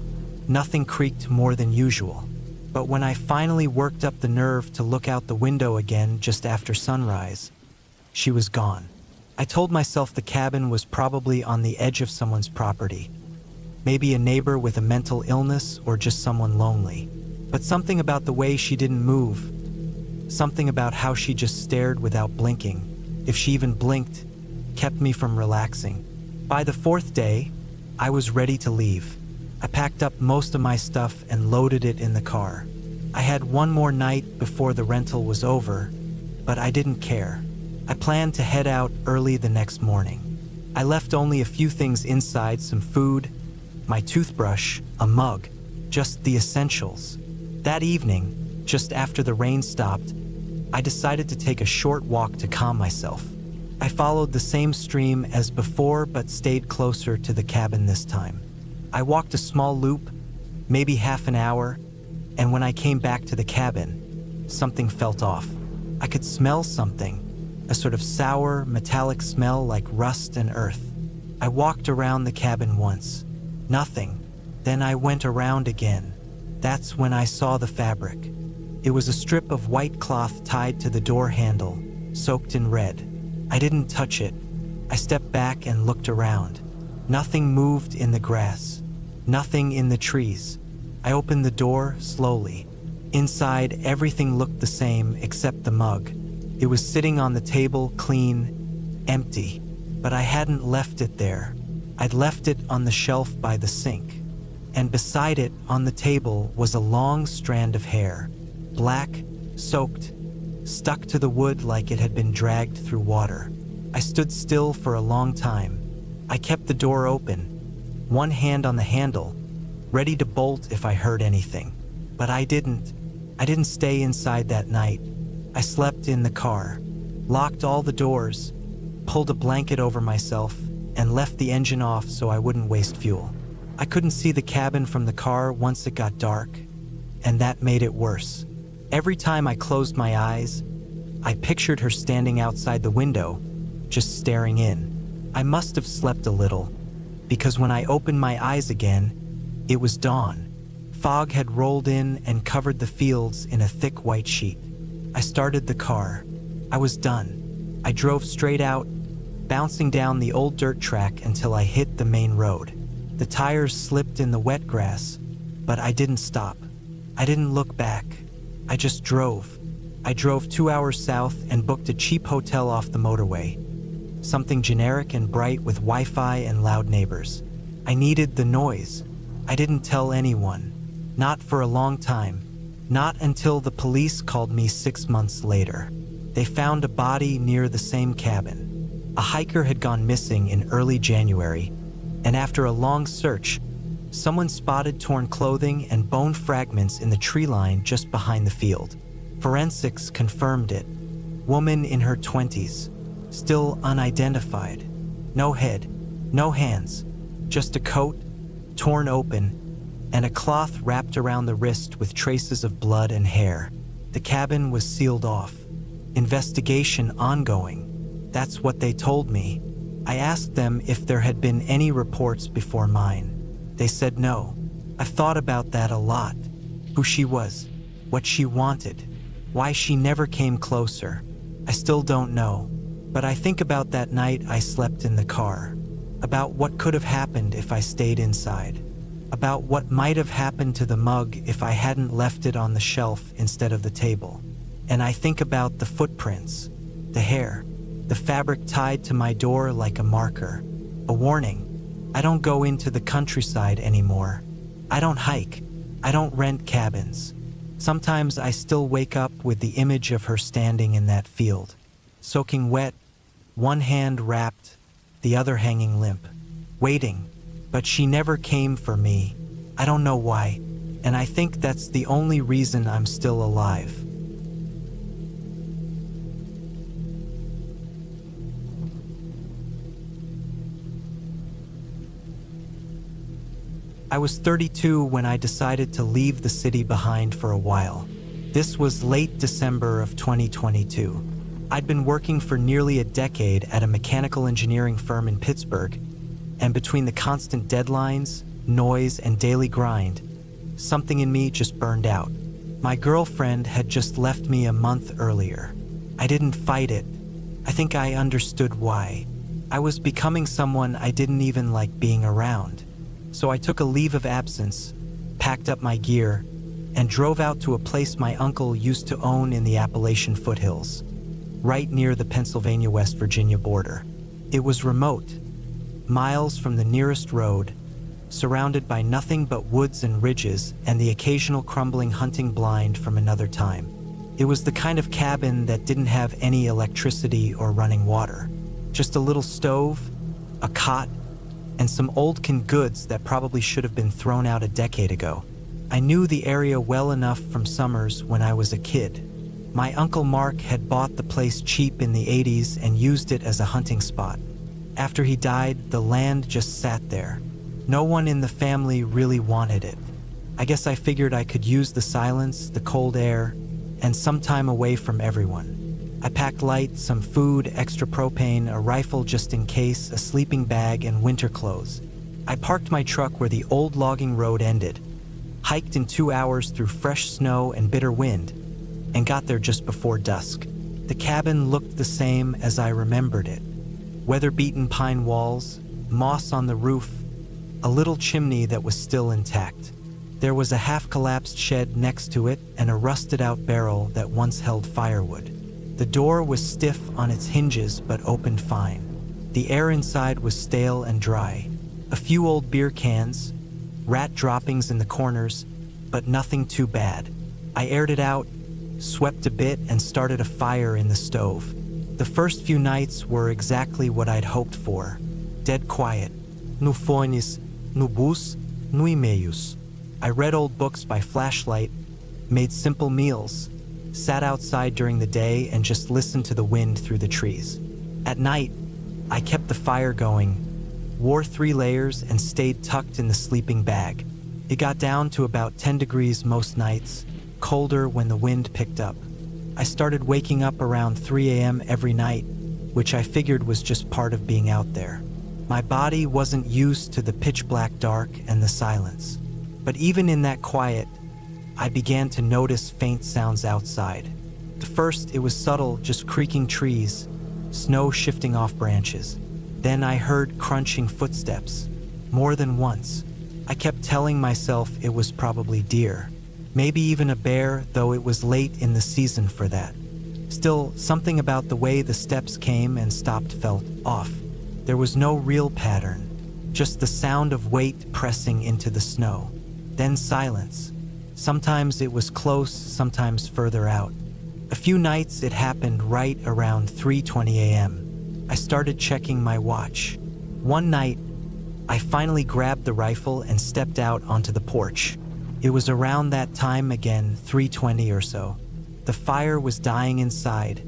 Nothing creaked more than usual. But when I finally worked up the nerve to look out the window again just after sunrise, she was gone. I told myself the cabin was probably on the edge of someone's property. Maybe a neighbor with a mental illness or just someone lonely. But something about the way she didn't move, something about how she just stared without blinking, if she even blinked, kept me from relaxing. By the fourth day, I was ready to leave. I packed up most of my stuff and loaded it in the car. I had one more night before the rental was over, but I didn't care. I planned to head out early the next morning. I left only a few things inside: some food, my toothbrush, a mug, just the essentials. That evening, just after the rain stopped, I decided to take a short walk to calm myself. I followed the same stream as before but stayed closer to the cabin this time. I walked a small loop, maybe half an hour, and when I came back to the cabin, something felt off. I could smell something, a sort of sour, metallic smell like rust and earth. I walked around the cabin once. Nothing. Then I went around again. That's when I saw the fabric. It was a strip of white cloth tied to the door handle, soaked in red. I didn't touch it. I stepped back and looked around. Nothing moved in the grass. Nothing in the trees. I opened the door slowly. Inside, everything looked the same except the mug. It was sitting on the table, clean, empty. But I hadn't left it there. I'd left it on the shelf by the sink. And beside it, on the table, was a long strand of hair. Black, soaked, stuck to the wood like it had been dragged through water. I stood still for a long time. I kept the door open, one hand on the handle, ready to bolt if I heard anything. But I didn't. I didn't stay inside that night. I slept in the car, locked all the doors, pulled a blanket over myself, and left the engine off so I wouldn't waste fuel. I couldn't see the cabin from the car once it got dark, and that made it worse. Every time I closed my eyes, I pictured her standing outside the window, just staring in. I must have slept a little, because when I opened my eyes again, it was dawn. Fog had rolled in and covered the fields in a thick white sheet. I started the car. I was done. I drove straight out, bouncing down the old dirt track until I hit the main road. The tires slipped in the wet grass, but I didn't stop. I didn't look back. I just drove. I drove 2 hours south and booked a cheap hotel off the motorway. Something generic and bright with Wi-Fi and loud neighbors. I needed the noise. I didn't tell anyone. Not for a long time. Not until the police called me 6 months later. They found a body near the same cabin. A hiker had gone missing in early January, and after a long search, someone spotted torn clothing and bone fragments in the tree line just behind the field. Forensics confirmed it. Woman in her 20s, still unidentified. No head, no hands, just a coat, torn open, and a cloth wrapped around the wrist with traces of blood and hair. The cabin was sealed off. Investigation ongoing. That's what they told me. I asked them if there had been any reports before mine. They said no. I've thought about that a lot. Who she was, what she wanted, why she never came closer. I still don't know. But I think about that night I slept in the car. About what could have happened if I stayed inside. About what might have happened to the mug if I hadn't left it on the shelf instead of the table. And I think about the footprints, the hair, the fabric tied to my door like a marker, a warning. I don't go into the countryside anymore. I don't hike. I don't rent cabins. Sometimes I still wake up with the image of her standing in that field, soaking wet, one hand wrapped, the other hanging limp, waiting. But she never came for me. I don't know why, and I think that's the only reason I'm still alive. I was 32 when I decided to leave the city behind for a while. This was late December of 2022. I'd been working for nearly a decade at a mechanical engineering firm in Pittsburgh, and between the constant deadlines, noise, and daily grind, something in me just burned out. My girlfriend had just left me a month earlier. I didn't fight it. I think I understood why. I was becoming someone I didn't even like being around. So I took a leave of absence, packed up my gear, and drove out to a place my uncle used to own in the Appalachian foothills, right near the Pennsylvania-West Virginia border. It was remote, miles from the nearest road, surrounded by nothing but woods and ridges and the occasional crumbling hunting blind from another time. It was the kind of cabin that didn't have any electricity or running water. Just a little stove, a cot, and some old canned goods that probably should have been thrown out a decade ago. I knew the area well enough from summers when I was a kid. My Uncle Mark had bought the place cheap in the 80s and used it as a hunting spot. After he died, the land just sat there. No one in the family really wanted it. I guess I figured I could use the silence, the cold air, and some time away from everyone. I packed light, some food, extra propane, a rifle just in case, a sleeping bag, and winter clothes. I parked my truck where the old logging road ended, hiked in 2 hours through fresh snow and bitter wind, and got there just before dusk. The cabin looked the same as I remembered it. Weather-beaten pine walls, moss on the roof, a little chimney that was still intact. There was a half-collapsed shed next to it and a rusted-out barrel that once held firewood. The door was stiff on its hinges but opened fine. The air inside was stale and dry. A few old beer cans, rat droppings in the corners, but nothing too bad. I aired it out, swept a bit, and started a fire in the stove. The first few nights were exactly what I'd hoped for. Dead quiet. No fones, no bus, no e-mails. I read old books by flashlight, made simple meals, sat outside during the day and just listened to the wind through the trees. At night, I kept the fire going, wore 3 layers, and stayed tucked in the sleeping bag. It got down to about 10 degrees most nights, colder when the wind picked up. I started waking up around 3 a.m. every night, which I figured was just part of being out there. My body wasn't used to the pitch-black dark and the silence. But even in that quiet, I began to notice faint sounds outside. At first, it was subtle, just creaking trees, snow shifting off branches. Then I heard crunching footsteps, more than once. I kept telling myself it was probably deer, maybe even a bear, though it was late in the season for that. Still, something about the way the steps came and stopped felt off. There was no real pattern, just the sound of weight pressing into the snow. Then silence. Sometimes it was close, sometimes further out. A few nights it happened right around 3:20 a.m. I started checking my watch. One night, I finally grabbed the rifle and stepped out onto the porch. It was around that time again, 3:20 or so. The fire was dying inside,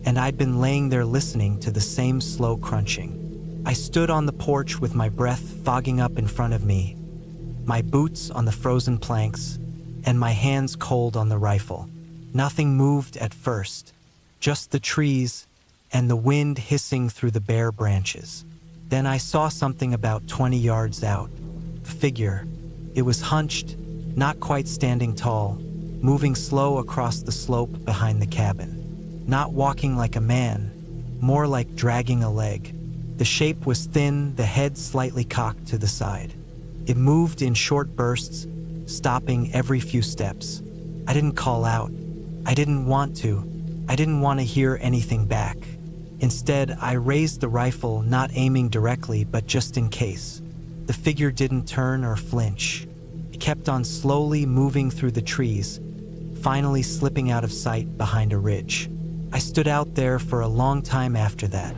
and I'd been laying there listening to the same slow crunching. I stood on the porch with my breath fogging up in front of me, my boots on the frozen planks, and my hands cold on the rifle. Nothing moved at first, just the trees and the wind hissing through the bare branches. Then I saw something about 20 yards out. A figure. It was hunched, not quite standing tall, moving slow across the slope behind the cabin. Not walking like a man, more like dragging a leg. The shape was thin, the head slightly cocked to the side. It moved in short bursts, stopping every few steps. I didn't call out. I didn't want to. I didn't want to hear anything back. Instead, I raised the rifle, not aiming directly, but just in case. The figure didn't turn or flinch. It kept on slowly moving through the trees, finally slipping out of sight behind a ridge. I stood out there for a long time after that,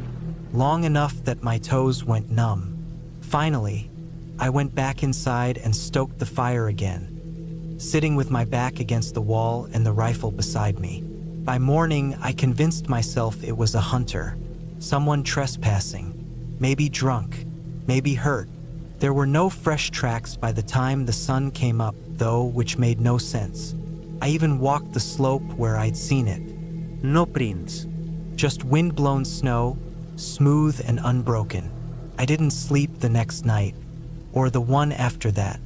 long enough that my toes went numb. Finally, I went back inside and stoked the fire again, sitting with my back against the wall and the rifle beside me. By morning, I convinced myself it was a hunter, someone trespassing, maybe drunk, maybe hurt. There were no fresh tracks by the time the sun came up, though, which made no sense. I even walked the slope where I'd seen it. No prints, just wind-blown snow, smooth and unbroken. I didn't sleep the next night, or the one after that.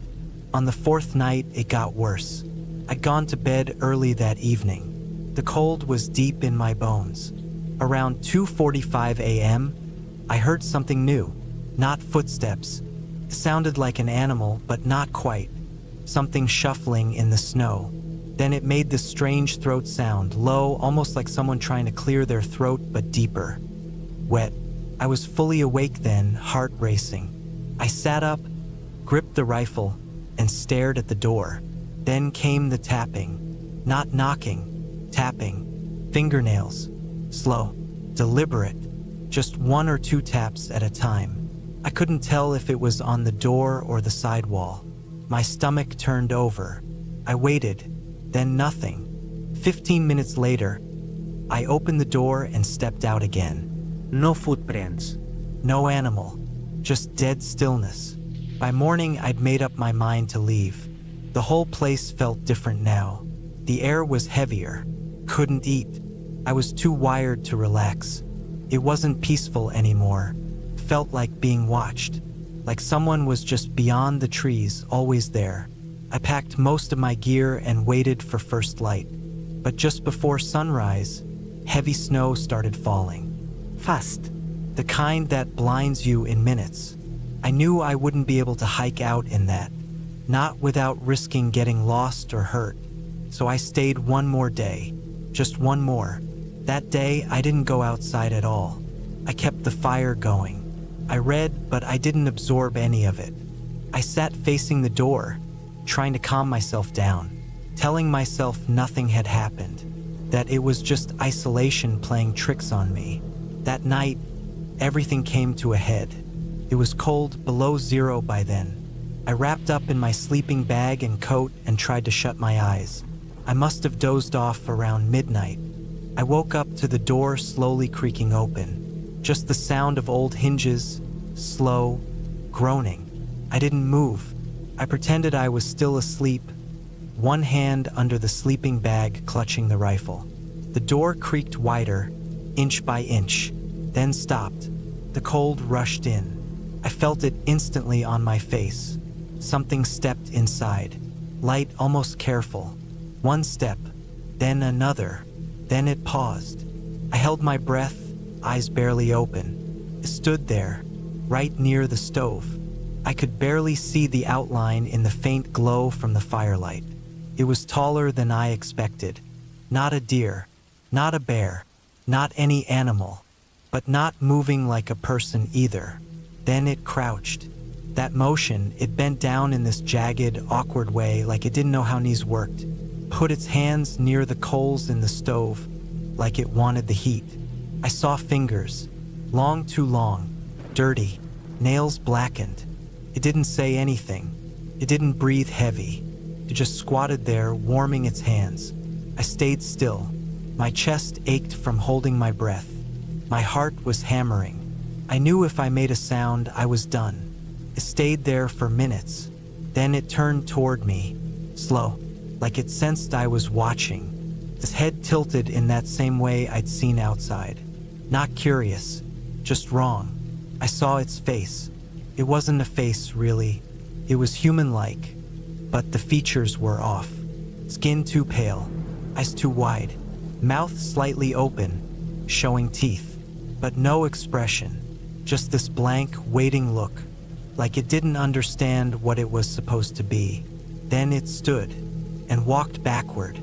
On the 4th night, it got worse. I'd gone to bed early that evening. The cold was deep in my bones. Around 2:45 a.m., I heard something new, not footsteps. It sounded like an animal, but not quite. Something shuffling in the snow. Then it made this strange throat sound, low, almost like someone trying to clear their throat, but deeper. Wet, I was fully awake then, heart racing. I sat up, gripped the rifle, and stared at the door. Then came the tapping. Not knocking, tapping. Fingernails. Slow. Deliberate. Just 1 or 2 taps at a time. I couldn't tell if it was on the door or the sidewall. My stomach turned over. I waited. Then nothing. 15 minutes later, I opened the door and stepped out again. No footprints. No animal. Just dead stillness. By morning, I'd made up my mind to leave. The whole place felt different now. The air was heavier. Couldn't eat. I was too wired to relax. It wasn't peaceful anymore. Felt like being watched. Like someone was just beyond the trees, always there. I packed most of my gear and waited for first light. But just before sunrise, heavy snow started falling. Fast. The kind that blinds you in minutes. I knew I wouldn't be able to hike out in that. Not without risking getting lost or hurt. So I stayed one more day. Just one more. That day, I didn't go outside at all. I kept the fire going. I read, but I didn't absorb any of it. I sat facing the door, trying to calm myself down, telling myself nothing had happened, that it was just isolation playing tricks on me. That night, everything came to a head. It was cold, below 0 by then. I wrapped up in my sleeping bag and coat and tried to shut my eyes. I must have dozed off around midnight. I woke up to the door slowly creaking open. Just the sound of old hinges, slow, groaning. I didn't move. I pretended I was still asleep, one hand under the sleeping bag clutching the rifle. The door creaked wider, inch by inch, then stopped. The cold rushed in. I felt it instantly on my face. Something stepped inside, light, almost careful. One step, then another, then it paused. I held my breath, eyes barely open. It stood there, right near the stove. I could barely see the outline in the faint glow from the firelight. It was taller than I expected. Not a deer, not a bear, not any animal, but not moving like a person either. Then it crouched. That motion, it bent down in this jagged, awkward way like it didn't know how knees worked. Put its hands near the coals in the stove, like it wanted the heat. I saw fingers, long, too long, dirty, nails blackened. It didn't say anything. It didn't breathe heavy. It just squatted there, warming its hands. I stayed still. My chest ached from holding my breath. My heart was hammering. I knew if I made a sound, I was done. It stayed there for minutes. Then it turned toward me, slow, like it sensed I was watching. Its head tilted in that same way I'd seen outside. Not curious, just wrong. I saw its face. It wasn't a face, really. It was human-like, but the features were off. Skin too pale, eyes too wide, mouth slightly open, showing teeth, but no expression. Just this blank, waiting look, like it didn't understand what it was supposed to be. Then it stood and walked backward.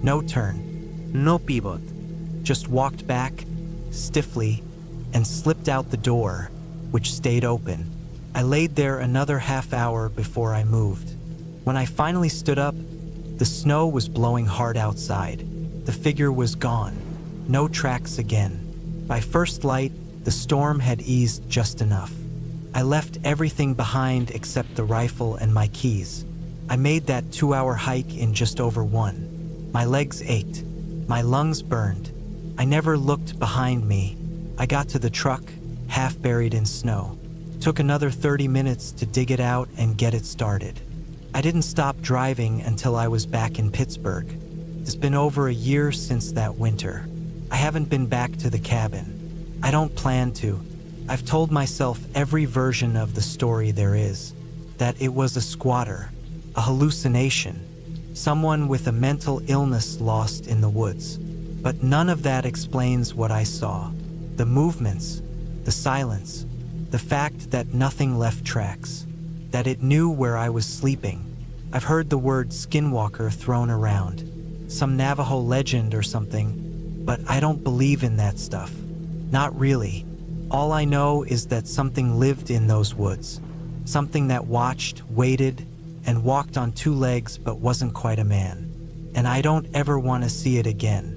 No turn, no pivot. Just walked back, stiffly, and slipped out the door, which stayed open. I laid there another half hour before I moved. When I finally stood up, the snow was blowing hard outside. The figure was gone. No tracks again. By first light, the storm had eased just enough. I left everything behind except the rifle and my keys. I made that 2-hour hike in just over 1. My legs ached. My lungs burned. I never looked behind me. I got to the truck, half buried in snow. Took another 30 minutes to dig it out and get it started. I didn't stop driving until I was back in Pittsburgh. It's been over a year since that winter. I haven't been back to the cabin. I don't plan to. I've told myself every version of the story there is. That it was a squatter, a hallucination, someone with a mental illness lost in the woods. But none of that explains what I saw. The movements, the silence, the fact that nothing left tracks, that it knew where I was sleeping. I've heard the word skinwalker thrown around, some Navajo legend or something, but I don't believe in that stuff. Not really. All I know is that something lived in those woods. Something that watched, waited, and walked on two legs but wasn't quite a man. And I don't ever want to see it again.